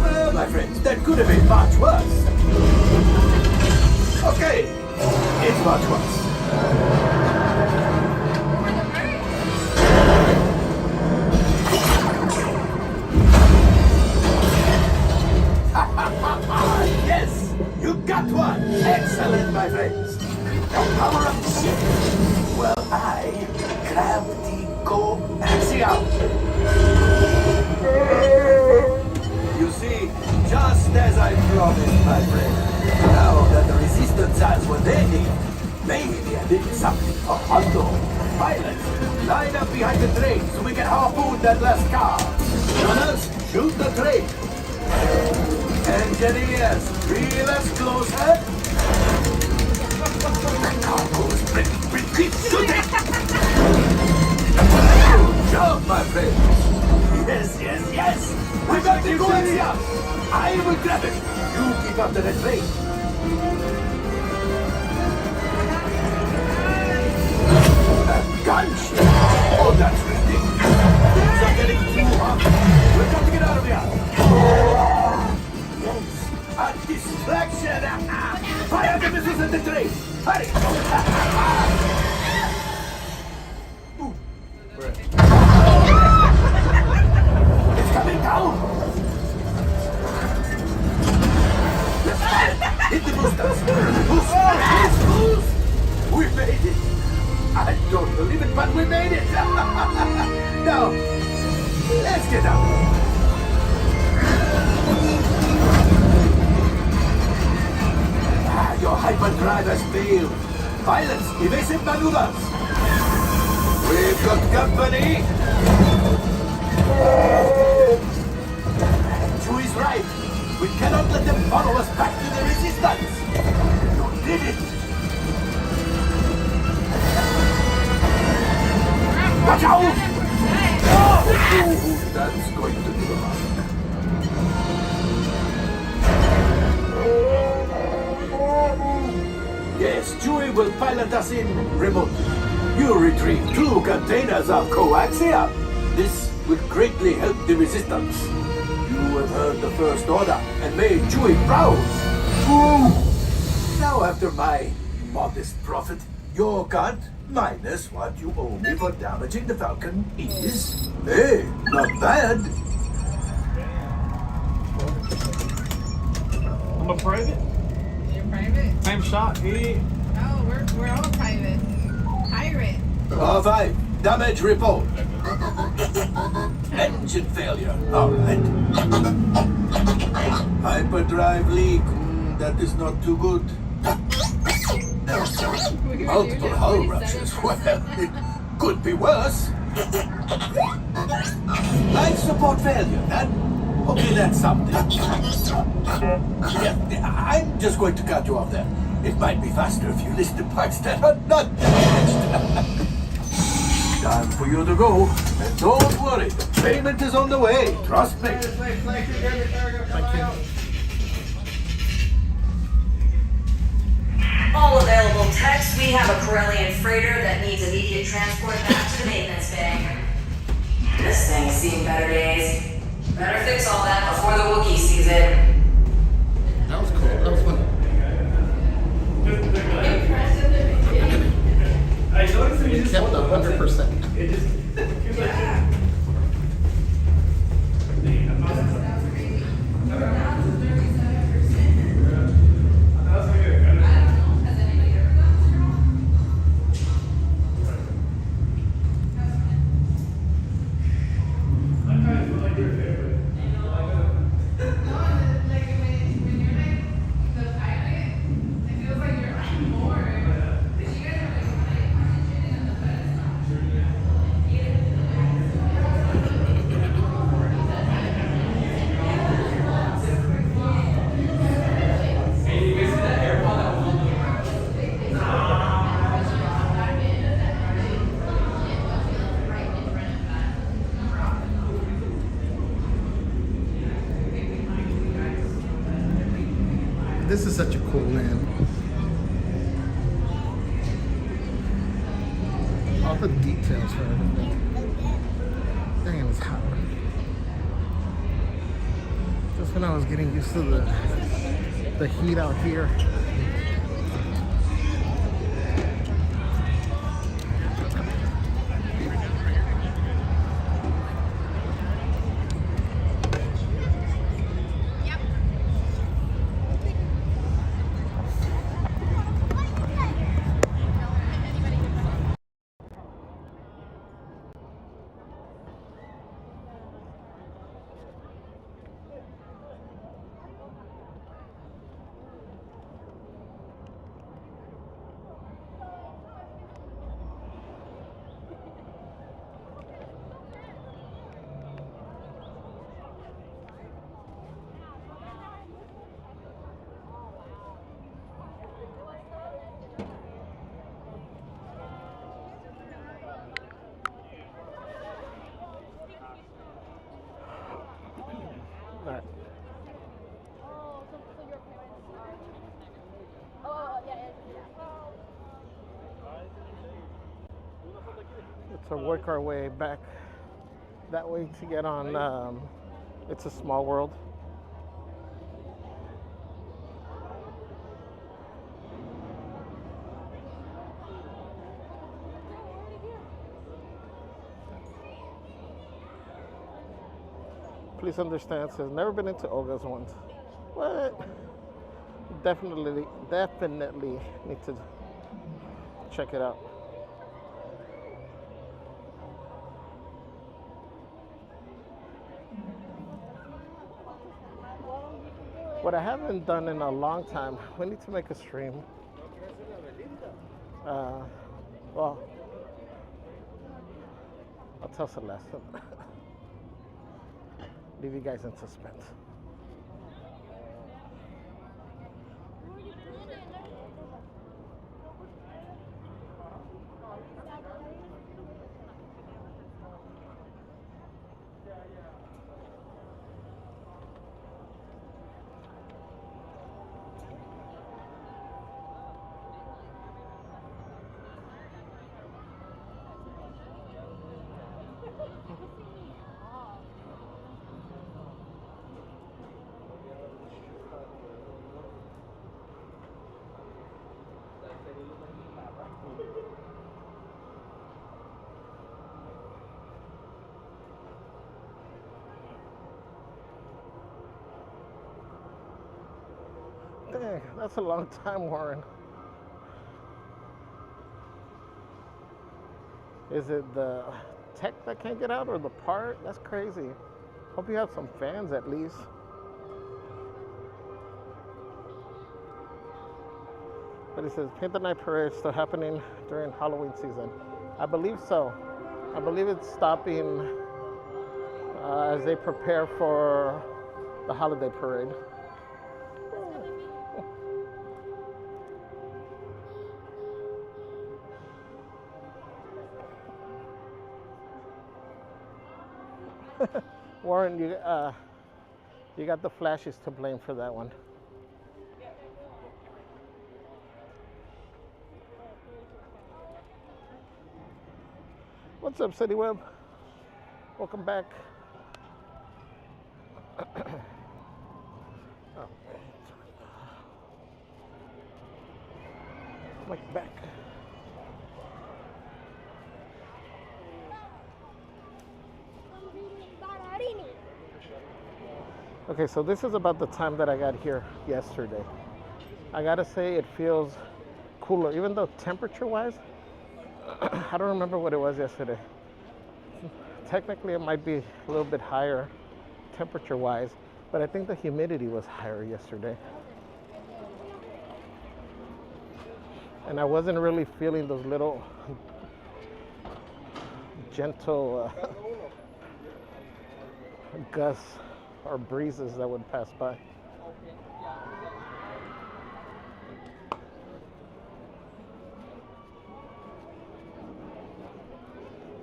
Well, my friends, that could have been much worse. Okay, it's much worse. Yes, you got one. Excellent, my friends. Now power up the ship. Well, I grab the coaxium. You see, just as I promised, my friend. Now that the resistance has what they need, maybe a little something for Hondo. Pilots, line up behind the train so we can harpoon that last car. Runners, shoot the train. Engineers, reel us closer. The cargo's breaking. We keep shooting. Good job, my friend. Yes, yes, yes. We got the coaxium. I will grab it. You keep up to the train. A gunship. Oh, that's ridiculous. Things are getting too hot. We've got to get out of here. Yes, a distraction. Fire the missiles at the train. Hurry. It's coming down. Hit the boosters. Boost. We made it. I don't believe it, but we made it. Now, let's get out. Your hyperdrive has failed. Pilots, evasive maneuvers. We've got company. Chewie's right. We cannot let them follow us back to the resistance. You did it. Watch out! Oh, that's going to be hard. Yes, Chewie will pilot us in remotely. You retrieve 2 containers of coaxium. This will greatly help the resistance. You have heard the First Order and made Chewie proud. Now, after my modest profit, your cut minus what you owe me for damaging the Falcon is, hey, not bad. I'm a private. You're private? I'm shot, idiot. Oh, we're all private. Pirate. R5, damage report. Engine failure. All right. Hyperdrive leak. That is not too good. Multiple hull ruptures. Well, it could be worse. Life support failure. Okay, that's something. Yeah, I'm just going to cut you off there. It might be faster if you list the parts that are not damaged. Time for you to go. And don't worry, the payment is on the way. Trust me. Thank you. All available techs, we have a Corellian freighter that needs immediate transport back to the maintenance bay. This thing's seen better days. Better fix all that before the Wookiee sees it. That was cool. That was fun. It kept 100%. This is such a cool land. All the details for everything. Dang, it was hot. Just when I was getting used to the heat out here. Alright. Let's work our way back that way to get on It's a Small World. Please understand, says never been into Olga's once. What? Definitely need to check it out. What I haven't done in a long time, we need to make a stream. Well, I'll tell Celeste. Leave you guys in suspense. Dang, that's a long time, Warren. Is it the tech that can't get out or the part? That's crazy. Hope you have some fans at least. But it says Paint the Night Parade still happening during Halloween season. I believe so. I believe it's stopping as they prepare for the holiday parade. Warren, you got the flashes to blame for that one. What's up, City Web? Welcome back. Like back. Okay, so this is about the time that I got here yesterday. I gotta say it feels cooler, even though temperature-wise, I don't remember what it was yesterday. Technically, it might be a little bit higher temperature-wise, but I think the humidity was higher yesterday. And I wasn't really feeling those little gentle gusts or breezes that would pass by.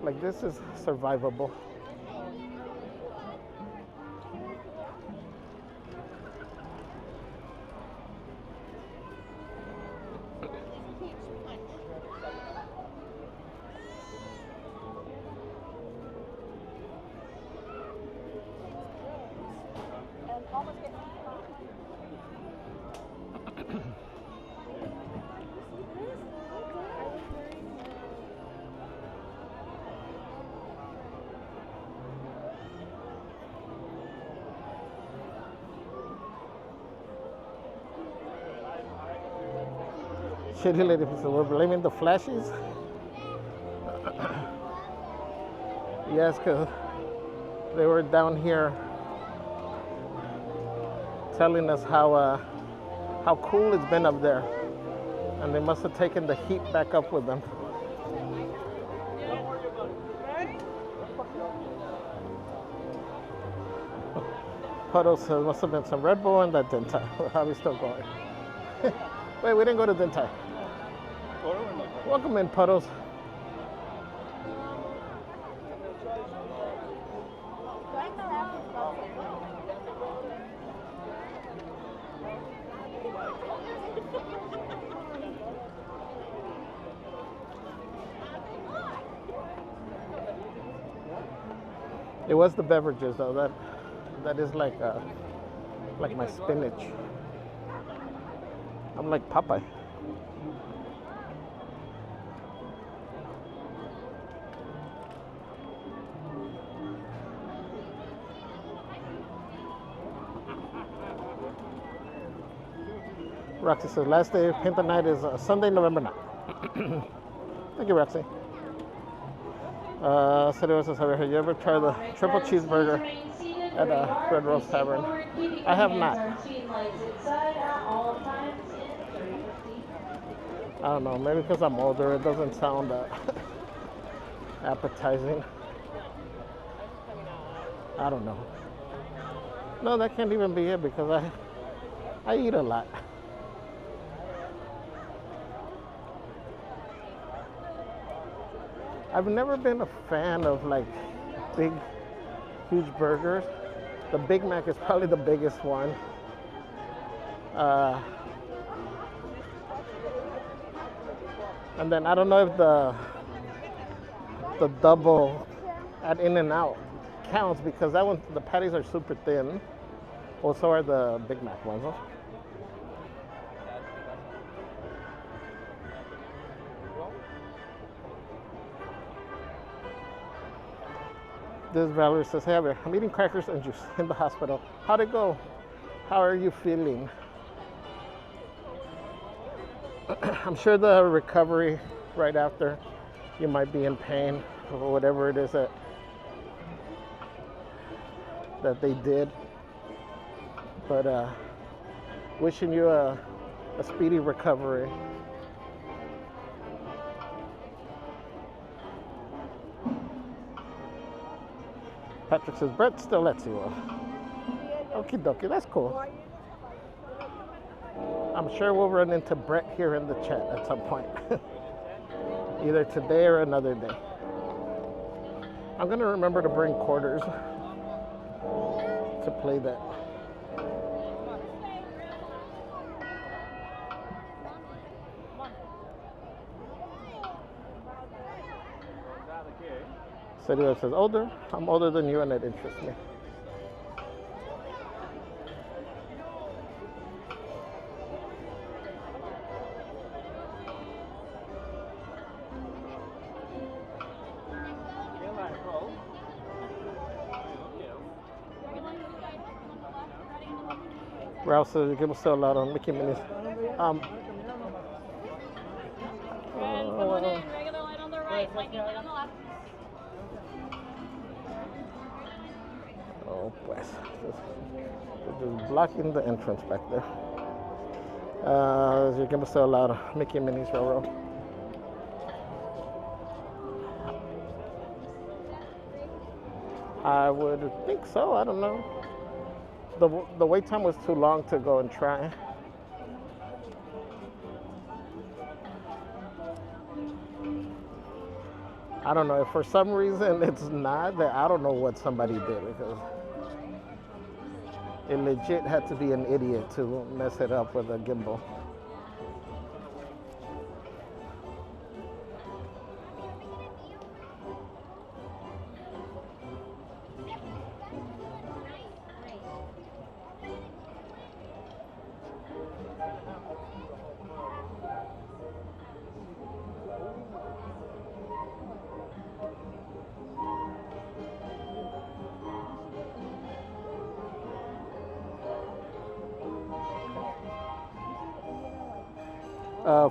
Like, this is survivable. Shitty lady said, we're blaming the flashes. Yes, because they were down here telling us how cool it's been up there, and they must have taken the heat back up with them. Puddle says must have been some Red Bull and that Dentai. How are we still going? Wait, we didn't go to Dentai. Welcome in, Puddles. It was the beverages though. That is like my spinach. I'm like Popeye. Roxy says, last day of Paint the Night is Sunday, November 9th. Thank you, Roxy. City says, have you ever tried the triple cheeseburger at a Red Rose Tavern? I have not. I don't know, maybe because I'm older, it doesn't sound appetizing. I don't know. No, that can't even be it because I eat a lot. I've never been a fan of like big, huge burgers. The Big Mac is probably the biggest one. And then I don't know if the double at In-N-Out counts because that one, the patties are super thin. Well, so are the Big Mac ones. Huh? This Valerie says, hey, Javier, I'm eating crackers and juice in the hospital. How'd it go? How are you feeling? I'm sure the recovery right after, you might be in pain or whatever it is that they did. But wishing you a speedy recovery. Patrick says, Brett still lets you off. Okie dokie, that's cool. I'm sure we'll run into Brett here in the chat at some point. Either today or another day. I'm going to remember to bring quarters to play that. Cedric says, older? I'm older than you and it interests me. Ralph says, you can still allowed on Mickey Minnie's. Come on in, regular line on the right, lightning line on the left. Oh, pues. They're just blocking the entrance back there. You can still allowed on Mickey Minnie's Railroad. I would think so, I don't know. The wait time was too long to go and try. I don't know, if for some reason it's not, that I don't know what somebody did, because it legit had to be an idiot to mess it up with a gimbal.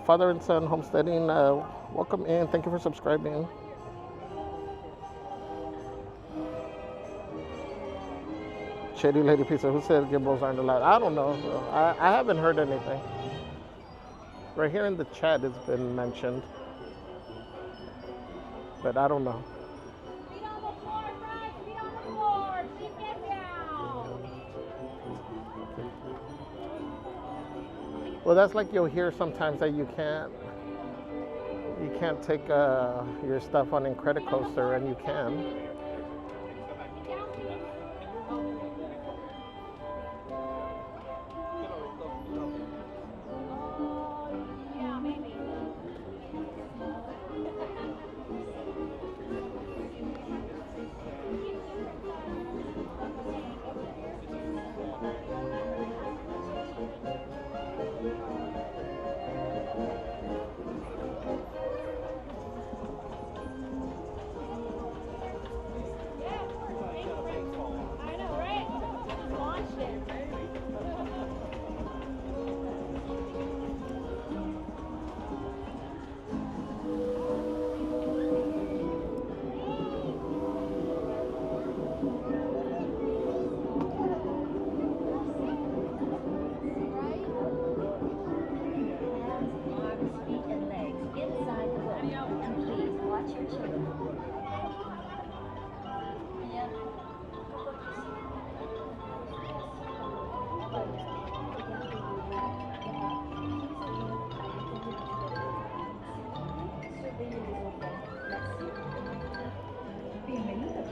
Father and Son Homesteading, welcome in. Thank you for subscribing. Shady Lady Pizza, who said gimbals aren't allowed? I don't know. I haven't heard anything. Right here in the chat it's been mentioned, but I don't know. Feet on the floor, Fred. Feet on the floor. Please get down. Well, that's like you'll hear sometimes that you can't take your stuff on Incredicoaster, and you can. Yeah, maybe. I know, right? Just launched it. Arms, feet, and legs inside the boat. And please watch your children. Bienvenidos.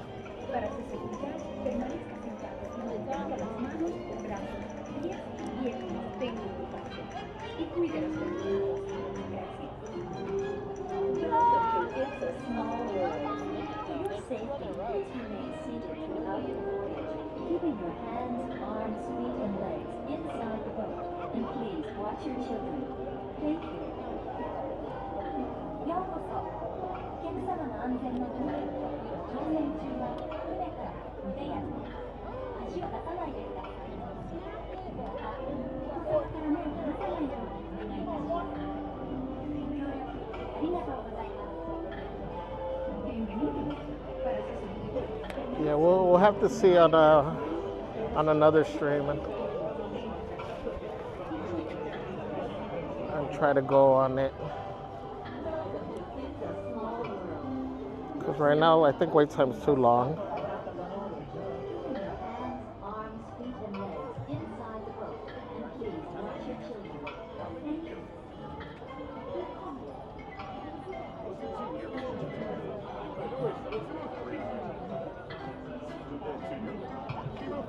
Para su seguridad, permanezca sentado levantando las manos, brazos, pies y piernas de inmediato. Y cuide los contenidos. Gracias. Welcome to It's a Small World. For your safety, please remain seated throughout the voyage, keeping your hands, arms, feet, and legs inside the boat. And please watch your children. Thank you. ようこそ。お客様の安全のため、乗船中は船から腕や足を出さないでください。また、お皿から目を離さないようにお願いいたします。Yeah, we'll have to see on another stream and try to go on it. Because right now I think wait time is too long.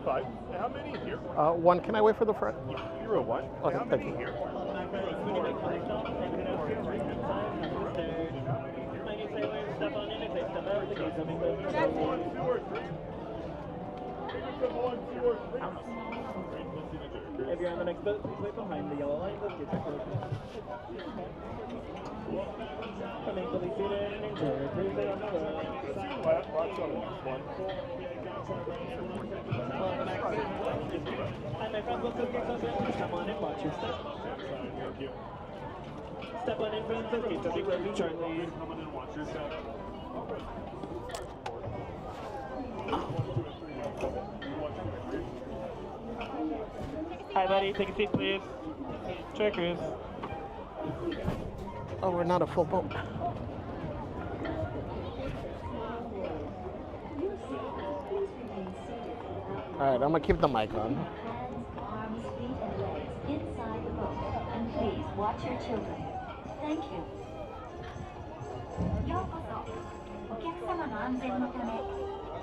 Five. How many here? One. Can I wait for the front? You're a one. Okay, How thank many you. here? If you're on the next boat, please wait behind the yellow line. Let's get your clothes. Comfortably seated and enjoy your cruise on the road. Watch on this one. Hi, my friends, let's get closer. Come on and watch your step. Step on in front of the gate. Be ready shortly. Come on and watch your step. Hi, buddy. Take a seat, please. Enjoy your cruise. Oh, we're not a full boat. All right, I'm gonna keep the mic on. Arms, feet, and legs inside the boat. And please watch your children. Thank you. ようこそ。お客様の安全のため、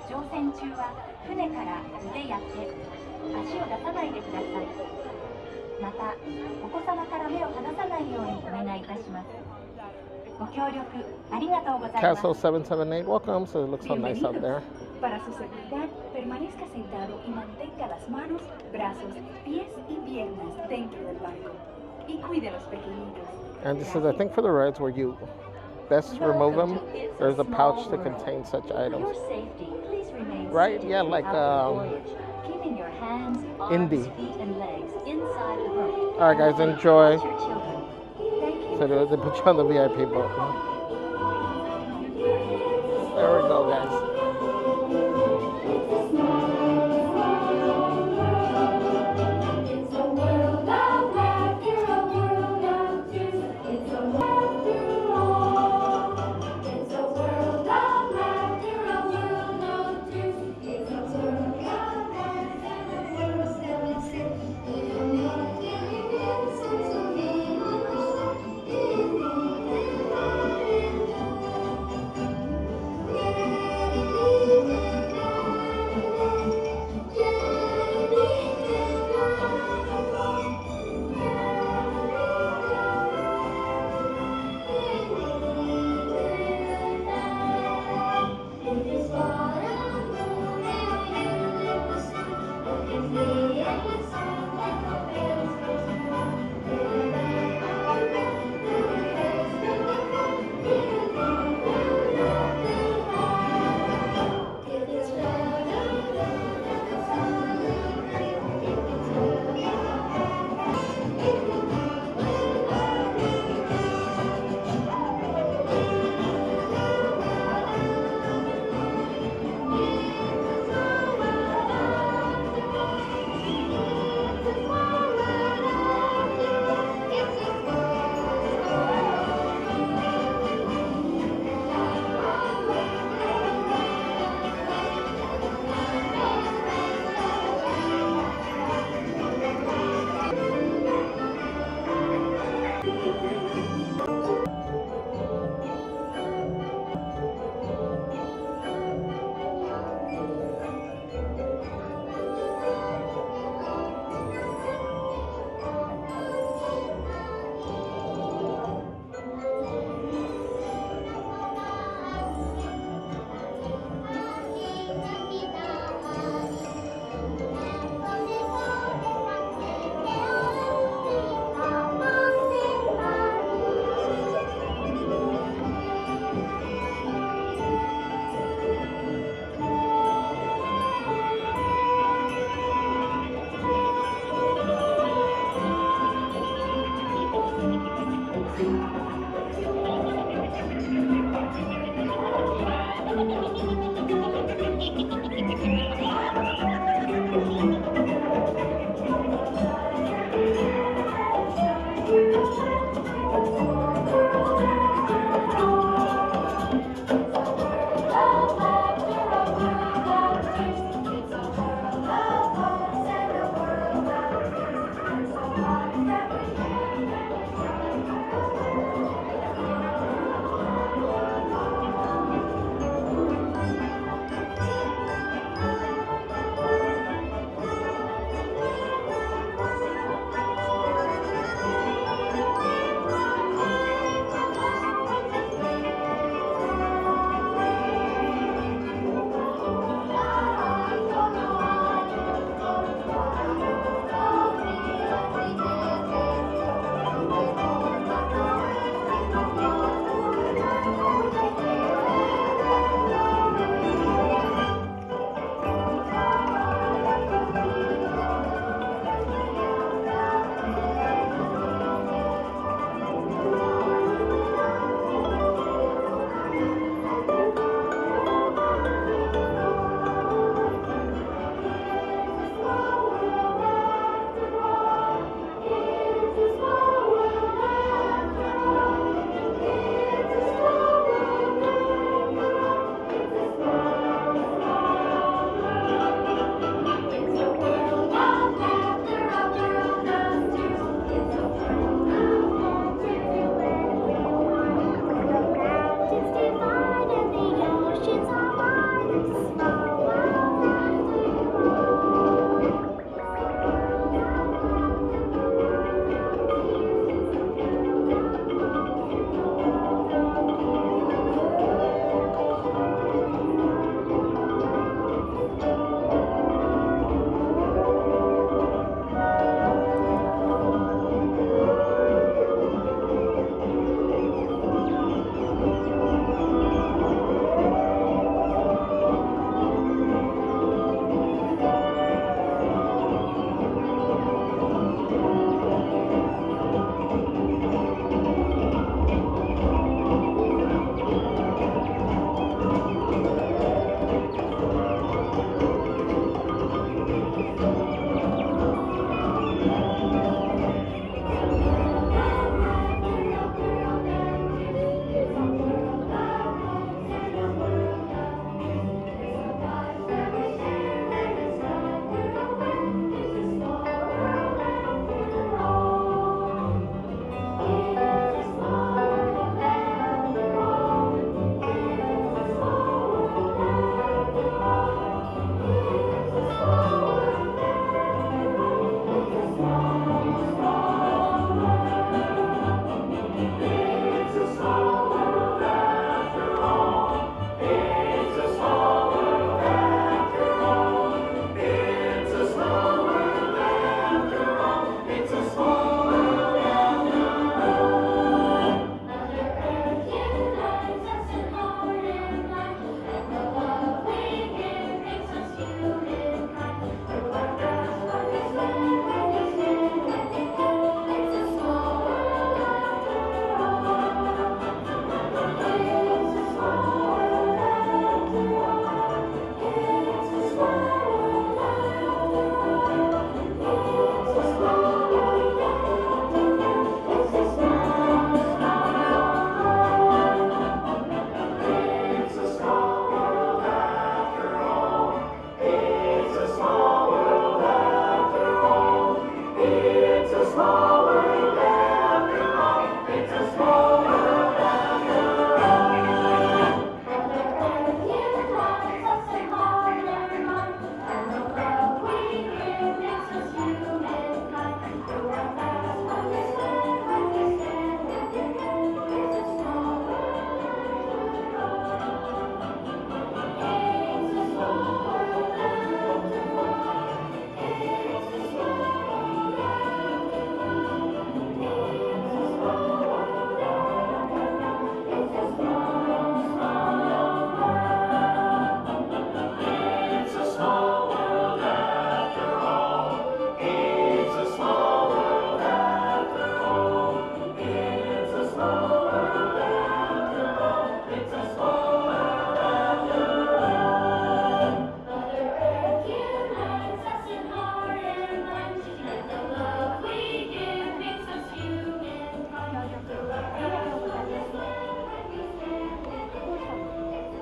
乗船中は船から腕や手、足を出さないでください。また、お子様から目を離さないようにお願いいたします。ご協力ありがとうございます。 Castle 778, welcome. So it looks so nice out there. Para su seguridad, permanezca sentado y mantenga las manos, brazos, pies y piernas dentro del barco. Y cuide a los pequeñitos. And this is, I think, for the rides where you best remove them. There's a pouch to contain such items. For your safety, please remain Right? seated Yeah, like throughout the voyage, keeping your hands, arms, Indy. feet, and legs inside the boat. All right, guys, enjoy. Watch your children. Thank you. So they put you on the VIP boat. There we go, guys. It's a world of laughter, a world of tears. It's a laughter all. It's a world of laughter, a world of tears. It's a world of laughter and a world of tears.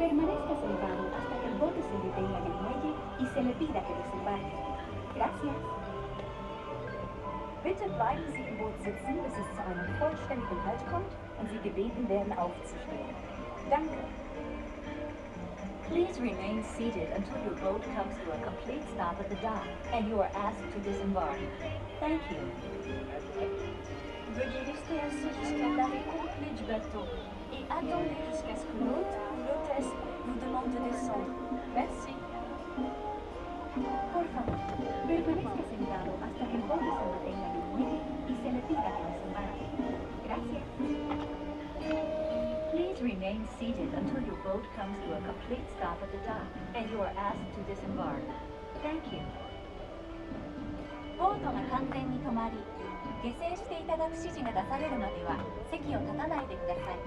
Permanezca sentado hasta que el bote se detenga en el muelle y se le pida que desembarque. Gracias. Bitte bleiben Sie im Boot sitzen, bis es zu einem vollständigen Halt kommt und Sie gebeten werden, aufzustehen. Danke. Please remain seated until your boat comes to a complete stop at the dock and you are asked to disembark. Thank you. Veuillez rester assis jusqu'à l'arrêt complet du bateau et attendez jusqu'à ce que l'hôte ou l'hôtesse vous demande de descendre. Merci. Por favor, permanezca sentado hasta que el bote se detenga en el muelle y se le pida que desembarque. Gracias. Please remain seated until your boat comes to a complete stop at the dock and you are asked to disembark. Thank you. ボートが完全に止まり、下船していただく指示が出されるまでは席を立たないでください。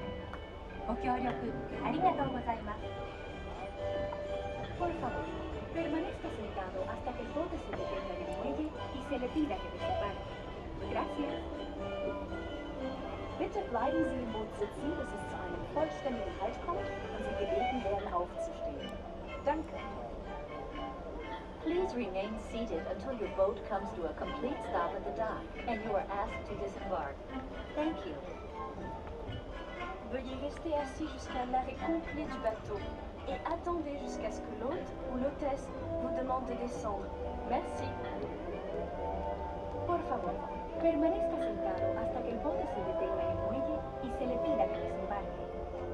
ご協力ありがとうございます。Por favor, permanezca sentado hasta que el bote se detenga en el muelle y se le pida que desembarque. Gracias. Bitte bleiben Sie im Boot sitzen, bis es zu einem vollständigen Halt kommt und Sie gebeten werden, aufzustehen. Danke. Please remain seated until your boat comes to a complete stop at the dock and you are asked to disembark. Thank you. Veuillez rester assis jusqu'à l'arrêt complet du bateau et attendez jusqu'à ce que l'hôte ou l'hôtesse vous demande de descendre. Merci. Por favor, permanezca sentado hasta que el bote se detenga en el muelle y se le pida que desembarque.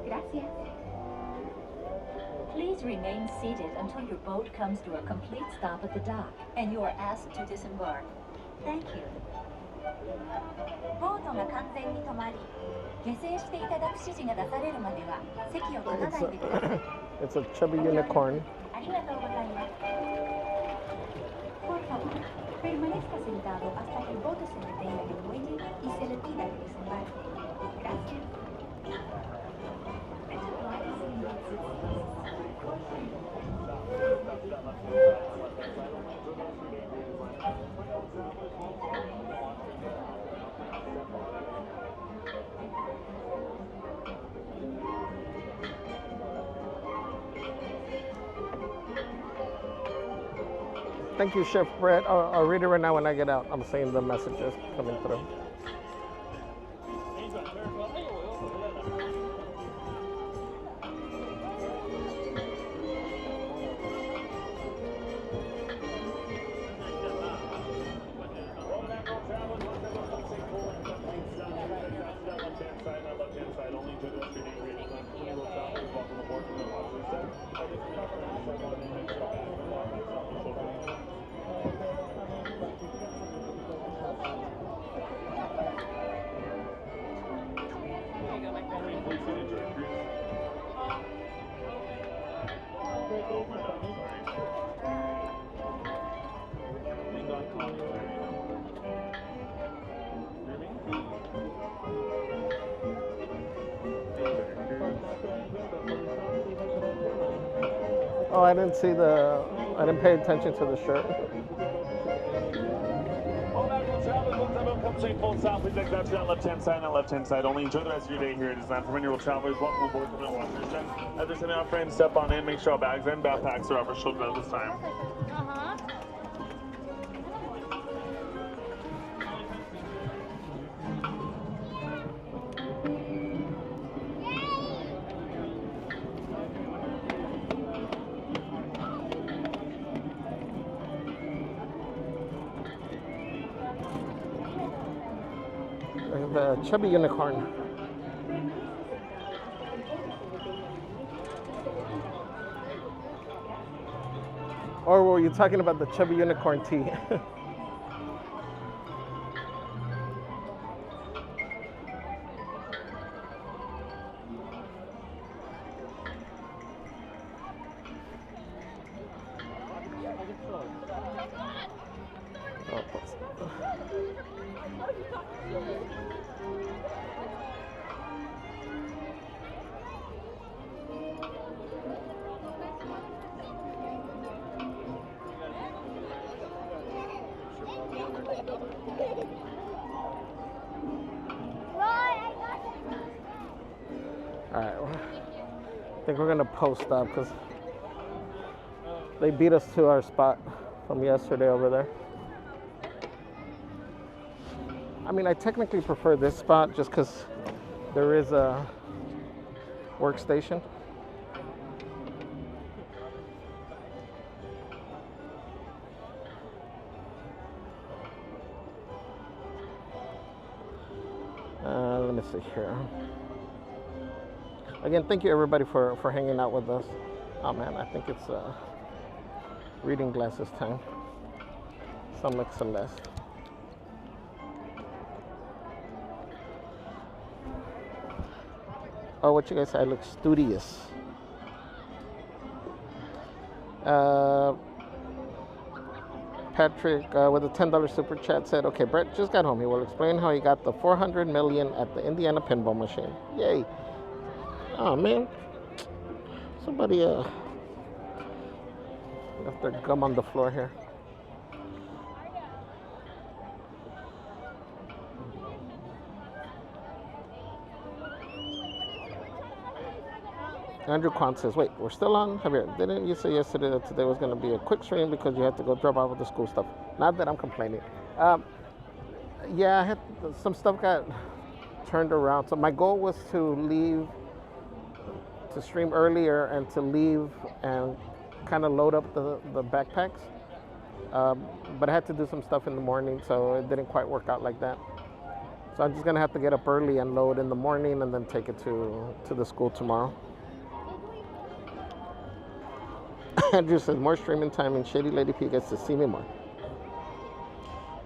Gracias. Please remain seated until your boat comes to a complete stop at the dock and you are asked to disembark. Thank you. ボートが完全に止まり、下船していただく指示が出されるまでは席を立たないでください。It's a chubby unicorn. ありがとうございます。Por favor, permanezca sentado hasta que el bote se detenga en el muelle y se le pida que desembarque. Gracias. Thank you, Chef Brett. I'll read it right now when I get out. I'm seeing the messages coming through. Oh, I didn't pay attention to the shirt. Come full south, please exit to that left-hand side and that left-hand side. Only enjoy the rest of your day here at Disneyland. For many world travelers, welcome aboard to the Walt Disney. As they're sending out friends, step on in, make sure all bags and backpacks are off our shoulders at this time. The chubby unicorn. Or were you talking about the chubby unicorn tea? All right. I think we're gonna post up because they beat us to our spot from yesterday over there. I mean, I technically prefer this spot just because there is a workstation. Let me see here. Again, thank you everybody for hanging out with us. Oh man, I think it's reading glasses time. Some like Celeste. Oh, what you guys say? I look studious. Patrick with a $10 super chat said, okay, Brett just got home. He will explain how he got the 400 million at the Indiana pinball machine. Yay. Oh, man. Somebody left their gum on the floor here. Andrew Kwan says, wait, we're still on? Javier, didn't you say yesterday that today was going to be a quick stream because you had to go drop off with the school stuff? Not that I'm complaining. Yeah, I had some stuff got turned around. So my goal was to leave, to stream earlier and to leave and kind of load up the backpacks. But I had to do some stuff in the morning, so it didn't quite work out like that. So I'm just going to have to get up early and load in the morning and then take it to the school tomorrow. Andrew says, more streaming time and Shady Lady P gets to see me more.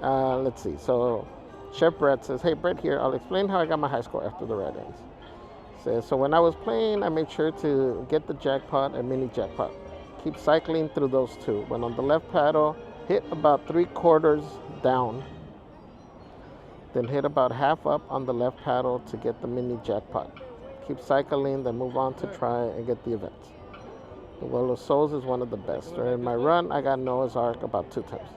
Let's see. So Chef Brett says, hey, Brett here. I'll explain how I got my high score after the red ends. Says, so when I was playing, I made sure to get the jackpot and mini jackpot. Keep cycling through those two. When on the left paddle, hit about 3/4 down. Then hit about half up on the left paddle to get the mini jackpot. Keep cycling, then move on to try and get the event. The Well of Souls is one of the best. During my run, I got Noah's Ark about 2 times.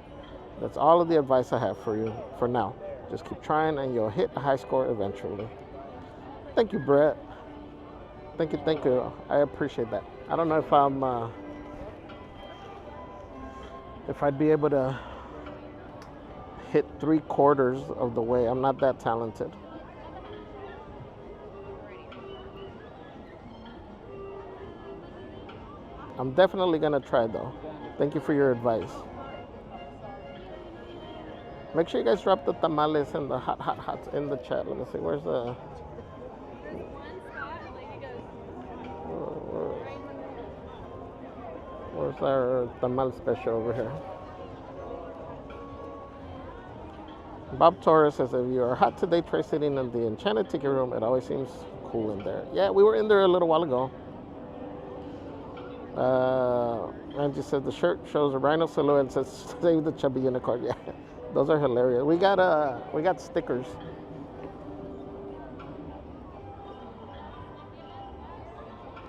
That's all of the advice I have for you for now. Just keep trying and you'll hit a high score eventually. Thank you, Brett. Thank you. I appreciate that. I don't know if I'd be able to hit 3/4 of the way. I'm not that talented. I'm definitely gonna try though. Thank you for your advice. Make sure you guys drop the tamales and the hot in the chat. Let me see, where's the... Where's our tamal special over here? Bob Torres says, if you are hot today, try sitting in the Enchanted Tiki Room. It always seems cool in there. Yeah, we were in there a little while ago. Angie said the shirt shows a rhino silhouette and says save the chubby unicorn. Yeah, those are hilarious. We got stickers.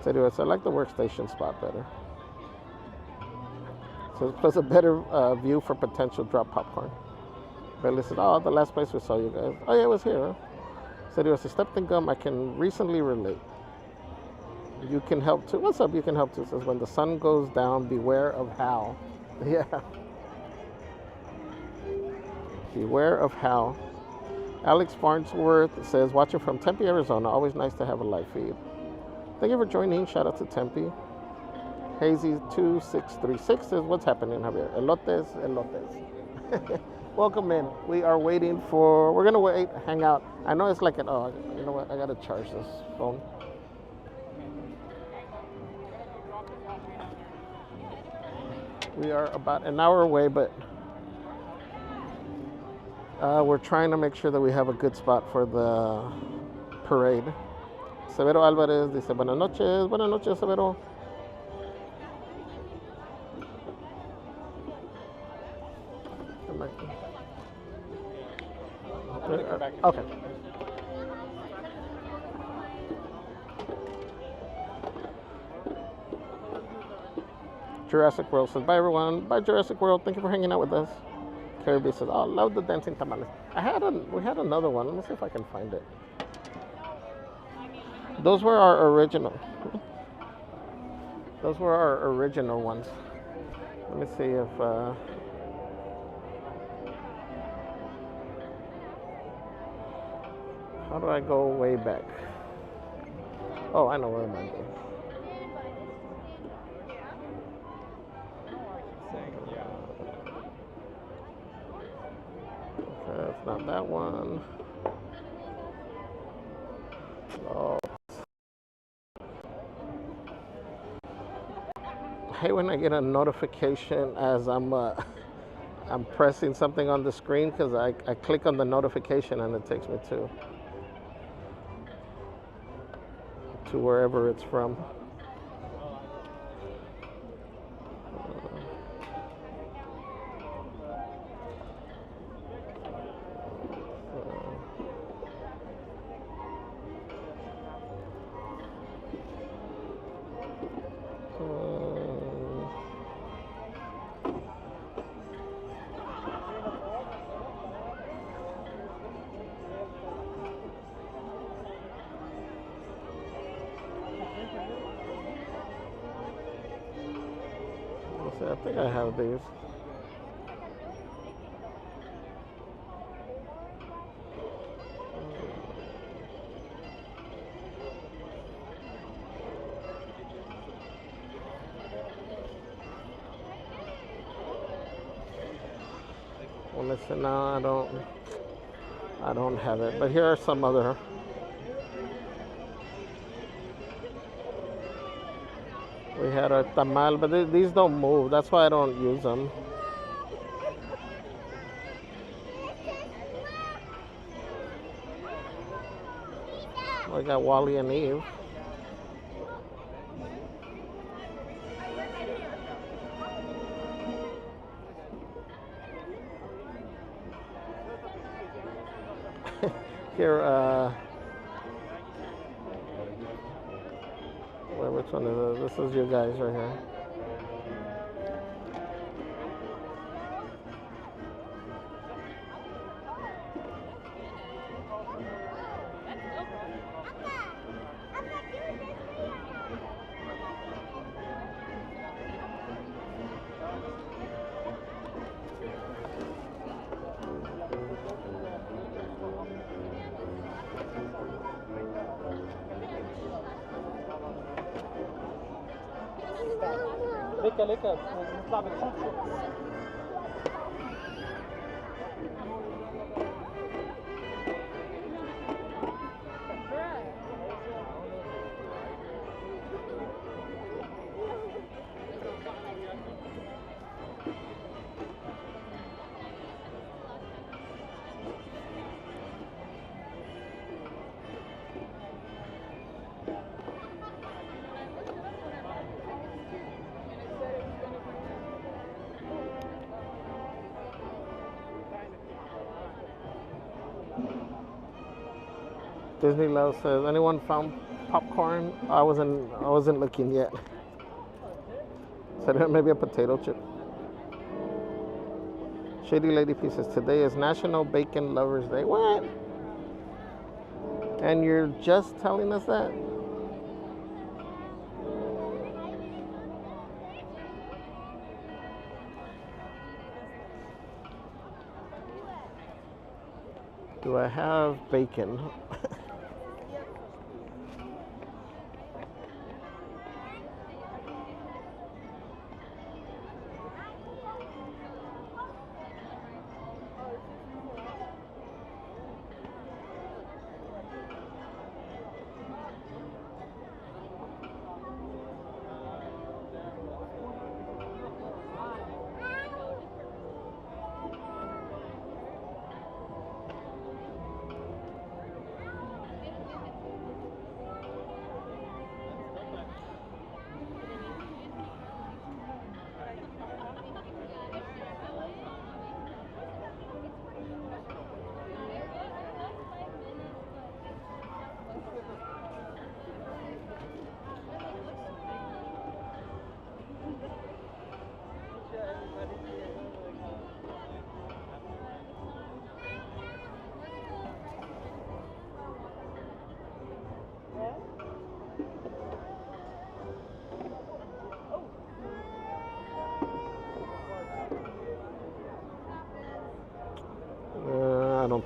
So anyway, so I like the workstation spot better. So plus a better view for potential drop popcorn. Bailey said, oh, the last place we saw you guys. Oh yeah, it was here. So anyway, so stepped in gum, I can recently relate. You can help too. What's up? You can help too. Says when the sun goes down, beware of Hal. Yeah. Beware of Hal. Alex Farnsworth says watching from Tempe, Arizona. Always nice to have a live feed. Thank you for joining. Shout out to Tempe. Hazy2636 says what's happening, Javier? Elotes. Welcome in. We are waiting for. We're gonna wait. Hang out. I know it's like an. Oh, you know what? I gotta charge this phone. We are about an hour away, but we're trying to make sure that we have a good spot for the parade. Severo Alvarez dice, buenas noches, Severo. Okay. Jurassic World says, bye everyone. Bye Jurassic World. Thank you for hanging out with us. Kirby says, oh, love the dancing tamales. We had another one. Let me see if I can find it. Those were our original. Those were our original ones. Let me see if. How do I go way back? Oh, I know where am I going. Okay, that's not that one. Oh. I hate when I get a notification as I'm pressing something on the screen because I click on the notification and it takes me to wherever it's from. I think I have these. Well, listen, now I don't have it, but here are some other. We had a tamal, but these don't move. That's why I don't use them. I got Wally and Eve. Here, which one is it? This is you guys right here. لك نطلع بنشوف شو Disney Lao says, anyone found popcorn? I wasn't looking yet. Said maybe a potato chip. Shady Lady P says, today is National Bacon Lovers Day. What? And you're just telling us that? Do I have bacon?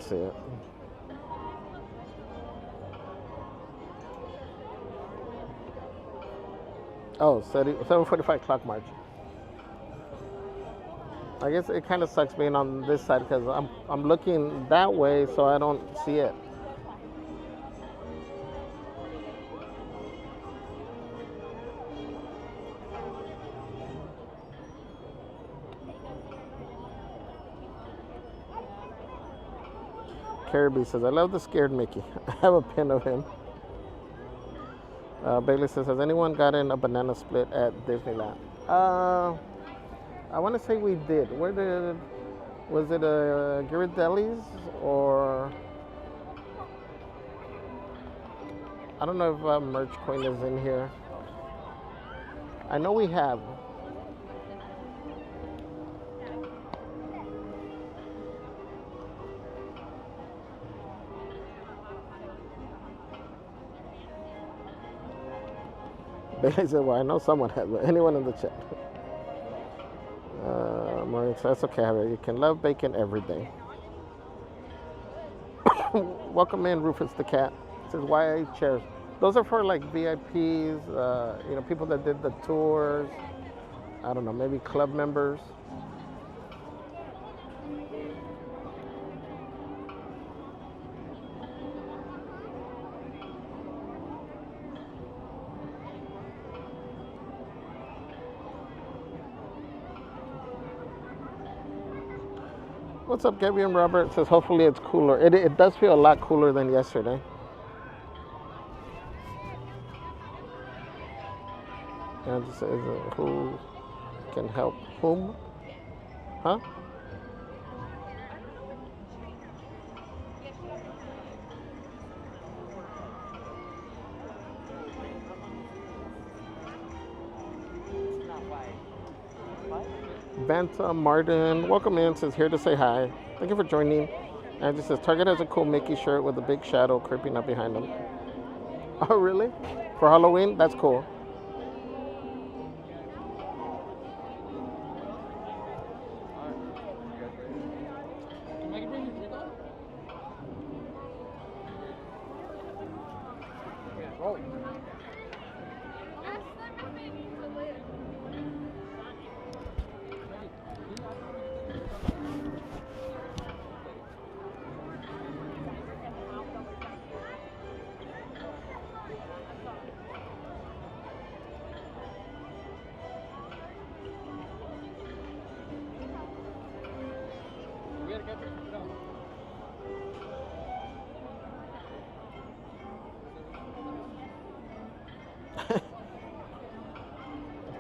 see it. Oh, 7:45 clock march. I guess it kind of sucks being on this side because I'm looking that way, so I don't see it. Kirby says, I love the scared Mickey. I have a pin of him. Bailey says, has anyone gotten a banana split at Disneyland? I want to say we did. Was it a Ghirardelli's or I don't know if Merch Queen is in here. I know we have. Bailey said, well, I know someone has, but anyone in the chat. Maureen says, that's okay, Javier. You can love bacon every day. Welcome in, Rufus the cat. It says, why chairs? Those are for like VIPs, people that did the tours. I don't know, maybe club members. What's up, Gabby and Robert? It says hopefully it's cooler. It does feel a lot cooler than yesterday. And it says who can help whom? Huh? Banta Martin, welcome in, says here to say hi. Thank you for joining. And it just says Target has a cool Mickey shirt with a big shadow creeping up behind him. Oh, really? For Halloween? That's cool.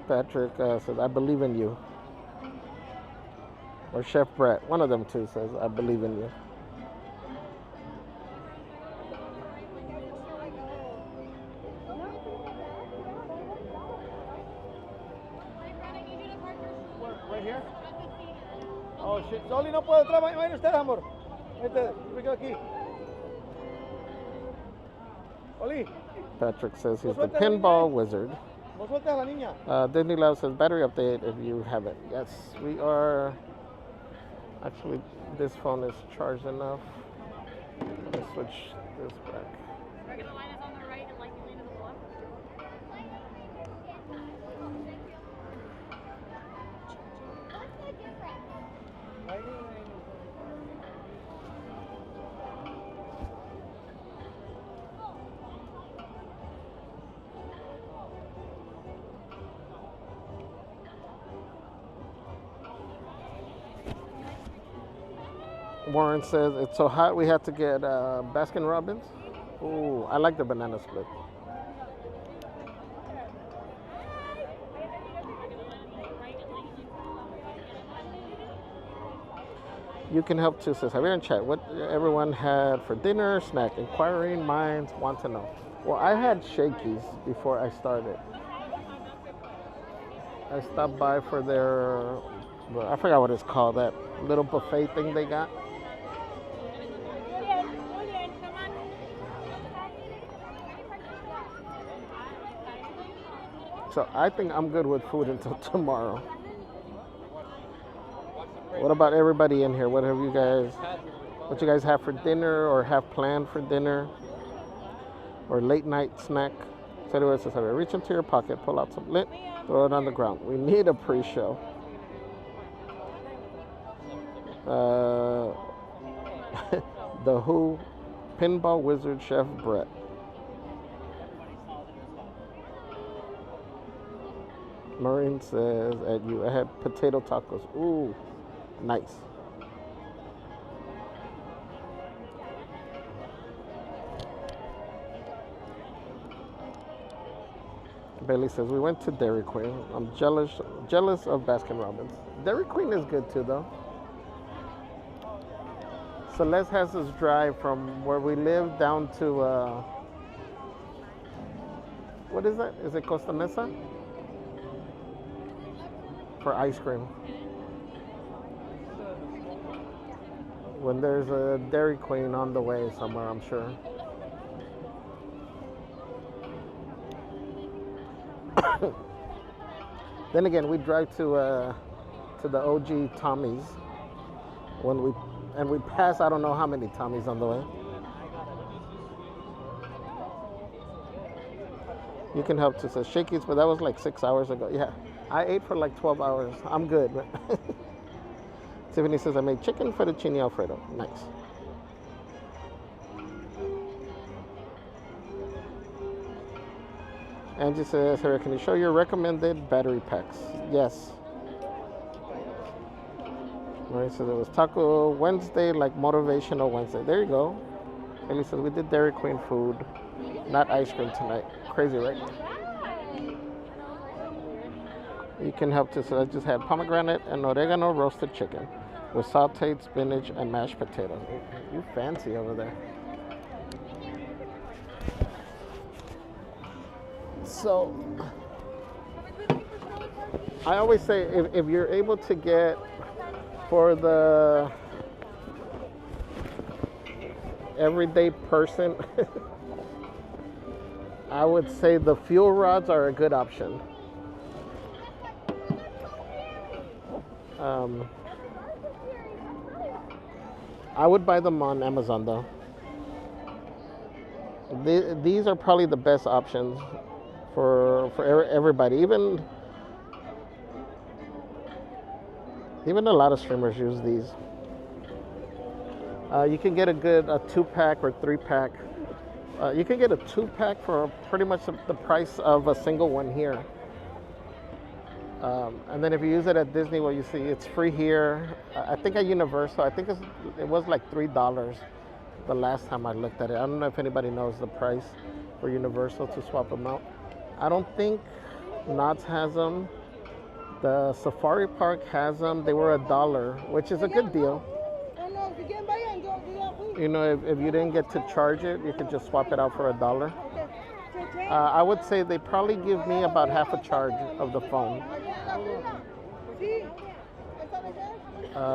Patrick says, I believe in you. Or Chef Brett, one of them two says, I believe in you. Right here? Oh shit, Soli no puedo entrar, vayan ustedes, amor. Vete, yo me quedo aquí. Oli. Patrick says he's the pinball wizard. No sueltes a la niña. Disney Love says battery update if you haven't. Yes, we are. Actually, this phone is charged enough. Let me switch this back. We're gonna line us on the right and like you lean to the left. Warren says it's so hot we have to get Baskin Robbins. Ooh, I like the banana split. You can help too, says Javier in chat. What everyone had for dinner, snack. Inquiring minds want to know. Well, I had Shakey's before I started. I stopped by for their, I forgot what it's called, that little buffet thing they got. So I think I'm good with food until tomorrow. What about everybody in here? What have you guys? what you guys have for dinner or have planned for dinner or late night snack. So anyway, it says, reach into your pocket, pull out some lint, throw it on the ground. We need a pre-show. The Who, Pinball Wizard Chef Brett. Maureen says, at you, I had potato tacos. Ooh, nice. Bailey says, we went to Dairy Queen. I'm jealous of Baskin Robbins. Dairy Queen is good too, though. Celeste has us drive from where we live down to, what is that? Is it Costa Mesa? For ice cream. When there's a Dairy Queen on the way somewhere, I'm sure. Then again, we drive to the OG Tommy's when we pass I don't know how many Tommy's on the way. You can help to say Shakey's, but that was like 6 hours ago. Yeah, I ate for like 12 hours. I'm good. Tiffany says I made chicken fettuccine alfredo. Nice. Angie says, Sarah, can you show your recommended battery packs? Yes. All right, so there was Taco Wednesday, like Motivational Wednesday. There you go. Haley says, we did Dairy Queen food, not ice cream tonight. Crazy, right? You can help to, so I just had pomegranate and oregano roasted chicken with sauteed spinach and mashed potatoes. You fancy over there. So, I always say if you're able to get for the everyday person, I would say the fuel rods are a good option. I would buy them on Amazon though. These are probably the best options for everybody. Even a lot of streamers use these. You can get a 2-pack or 3-pack. You can get a 2-pack for pretty much the price of a single one here. And then if you use it at Disney, well, you see it's free here. I think at Universal, I think it was like $3 the last time I looked at it. I don't know if anybody knows the price for Universal to swap them out. I don't think Knott's has them. The Safari Park has them. They were $1, which is a good deal. You know, if you didn't get to charge it, you could just swap it out for $1. I would say they probably give me about half a charge of the phone.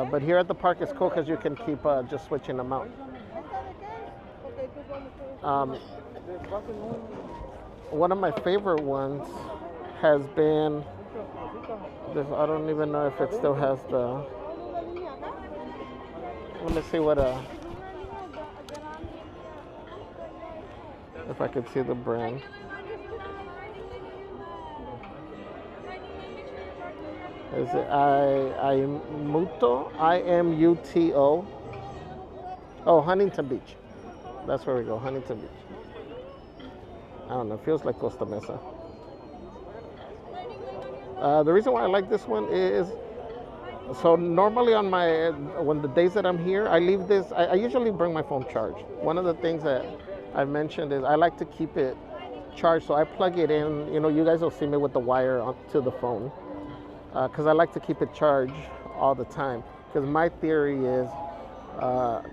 But here at the park it's cool because you can keep just switching them out. One of my favorite ones has been this. I don't even know if it still has the. Let me see what if I could see the brand. Is it Imuto? IMUTO. Oh, Huntington Beach. That's where we go, Huntington Beach. I don't know, it feels like Costa Mesa. The reason why I like this one is, so normally on when the days that I'm here, I leave this, I usually bring my phone charged. One of the things that I've mentioned is I like to keep it charged, so I plug it in. You know, you guys will see me with the wire onto the phone, because I like to keep it charged all the time. Because my theory is,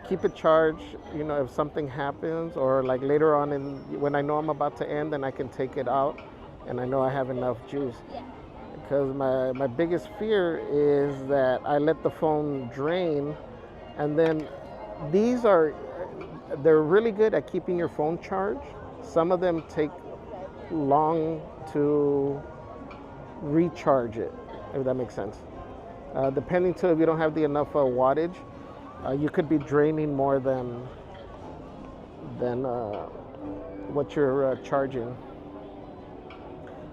keep it charged, you know, if something happens, or like later on when I know I'm about to end, then I can take it out and I know I have enough juice. Because my biggest fear is that I let the phone drain, and then they're really good at keeping your phone charged. Some of them take long to recharge it, if that makes sense. Depending too, if you don't have enough wattage. you could be draining more than what you're charging.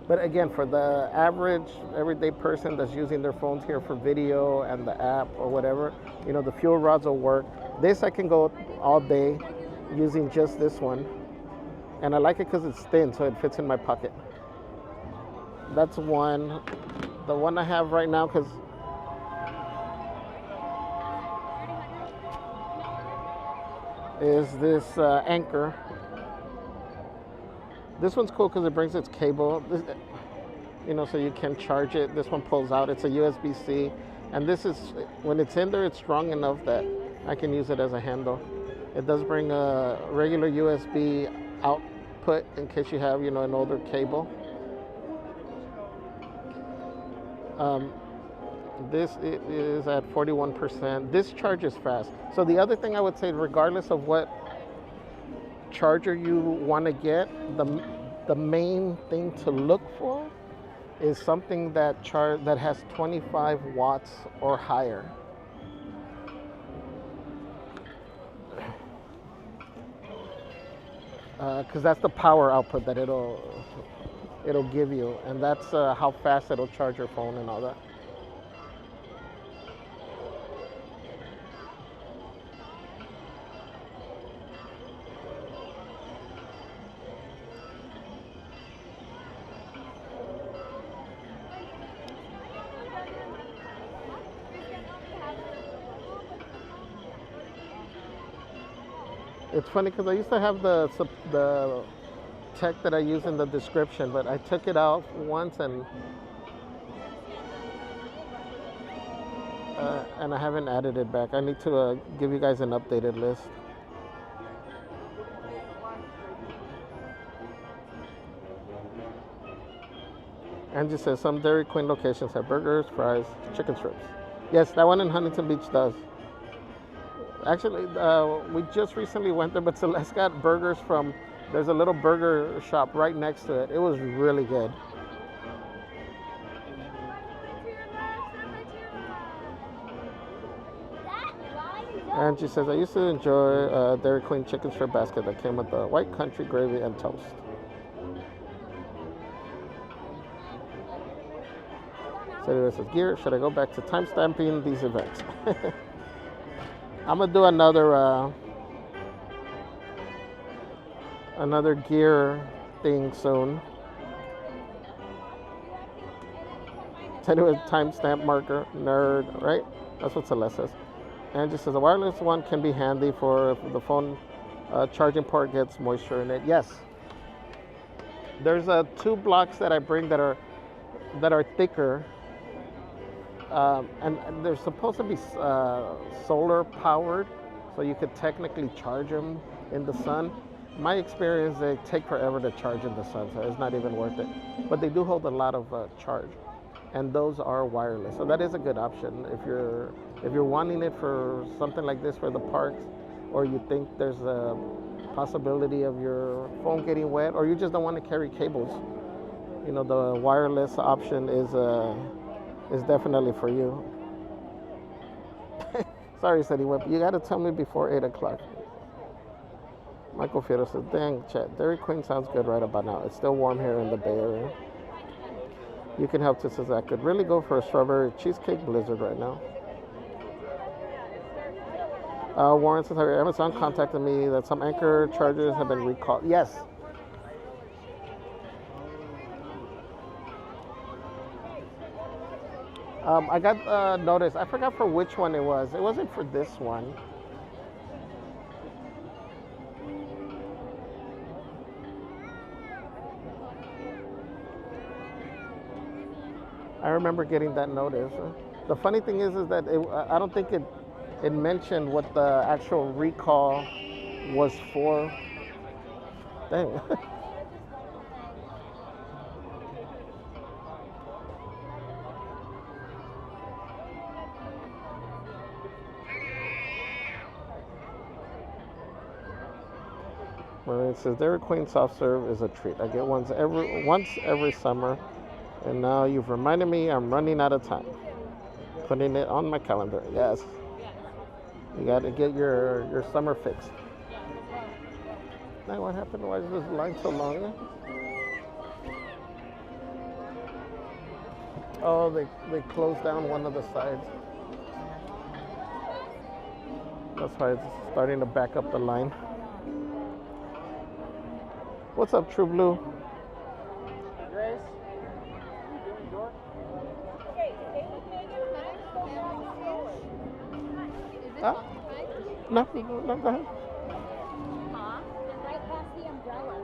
But again, for the average everyday person that's using their phones here for video and the app or whatever, the fuel rods will work. This I can go all day using just this one. And I like it because it's thin, so it fits in my pocket. That's one. The one I have right now, because is this Anchor. This one's cool because it brings its cable, so you can charge it. This one pulls out. It's a USB-C. And this is, when it's in there, it's strong enough that I can use it as a handle. It does bring a regular USB output in case you have, an older cable. This is at 41%. This charges fast. So the other thing I would say, regardless of what charger you want to get, the main thing to look for is something that has 25 watts or higher. Because that's the power output that it'll give you, and that's how fast it'll charge your phone and all that. It's funny because I used to have the tech that I use in the description, but I took it out once and I haven't added it back. I need to give you guys an updated list. Angie says some Dairy Queen locations have burgers, fries, chicken strips. Yes, that one in Huntington Beach does. Actually, we just recently went there, but Celeste got burgers from, there's a little burger shop right next to it. It was really good. And she says, I used to enjoy Dairy Queen chicken strip basket that came with the white country gravy and toast. So it says, Gear, should I go back to time stamping these events? I'm gonna do another gear thing soon. Tell you a timestamp marker, nerd, right? That's what Celeste says. And just says a wireless one can be handy for if the phone charging port gets moisture in it. Yes. There's 2 blocks that I bring that are thicker. And they're supposed to be solar powered, so you could technically charge them in the sun. My experience, they take forever to charge in the sun, so it's not even worth it. But they do hold a lot of charge, and those are wireless, so that is a good option if you're wanting it for something like this for the parks, or you think there's a possibility of your phone getting wet, or you just don't want to carry cables. The wireless option is definitely for you. Sorry, City Whip. You got to tell me before 8 o'clock. Michael Fierro says, dang, chat. Dairy Queen sounds good right about now. It's still warm here in the Bay Area. You can help too, says I could really go for a strawberry cheesecake blizzard right now. Warren says, Amazon contacted me that some Anchor chargers have been recalled. Yes. I got notice. I forgot for which one it was. It wasn't for this one. I remember getting that notice. The funny thing is that I don't think it mentioned what the actual recall was for. Dang. It says Dairy Queen soft serve is a treat. I get once every summer, and now you've reminded me I'm running out of time. Putting it on my calendar. Yes. You got to get your summer fix. Now what happened? Why is this line so long? Oh, they closed down one of the sides. That's why it's starting to back up the line. What's up, True Blue? Grace? Huh? No, go ahead. Right past the umbrella.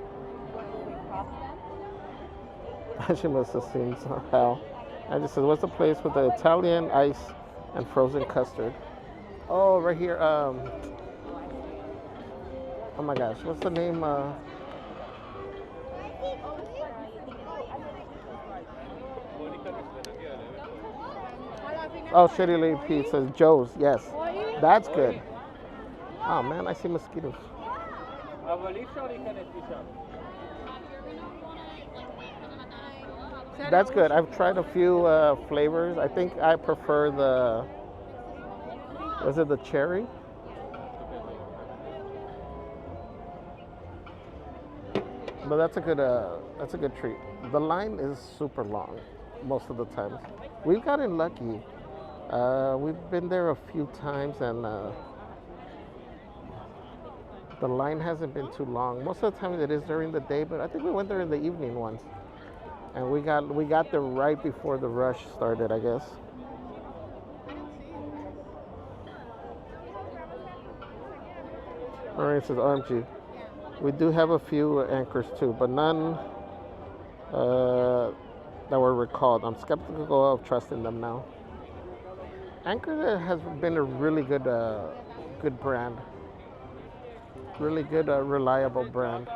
Will we cross them? She must have seen somehow. I just said, what's the place with the Italian ice and frozen custard? Oh, right here. Oh my gosh, what's the name? Oh, Shitty Lady Pizza, Joe's. Yes, that's good. Oh man, I see mosquitoes. That's good. I've tried a few flavors. I think I prefer the. Was it the cherry? But that's a good treat. The line is super long most of the time. We've gotten lucky. We've been there a few times and the line hasn't been too long. Most of the time it is during the day, but I think we went there in the evening once. And we got there right before the rush started, I guess. Alright, says OMG. We do have a few anchors too, but none that were recalled. I'm skeptical of trusting them now. Anchor has been a really good brand. Really good, reliable brand.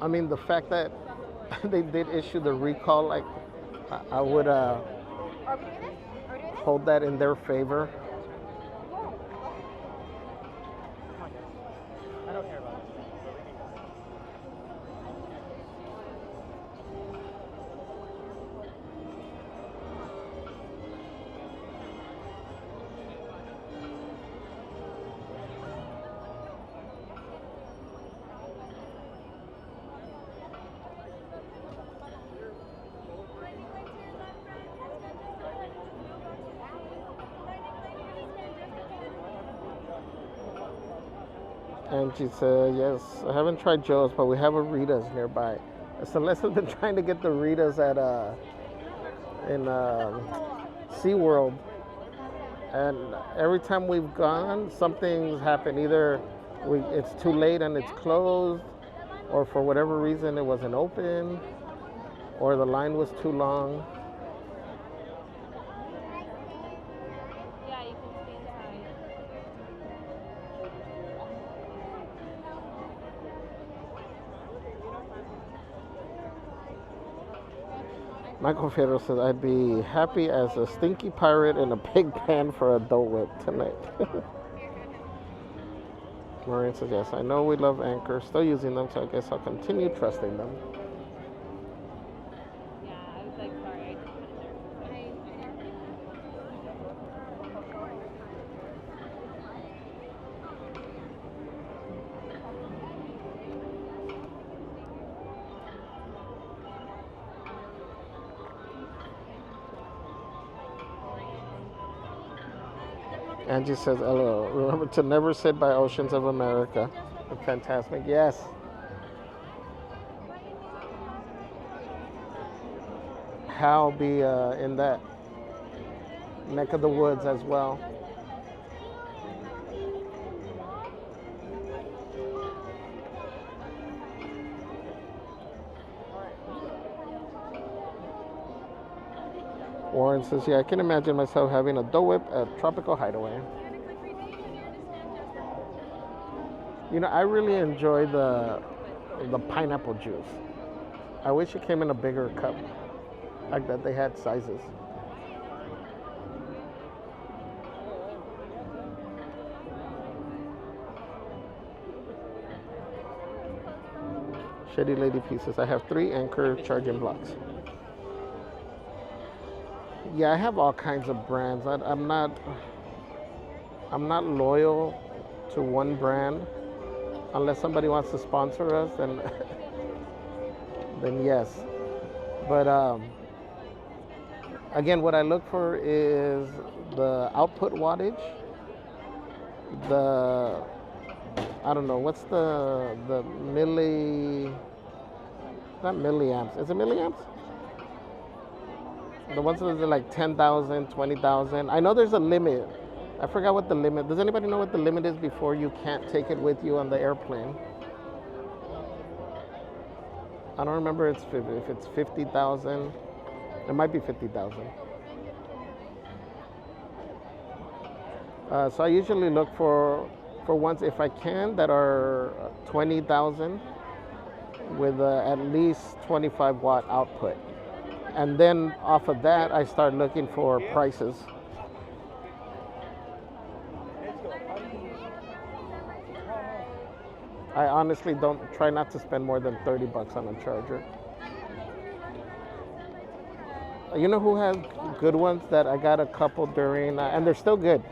I mean, the fact that they did issue the recall, like, I would hold that in their favor. I don't care about it. And she said, yes, I haven't tried Joe's, but we have a Rita's nearby. Celeste has been trying to get the Rita's at in SeaWorld. And every time we've gone, something's happened. Either it's too late and it's closed, or for whatever reason it wasn't open, or the line was too long. Michael Fedor says, I'd be happy as a stinky pirate in a pig pen for a Dole Whip tonight. Maureen says, yes, I know we love Anchor. Still using them, so I guess I'll continue trusting them. Angie says, hello. Remember to never sit by Oceans of America. Fantastic. Yes. Hal be in that neck of the woods as well. Warren says, yeah, I can imagine myself having a Dole Whip at Tropical Hideaway. You know, I really enjoy the pineapple juice. I wish it came in a bigger cup. Like that they had sizes. Shady Lady Pieces. I have 3 Anchor charging blocks. Yeah, I have all kinds of brands. I'm not loyal to one brand unless somebody wants to sponsor us. Then then yes. But again, what I look for is the output wattage, the I don't know what's the not milliamps. Is it milliamps? The ones that are like 10,000, 20,000. I know there's a limit. I forgot what the limit. Does anybody know what the limit is before you can't take it with you on the airplane? I don't remember if it's 50,000. It might be 50,000. So I usually look for ones, if I can, that are 20,000 with at least 25 watt output. And then off of that, I start looking for prices. I honestly try not to spend more than 30 bucks on a charger. You know who has good ones that I got a couple during, and they're still good,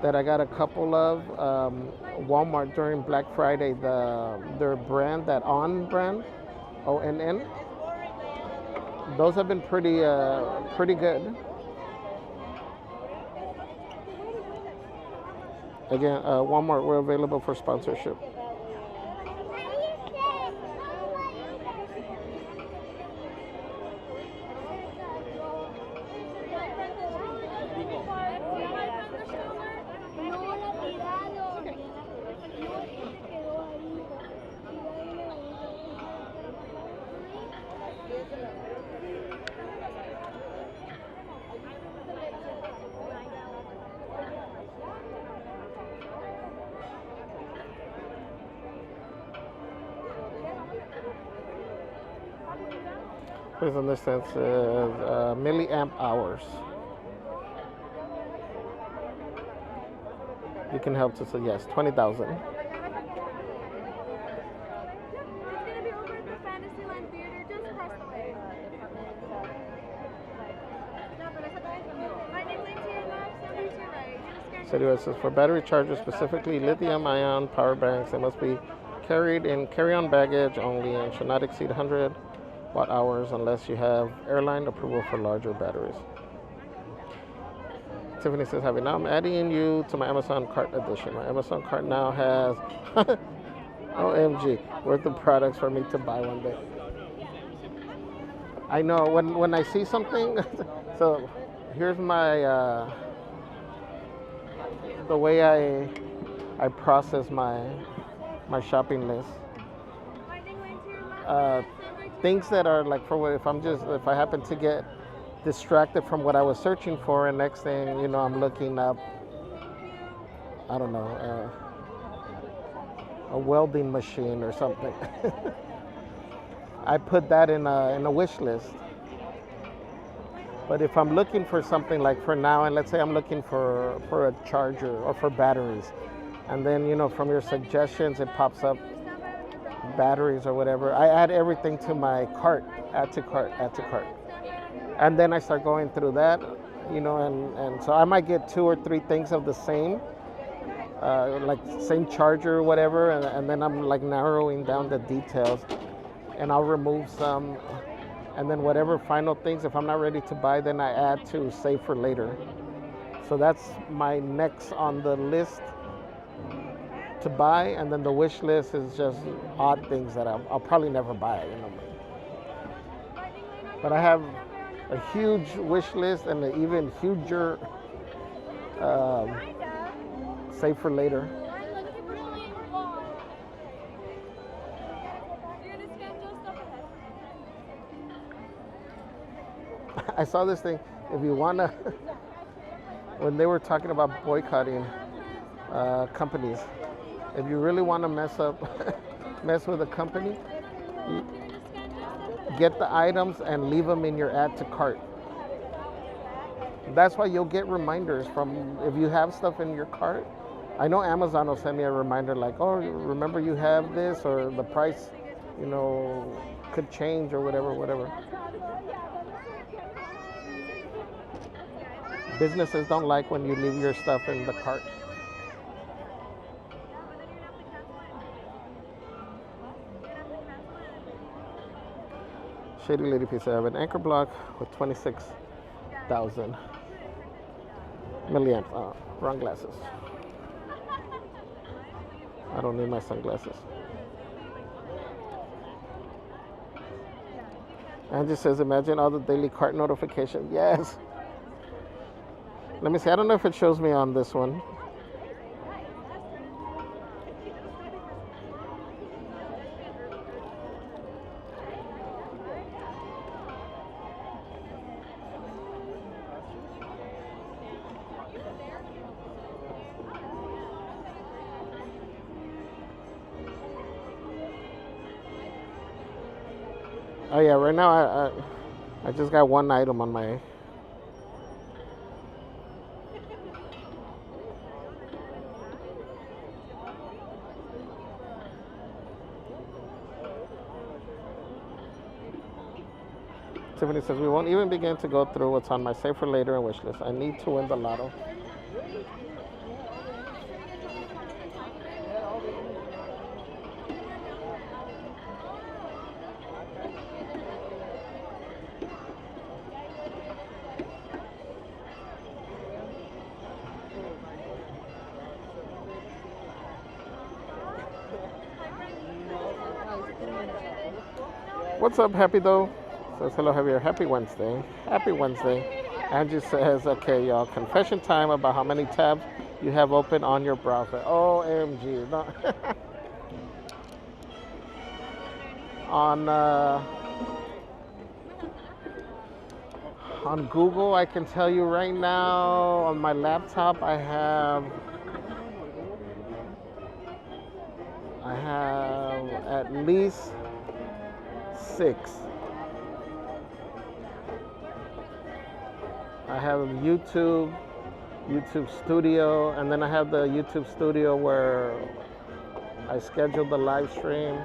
that I got a couple of Walmart during Black Friday, their brand, that On brand, ONN. Those have been pretty good. Again, Walmart, we're available for sponsorship. Please understand, milliamp hours. You can help to say yes, 20,000. It's gonna be over at the Fantasyland Theater, just across the way. My name's Lindsay, left, number 2 right. So anyway, it says for battery chargers, specifically lithium-ion power banks, they must be carried in carry-on baggage only and should not exceed 100 watt hours unless you have airline approval for larger batteries. Tiffany says, Javier, now I'm adding you to my Amazon cart edition. My Amazon cart now has OMG, worth of products for me to buy one day. I know when I see something, so here's my the way I process my shopping list. Things that are like if I happen to get distracted from what I was searching for, and next thing you know, I'm looking up, I don't know, a welding machine or something. I put that in a wish list. But if I'm looking for something like for now, and let's say I'm looking for a charger or for batteries, and then you know from your suggestions it pops up batteries or whatever, I add everything to my cart, add to cart. And then I start going through that, you know, and so I might get 2 or 3 things of the same, like same charger or whatever, and then I'm like narrowing down the details, and I'll remove some, and then whatever final things, if I'm not ready to buy, then I add to save for later. So that's my next on the list to buy, and then the wish list is just odd things that I'll probably never buy, you know. But I have a huge wish list and an even huger save for later. I saw this thing. If you wanna, when they were talking about boycotting companies, if you really want to mess with a company, get the items and leave them in your add to cart. That's why you'll get reminders from, if you have stuff in your cart. I know Amazon will send me a reminder like, oh, remember you have this, or the price, you know, could change or whatever. businesses don't like when you leave your stuff in the cart. Shady Lady Pizza. I have an anchor block with 26,000 milliamps. Wrong glasses. I don't need my sunglasses. Angie says, imagine all the daily cart notifications. Yes. Let me see. I don't know if it shows me on this one. Oh yeah, right now I just got one item on my. Tiffany says we won't even begin to go through what's on my save for later and wish list. I need to win the lotto. What's up, Happy though? Says hello, Javier. Happy Wednesday. Happy Wednesday. Angie says, okay, y'all, confession time about how many tabs you have open on your browser. OMG. No. On Google, I can tell you right now, on my laptop, I have at least 6. I have YouTube Studio, and then I have the YouTube Studio where I schedule the live stream.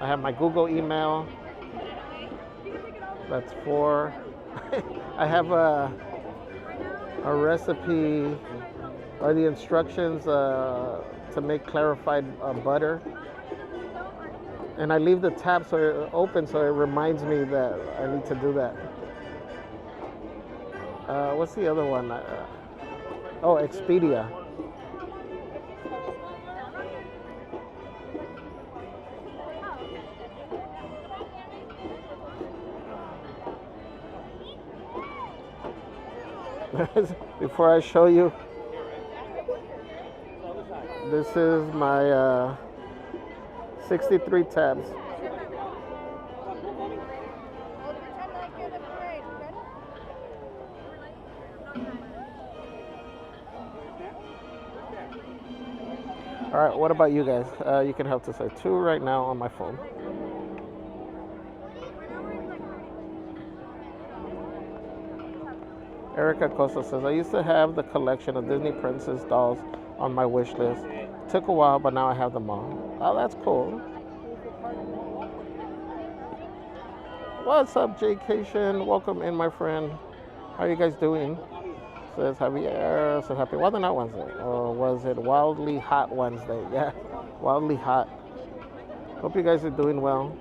I have my Google email. That's 4. I have a recipe or the instructions to make clarified butter. And I leave the tab open so it reminds me that I need to do that. What's the other one? Expedia. Before I show you, this is my 63 tabs. All right, what about you guys? You can help to say 2 right now on my phone. Erica Costa says, I used to have the collection of Disney princess dolls on my wish list. Took a while, but now I have them all. Oh, that's cool. What's up, Jaycation? Welcome in, my friend. How are you guys doing? Says Javier. Says happy Wild Not Wednesday. Or was it Wildly Hot Wednesday? Yeah, wildly hot. Hope you guys are doing well.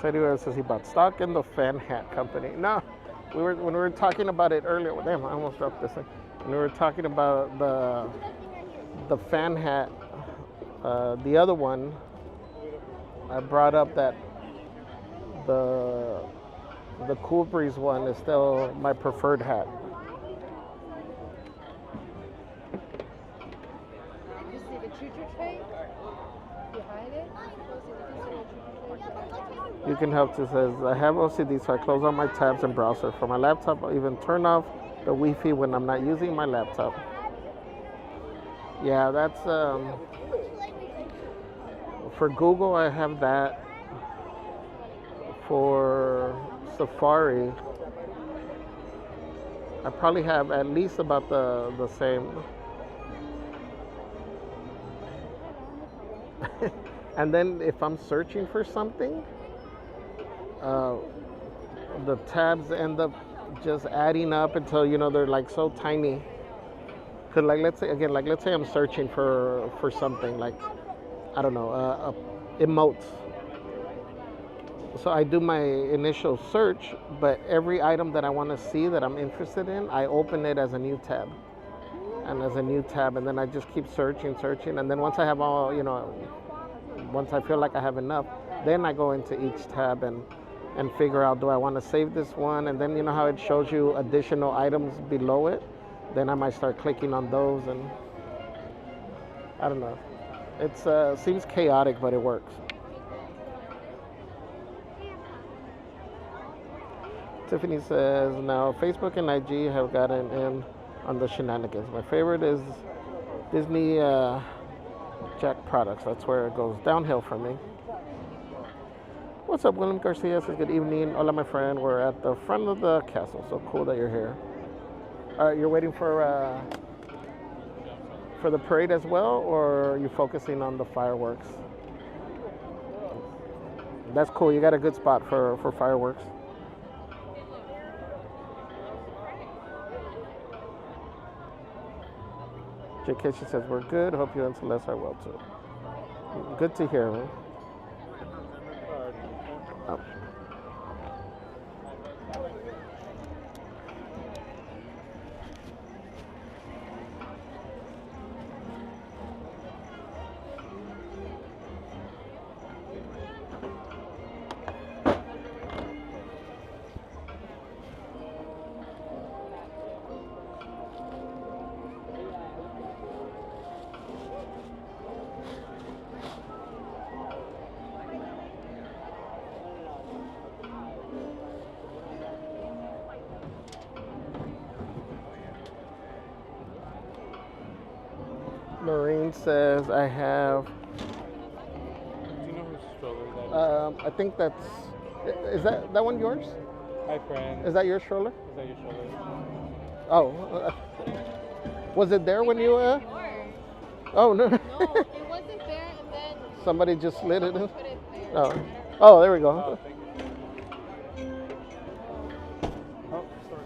Anyway, says he bought stock in the fan hat company. No, when we were talking about it earlier. Damn, I almost dropped this thing. When we were talking about the fan hat, the other one, I brought up that the Cool Breeze one is still my preferred hat. Did you see the choo-choo train behind it? You can help too. Says I have OCD, so I close all my tabs and browser. For my laptop, I even turn off the Wi-Fi when I'm not using my laptop. Yeah, that's for Google. I have that. For Safari, I probably have at least about the same. And then if I'm searching for something, the tabs end up just adding up until they're like so tiny. Cause like let's say I'm searching for something like I don't know emotes. So I do my initial search, but every item that I want to see that I'm interested in, I open it as a new tab. And as a new tab, and then I just keep searching, and then once I have all, once I feel like I have enough, then I go into each tab and figure out, do I want to save this one? And then you know how it shows you additional items below it? Then I might start clicking on those, and I don't know. It's seems chaotic, but it works. Tiffany says, now Facebook and IG have gotten in on the shenanigans. My favorite is Disney Jack products. That's where it goes downhill for me. What's up, William Garcia says, good evening. Hola, my friend. We're at the front of the castle. So cool that you're here. All right, you're waiting for the parade as well, or are you focusing on the fireworks? That's cool. You got a good spot for fireworks. JK, she says, we're good. Hope you and Celeste are well, too. Good to hear, man. Oh. Maureen says, I have. Do you know whose stroller that is? I think that's. Is that one yours? Hi, friend. Is that your stroller? Is that your stroller? Oh. Was it there when you. Oh, no. No, it wasn't there, and then Somebody just slid it in? put it there. Oh. Oh, there we go. Oh, thank you. Oh, sorry.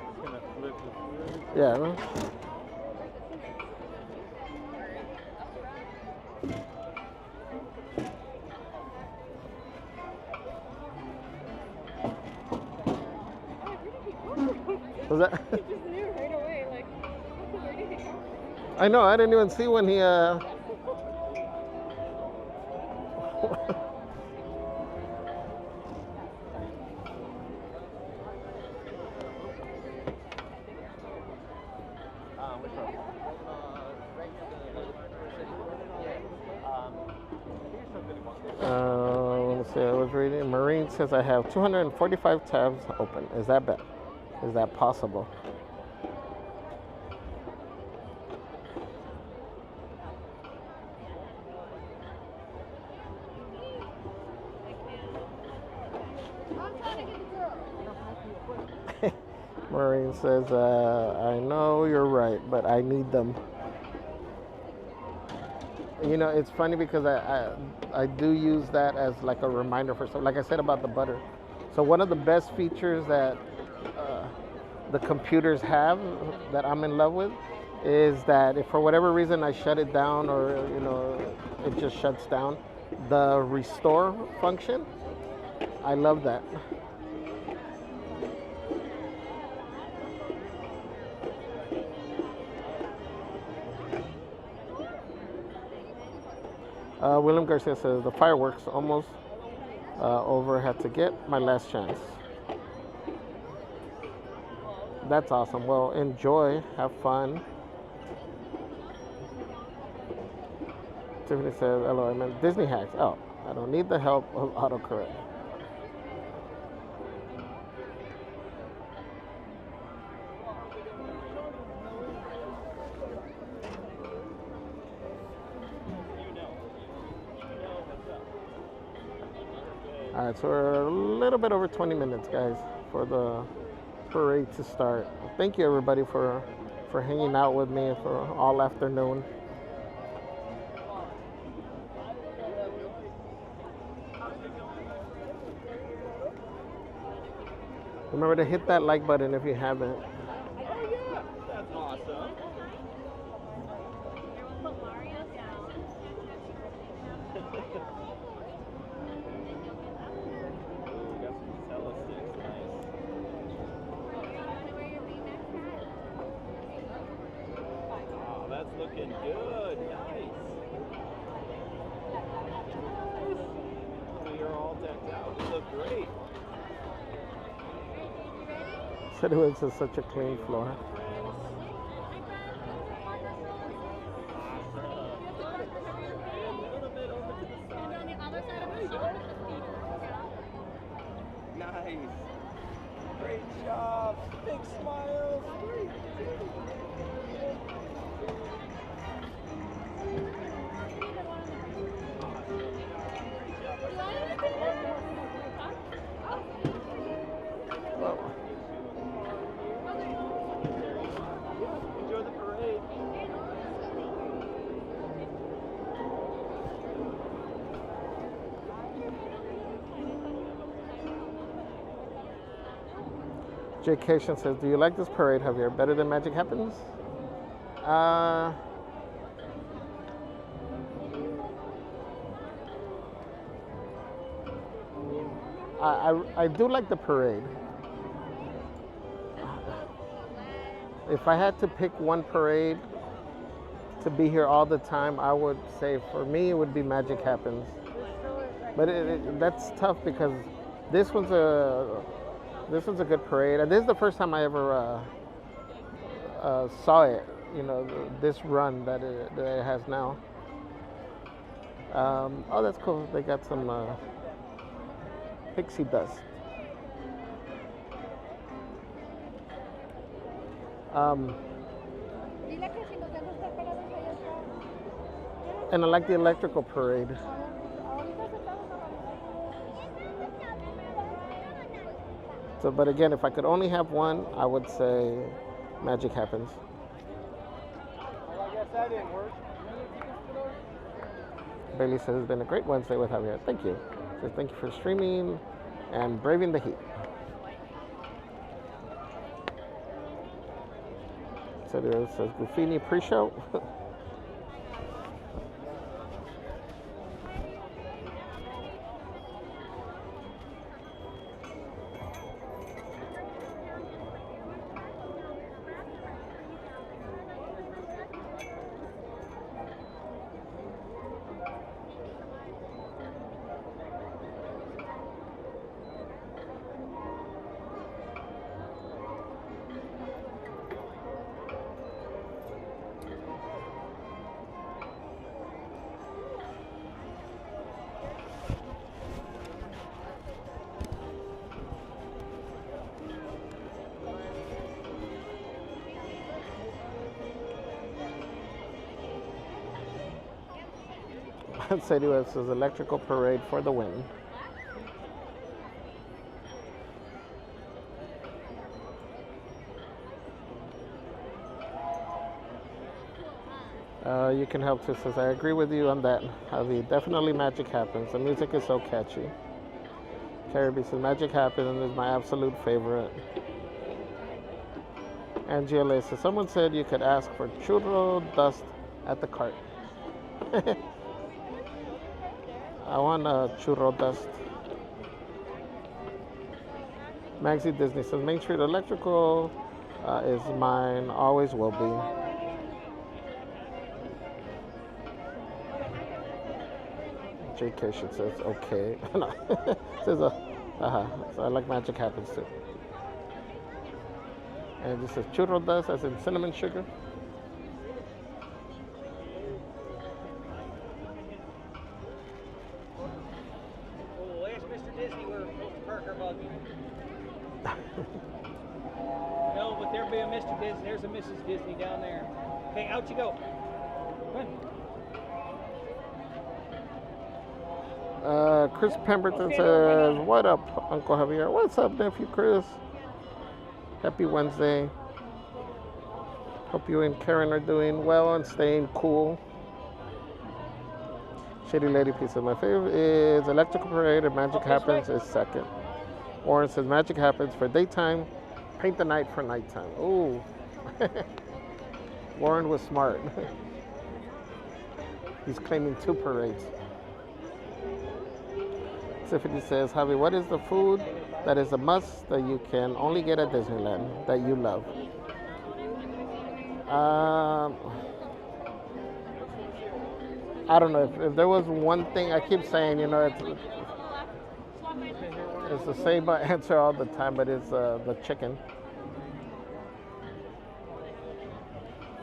Just gonna flip this. Yeah. No? Was that? He just knew right away, like, where did he come from? I know, I didn't even see when he let's see, I was reading. Marine says I have 245 tabs open. Is that bad? Is that possible? Marine says, I know you're right, but I need them. You know, it's funny because I do use that as like a reminder for something. Like I said about the butter. So one of the best features that the computers have that I'm in love with is that if for whatever reason I shut it down or, you know, it just shuts down, the restore function, I love that. William Garcia says, the fireworks almost over, had to get my last chance. That's awesome. Well, enjoy, have fun. Tiffany says, hello, I meant Disney hacks. Oh, I don't need the help of autocorrect. All right, so we're a little bit over 20 minutes, guys, for the parade to start. Thank you, everybody, for hanging out with me for all afternoon. Remember to hit that like button if you haven't. That's awesome. Wow, that's looking good. Nice. You're all decked out. You look great. Said it was such a clean floor. Nice. Great job. Big smiles. Enjoy the parade. Jay Cation says, do you like this parade, Javier? Better than Magic Happens? I do like the parade. If I had to pick one parade to be here all the time, I would say for me it would be Magic Happens. But that's tough because this one's a good parade, and this is the first time I ever saw it. You know, this run that it has now. Oh, that's cool. They got some pixie dust. And I like the electrical parade. So, but again, if I could only have one, I would say Magic Happens. Well, I guess that didn't work. Bailey says it's been a great Wednesday with Javier. Thank you. Says thank you for streaming and braving the heat. So there it says Buffini pre-show. Say to us is electrical parade for the win. You can help too, says I agree with you on that, Javi. Definitely Magic Happens. The music is so catchy. Caribbean says Magic Happens is my absolute favorite. Angela says someone said you could ask for churro dust at the cart. I want a churro dust. Maxie Disney says Main Street Electrical is mine, always will be. JK should says okay. No. Says so I like Magic Happens too. And this says churro dust as in cinnamon sugar. No, but there be a Mr. Disney. There's a Mrs. Disney down there. Okay, out you go. Come on. Chris Pemberton says, "What up, Uncle Javier? What's up, nephew Chris? Happy Wednesday. Hope you and Karen are doing well and staying cool." Shady Lady Pizza. My favorite is Electrical Parade and Magic Happens is second. Warren says Magic Happens for daytime, Paint the Night for nighttime. Ooh. Warren was smart. He's claiming 2 parades. Tiffany says, Javi, what is the food that is a must that you can only get at Disneyland that you love? I don't know. If there was one thing, I keep saying, it's the same answer all the time, but it's the chicken.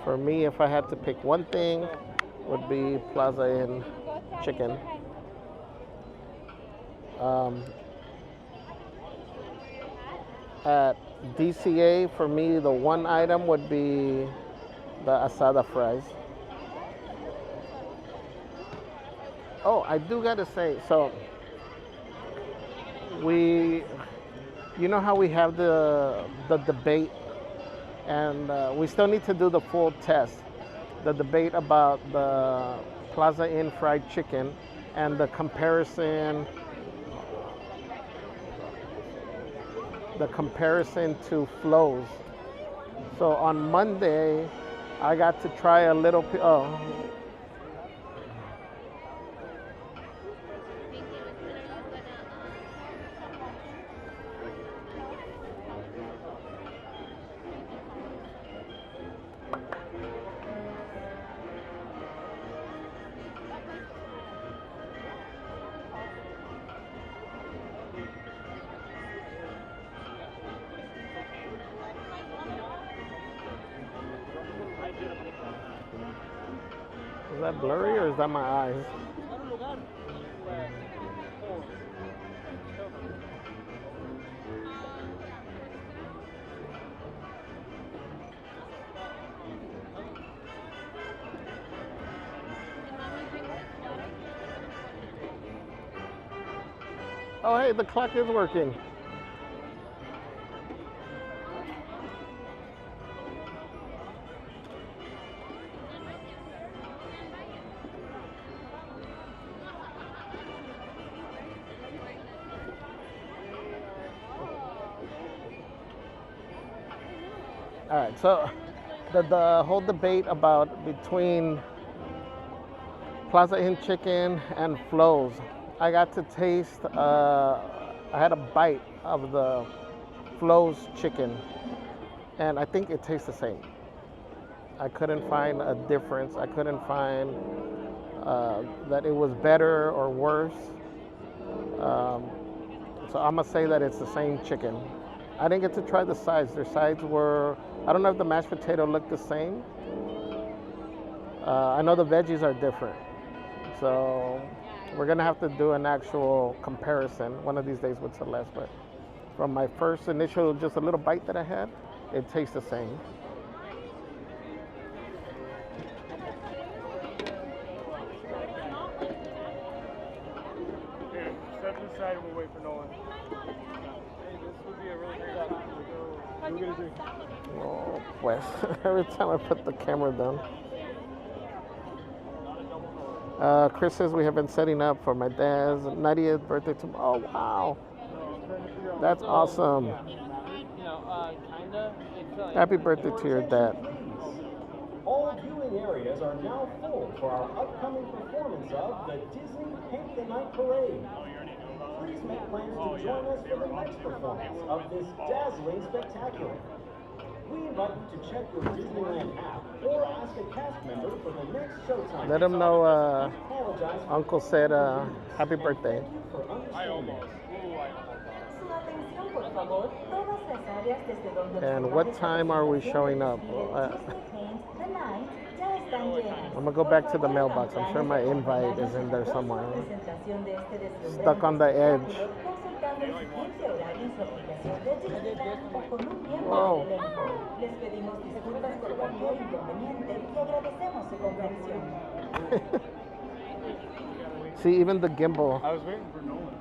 For me, if I had to pick one thing, would be Plaza Inn chicken. At DCA, for me, the one item would be the asada fries. Oh, I do gotta say, so you know how we have the debate, and we still need to do the full test, the debate about the Plaza Inn fried chicken and the comparison to Flo's. So on Monday, I got to try a little. Is that blurry or is that my eyes? Oh, hey, the clock is working. All right, so the whole debate between Plaza Inn chicken and Flo's, I got to taste, I had a bite of the Flo's chicken, and I think it tastes the same. I couldn't find a difference. I couldn't find that it was better or worse. So I'm gonna say that it's the same chicken. I didn't get to try the sides. Their sides were, I don't know if the mashed potato looked the same. I know the veggies are different. So we're gonna have to do an actual comparison one of these days with Celeste, but from my first initial, just a little bite that I had, it tastes the same. Here, step inside and we'll wait for Nolan. Hey, this would be a really great time to go. We're gonna drink. Oh, pues, every time I put the camera down. Chris says we have been setting up for my dad's 90th birthday tomorrow. Oh, wow. That's awesome. Happy birthday to your dad. All viewing areas are now full for our upcoming performance of the Disney Paint the Night Parade. Please make plans to join us for the next performance of this dazzling spectacular. We invite you to check your Disneyland app or ask a cast member for the next showtime. Let him know Uncle said happy birthday. And what time are we showing up? están llenas. I'm gonna go back to the mailbox. I'm sure my invite is in there somewhere. Presentación de este deslumbrante Stuck on the edge. espectáculo, consultando el siguiente horario en su aplicación de Disneyland o con un miembro Wow. del elenco. Les pedimos disculpas por cualquier inconveniente y agradecemos su comprensión. See, even the gimbal I was waiting for Nolan.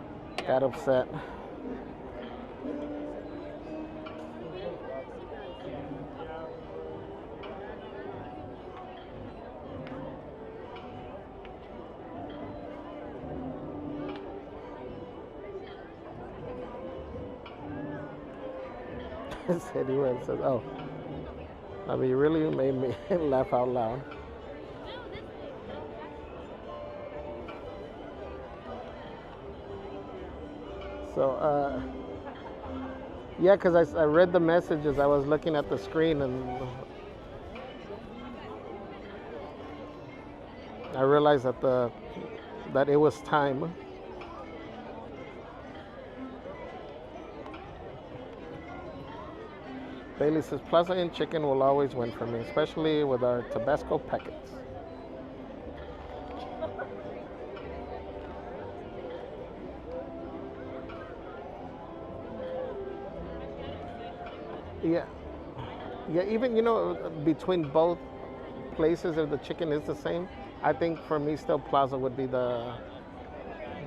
got upset. Said he went, says, oh, I mean, you really made me laugh out loud. So, yeah, because I read the messages. I was looking at the screen and I realized that it was time. Bailey says, Plaza Inn chicken will always win for me, especially with our Tabasco packets. Yeah, even, you know, between both places, if the chicken is the same, I think for me still Plaza would be the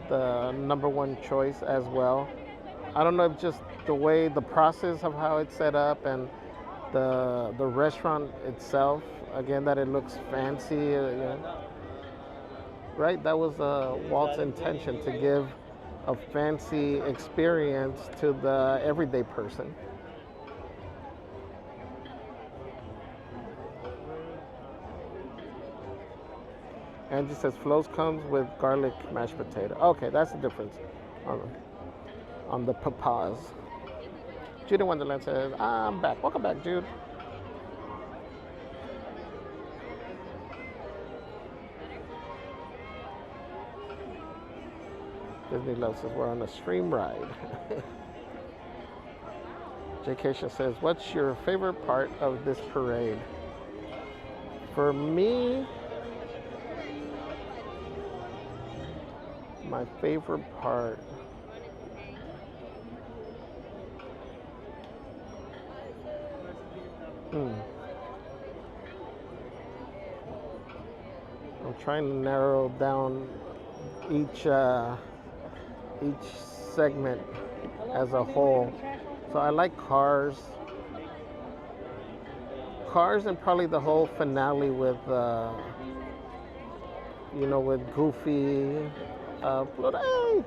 number one choice as well. I don't know if just the way the process of how it's set up and the restaurant itself, again, that it looks fancy, you know, right? That was Walt's intention, to give a fancy experience to the everyday person. Angie says Flo's comes with garlic mashed potato. Okay, that's the difference on the papas. Jude in Wonderland says, I'm back. Welcome back, Jude. Disney Love says we're on a stream ride. J.K. says, what's your favorite part of this parade? For me, my favorite part, I'm trying to narrow down each segment as a whole. So I like Cars, and probably the whole finale with you know, with Goofy. Hey,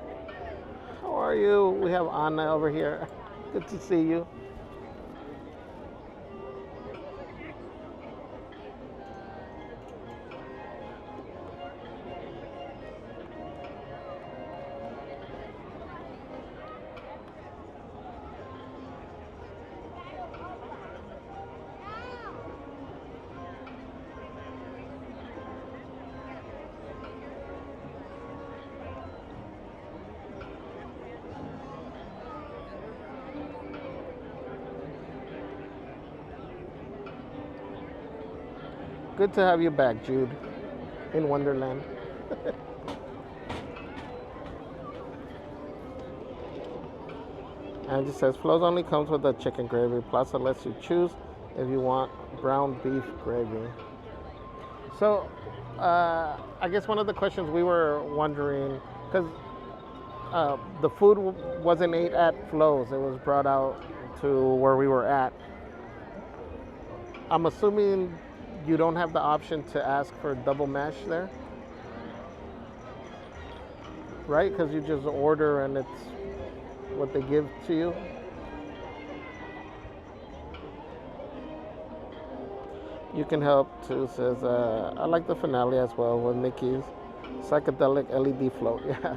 how are you? We have Anna over here. Good to see you. Good to have you back, Jude, in Wonderland. Angie says, Flo's only comes with the chicken gravy. Plaza lets you choose if you want brown beef gravy. So, I guess one of the questions we were wondering, because the food wasn't ate at Flo's, it was brought out to where we were at. I'm assuming you don't have the option to ask for double mash there, right? Because you just order and it's what they give to you. You can help too, says, I like the finale as well with Mickey's psychedelic LED float. Yeah.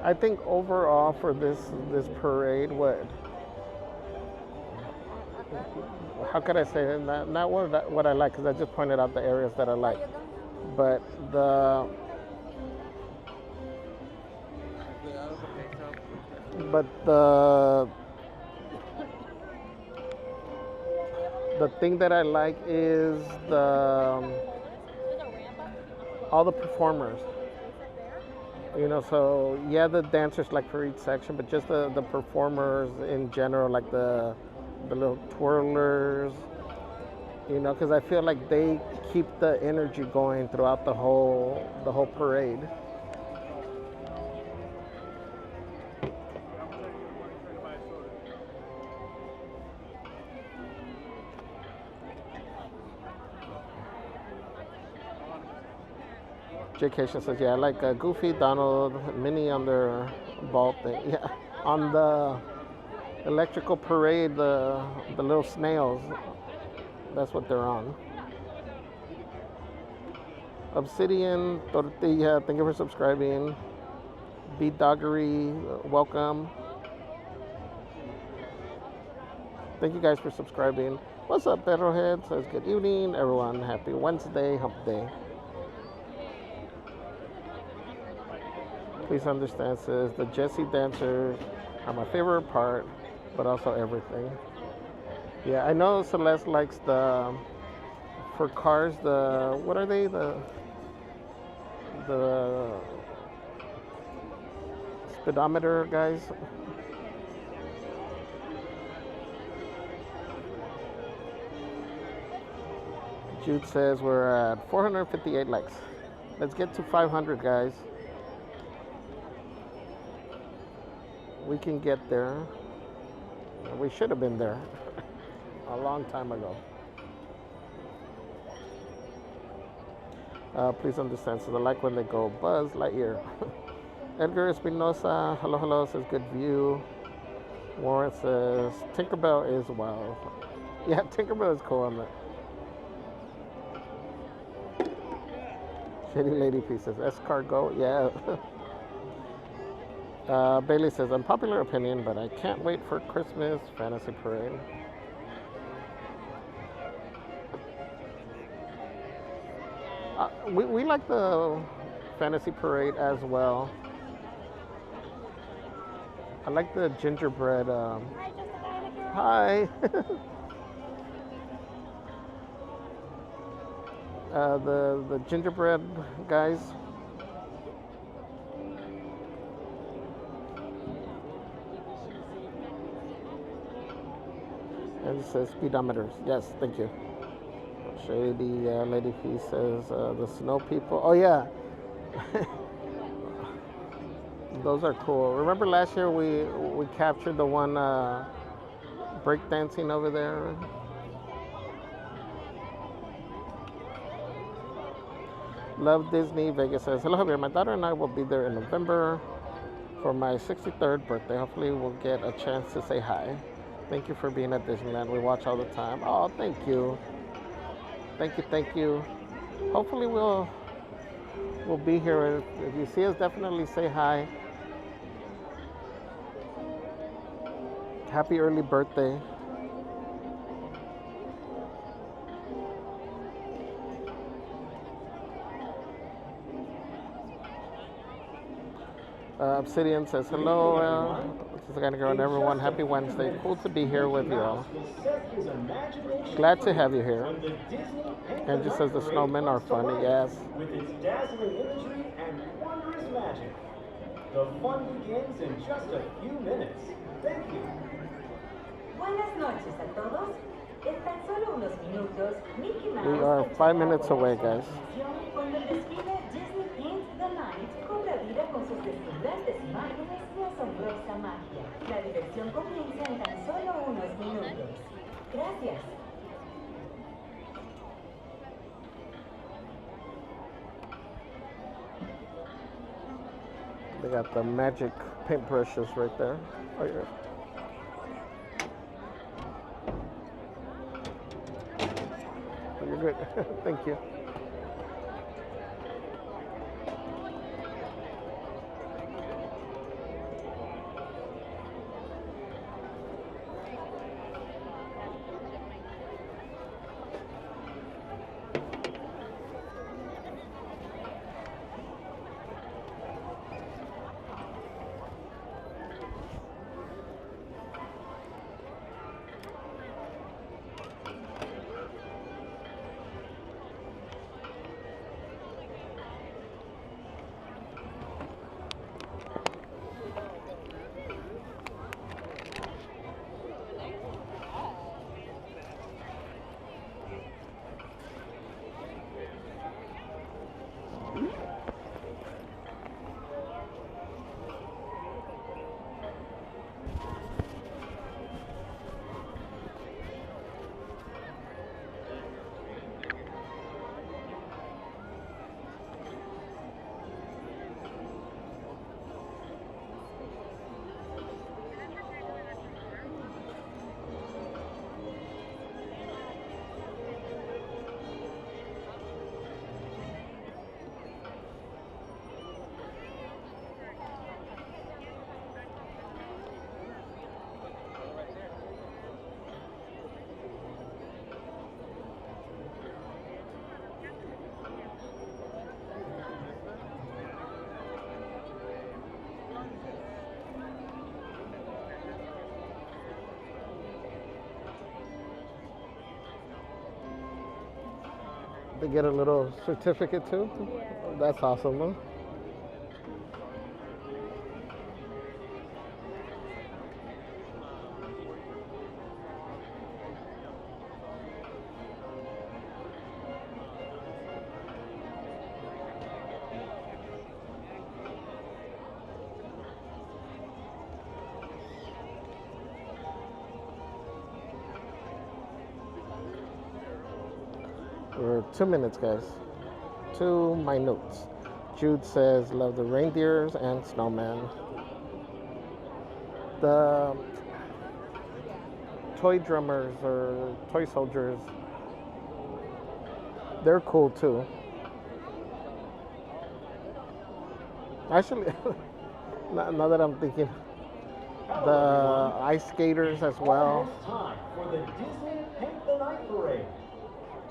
I think overall for this parade, what how could I say it? Not what I like, because I just pointed out the areas that I like, but the thing that I like is all the performers. You know, so yeah, the dancers like for each section, but just the performers in general, like the little twirlers. You know, because I feel like they keep the energy going throughout the whole parade. Cation says, yeah, I like Goofy, Donald, Minnie on their ball thing. Yeah, on the electrical parade, the little snails, that's what they're on. Obsidian, Tortilla, thank you for subscribing. B Doggery, welcome. Thank you guys for subscribing. What's up, Petrolhead? Says, good evening, everyone. Happy Wednesday, hump day. Please understand, says the Jessie dancers are my favorite part, but also everything. Yeah, I know Celeste likes for cars, what are they? The speedometer guys. Jude says we're at 458 likes. Let's get to 500, guys. We can get there. We should have been there a long time ago. Please understand, so I like when they go Buzz Lightyear. Edgar Espinosa, hello, hello, says good view. Warren says Tinkerbell is wild. Yeah, Tinkerbell is cool on that. Shady Lady P says escargot, yeah. Bailey says, unpopular opinion, but I can't wait for Christmas Fantasy Parade. We like the Fantasy Parade as well. I like the gingerbread. Hi. The gingerbread guys. And it says speedometers. Yes, thank you. Shady Lady P says the snow people. Oh yeah. Those are cool. Remember last year we captured the one breakdancing over there? Love Disney. Vegas says, hello Javier, my daughter and I will be there in November for my 63rd birthday. Hopefully we'll get a chance to say hi. Thank you for being at Disneyland. We watch all the time. Oh, thank you. Thank you, thank you. Hopefully we'll be here. If you see us, definitely say hi. Happy early birthday. Obsidian says hello. This is gonna go on everyone. Happy Wednesday. Cool to be here with you all. Glad to have you here. And just says the snowmen are funny. Yes. With its dazzling imagery and wondrous magic. The fun begins in just a few minutes. Thank you. Buenas noches a todos. En tan solo unos minutos, Mickey Mouse We are 5 minutes away, guys. cuando el desfile Disney Paint the Night cobra vida con sus deslumbrantes imágenes y asombrosa magia. La diversión comienza en tan solo unos minutos. Gracias. They got the magic paintbrushes right there. Oh, yeah. Oh, you're good. Thank you. They get a little certificate too. That's awesome, huh? We're 2 minutes, guys. 2 minutes. Jude says, love the reindeers and snowman. The toy drummers or toy soldiers, they're cool too. Actually, now that I'm thinking, the ice skaters as well. Time for the Disney Paint the Night Parade.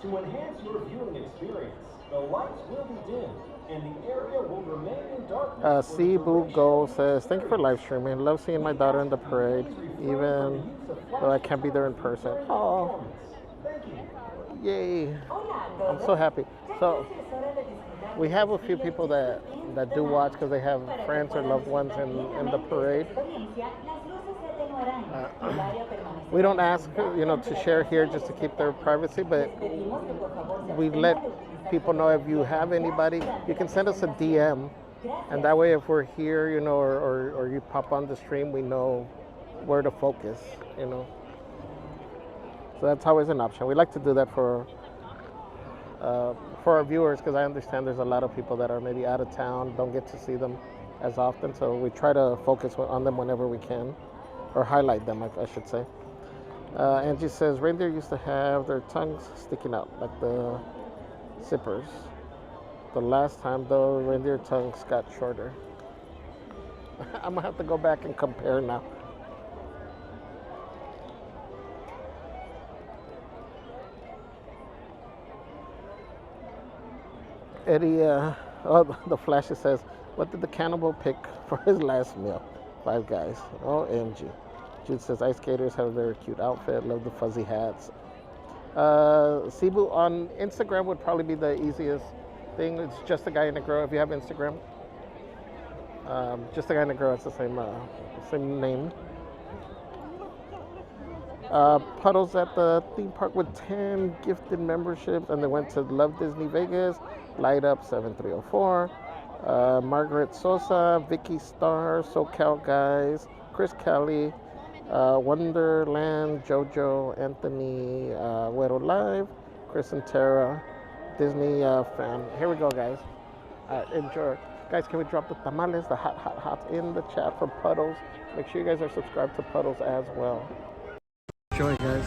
To enhance your viewing experience, the lights will be dim and the area will remain in darkness. Cebu Go says, thank you for live streaming. Love seeing my daughter in the parade, even though I can't be there in person. Oh, yay. I'm so happy. So we have a few people that do watch because they have friends or loved ones in the parade. We don't ask, to share here just to keep their privacy, but we let people know if you have anybody, you can send us a DM, and that way if we're here, or you pop on the stream, we know where to focus, So that's always an option. We like to do that for our viewers, because I understand there's a lot of people that are maybe out of town, don't get to see them as often, so we try to focus on them whenever we can, or highlight them, I should say. Angie says, reindeer used to have their tongues sticking out like the zippers. The last time, though, reindeer tongues got shorter. I'm gonna have to go back and compare now. Eddie, the Flashy says, what did the cannibal pick for his last meal? 5 Guys. OMG. Jude says, ice skaters have a very cute outfit. Love the fuzzy hats. Cebu on Instagram would probably be the easiest thing. It's just a guy in a girl. If you have Instagram, just a guy in a girl. It's the same name. Puddles at the theme park with 10 gifted memberships, and they went to Love Disney Vegas. Light Up 7304. Margaret Sosa, Vicky Star, SoCal Guys, Chris Kelly, Wonderland, Jojo, Anthony, Güero Live, Chris and Tara, Disney fan. Here we go, guys. Enjoy. Guys, can we drop the tamales, the hot in the chat for Puddles? Make sure you guys are subscribed to Puddles as well. Enjoy, guys.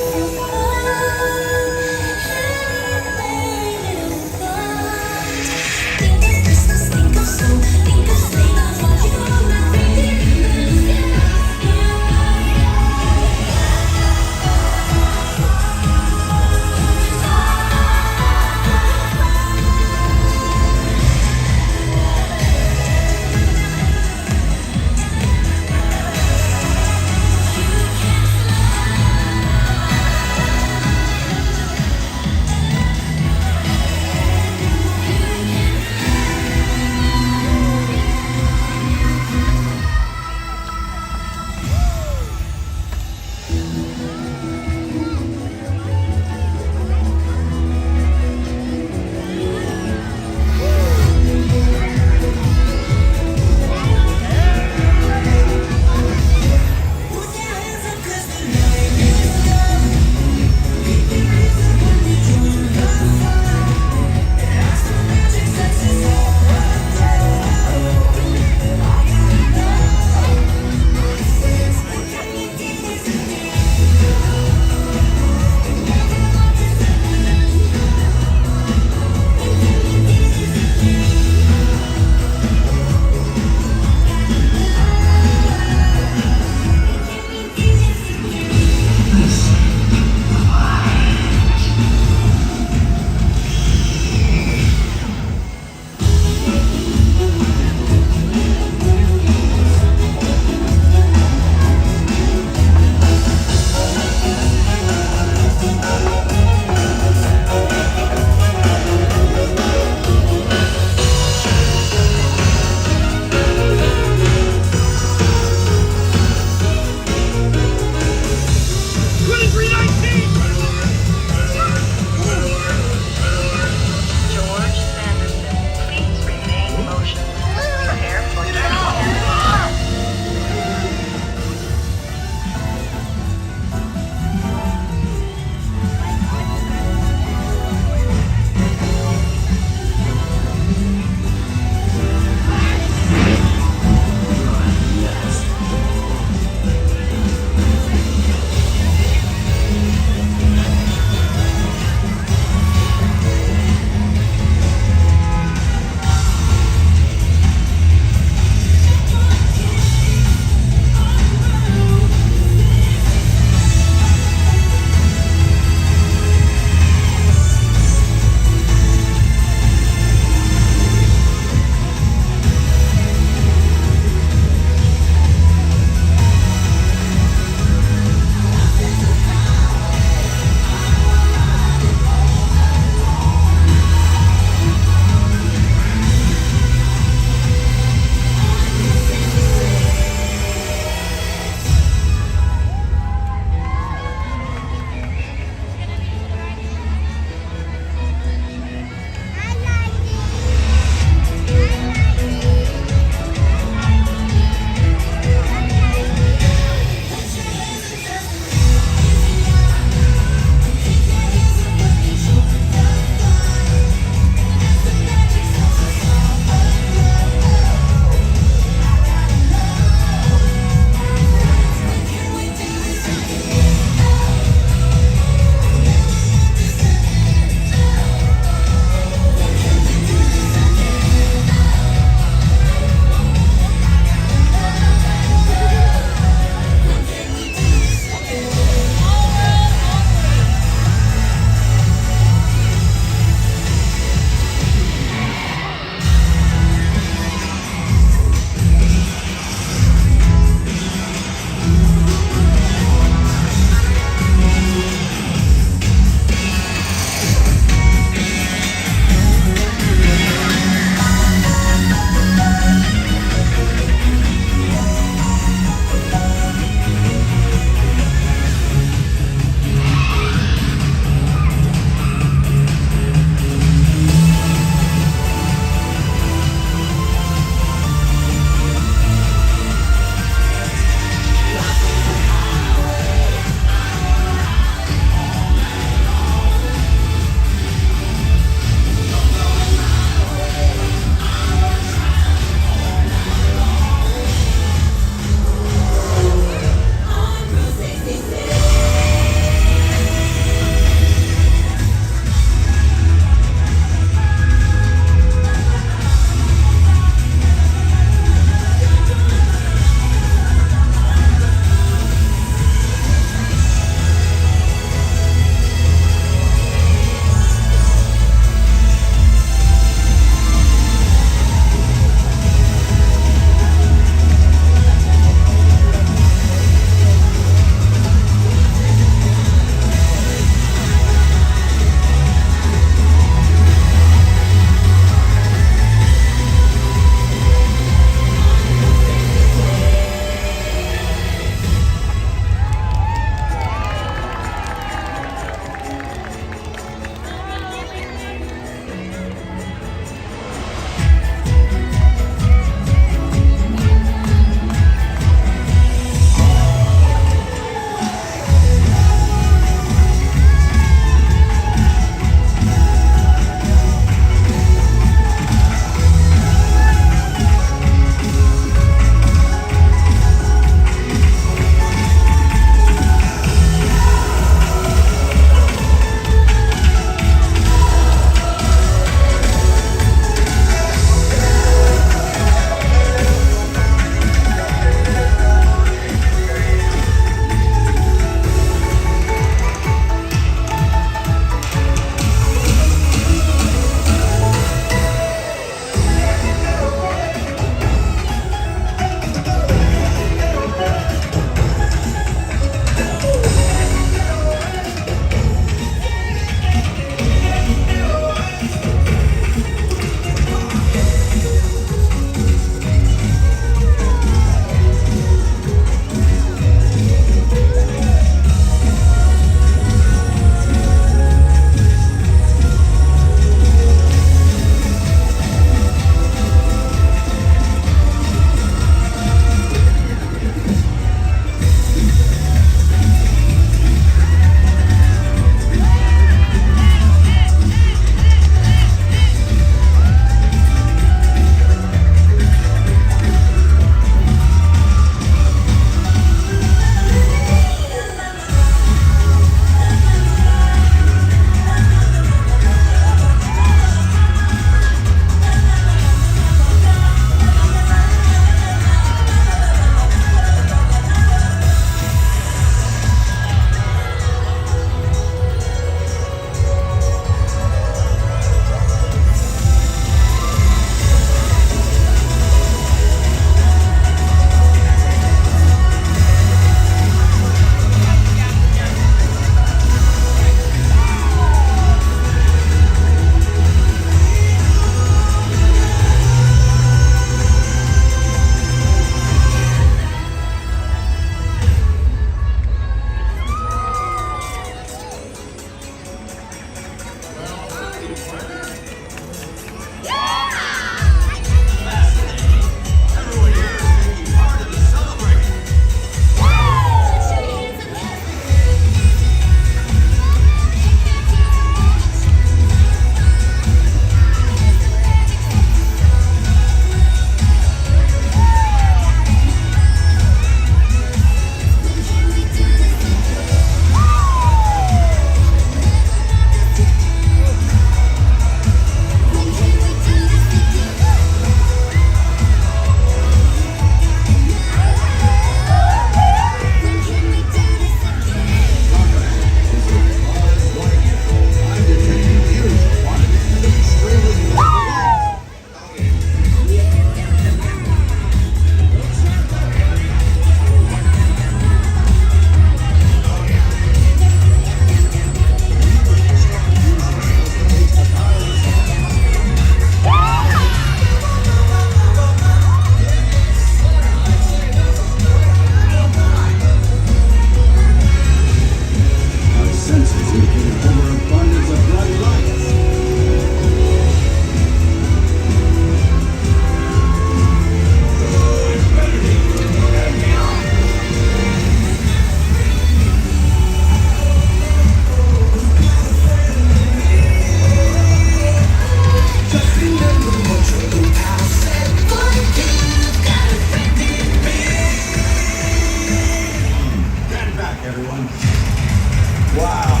Wow,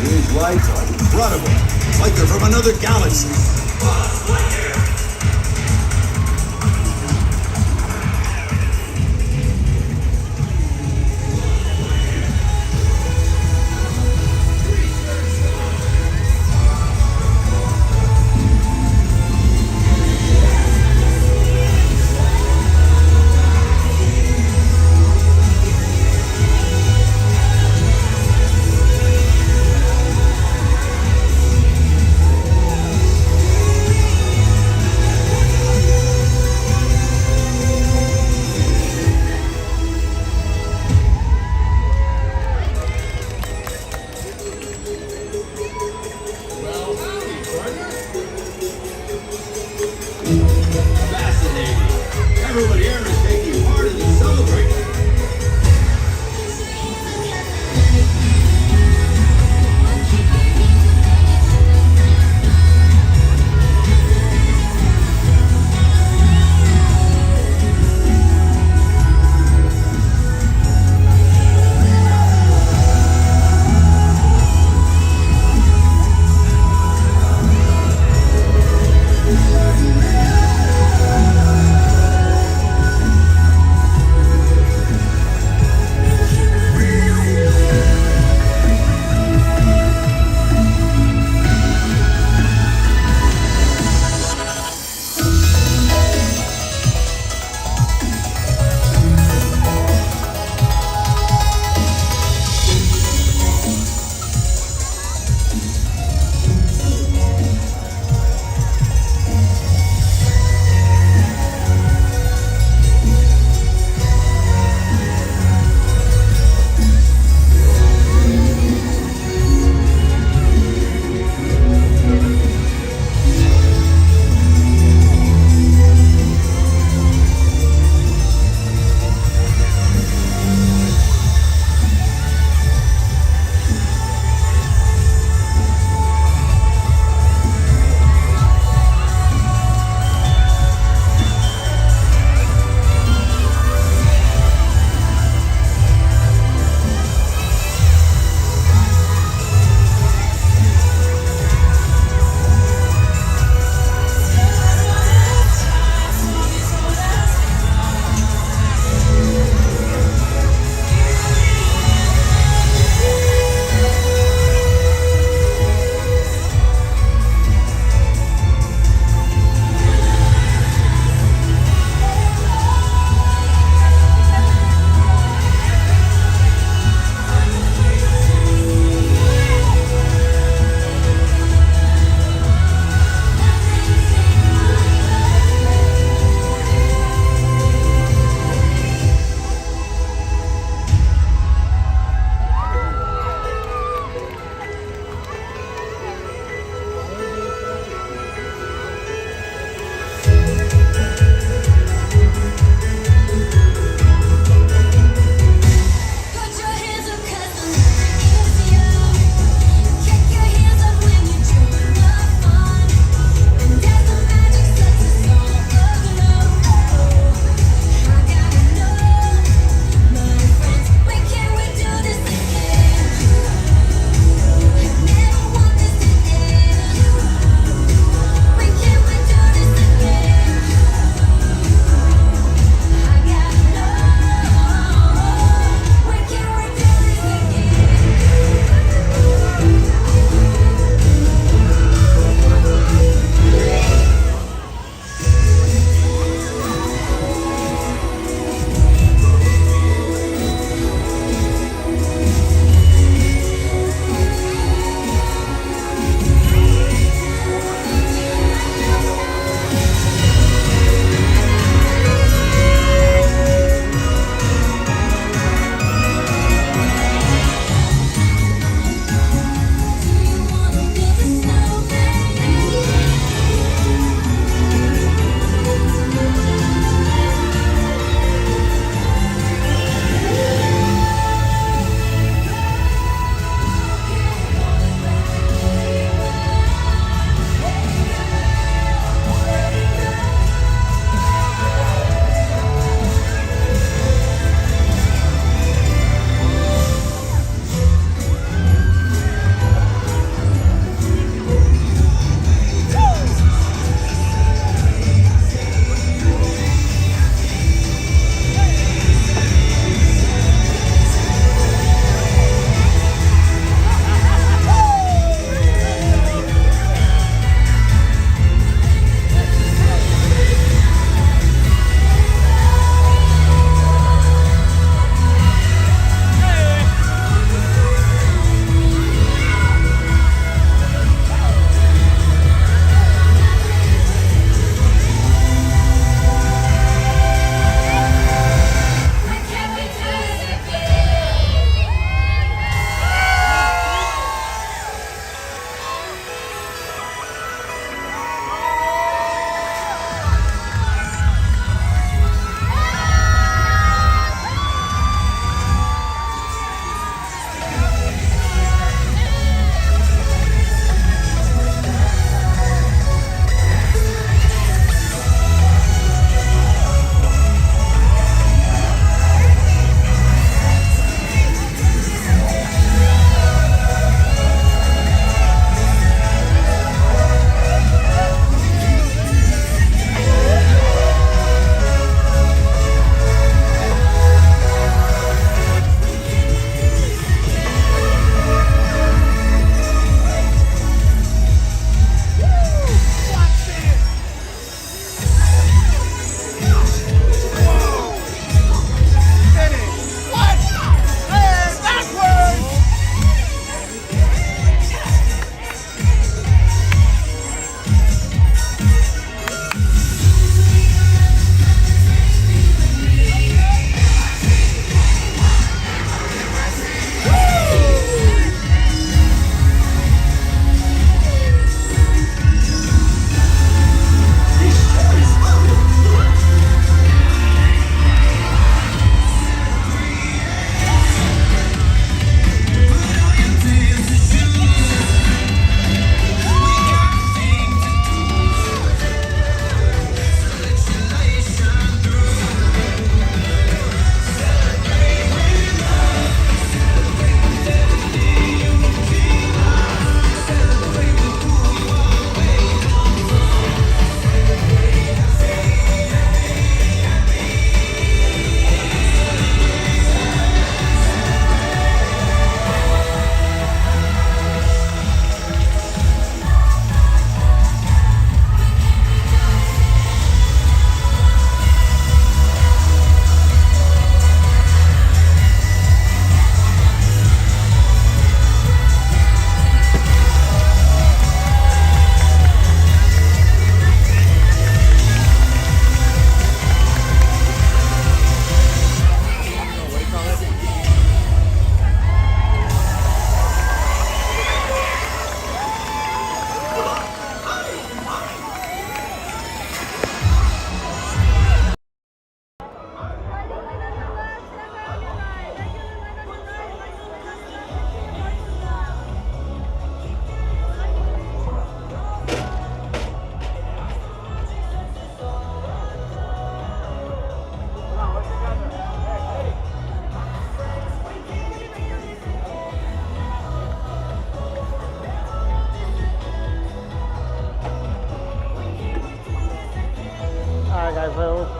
these lights are incredible. Like they're from another galaxy.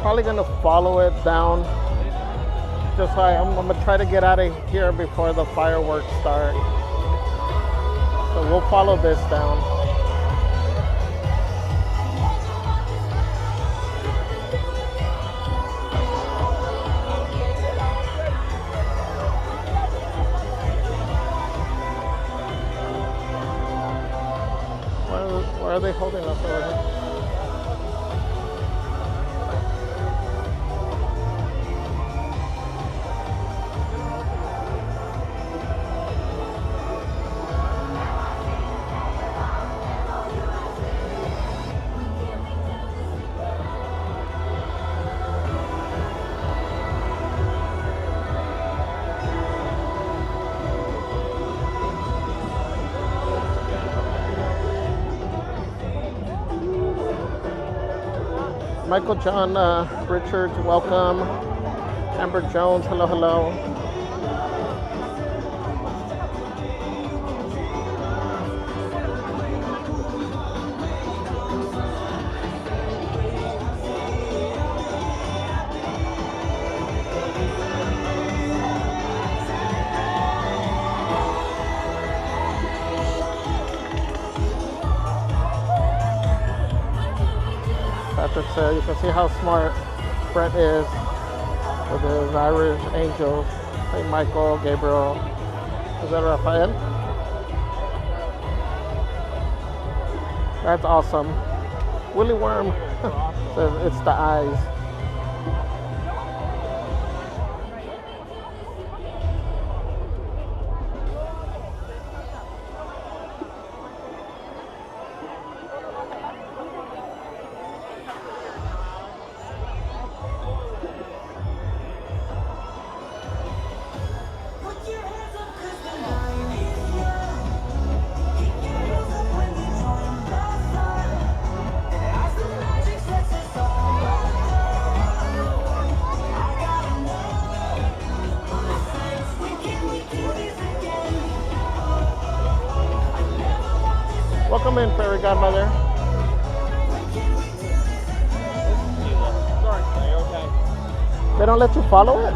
Probably gonna follow it down. Just so I'm gonna try to get out of here before the fireworks start. So we'll follow this down. Why are they holding us over here? Michael John Richards, welcome. Amber Jones, hello, hello. Patrick said, you can see how smart Brent is with his Irish Angels. Hey, Michael, Gabriel. Is that Rafael? That's awesome. Willie Worm says it's the eyes. Welcome in, Fairy Godmother. They don't let you follow it?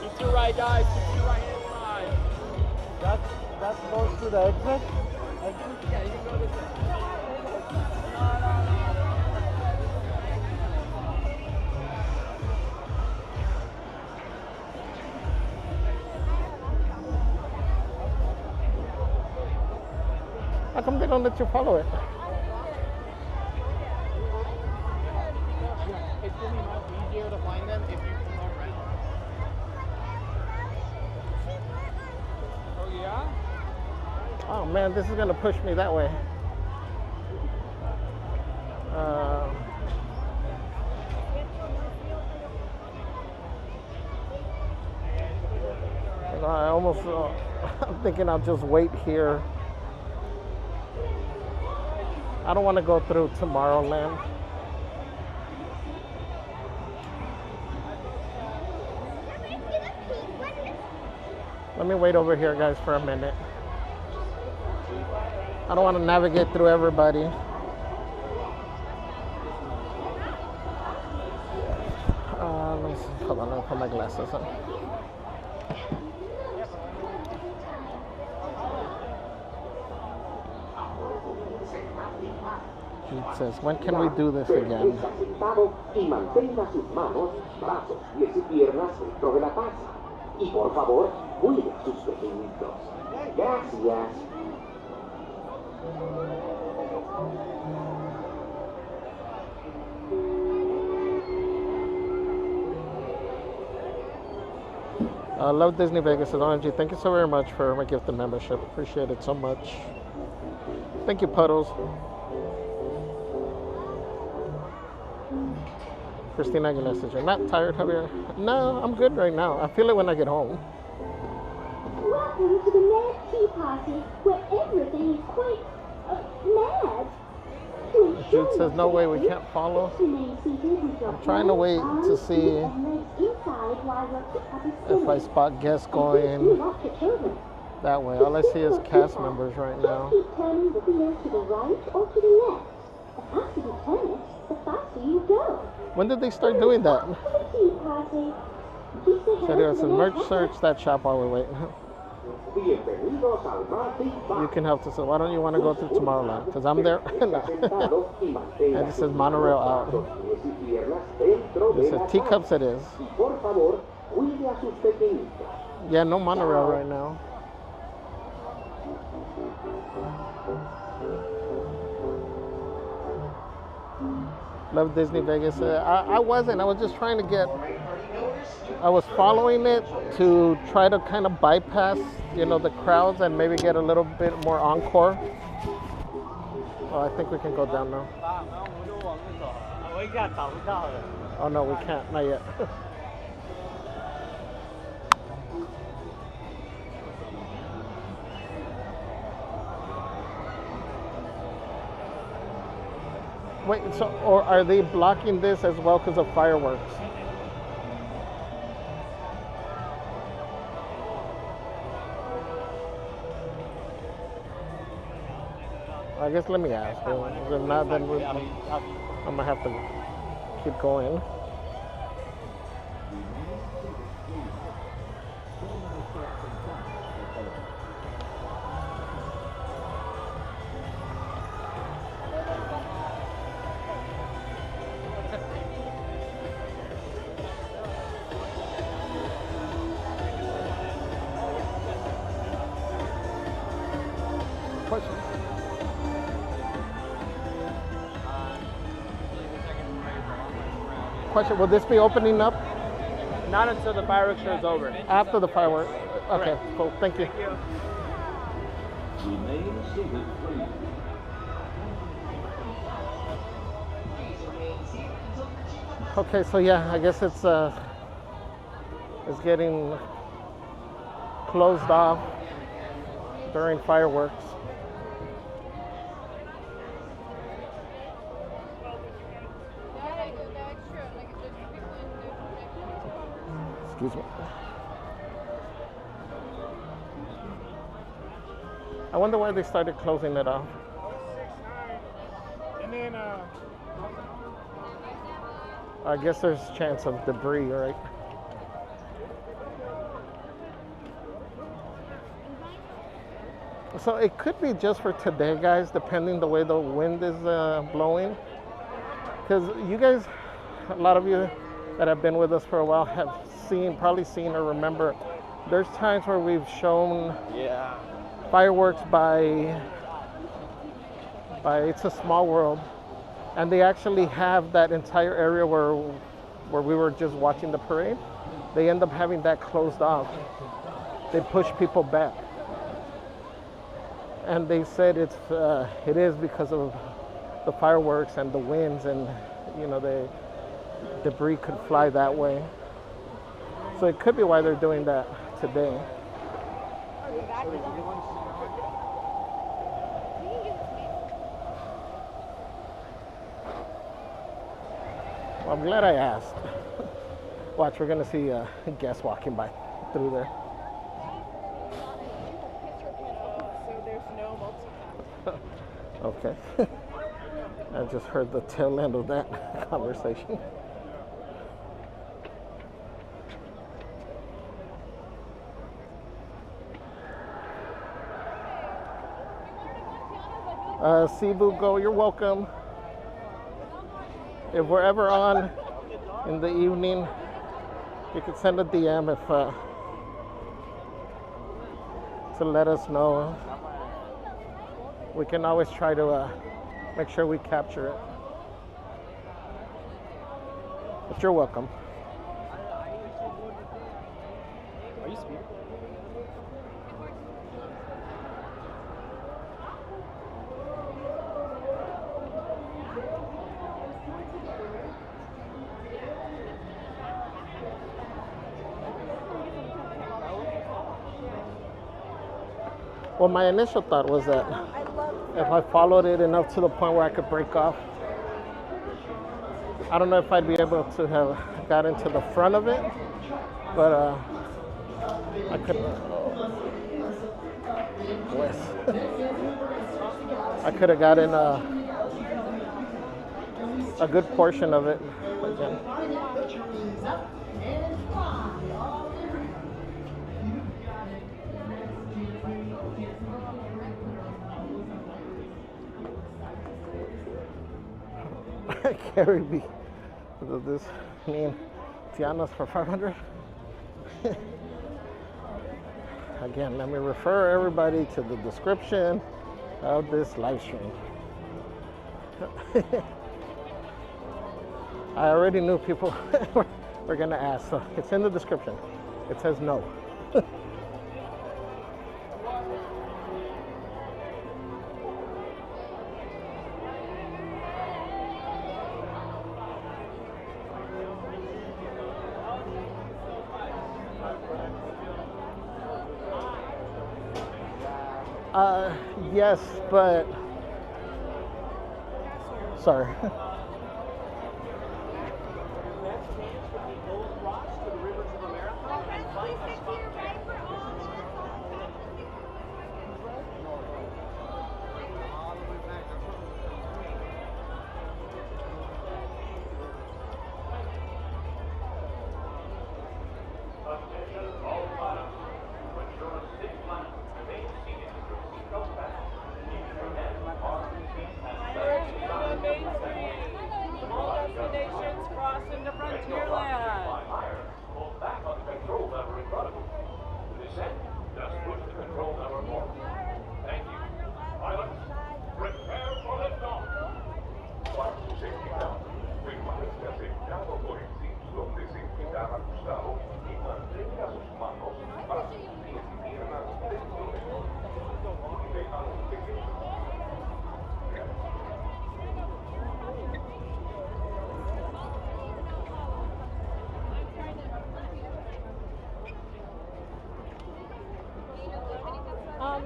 Keep to your right, guys. Keep to your right hand side. That goes to the exit? Yeah, you can go this way. How come they don't let you follow it? It's going to be much easier to find them if you come around. Oh, yeah? Oh man, this is gonna push me that way. I almost, I'm thinking I'll just wait here. I don't want to go through Tomorrowland. Let me wait over here, guys, for a minute. I don't want to navigate through everybody. Let me see. Hold on, let me put my glasses on. It says, when can we do this again? Y mantenga sus manos, brazos, pies y piernas dentro de la taza. Y por favor, cuide a sus pequeñitos. Gracias. Love Disney Vegas says, OMG, thank you so very much for my gift and membership. Appreciate it so much. Thank you, Puddles. Christina Aguilera says, you're not tired, Javier? No, I'm good right now. I feel it when I get home. Welcome to the Mad Tea Party, where everything is quite mad. Jude says, no way, we can't follow. I'm trying to wait to see if I spot guests going that way. All I see is cast members right now. Turning the wheel to the right or to the left. The faster you turn it, the faster you go. When did they start doing that? So there's a merch search that shop while we wait. You can help us. Why don't you want to go to Tomorrowland? Because I'm there. And it says Monorail out. It says teacups it is. Yeah, no monorail right now. Love Disney Vegas. I wasn't. I was just trying to get. I was following it to try to kind of bypass, you know, the crowds and maybe get a little bit more encore. Oh, I think we can go down now. Oh no, we can't. Not yet. Wait, so, or are they blocking this as well because of fireworks? I guess let me ask. If not, then I'm gonna have to keep going. Question, will this be opening up? Not until the fireworks show is over. After the fireworks? Okay, Correct. cool. Thank you. Thank you. Remain seated, please. Okay, so yeah, I guess it's getting closed off during fireworks. Excuse me. I wonder why they started closing it off. And then, I guess there's a chance of debris, right? So it could be just for today, guys, depending the way the wind is blowing. Because you guys, a lot of you that have been with us for a while have probably seen or remember, there's times where we've shown fireworks by It's a Small World, and they actually have that entire area where we were just watching the parade. They end up having that closed off. They push people back, and they said it is because of the fireworks and the winds, and you know, the debris could fly that way. So it could be why they're doing that today. Well, I'm glad I asked. Watch, we're gonna see guests walking by through there. So there's no multi. Okay. I just heard the tail end of that conversation. Cebu, go, you're welcome. If we're ever on in the evening, you could send a DM if to let us know. We can always try to make sure we capture it. But you're welcome. Are you speaking? Well, my initial thought was that if I followed it enough to the point where I could break off. I don't know if I'd be able to have got into the front of it, but I couldn't. I could have gotten a good portion of it. Again. Carry me. Does this mean Tiana's for 500? Again, let me refer everybody to the description of this live stream. I already knew people were gonna ask, so it's in the description. It says no. Yes, but sorry.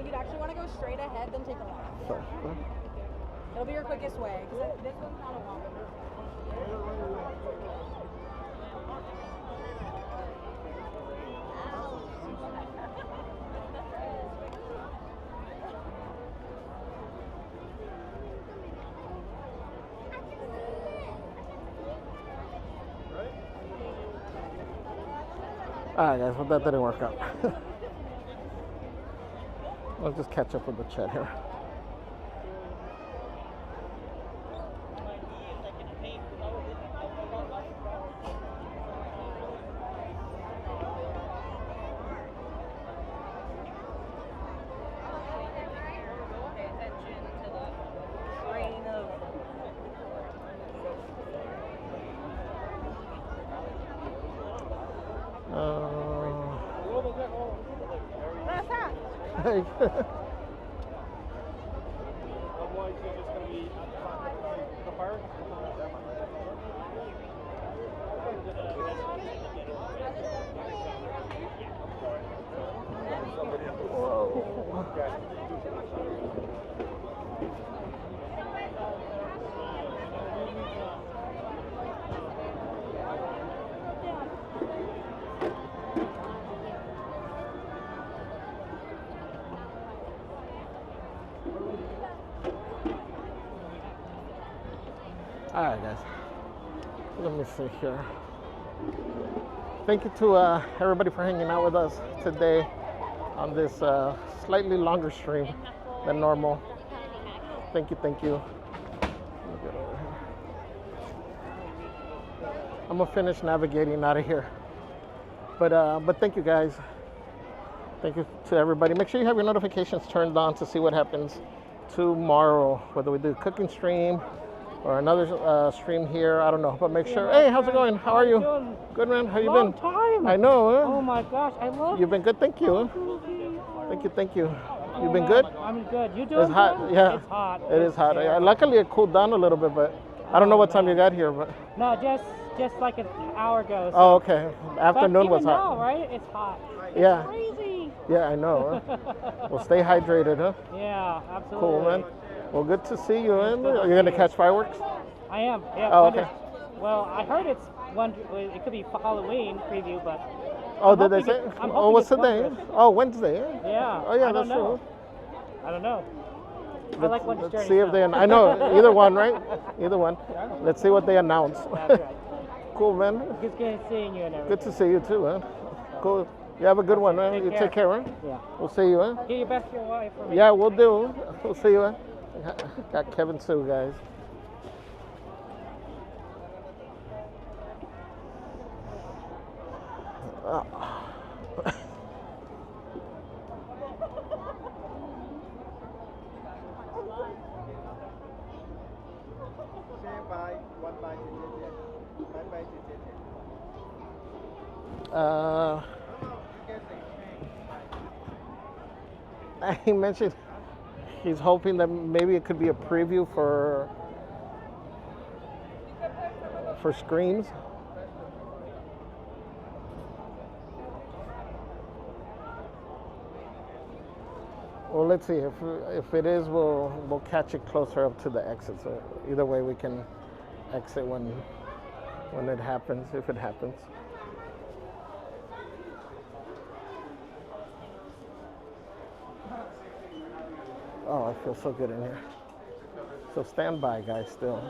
You'd actually want to go straight ahead, then take a left. It'll be your quickest way, because this one's not a walk. Alright guys, well that didn't work out. I'll just catch up with the chat here. Alright guys, let me see here. Thank you to everybody for hanging out with us today on this slightly longer stream than normal. Thank you, thank you. I'm gonna finish navigating out of here. But thank you guys. Thank you to everybody. Make sure you have your notifications turned on to see what happens tomorrow, whether we do a cooking stream or another stream here. I don't know, but make sure. Hey, how's it going? How are you? Good, man. How you been? Long time. I know. Oh my gosh, I love. You've been good. Thank you. Thank you. Thank you. You've been good. I'm good. You doing? It's hot. Good? Yeah. It's hot. It is hot. Luckily, it cooled down a little bit, but I don't know what time you got here, but. No, just like an hour ago. So. Oh, okay. Afternoon but was even hot. now, right? It's hot. Yeah. It's crazy. Yeah, I know. Huh? Well, stay hydrated, huh? Yeah, absolutely. Cool, man. Well, good to see you. And you're gonna catch fireworks? I am. Yeah. Oh, okay. Well, I heard it's one. It could be Halloween preview, but. Oh, I'm did they hoping say? it's- I'm Oh, hoping what's it's today? wondrous. Oh, Wednesday. Yeah. Yeah. Oh, yeah, I that's don't know. true. I don't know. I like when it's Let's journey see if they. style. I know either one, right? Either one. Let's see what they announce. That's right. Cool, man. Good seeing you and everything. Good to see you too, man. Cool. You have a good one, man. You take care, right? Yeah. We'll see you, huh? Get your best to your wife for me. Yeah, we'll do. We'll see you, huh? Got Kevin Sue, guys. He mentioned he's hoping that maybe it could be a preview for Screams. Well, let's see. If it is, we'll catch it closer up to the exit. So either way, we can exit when it happens, if it happens. Oh, I feel so good in here. So stand by, guys, still.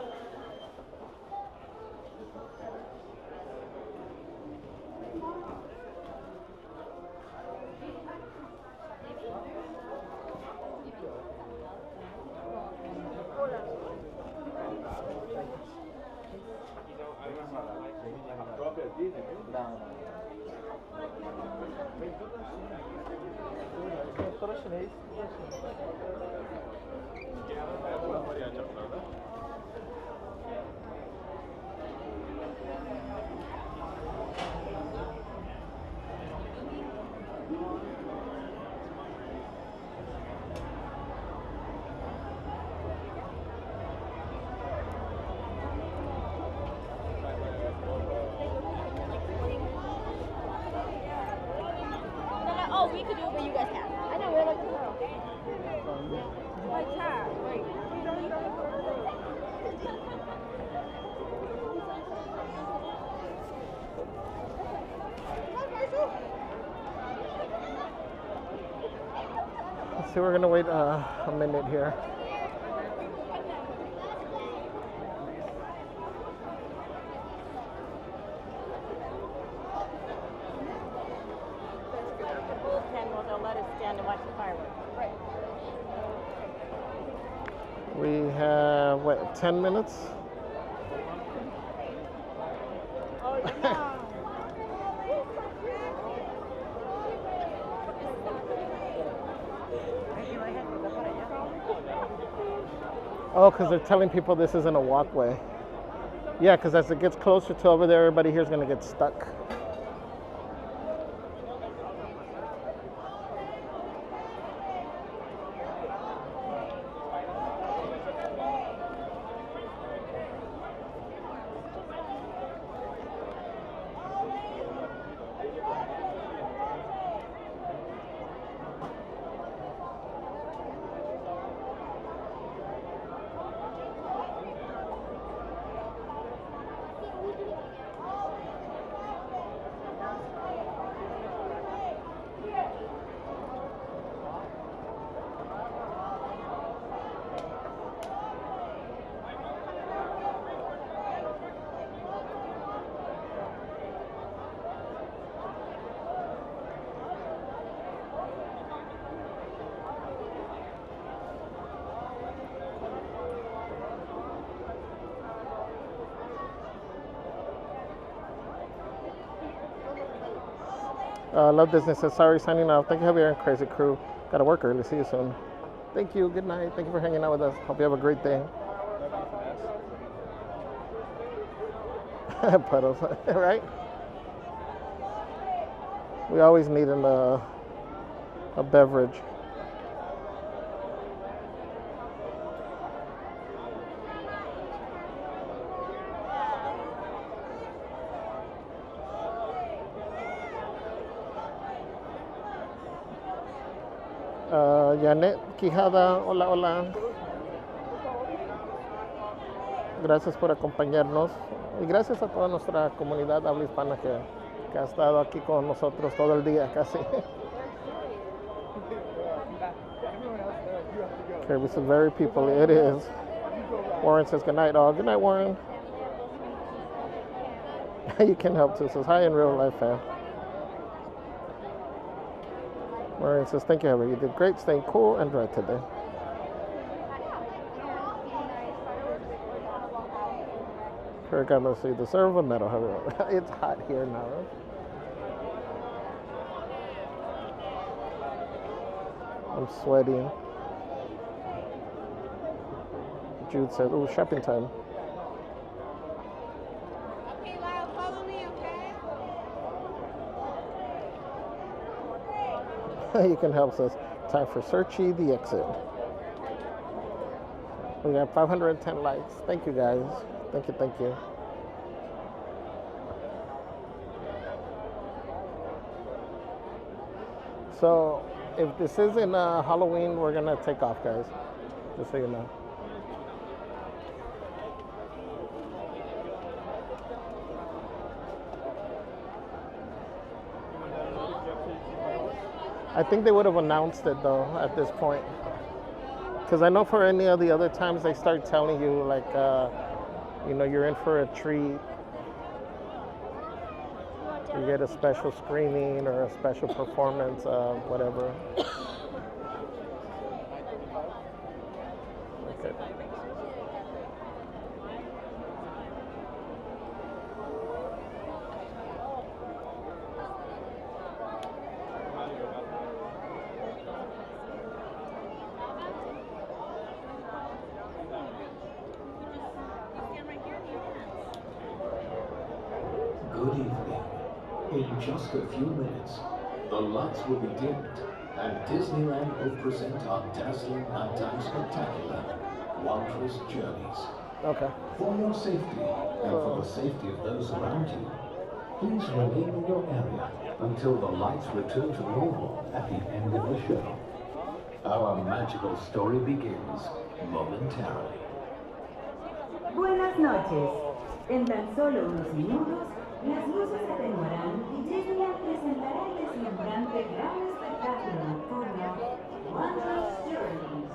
Oh, we could do it, but you guys can't. I know, we're like the girl. Like that. Like, Let's see, we're gonna wait a minute here. they'll let us stand and watch the fireworks. Right. We have, what, 10 minutes? Oh, because they're telling people this isn't a walkway. Yeah, because as it gets closer to over there, everybody here is going to get stuck. Love Disney says, sorry, signing off. Thank you, Javier and Crazy Crew. Got to work early. See you soon. Thank you. Good night. Thank you for hanging out with us. Hope you have a great day. Puddles, right? We always need a beverage. Janet Quijada, hola, hola. Gracias por acompañarnos y gracias a toda nuestra comunidad habla hispana que ha estado aquí con nosotros todo el día casi. Kirby says very people, it is. Warren says good night, all. Good night, Warren. You can help too, says hi in real life, fam. Warren says thank you, Javier. You did great, staying cool and dry today. Kirk, I'm gonna say deserve a medal, Javier. It's hot here now. I'm sweating. Jude said, "Ooh, shopping time." Okay, Lyle, follow me, okay? You can help us. Time for Searchy the exit. We got 510 likes. Thank you guys. Thank you, thank you. So, if this isn't Halloween, we're gonna take off, guys. Just so you know. I think they would have announced it though at this point. Because I know for any of the other times they start telling you like, you know, you're in for a treat. You get a special screening or a special performance of whatever. Okay. Good evening. In just a few minutes, the lights will be dimmed and Disneyland will present our dazzling nighttime spectacular, Wondrous Journeys. Okay. For your safety and for the safety of those around you, please remain in your area until the lights return to normal at the end of the show. Our magical story begins momentarily. Buenas noches. En tan solo unos minutos, las luces se atenuarán y Disneyland presentará el deslumbrante gran espectáculo nocturno Wondrous Journeys.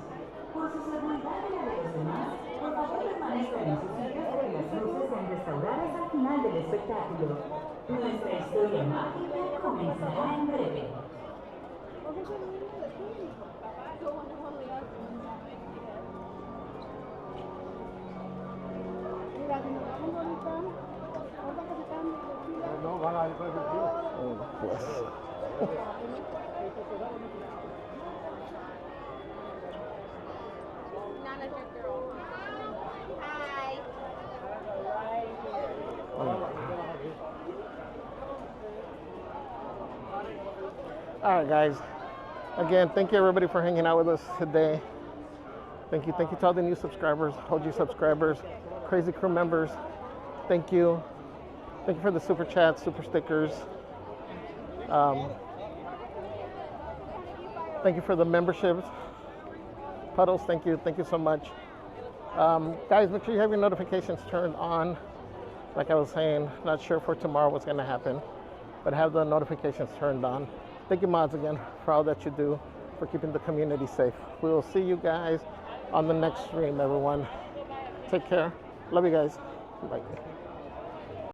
Por su seguridad y la de los demás, por favor permanezcan en sus sillas con las luces restauradas al final del espectáculo. Nuestra historia mágica comenzará en breve. No, van a después del tío. Hi. All right, guys. Again, thank you everybody for hanging out with us today. Thank you to all the new subscribers, OG subscribers, Crazy Crew members. Thank you. Thank you for the super chats, super stickers. Thank you for the memberships. Puddles, thank you so much. Guys, make sure you have your notifications turned on. Like I was saying, not sure for tomorrow what's gonna happen, but have the notifications turned on. Thank you, mods, again, for all that you do, for keeping the community safe. We will see you guys on the next stream, everyone. Take care. Love you guys. Bye.